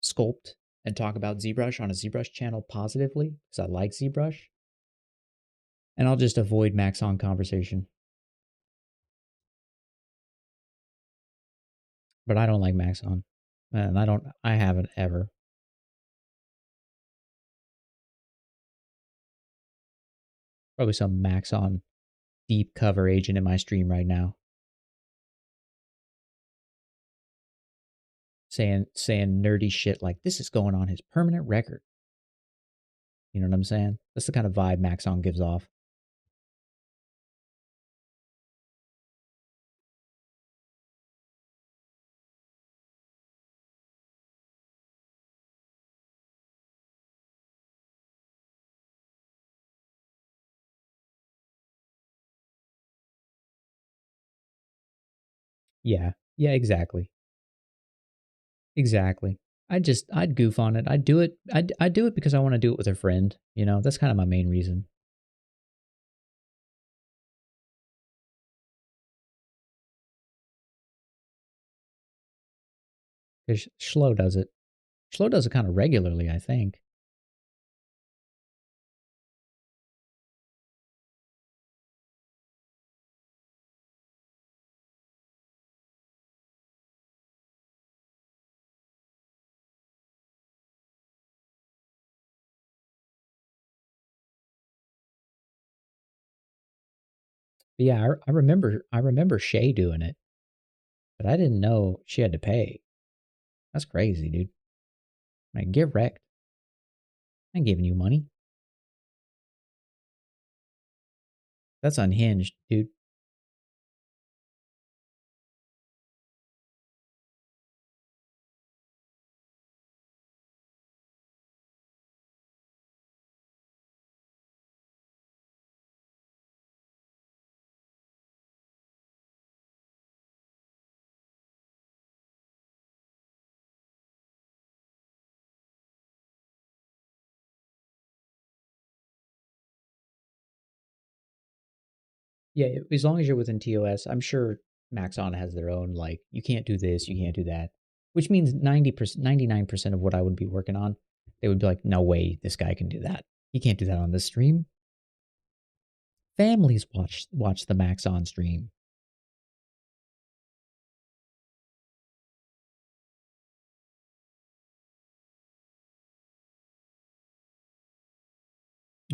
sculpt and talk about ZBrush on a ZBrush channel positively because I like ZBrush. And I'll just avoid Maxon conversation. But I don't like Maxon. And I haven't ever. Probably some Maxon deep cover agent in my stream right now. Saying nerdy shit like this is going on his permanent record. You know what I'm saying? That's the kind of vibe Maxon gives off. Yeah. Yeah, exactly. Exactly. I'd goof on it. I'd do it. I'd do it because I want to do it with a friend. That's kind of my main reason. Because Schlo does it. Schlo does it kind of regularly, I think. But yeah, I remember Shay doing it, but I didn't know she had to pay. That's crazy, dude. Like, get wrecked. I ain't giving you money. That's unhinged, dude. Yeah, as long as you're within TOS, I'm sure Maxon has their own, like, you can't do this, you can't do that, which means 90%, 99% of what I would be working on, they would be like, no way, this guy can do that. He can't do that on this stream. Families watch the Maxon stream.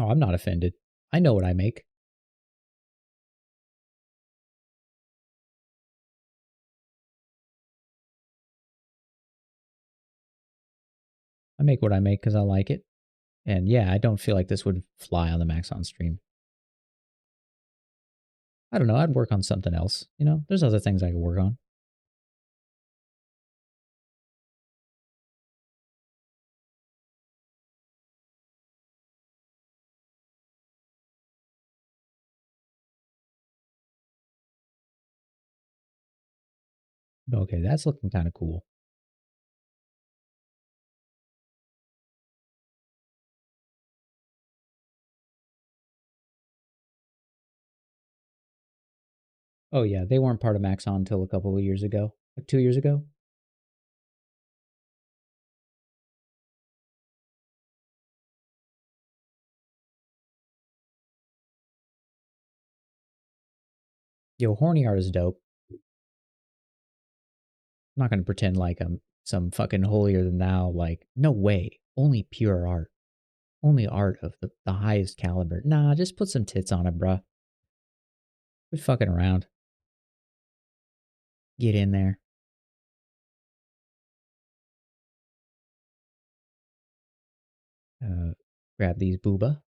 Oh, I'm not offended. I know what I make. I make what I make because I like it. And yeah, I don't feel like this would fly on the Maxon stream. I don't know. I'd work on something else. You know, there's other things I could work on. Okay, that's looking kind of cool. Oh yeah, they weren't part of Maxon until a couple of years ago, like 2 years ago. Yo, horny art is dope. I'm not gonna pretend like I'm some fucking holier than thou. Like, no way. Only pure art. Only art of the highest caliber. Nah, just put some tits on it, bruh. Quit fucking around. Get in there. Uh, grab these booba.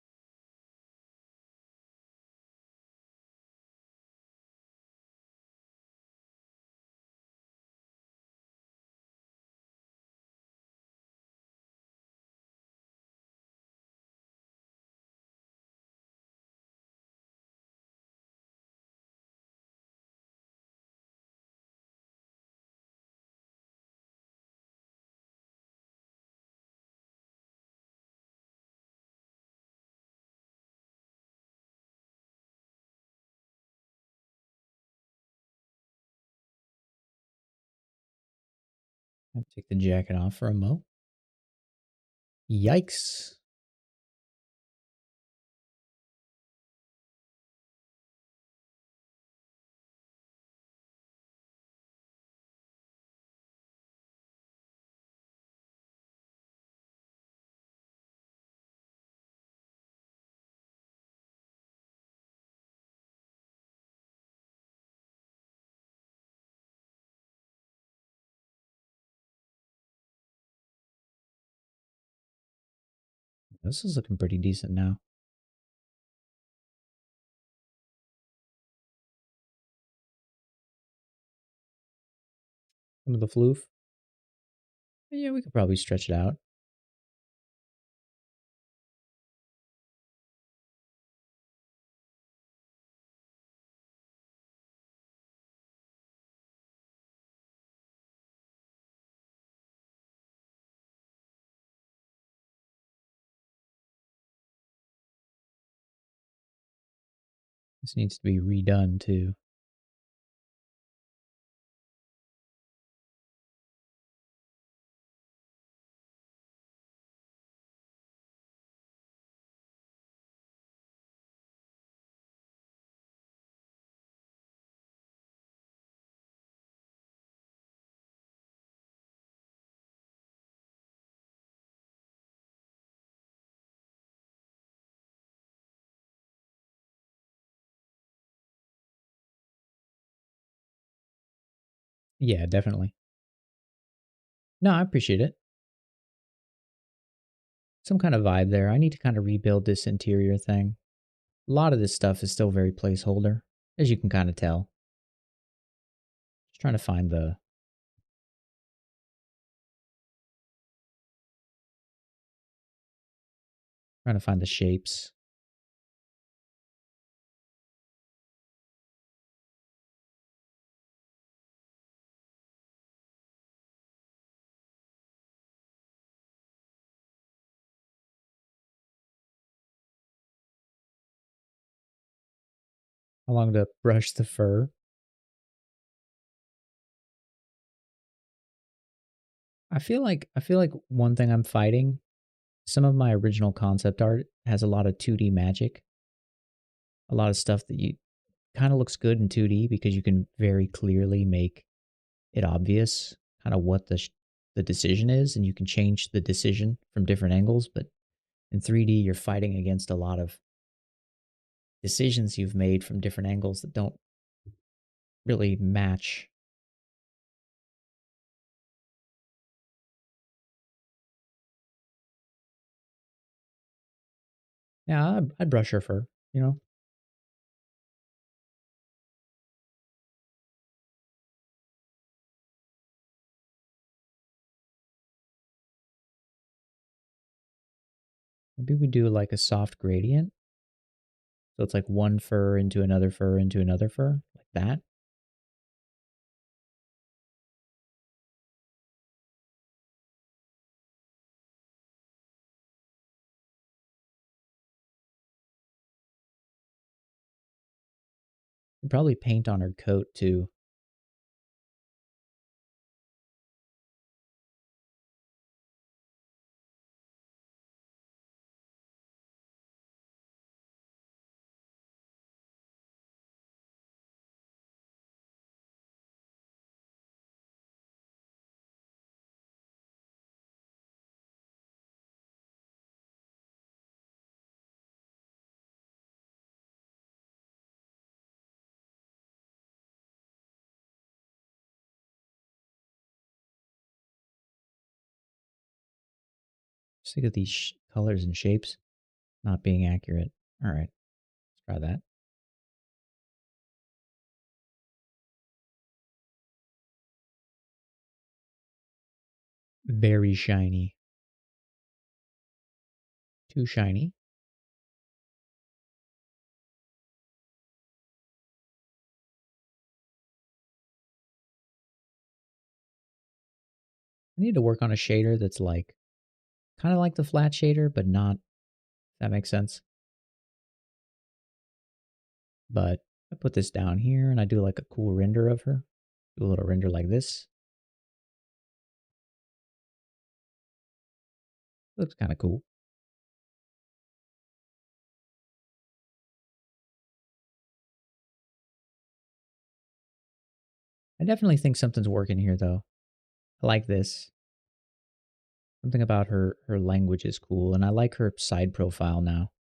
I'll take the jacket off for a mo. Yikes. This is looking pretty decent now. Some of the floof. Yeah, we could probably stretch it out. This needs to be redone too. Yeah, definitely. No, I appreciate it. Some kind of vibe there. I need to kind of rebuild this interior thing. A lot of this stuff is still very placeholder, as you can kind of tell. Just trying to find the shapes along to brush the fur. I feel like one thing I'm fighting, some of my original concept art has a lot of 2D magic, a lot of stuff that you kind of looks good in 2D because you can very clearly make it obvious kind of what the decision is, and you can change the decision from different angles. But in 3D, you're fighting against a lot of decisions you've made from different angles that don't really match. Yeah, I'd brush her fur, you know? Maybe we do like a soft gradient. So it's like one fur into another fur into another fur, like that. And probably paint on her coat too. Just think of these colors and shapes not being accurate. All right, let's try that. Very shiny. Too shiny. I need to work on a shader that's like kind of like the flat shader, but not. If that makes sense. But I put this down here and I do like a cool render of her. Do a little render like this. Looks kind of cool. I definitely think something's working here though. I like this. Something about her language is cool, and I like her side profile now.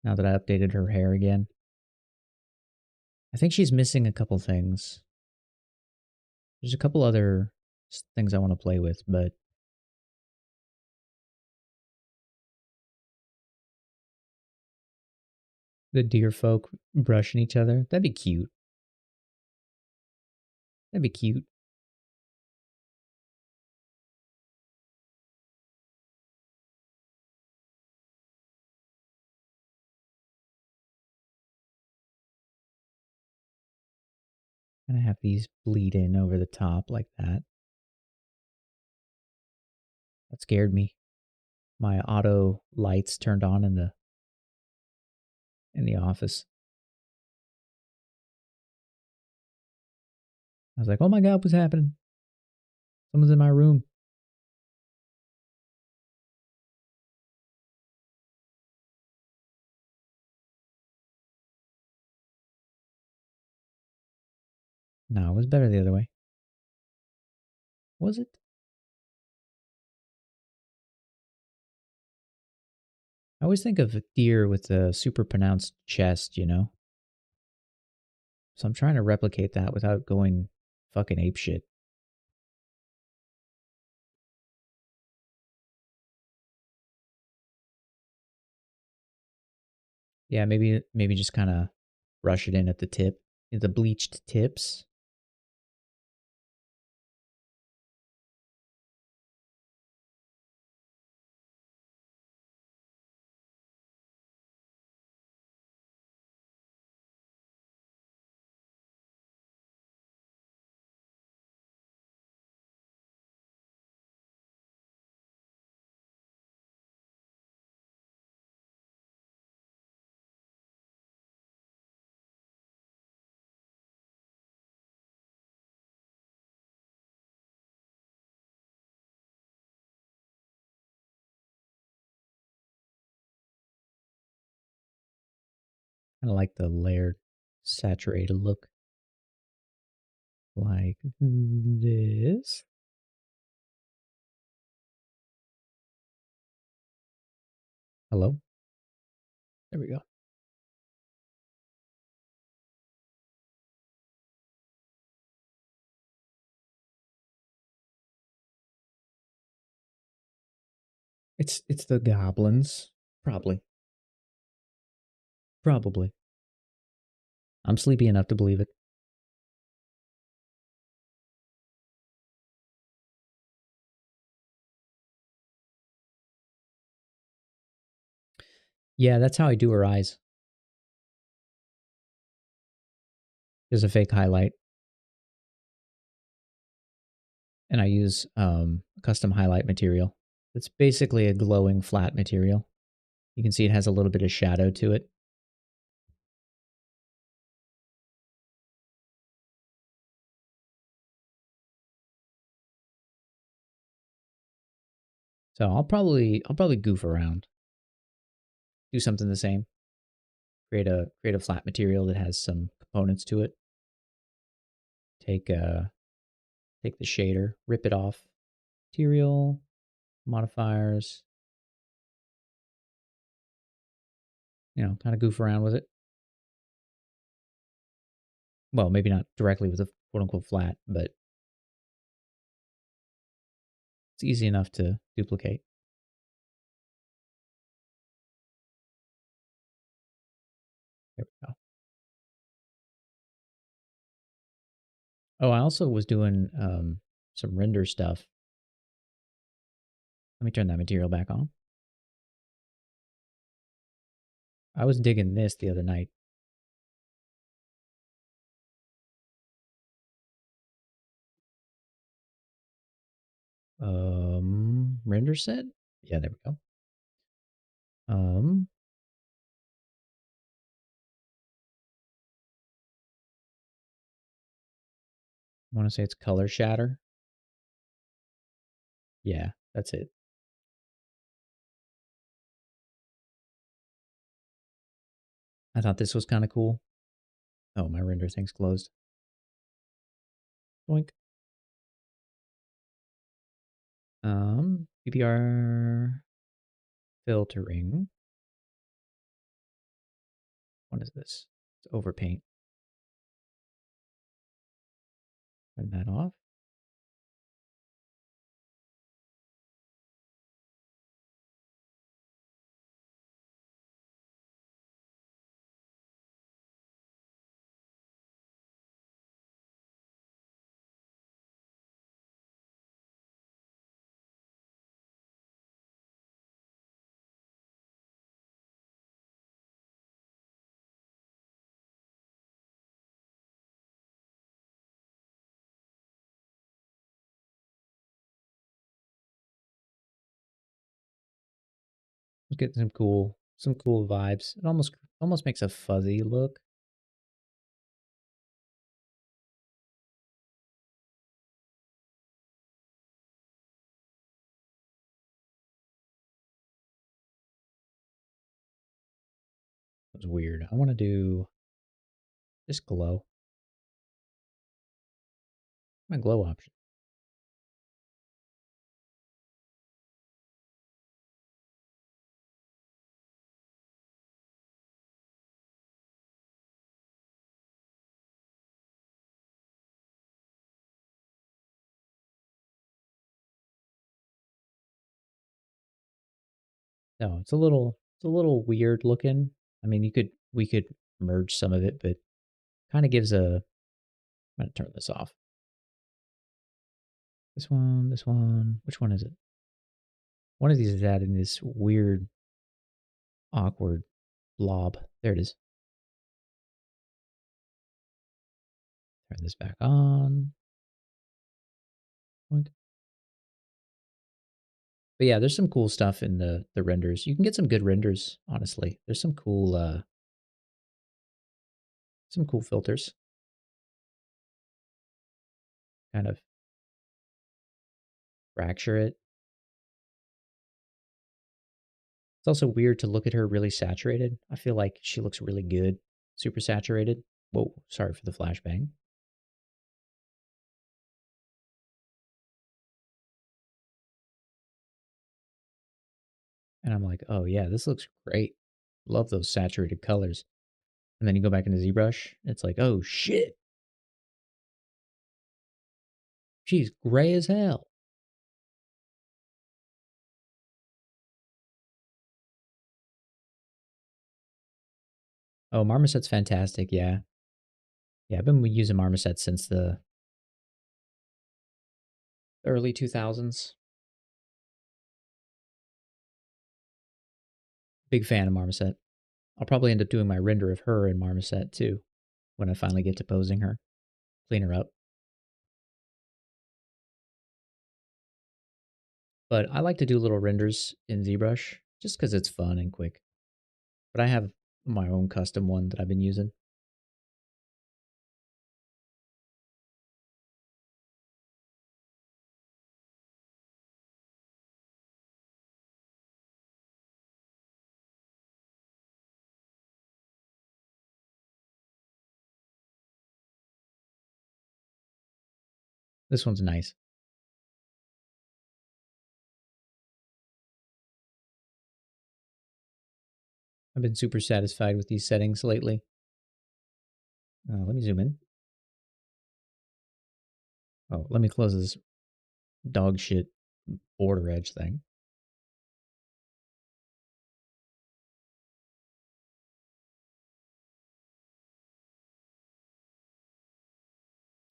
Now that I updated her hair again. I think she's missing a couple things. There's a couple other things I want to play with, but the deer folk brushing each other, that'd be cute. That'd be cute. Gonna have these bleed in over the top like that. That scared me. My auto lights turned on in the office. I was like, "Oh my god, what's happening? Someone's in my room." No, it was better the other way. Was it? I always think of a deer with a super pronounced chest, you know? So I'm trying to replicate that without going Fucking ape shit. Yeah, maybe just kind of brush it in at the tip, the bleached tips. Kind of like the layered, saturated look. Like this. Hello? There we go. It's the goblins. Probably. Probably. I'm sleepy enough to believe it. Yeah, that's how I do her eyes. There's a fake highlight. And I use custom highlight material. It's basically a glowing flat material. You can see it has a little bit of shadow to it. So I'll probably goof around. Do something the same. Create a flat material that has some components to it. Take the shader, rip it off. Material, modifiers. You know, kind of goof around with it. Well, maybe not directly with a quote unquote flat, but it's easy enough to duplicate. There we go. Oh, I also was doing some render stuff. Let me turn that material back on. I was digging this the other night. Render set? Yeah, there we go. I want to say it's color shatter. Yeah, that's it. I thought this was kind of cool. Oh, my render thing's closed. Boink. PBR filtering. What is this? It's overpaint. Turn that off. Let's get some cool vibes. It almost makes a fuzzy look. It was weird. I want to do this glow. My glow option. No, it's a little weird looking. I mean, we could merge some of it, but kind of gives a. I'm gonna turn this off. This one. Which one is it? One of these is adding this weird, awkward blob. There it is. Turn this back on. But yeah, there's some cool stuff in the renders. You can get some good renders, honestly. There's some cool filters. Kind of fracture it. It's also weird to look at her really saturated. I feel like she looks really good, super saturated. Whoa, sorry for the flashbang. And I'm like, oh yeah, this looks great. Love those saturated colors. And then you go back into ZBrush, it's like, oh shit, she's gray as hell. Oh, Marmoset's fantastic, yeah. Yeah, I've been using Marmoset since the early 2000s. Big fan of Marmoset. I'll probably end up doing my render of her in Marmoset too when I finally get to posing her. Clean her up. But I like to do little renders in ZBrush just because it's fun and quick. But I have my own custom one that I've been using. This one's nice. I've been super satisfied with these settings lately. Let me zoom in. Oh, let me close this dog shit border edge thing.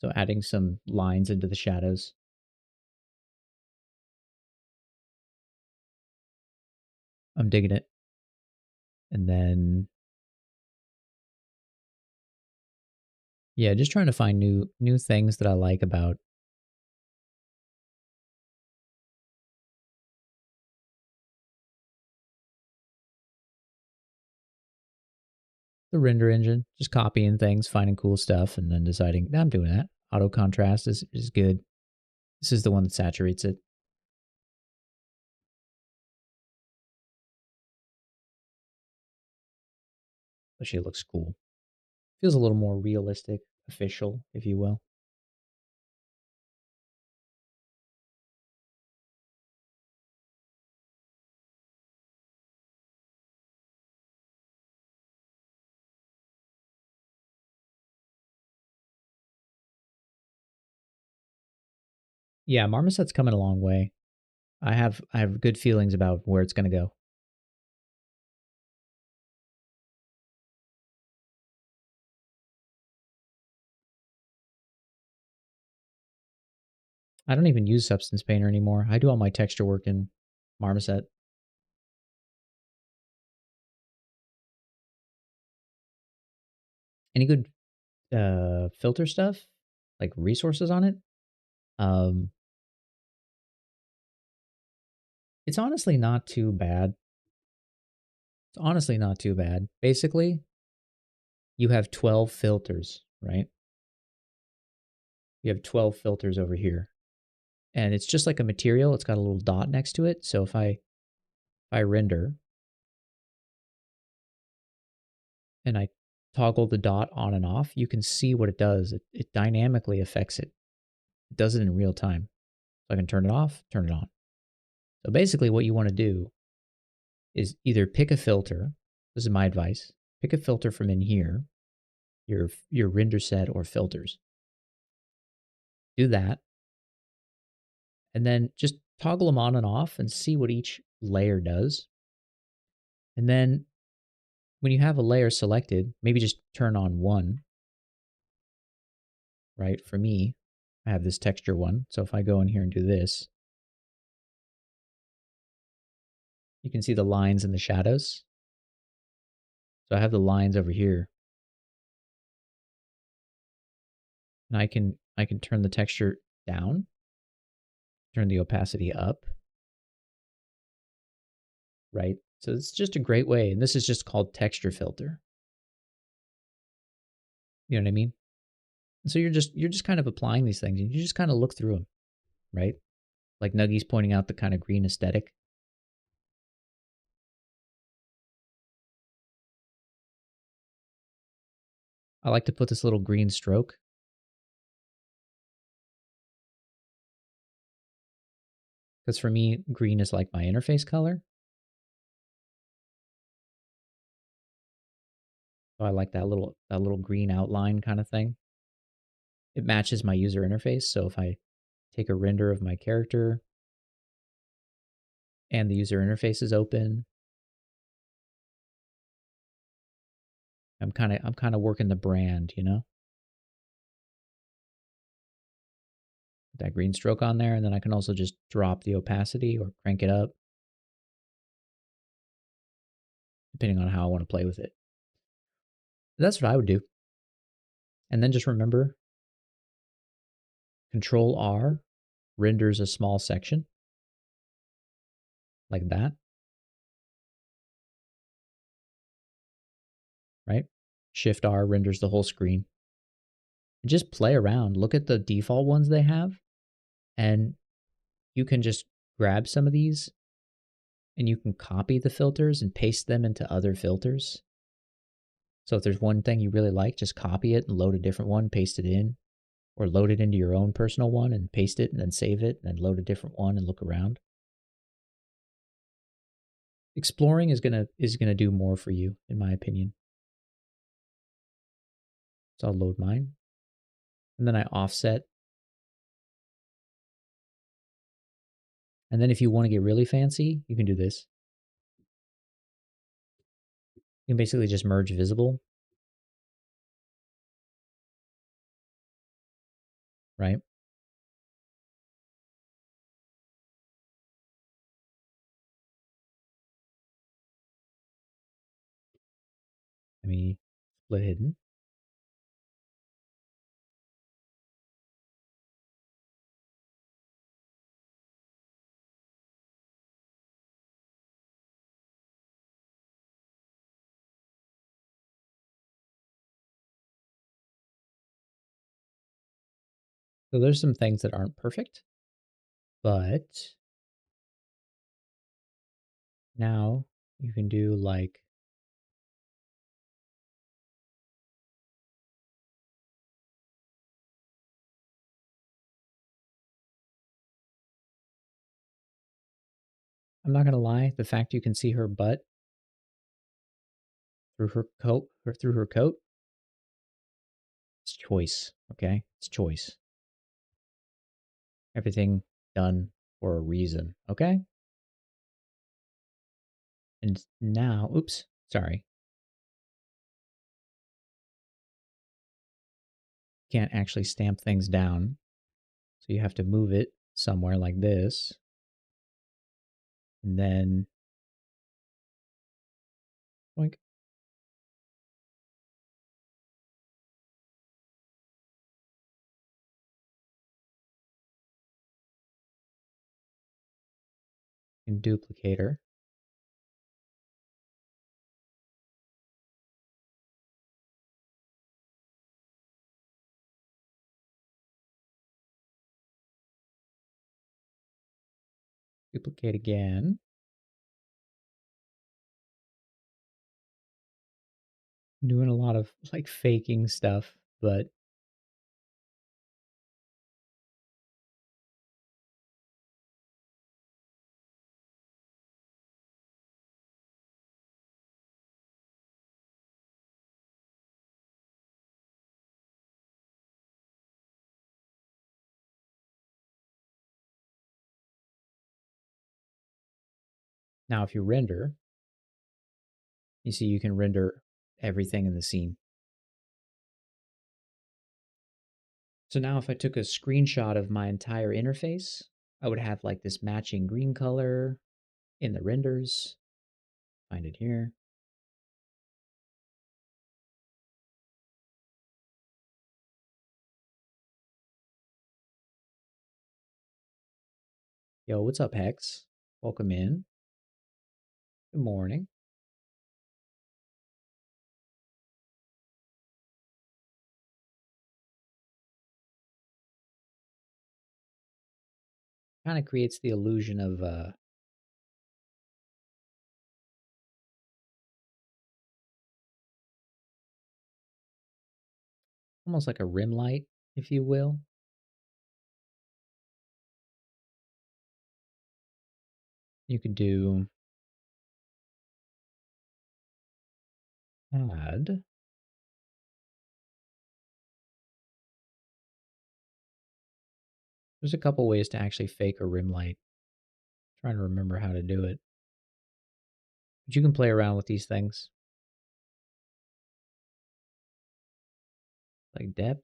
So adding some lines into the shadows. I'm digging it. And then yeah, just trying to find new things that I like about the render engine. Just copying things, finding cool stuff, and then deciding, nah, I'm doing that. Auto contrast is good. This is the one that saturates it. But she looks cool. Feels a little more realistic, official, if you will. Yeah, Marmoset's coming a long way. I have good feelings about where it's gonna go. I don't even use Substance Painter anymore. I do all my texture work in Marmoset. Any good filter stuff? Like resources on it? Um it's honestly not too bad. It's honestly not too bad. Basically, you have 12 filters, right? You have 12 filters over here. And it's just like a material. It's got a little dot next to it. So if I render and I toggle the dot on and off, you can see what it does. It dynamically affects it. It does it in real time. So I can turn it off, turn it on. So basically what you want to do is either pick a filter. This is my advice. Pick a filter from in here, your render set or filters. Do that. And then just toggle them on and off and see what each layer does. And then when you have a layer selected, maybe just turn on one, right? For me, I have this texture one. So if I go in here and do this, you can see the lines and the shadows. So I have the lines over here. And I can turn the texture down, turn the opacity up, right? So it's just a great way. And this is just called texture filter. You know what I mean? And so you're just kind of applying these things and you just kind of look through them, right? Like Nuggy's pointing out the kind of green aesthetic. I like to put this little green stroke because for me, green is like my interface color. So I like that little green outline kind of thing. It matches my user interface. So if I take a render of my character and the user interface is open, I'm kind of working the brand, you know? Put that green stroke on there, and then I can also just drop the opacity or crank it up, depending on how I want to play with it. That's what I would do. And then just remember, Control R renders a small section like that, right? Shift R renders the whole screen. And just play around. Look at the default ones they have, and you can just grab some of these and you can copy the filters and paste them into other filters. So if there's one thing you really like, just copy it and load a different one, paste it in, or load it into your own personal one and paste it and then save it and then load a different one and look around. Exploring is gonna do more for you, in my opinion. So I'll load mine. And then I offset. And then if you want to get really fancy, you can do this. You can basically just merge visible, right? Let me split hidden. So there's some things that aren't perfect, but now you can do like I'm not gonna lie, the fact you can see her butt through her coat or through her coat, it's choice, okay? It's choice. Everything done for a reason, okay? And now, oops, sorry. Can't actually stamp things down. So you have to move it somewhere like this. And then boink. And duplicator. Duplicate again. Doing a lot of like faking stuff, but now if you render, You see, you can render everything in the scene. So now if I took a screenshot of my entire interface, I would have like this matching green color in the renders. Find it here. Yo, what's up, Hex? Welcome in. Good morning. Kind of creates the illusion of almost like a rim light, if you will. You could do add. There's a couple ways to actually fake a rim light. Trying to remember how to do it. But you can play around with these things. Like depth.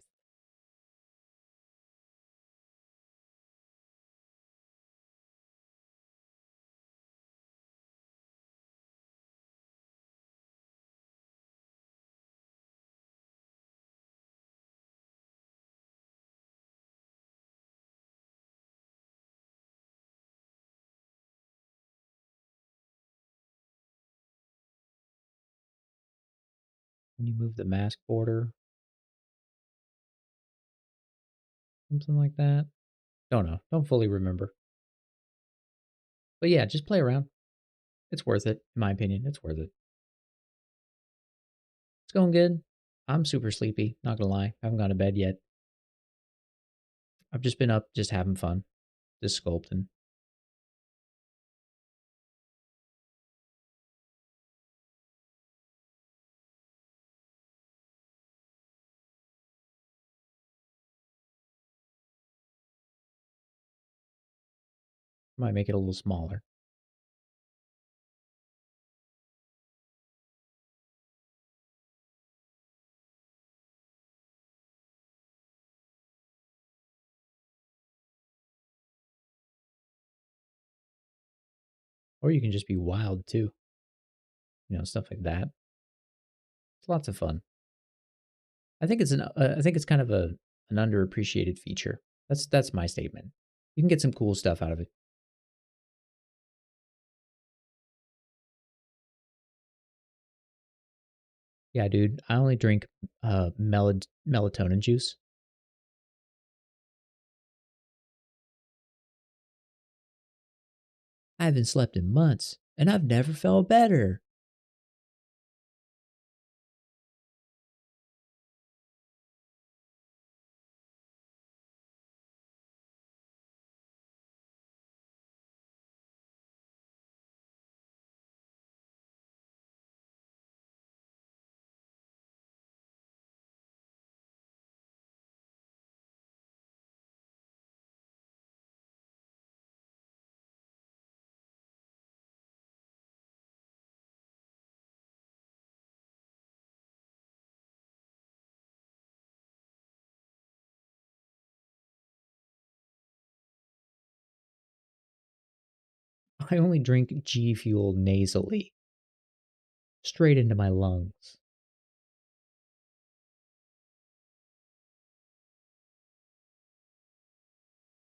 When you move the mask border. Something like that. Don't know. Don't fully remember. But yeah, just play around. It's worth it, in my opinion. It's worth it. It's going good. I'm super sleepy, not gonna lie. I haven't gone to bed yet. I've just been up, just having fun, just sculpting. Might make it a little smaller. Or you can just be wild too. You know, stuff like that. It's lots of fun. I think it's kind of an underappreciated feature. That's my statement. You can get some cool stuff out of it. Yeah, dude. I only drink melatonin juice. I haven't slept in months, and I've never felt better. I only drink G Fuel nasally, straight into my lungs.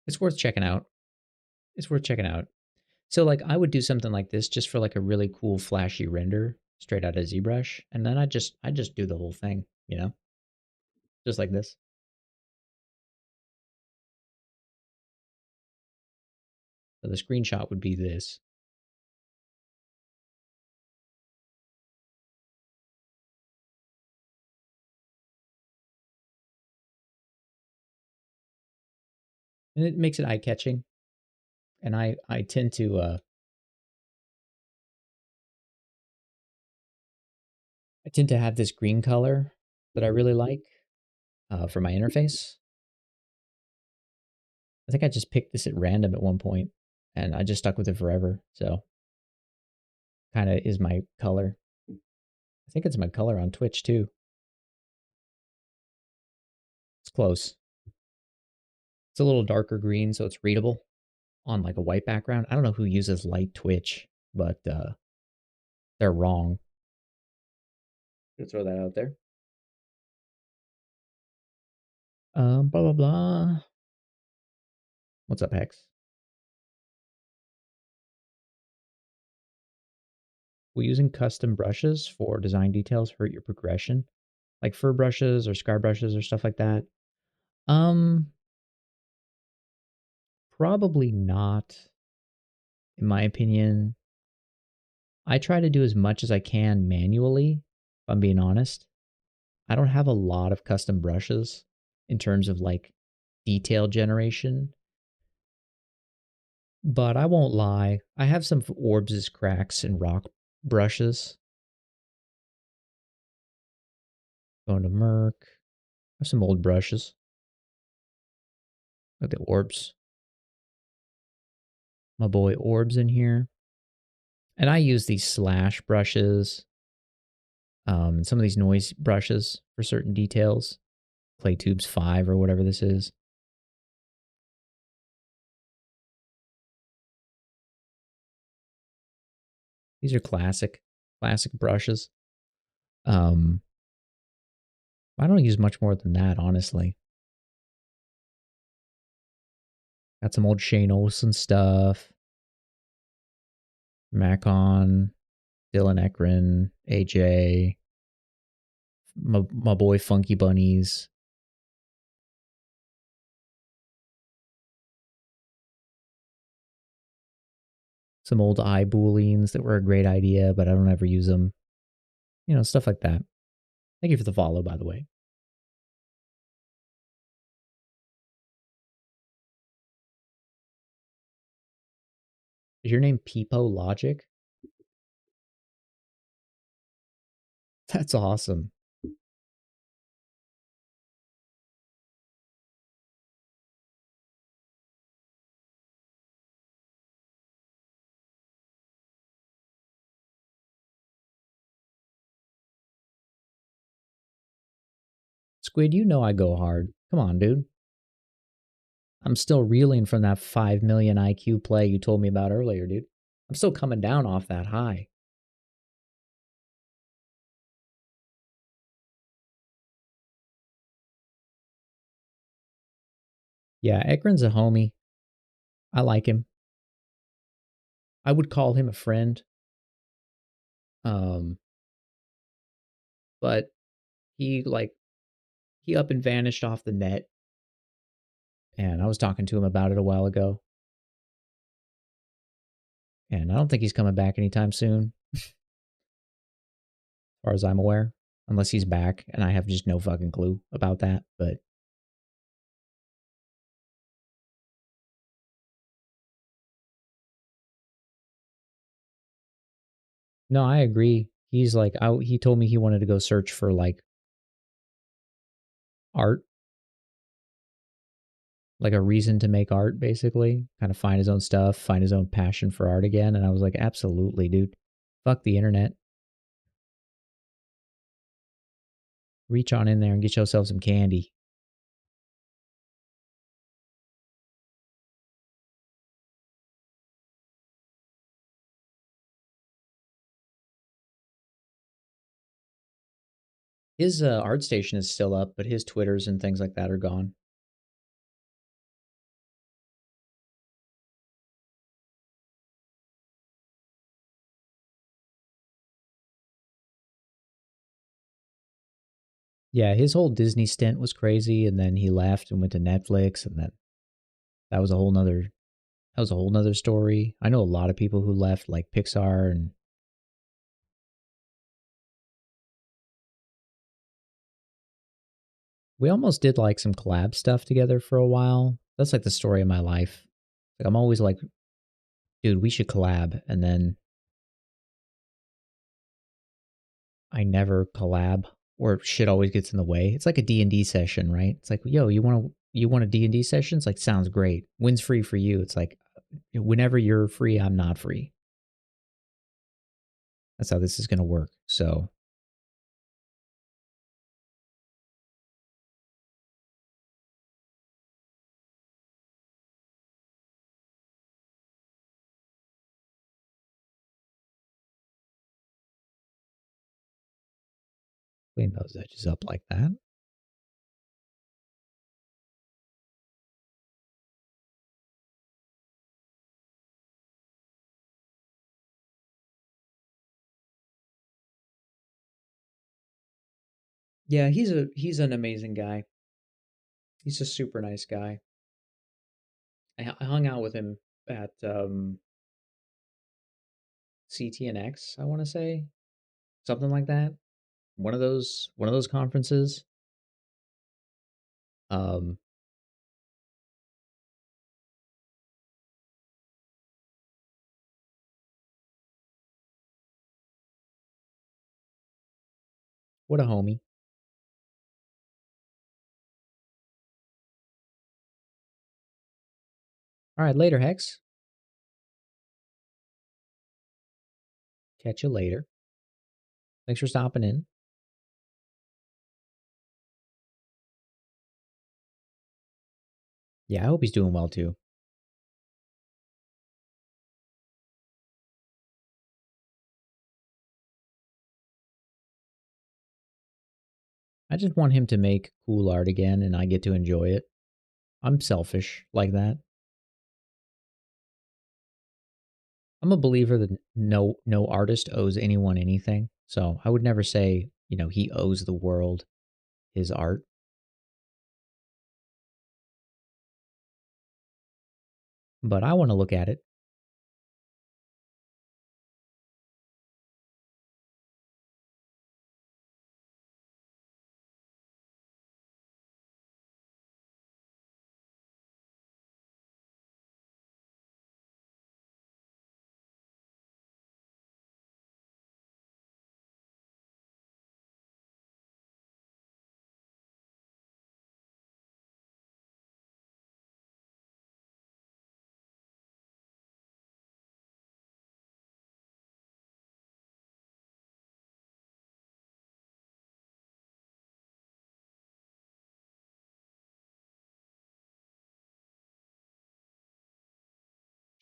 It's worth checking out. It's worth checking out. So like I would do something like this just for like a really cool flashy render straight out of ZBrush, and then I just do the whole thing, you know? Just like this. So the screenshot would be this. And it makes it eye-catching. And I tend to have this green color that I really like for my interface. I think I just picked this at random at one point, and I just stuck with it forever. So kind of is my color. I think it's my color on Twitch too. It's close. It's a little darker green, so it's readable on like a white background. I don't know who uses light Twitch, but they're wrong. Gonna throw that out there. Blah blah blah. What's up, Hex? Will using custom brushes for design details hurt your progression? Like fur brushes or scar brushes or stuff like that? Probably not, in my opinion. I try to do as much as I can manually, if I'm being honest. I don't have a lot of custom brushes in terms of like detail generation. But I won't lie, I have some Orbs' cracks and rock brushes. Going to Merc. I have some old brushes. Got the Orbs. My boy Orbs in here. And I use these slash brushes. Some of these noise brushes for certain details. Clay Tubes 5 or whatever this is. These are classic brushes. I don't use much more than that, honestly. Got some old Shane Olsen stuff. Macon, Dylan Ekron, AJ, my boy Funky Bunnies. Some old eye booleans that were a great idea, but I don't ever use them. You know, stuff like that. Thank you for the follow, by the way. Is your name Peepo Logic? That's awesome. Squid, you know I go hard. Come on, dude. I'm still reeling from that 5 million IQ play you told me about earlier, dude. I'm still coming down off that high. Yeah, Ekron's a homie. I like him. I would call him a friend. But he up and vanished off the net. And I was talking to him about it a while ago. And I don't think he's coming back anytime soon. As far as I'm aware. Unless he's back and I have just no fucking clue about that. But no, I agree. He's like, he told me he wanted to go search for like art, like a reason to make art, basically. Kind of find his own stuff, find his own passion for art again. And I was like, absolutely, dude. Fuck the internet. Reach on in there and get yourself some candy. His art station is still up, but his Twitters and things like that are gone. Yeah, his whole Disney stint was crazy, and then he left and went to Netflix, and then that was a whole nother story. I know a lot of people who left, like Pixar, and we almost did like some collab stuff together for a while. That's like the story of my life. Like I'm always like, dude, we should collab, and then I never collab, or shit always gets in the way. It's like a D&D session, right? It's like, yo, you want a D&D session? It's like, sounds great. When's free for you? It's like, whenever you're free, I'm not free. That's how this is going to work. So Clean those edges up like that. Yeah, he's an amazing guy. He's a super nice guy. I hung out with him at CTNX, I want to say, something like that. One of those conferences. Um, what a homie. All right, later, Hex. Catch you later. Thanks for stopping in. Yeah, I hope he's doing well too. I just want him to make cool art again and I get to enjoy it. I'm selfish like that. I'm a believer that no artist owes anyone anything. So I would never say, he owes the world his art. But I want to look at it.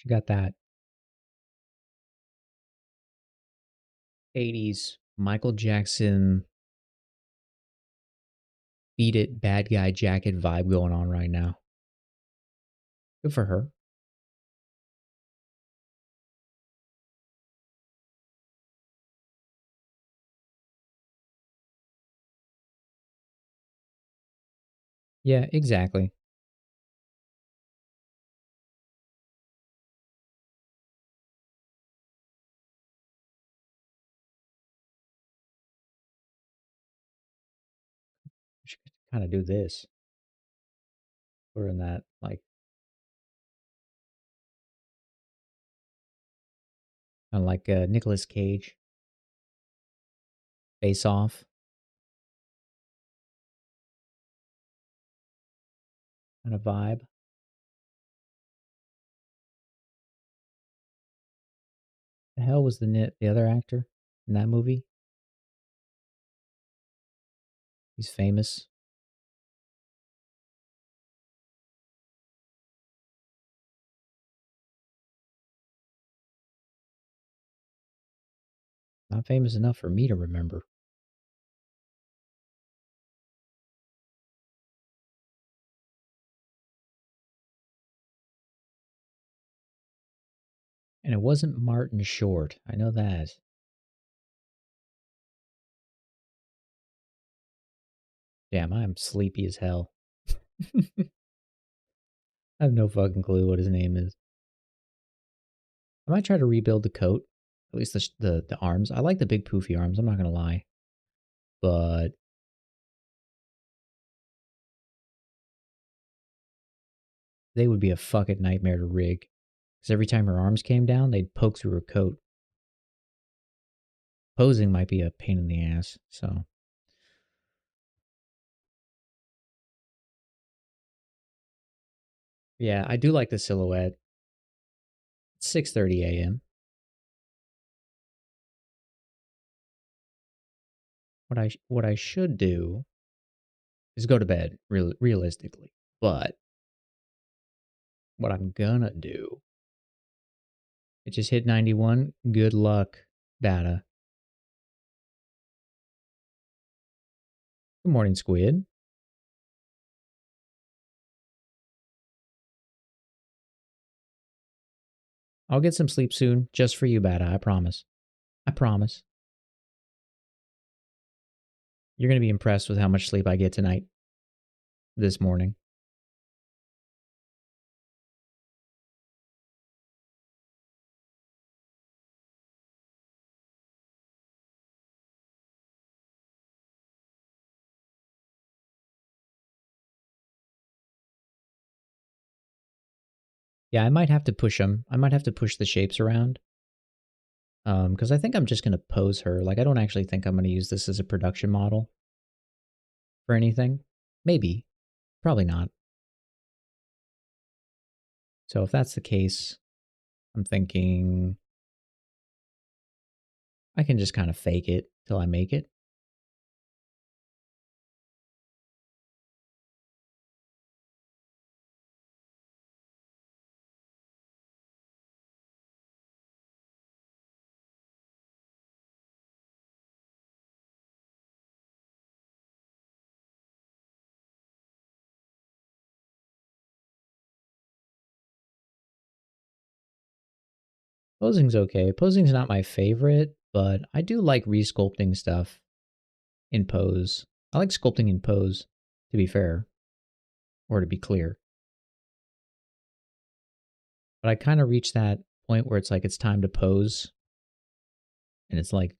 You got that 80s Michael Jackson beat it bad guy jacket vibe going on right now. Good for her. Yeah, exactly. We should kind of do this. We're in that, like, kind of like Nicolas Cage, Face Off kind of vibe. The hell was the other actor in that movie? He's famous. Not famous enough for me to remember. And it wasn't Martin Short. I know that. Damn, I'm sleepy as hell. I have no fucking clue what his name is. I might try to rebuild the coat, at least the arms. I like the big poofy arms. I'm not gonna lie, but they would be a fucking nightmare to rig. Because every time her arms came down, they'd poke through her coat. Posing might be a pain in the ass. So yeah, I do like the silhouette. It's 6:30 a.m. What I should do is go to bed realistically. But what I'm gonna do, it just hit 91. Good luck, Bata. Good morning, Squid. I'll get some sleep soon, just for you, Bad Eye, I promise. I promise. You're going to be impressed with how much sleep I get tonight. This morning. Yeah, I might have to push them. I might have to push the shapes around. Because I think I'm just going to pose her. Like, I don't actually think I'm going to use this as a production model for anything. Maybe. Probably not. So if that's the case, I'm thinking I can just kind of fake it till I make it. Posing's okay. Posing's not my favorite, but I do like resculpting stuff in pose. I like sculpting in pose, to be fair, or to be clear. But I kind of reached that point where it's like it's time to pose. And it's like,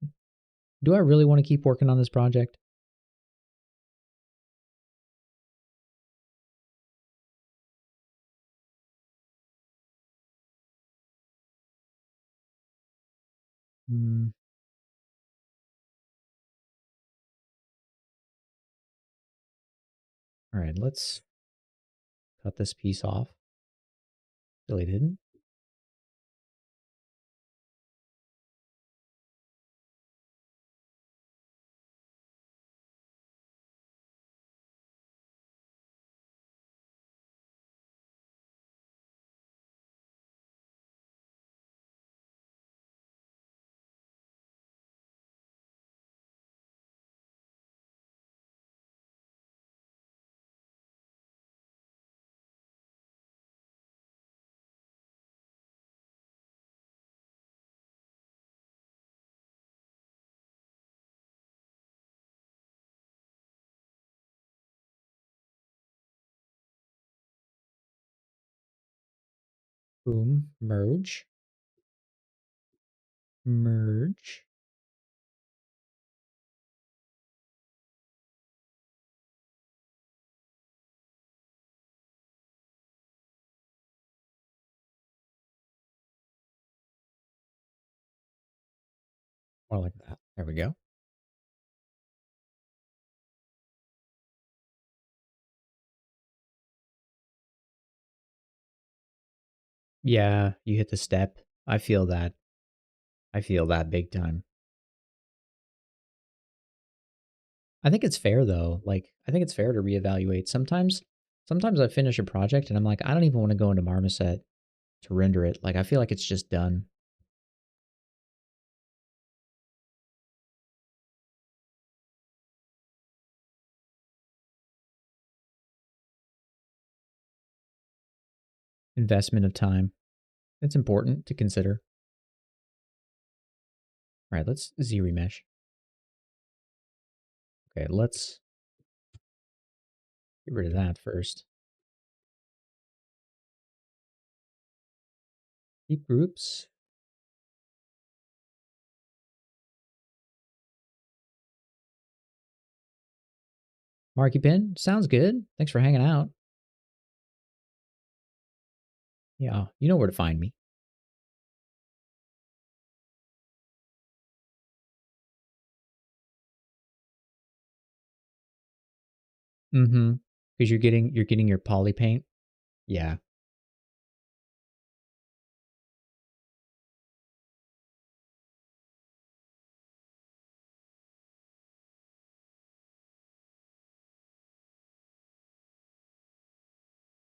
do I really want to keep working on this project? Hmm. All right, let's cut this piece off. Really didn't. Boom. Merge. Merge. More like that. There we go. Yeah, you hit the step. I feel that. I feel that big time. I think it's fair though. Like, I think it's fair to reevaluate. Sometimes I finish a project and I'm like, I don't even want to go into Marmoset to render it. Like, I feel like it's just done. Investment of time. It's important to consider. All right, let's Z-remesh. Okay, let's get rid of that first. Keep groups. Marky Pin, sounds good. Thanks for hanging out. Yeah, you know where to find me. Mm-hmm. Because you're getting your poly paint. Yeah.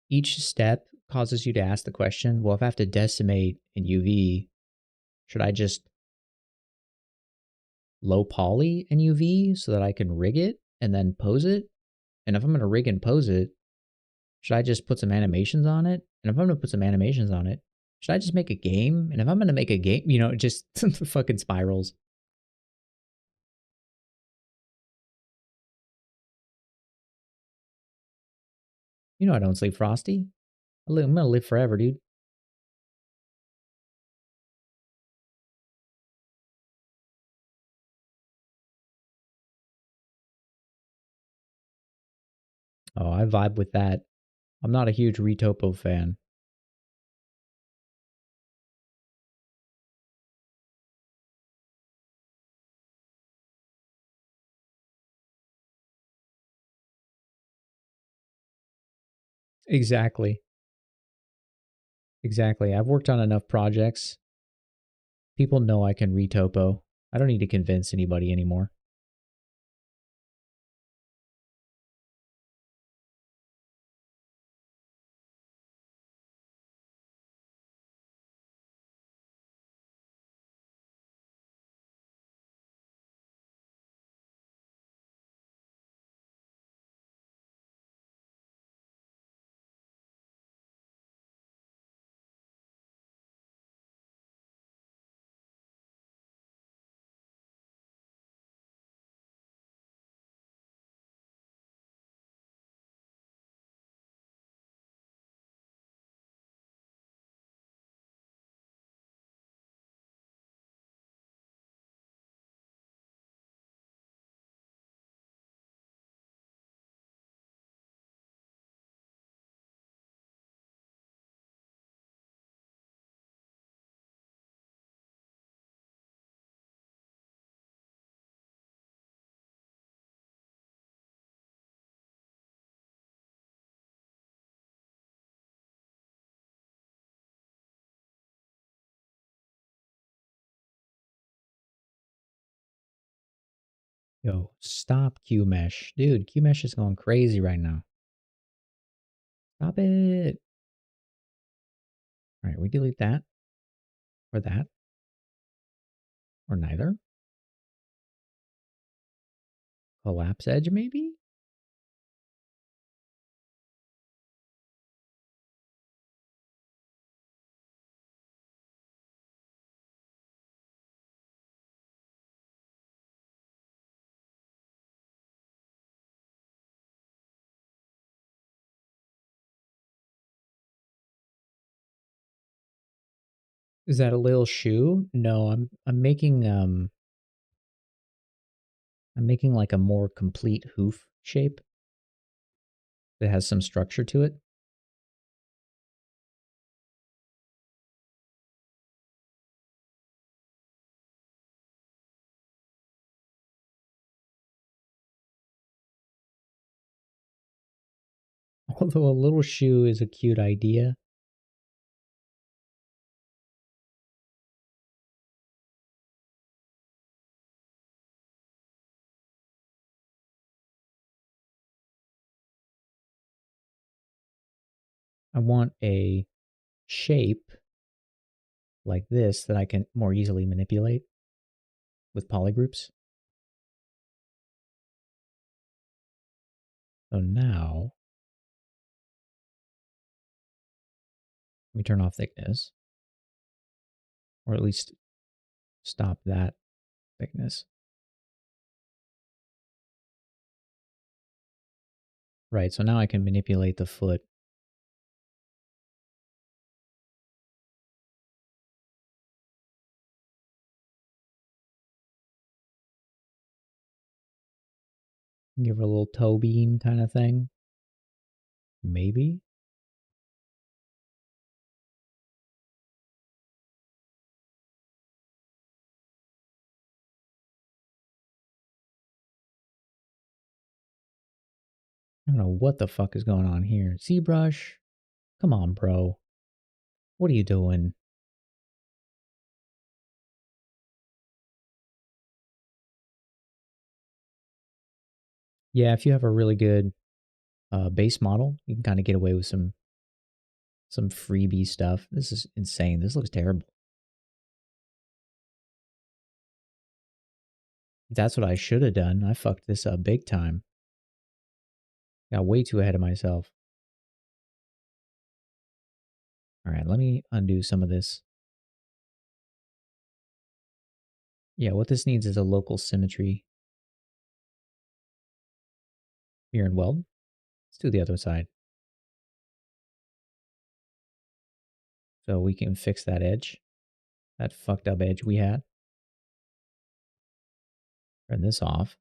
Each step causes you to ask the question, well, if I have to decimate in UV, should I just low poly in UV so that I can rig it? and then pose it? And if I'm going to rig and pose it, should I just put some animations on it? And if I'm going to put some animations on it, should I just make a game? And if I'm going to make a game, you know, just fucking spirals. You know I don't sleep, Frosty. I'm going to live forever, dude. Oh, I vibe with that. I'm not a huge Retopo fan. Exactly. Exactly. I've worked on enough projects. People know I can retopo. I don't need to convince anybody anymore. Yo, stop QMesh. Dude, QMesh is going crazy right now. Stop it. All right, we delete that. Or that. Or neither. Collapse edge, maybe? Is that a little shoe? No, I'm making like a more complete hoof shape that has some structure to it. Although a little shoe is a cute idea. I want a shape like this that I can more easily manipulate with polygroups. So now, let me turn off thickness, or at least stop that thickness. Right, so now I can manipulate the foot. Give her a little toe bean kind of thing. Maybe. I don't know what the fuck is going on here. ZBrush? Come on, bro. What are you doing? Yeah, if you have a really good base model, you can kind of get away with some freebie stuff. This is insane. This looks terrible. That's what I should have done. I fucked this up big time. Got way too ahead of myself. All right, let me undo some of this. Yeah, what this needs is a local symmetry. Mirror and weld. Let's do the other side. So we can fix that edge. That fucked up edge we had. Turn this off.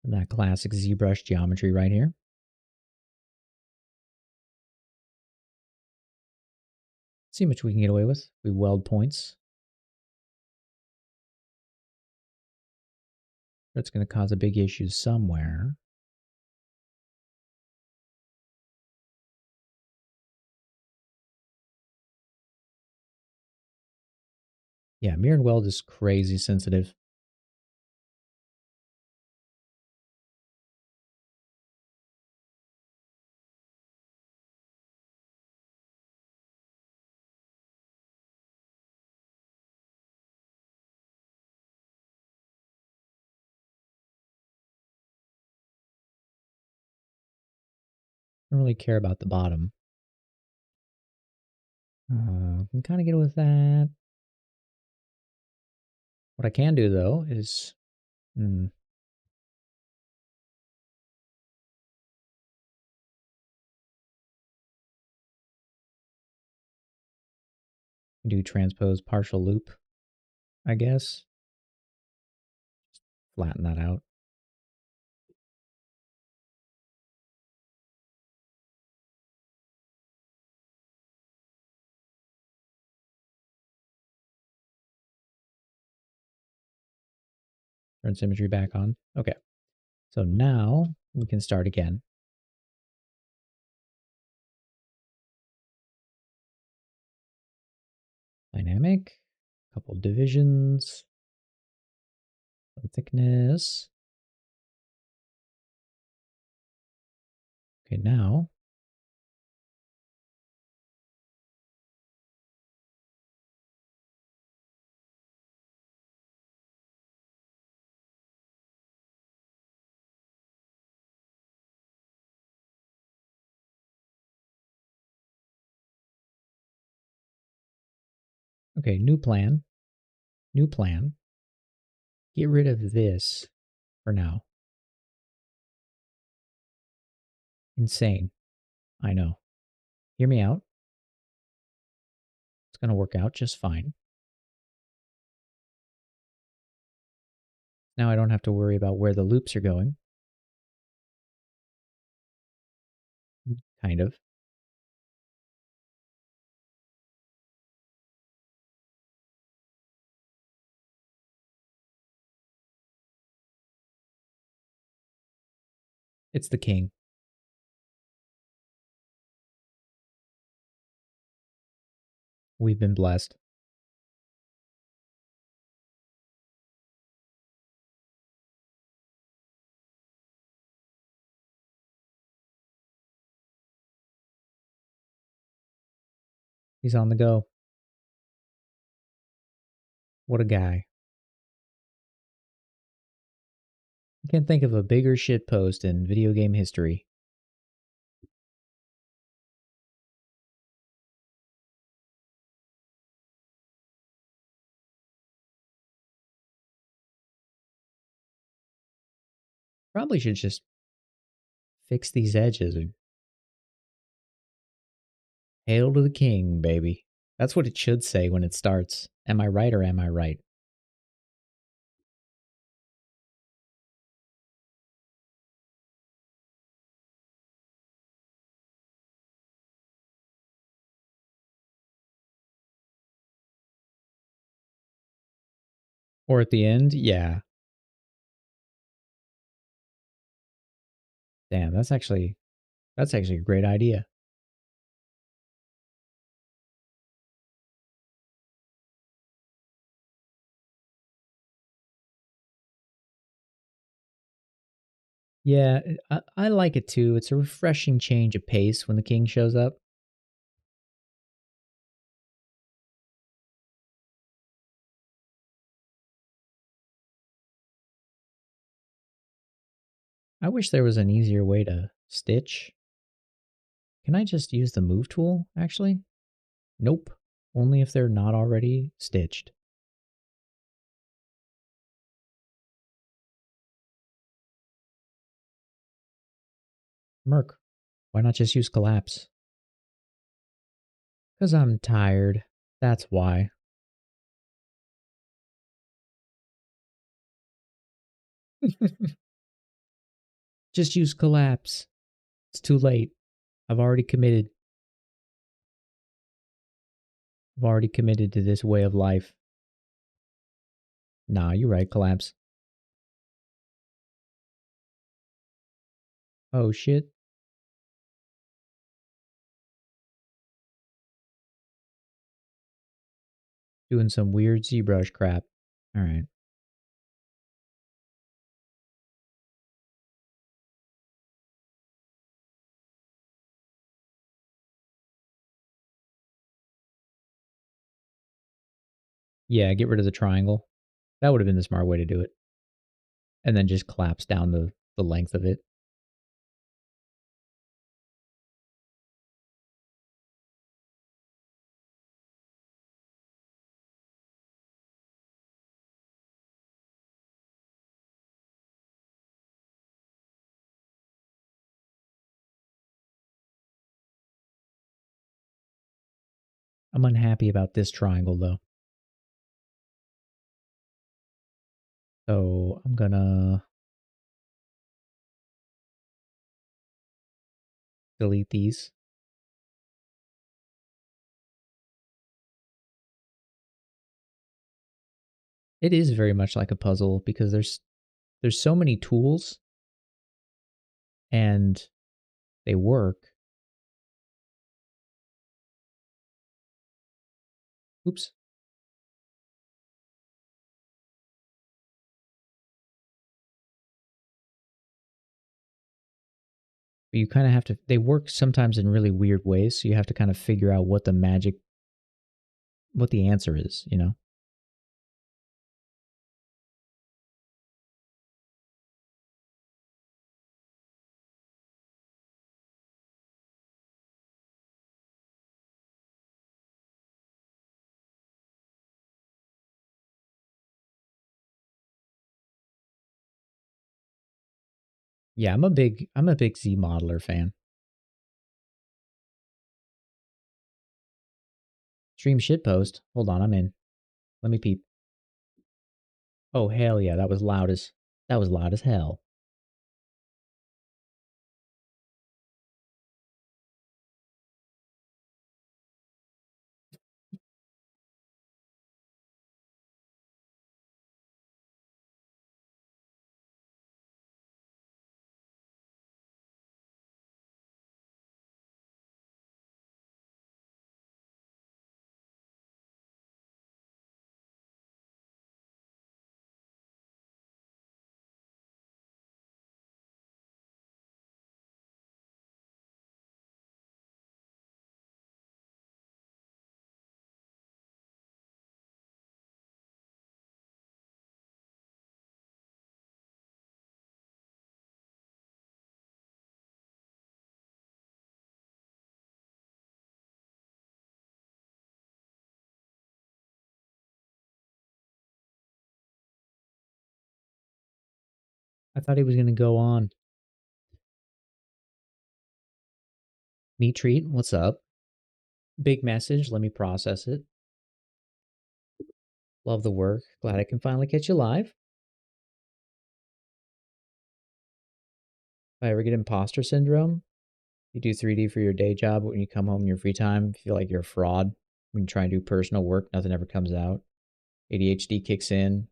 And that classic ZBrush geometry right here. See how much we can get away with. We weld points. That's going to cause a big issue somewhere. Yeah, mirrored weld is crazy sensitive. I don't really care about the bottom. Can kind of get with that. What I can do though is do transpose partial loop, I guess. Flatten that out. Turn symmetry back on. Okay. So now we can start again. Dynamic. Couple divisions. Thickness. Okay, now okay, new plan. New plan. Get rid of this for now. Insane. I know. Hear me out. It's going to work out just fine. Now I don't have to worry about where the loops are going. Kind of. It's the king. We've been blessed. He's on the go. What a guy. I can't think of a bigger shitpost in video game history. Probably should just fix these edges. Hail to the king, baby. That's what it should say when it starts. Am I right or am I right? Or at the end, yeah. Damn, that's actually a great idea. Yeah, I like it too. It's a refreshing change of pace when the king shows up. I wish there was an easier way to stitch. Can I just use the move tool, actually? Nope. Only if they're not already stitched. Merc, why not just use collapse? Because I'm tired. That's why. Just use collapse. It's too late. I've already committed. I've already committed to this way of life. Nah, you're right, collapse. Oh shit. Doing some weird ZBrush crap. Alright. Yeah, get rid of the triangle. That would have been the smart way to do it. And then just collapse down the length of it. I'm unhappy about this triangle though. So I'm gonna delete these. It is very much like a puzzle because there's so many tools and they work. Oops. But you kind of have to, they work sometimes in really weird ways. So you have to kind of figure out what the magic, what the answer is, you know? Yeah, I'm a big Z modeler fan. Stream shitpost. Hold on, I'm in. Let me peep. Oh hell yeah, that was loud as hell. I thought he was gonna go on. Meat treat, what's up? Big message, let me process it. Love the work. Glad I can finally catch you live. If I ever get imposter syndrome, you do 3D for your day job, but when you come home in your free time, you feel like you're a fraud. When you try and do personal work, nothing ever comes out. ADHD kicks in,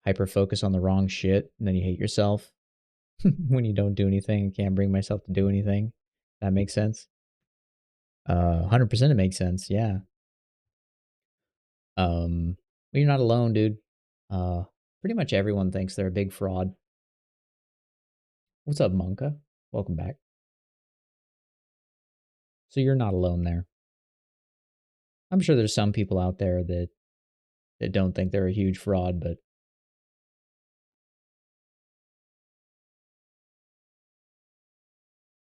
hyper focus on the wrong shit, and then you hate yourself when you don't do anything and can't bring myself to do anything. That makes sense. 100% it makes sense. Yeah. But you're not alone, dude. Uh, Pretty much everyone thinks they're a big fraud. What's up, Monka? Welcome back. So you're not alone there. I'm sure there's some people out there that don't think they're a huge fraud, but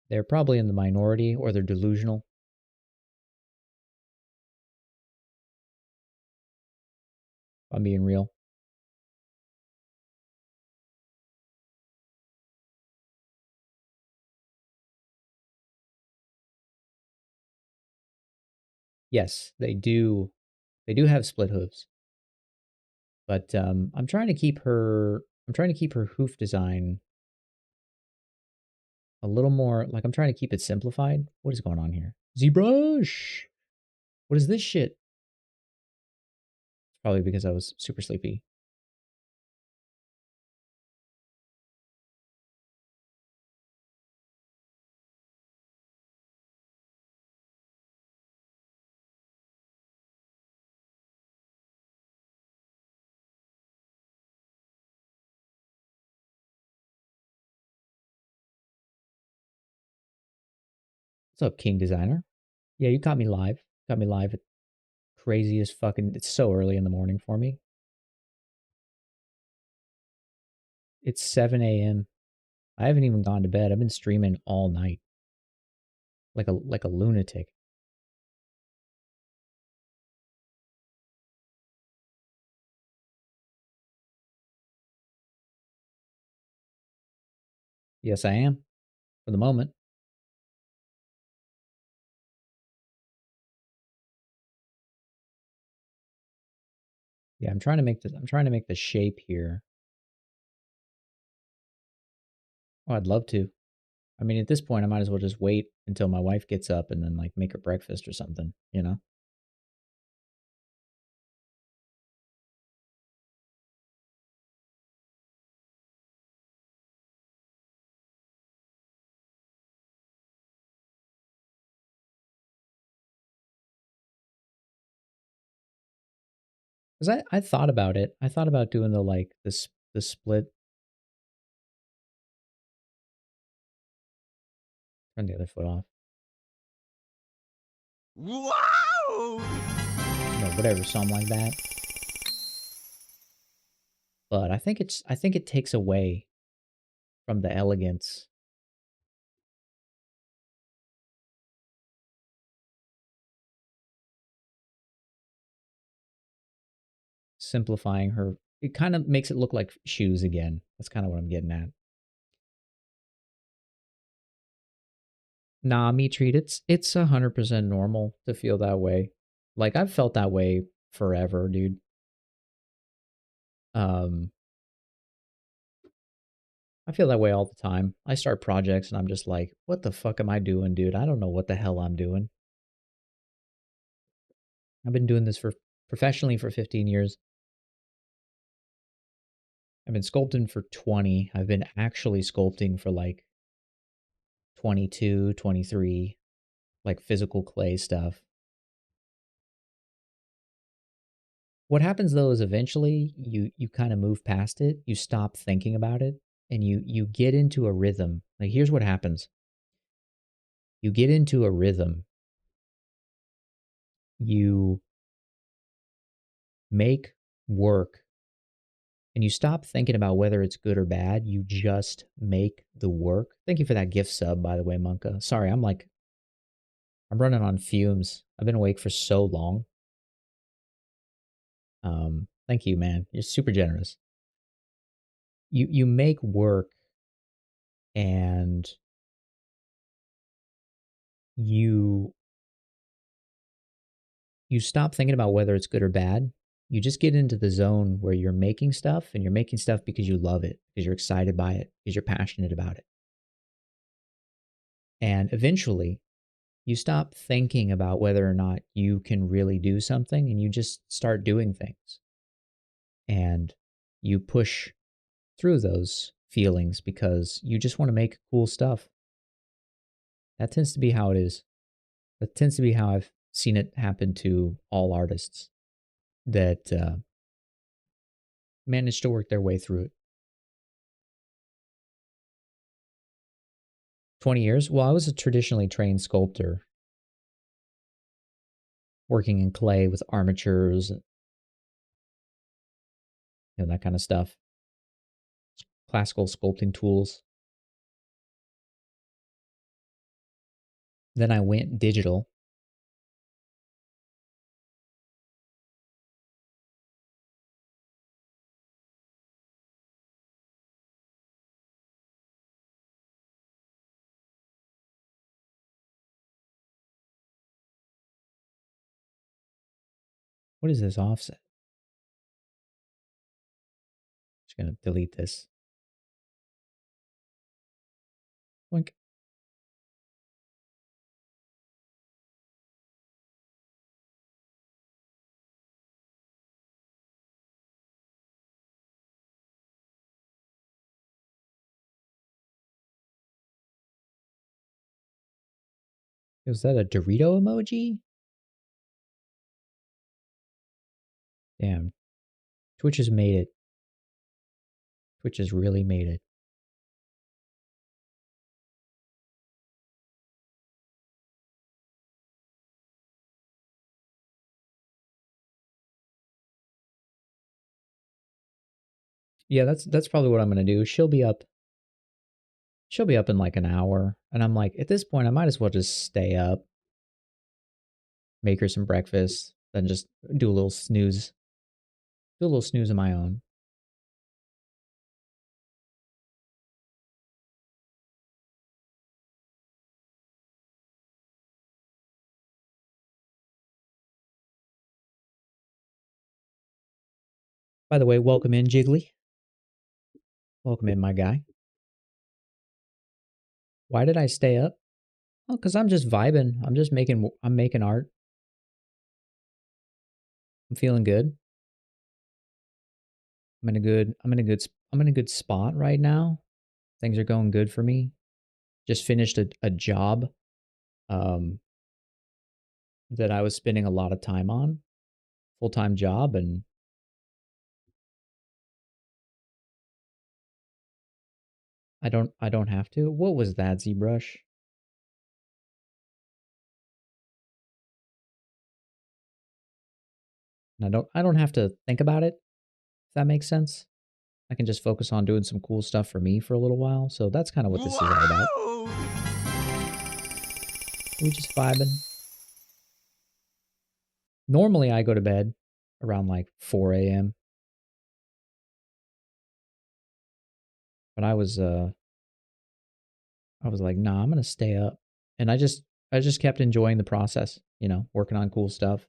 They're probably in the minority or they're delusional. If I'm being real. Yes, they do. They do have split hooves, but I'm trying to keep her. I'm trying to keep her hoof design a little more like I'm trying to keep it simplified. What is going on here? ZBrush. What is this shit? Probably because I was super sleepy. What's up, King Designer? Yeah, you caught me live. Got me live at crazy as fucking. It's so early in the morning for me. It's 7 a.m. I haven't even gone to bed. I've been streaming all night like a lunatic. Yes, I am for the moment. Yeah, I'm trying to make this. I'm trying to make the shape here. Oh, I'd love to. I mean, at this point, I might as well just wait until my wife gets up and then like make her breakfast or something. You know? Because I thought about it. I thought about doing the like the split. Turn the other foot off. Wow. You know, whatever, something like that. But I think it takes away from the elegance, simplifying her. It kind of makes it look like shoes again. That's kind of what I'm getting at. Nah, me treat. It's 100% normal to feel that way. Like I've felt that way forever, dude. Um, I feel that way all the time. I start projects and I'm just like, what the fuck am I doing, dude? I don't know what the hell I'm doing. I've been doing this for professionally for 15 years. I've been sculpting for 20. I've been actually sculpting for like 22, 23, like physical clay stuff. What happens though is eventually you kind of move past it, you stop thinking about it, and you get into a rhythm. Like here's what happens. You get into a rhythm. You make work and you stop thinking about whether it's good or bad. You just make the work. Thank you for that gift sub, by the way, Monka. Sorry, I'm running on fumes. I've been awake for so long. Thank you, man. You're super generous. You make work and you you stop thinking about whether it's good or bad. You just get into the zone where you're making stuff and you're making stuff because you love it, because you're excited by it, because you're passionate about it. And eventually, you stop thinking about whether or not you can really do something and you just start doing things. And you push through those feelings because you just want to make cool stuff. That tends to be how it is. That tends to be how I've seen it happen to all artists that manage to work their way through it. 20 years? Well, I was a traditionally trained sculptor working in clay with armatures, and that kind of stuff. Classical sculpting tools. Then I went digital. What is this offset? Just gonna delete this. Boink. Was that a Dorito emoji? Damn. Twitch has made it. Twitch has really made it. Yeah, that's probably what I'm gonna do. She'll be up. She'll be up in like an hour, and I'm like, at this point, I might as well just stay up, make her some breakfast, then just do a little snooze. Do a little snooze of my own. By the way, welcome in, Jiggly. Welcome in, my guy. Why did I stay up? Oh, because I'm just vibing. I'm making art. I'm feeling good. I'm in a good spot right now. Things are going good for me. Just finished a job um, that I was spending a lot of time on, full-time job, and I don't have to. What was that, ZBrush? And I don't have to think about it, if that makes sense. I can just focus on doing some cool stuff for me for a little while. So that's kind of what this is all about. We just vibing. Normally I go to bed around like 4 a.m. But I was like, nah, I'm gonna stay up. And I just kept enjoying the process, you know, working on cool stuff.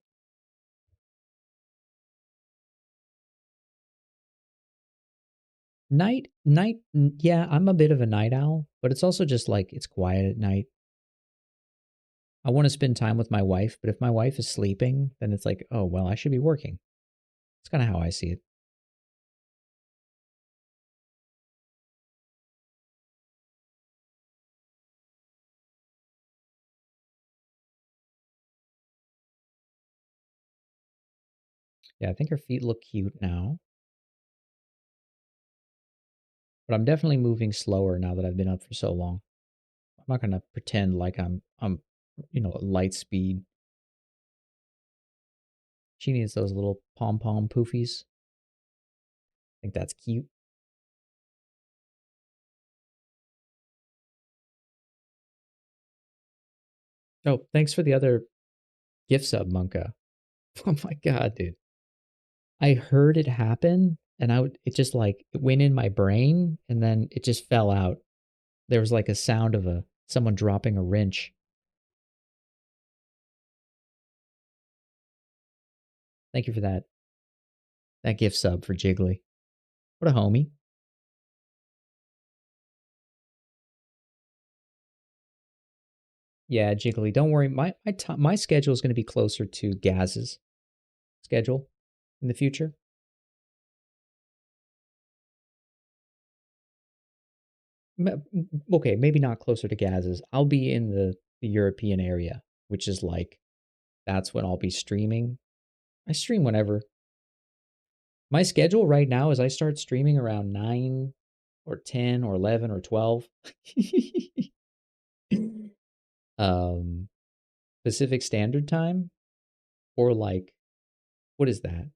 Yeah, I'm a bit of a night owl, but it's also just like it's quiet at night. I want to spend time with my wife, but if my wife is sleeping, then it's like, oh, well, I should be working. It's kind of how I see it. Yeah, I think her feet look cute now, but I'm definitely moving slower now that I've been up for so long. I'm not going to pretend like you know, light speed. She needs those little pom-pom poofies. I think that's cute. Oh, thanks for the other gift sub, Monka. Oh my god, dude. I heard it happen and it just like it went in my brain and then it just fell out. There was like a sound of a someone dropping a wrench. Thank you for that. That gift sub for Jiggly. What a homie. Yeah, Jiggly, don't worry. My schedule is going to be closer to Gaz's schedule in the future. Okay, maybe not closer to Gaz's. I'll be in the European area, which is like that's when I'll be streaming. I stream whenever. My schedule right now is I start streaming around 9 or 10 or 11 or 12. um Pacific Standard Time or like what is that?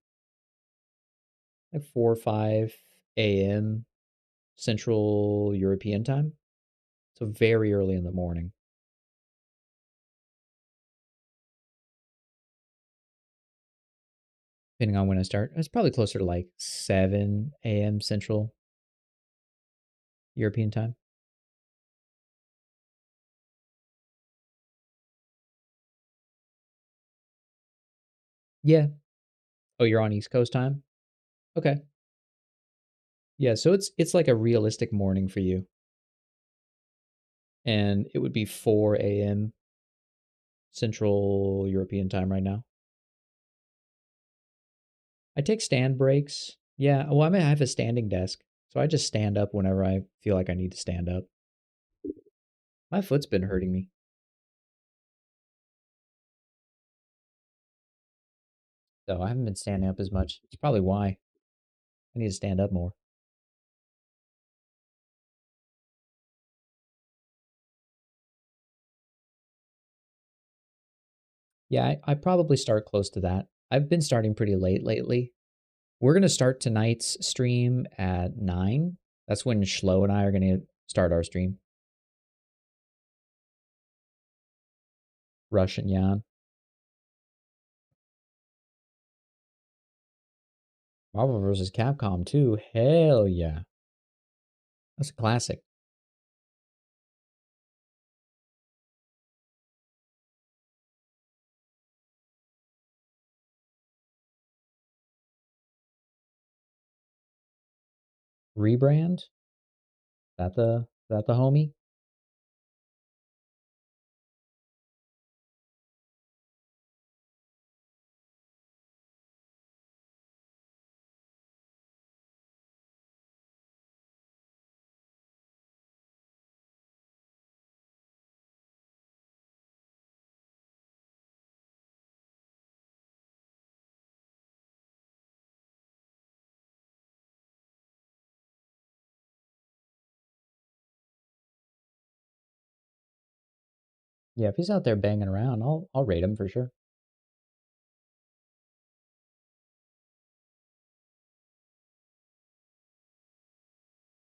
Like 4 or 5 a.m. Central European time. So very early in the morning. depending on when I start. It's probably closer to like 7 a.m. Central European time. Yeah. Oh, you're on East Coast time? Okay. Yeah, so it's like a realistic morning for you. And it would be 4 a.m. Central European time right now. I take stand breaks. Yeah, well, I have a standing desk, so I just stand up whenever I feel like I need to stand up. My foot's been hurting me. So I haven't been standing up as much. It's probably why. I need to stand up more. Yeah, I probably start close to that. I've been starting pretty late lately. We're gonna start tonight's stream at 9. That's when Schlo and I are gonna start our stream. Russian Yan. Marvel vs. Capcom 2. Hell yeah. That's a classic. Rebrand? That the homie? Yeah, if he's out there banging around, I'll rate him for sure.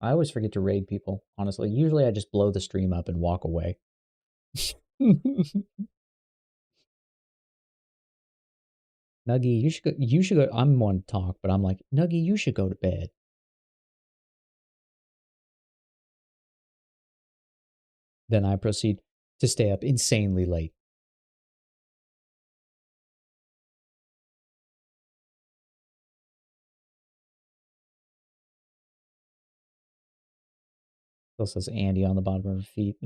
I always forget to raid people, honestly. Usually I just blow the stream up and walk away. Nuggy, you should go. I'm one to talk, but I'm like, Nuggy, you should go to bed. Then I proceed to stay up insanely late. Still says Andy on the bottom of her feet.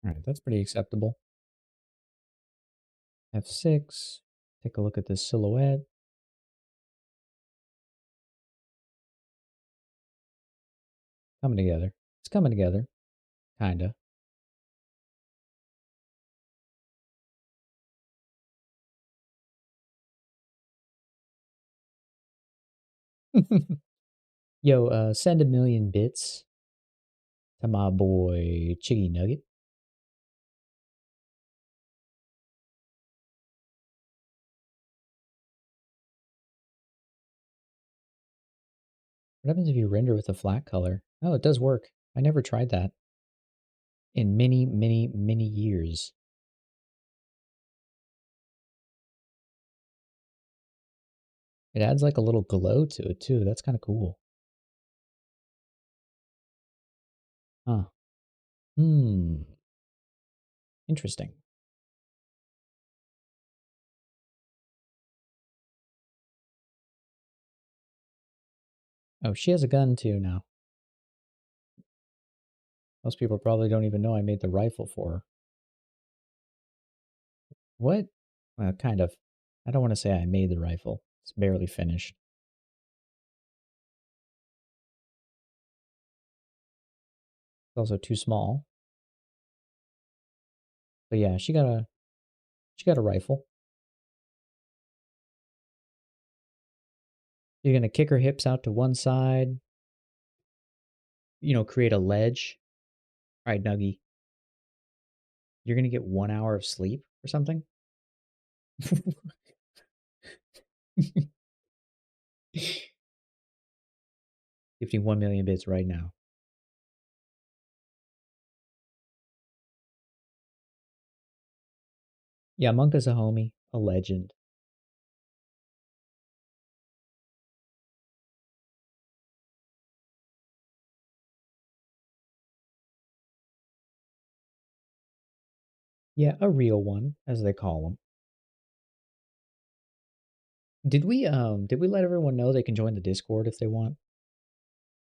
All right, that's pretty acceptable. F6. Take a look at this silhouette. Coming together. It's coming together. Kinda. Yo, send 1,000,000 bits to my boy Chiggy Nugget. What happens if you render with a flat color? Oh, it does work. I never tried that in many, many, many years. It adds like a little glow to it too. That's kind of cool. Huh. Hmm. Interesting. Oh, she has a gun too now. Most people probably don't even know I made the rifle for her. What? Well, kind of. I don't want to say I made the rifle. It's barely finished. It's also too small. But yeah, she got a She got a rifle. You're going to kick her hips out to one side, create a ledge. All right, Nuggie. You're going to get 1 hour of sleep or something? 51 million bits right now. Yeah, Monka's a homie, a legend. Yeah, a real one, as they call them. Did we let everyone know they can join the Discord if they want?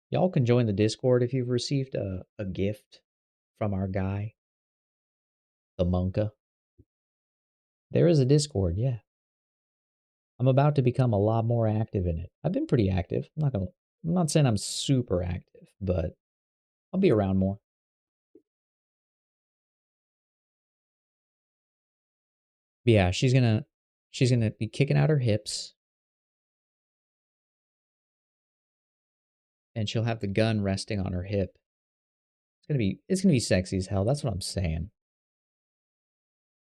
Y'all can join the Discord if you've received a gift from our guy, the Monka. There is a Discord, yeah. I'm about to become a lot more active in it. I've been pretty active. I'm not saying I'm super active, but I'll be around more. But yeah, she's gonna be kicking out her hips. And she'll have the gun resting on her hip. It's gonna be sexy as hell. That's what I'm saying.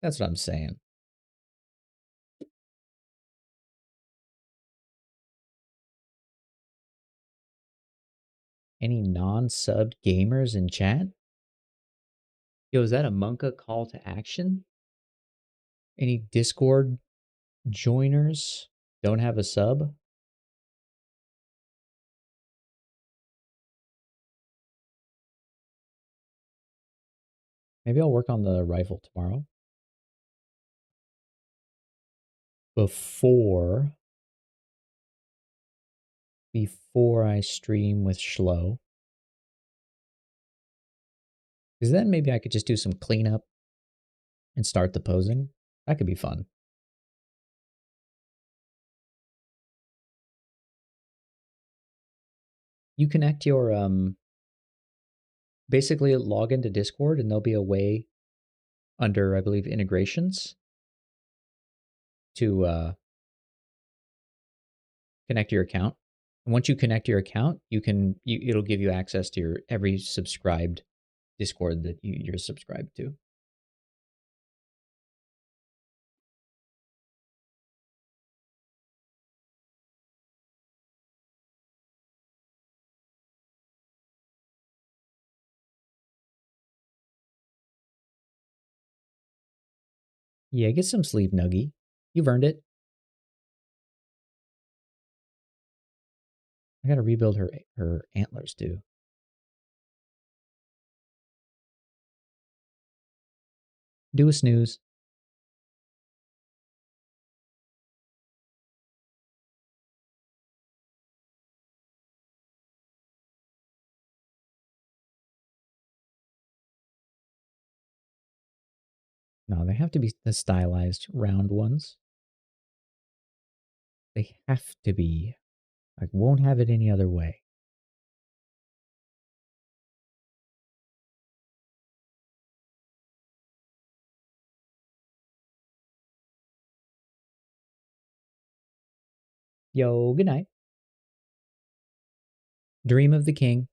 That's what I'm saying. Any non-subbed gamers in chat? Yo, is that a Monka call to action? Any Discord joiners don't have a sub? Maybe I'll work on the rifle tomorrow. Before I stream with Schlo. Because then maybe I could just do some cleanup and start the posing. That could be fun. You connect your basically log into Discord and there'll be a way under, I believe, integrations to connect your account. And once you connect your account, it'll give you access to your every subscribed Discord that you're subscribed to. Yeah, get some sleep, Nuggy. You've earned it. I gotta rebuild her antlers too. Do a snooze. No, they have to be the stylized round ones. They have to be. I won't have it any other way. Yo, good night. Dream of the king.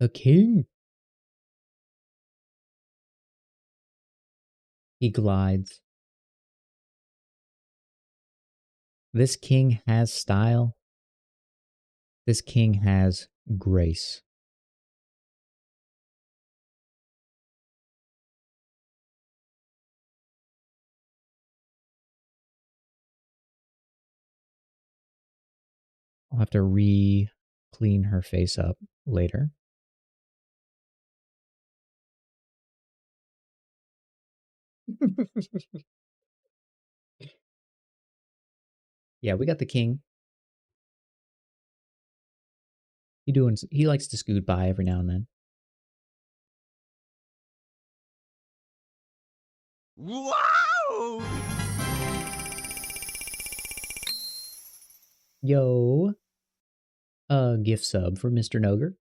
The king. He glides. This king has style. This king has grace. I'll have to clean her face up later. Yeah, we got the king. He likes to scoot by every now and then. Wow! Yo. a gift sub for Mr. Noger.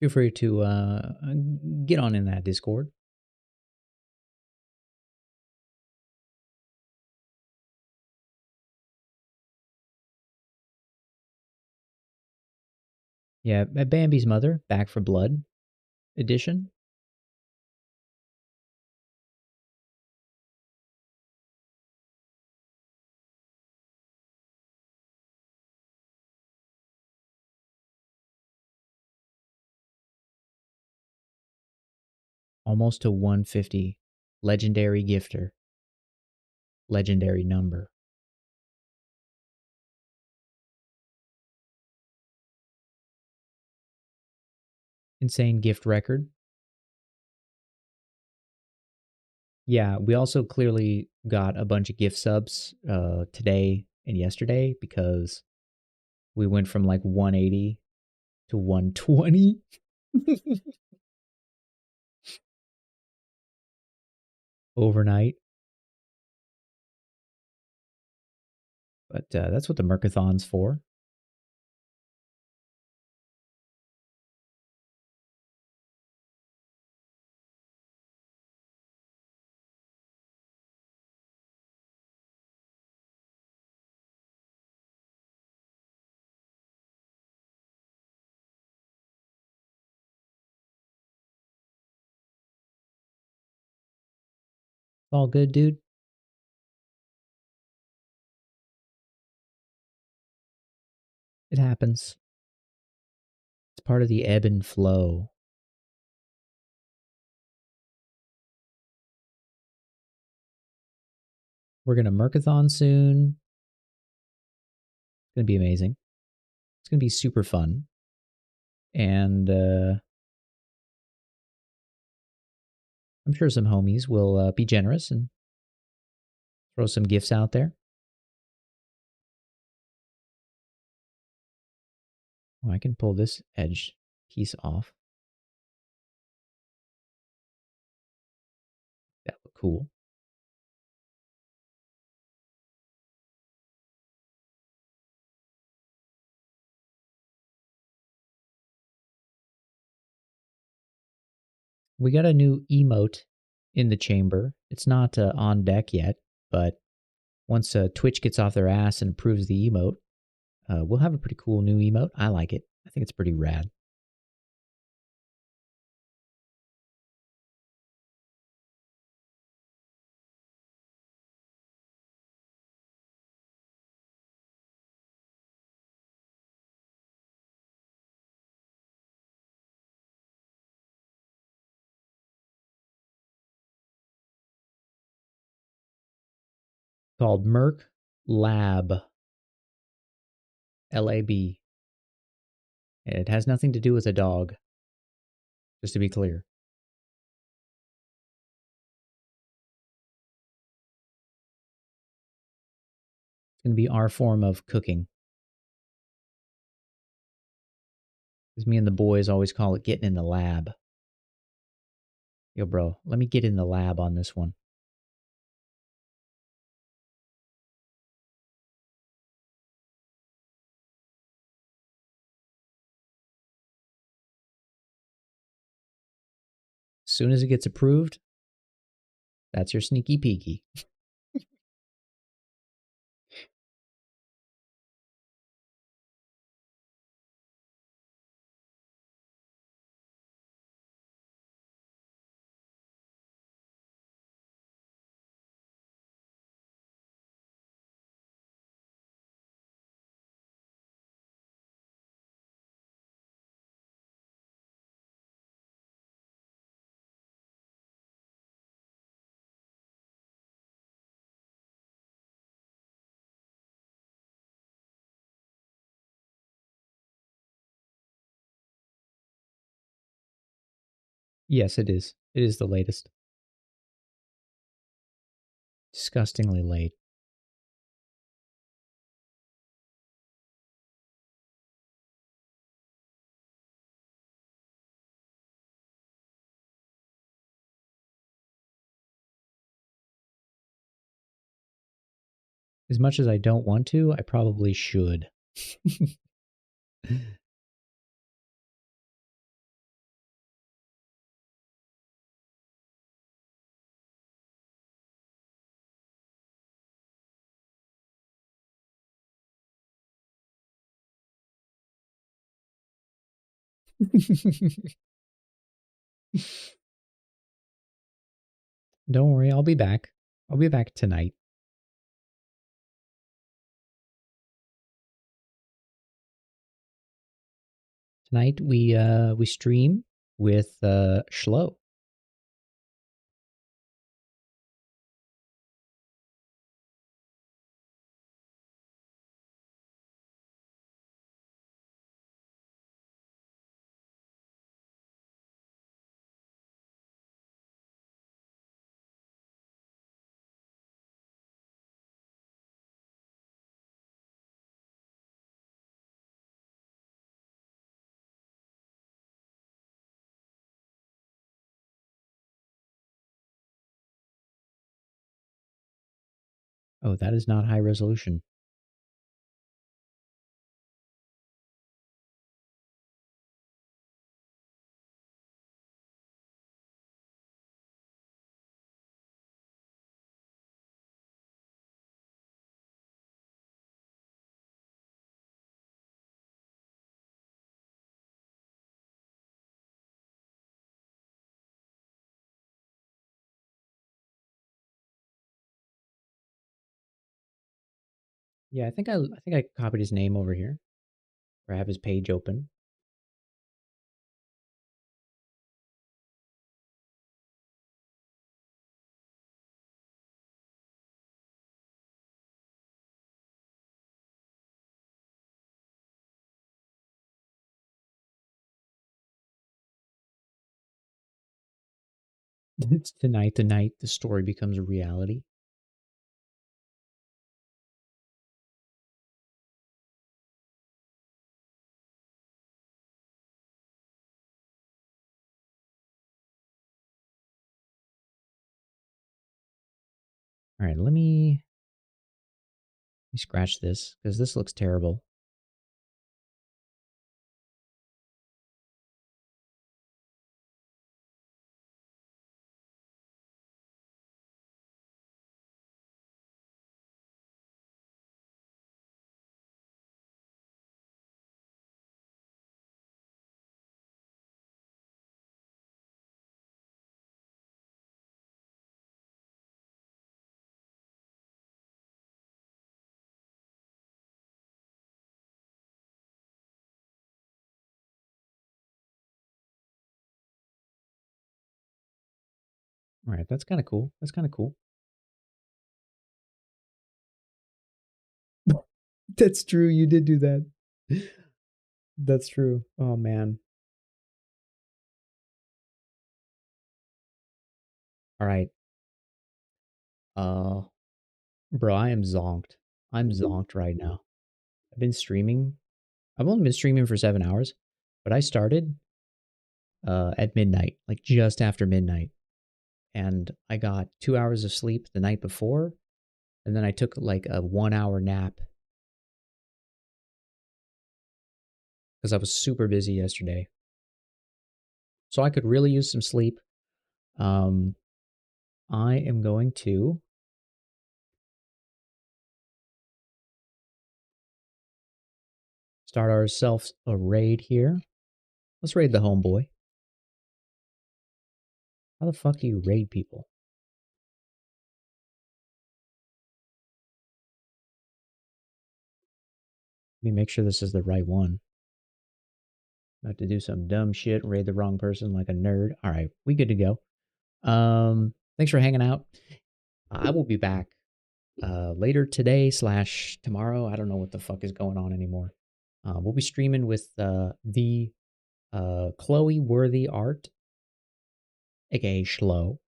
Feel free to get on in that Discord. Yeah, Bambi's Mother, Back for Blood edition. Almost to 150. Legendary gifter. Legendary number. Insane gift record. Yeah, we also clearly got a bunch of gift subs today and yesterday because we went from like 180 to 120. Overnight. But that's what the Mercathon's for. All good, dude. It happens. It's part of the ebb and flow. We're going to Mercathon soon. It's going to be amazing. It's going to be super fun. And I'm sure some homies will be generous and throw some gifts out there. Oh, I can pull this edge piece off. That look cool. We got a new emote in the chamber. It's not on deck yet, but once Twitch gets off their ass and approves the emote, we'll have a pretty cool new emote. I like it. I think it's pretty rad. Called Merc Lab. LAB. It has nothing to do with a dog, just to be clear. It's going to be our form of cooking. Because me and the boys always call it getting in the lab. Yo, bro, let me get in the lab on this one. As soon as it gets approved, that's your sneaky peeky. Yes, it is. It is the latest. Disgustingly late. As much as I don't want to, I probably should. Don't worry, I'll be back. I'll be back tonight. Tonight we stream with Schlo. Oh, that is not high resolution. Yeah, I think I copied his name over here. Or have his page open. It's tonight the night the story becomes a reality. All right, let me scratch this because this looks terrible. All right, that's kind of cool. That's kind of cool. That's true. You did do that. That's true. Oh man. All right. Uh bro, I am zonked. I'm zonked right now. I've been streaming. I've only been streaming for 7 hours, but I started at midnight, like just after midnight. And I got 2 hours of sleep the night before, and then I took like a 1 hour nap because I was super busy yesterday. So I could really use some sleep. Um I am going to start ourselves a raid here. Let's raid the homeboy. How the fuck do you raid people? Let me make sure this is the right one. About to do some dumb shit, raid the wrong person like a nerd. All right, we good to go. Thanks for hanging out. I will be back later today / tomorrow. I don't know what the fuck is going on anymore. We'll be streaming with the Chloe Worthy Art, aka Schlo.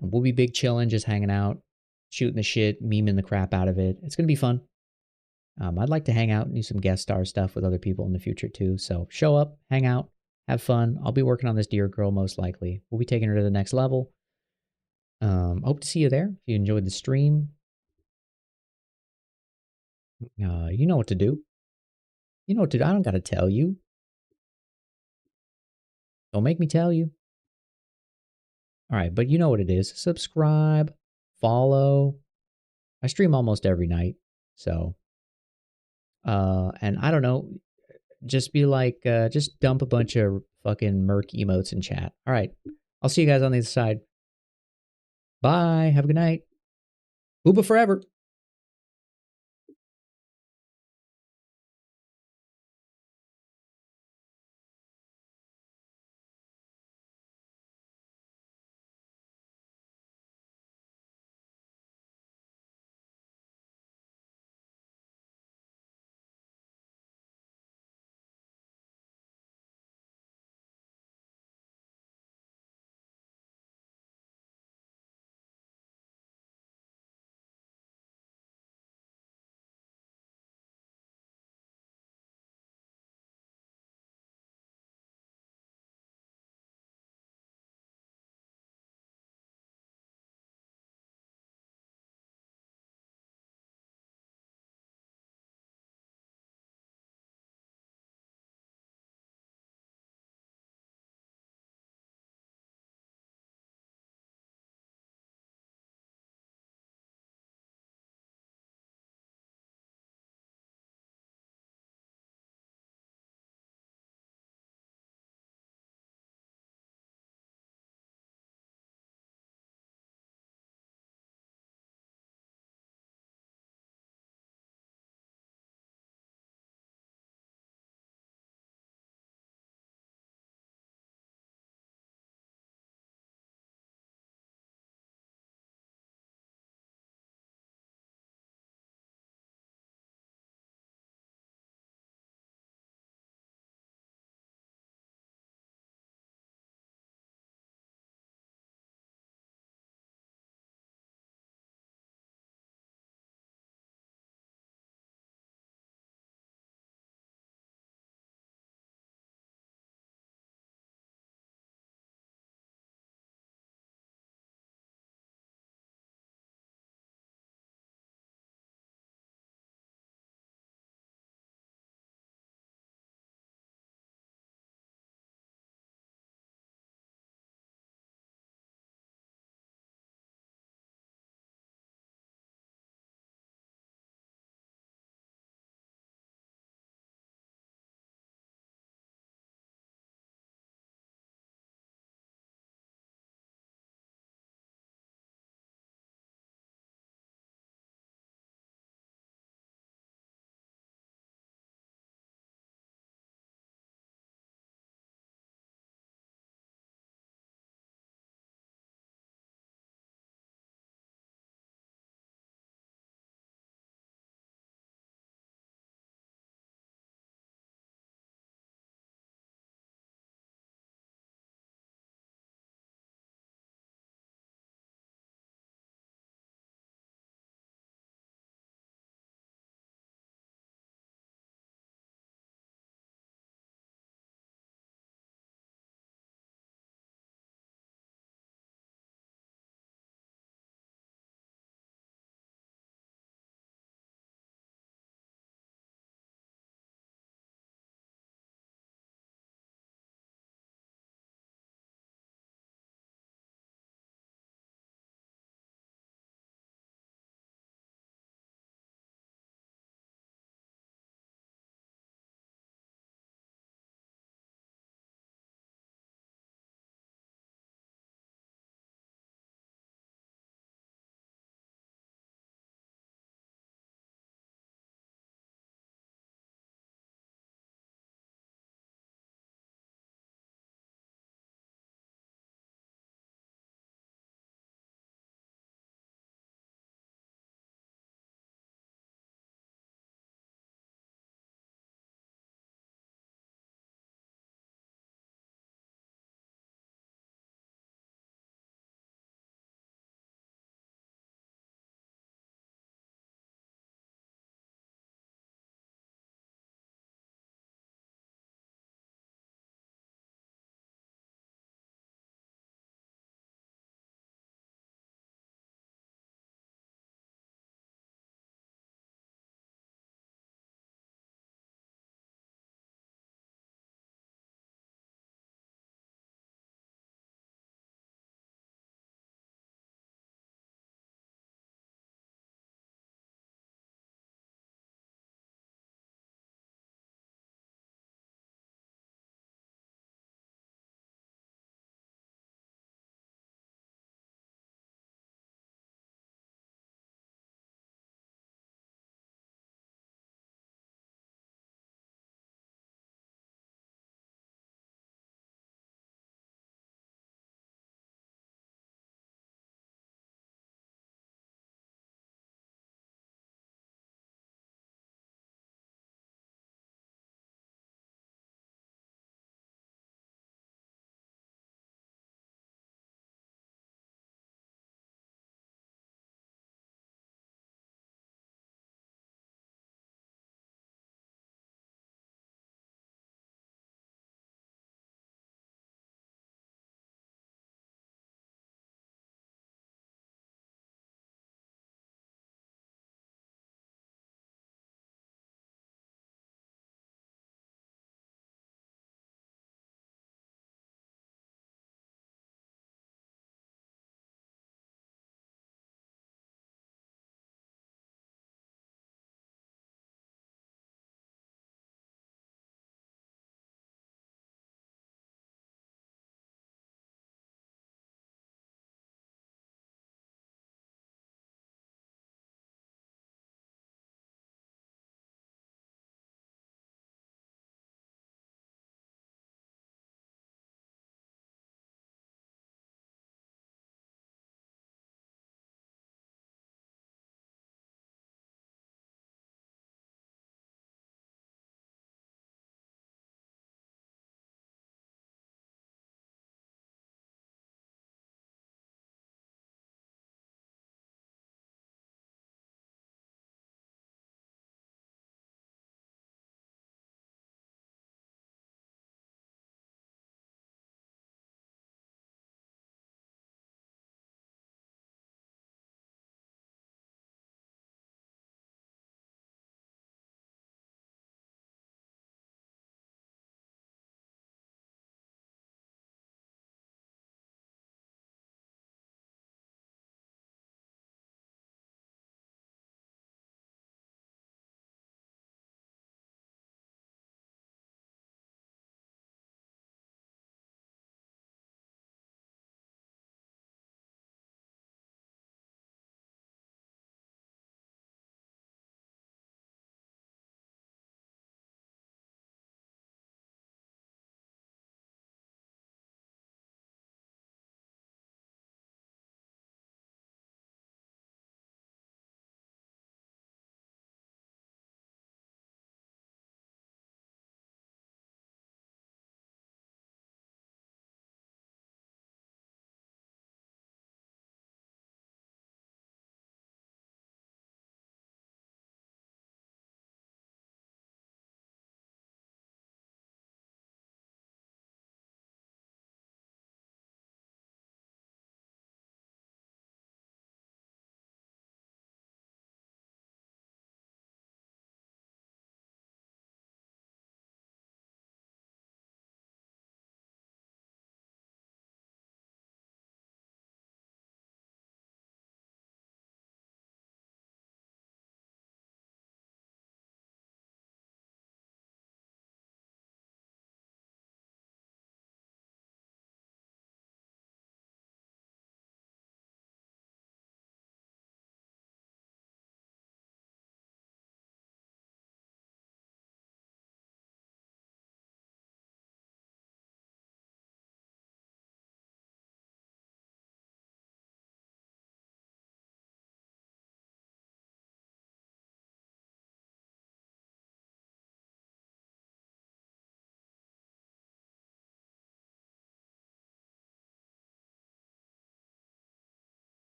And we'll be big chilling, just hanging out, shooting the shit, memeing the crap out of it. It's gonna be fun. I'd like to hang out and do some guest star stuff with other people in the future too. So show up, hang out, have fun. I'll be working on this deer girl most likely. We'll be taking her to the next level. Hope to see you there. If you enjoyed the stream, You know what to do. You know what to do. I don't gotta tell you. Don't make me tell you. All right, but you know what it is. Subscribe, follow. I stream almost every night. So, and I don't know, just be like, just dump a bunch of fucking Merc emotes in chat. All right, I'll see you guys on the other side. Bye. Have a good night. Booba forever.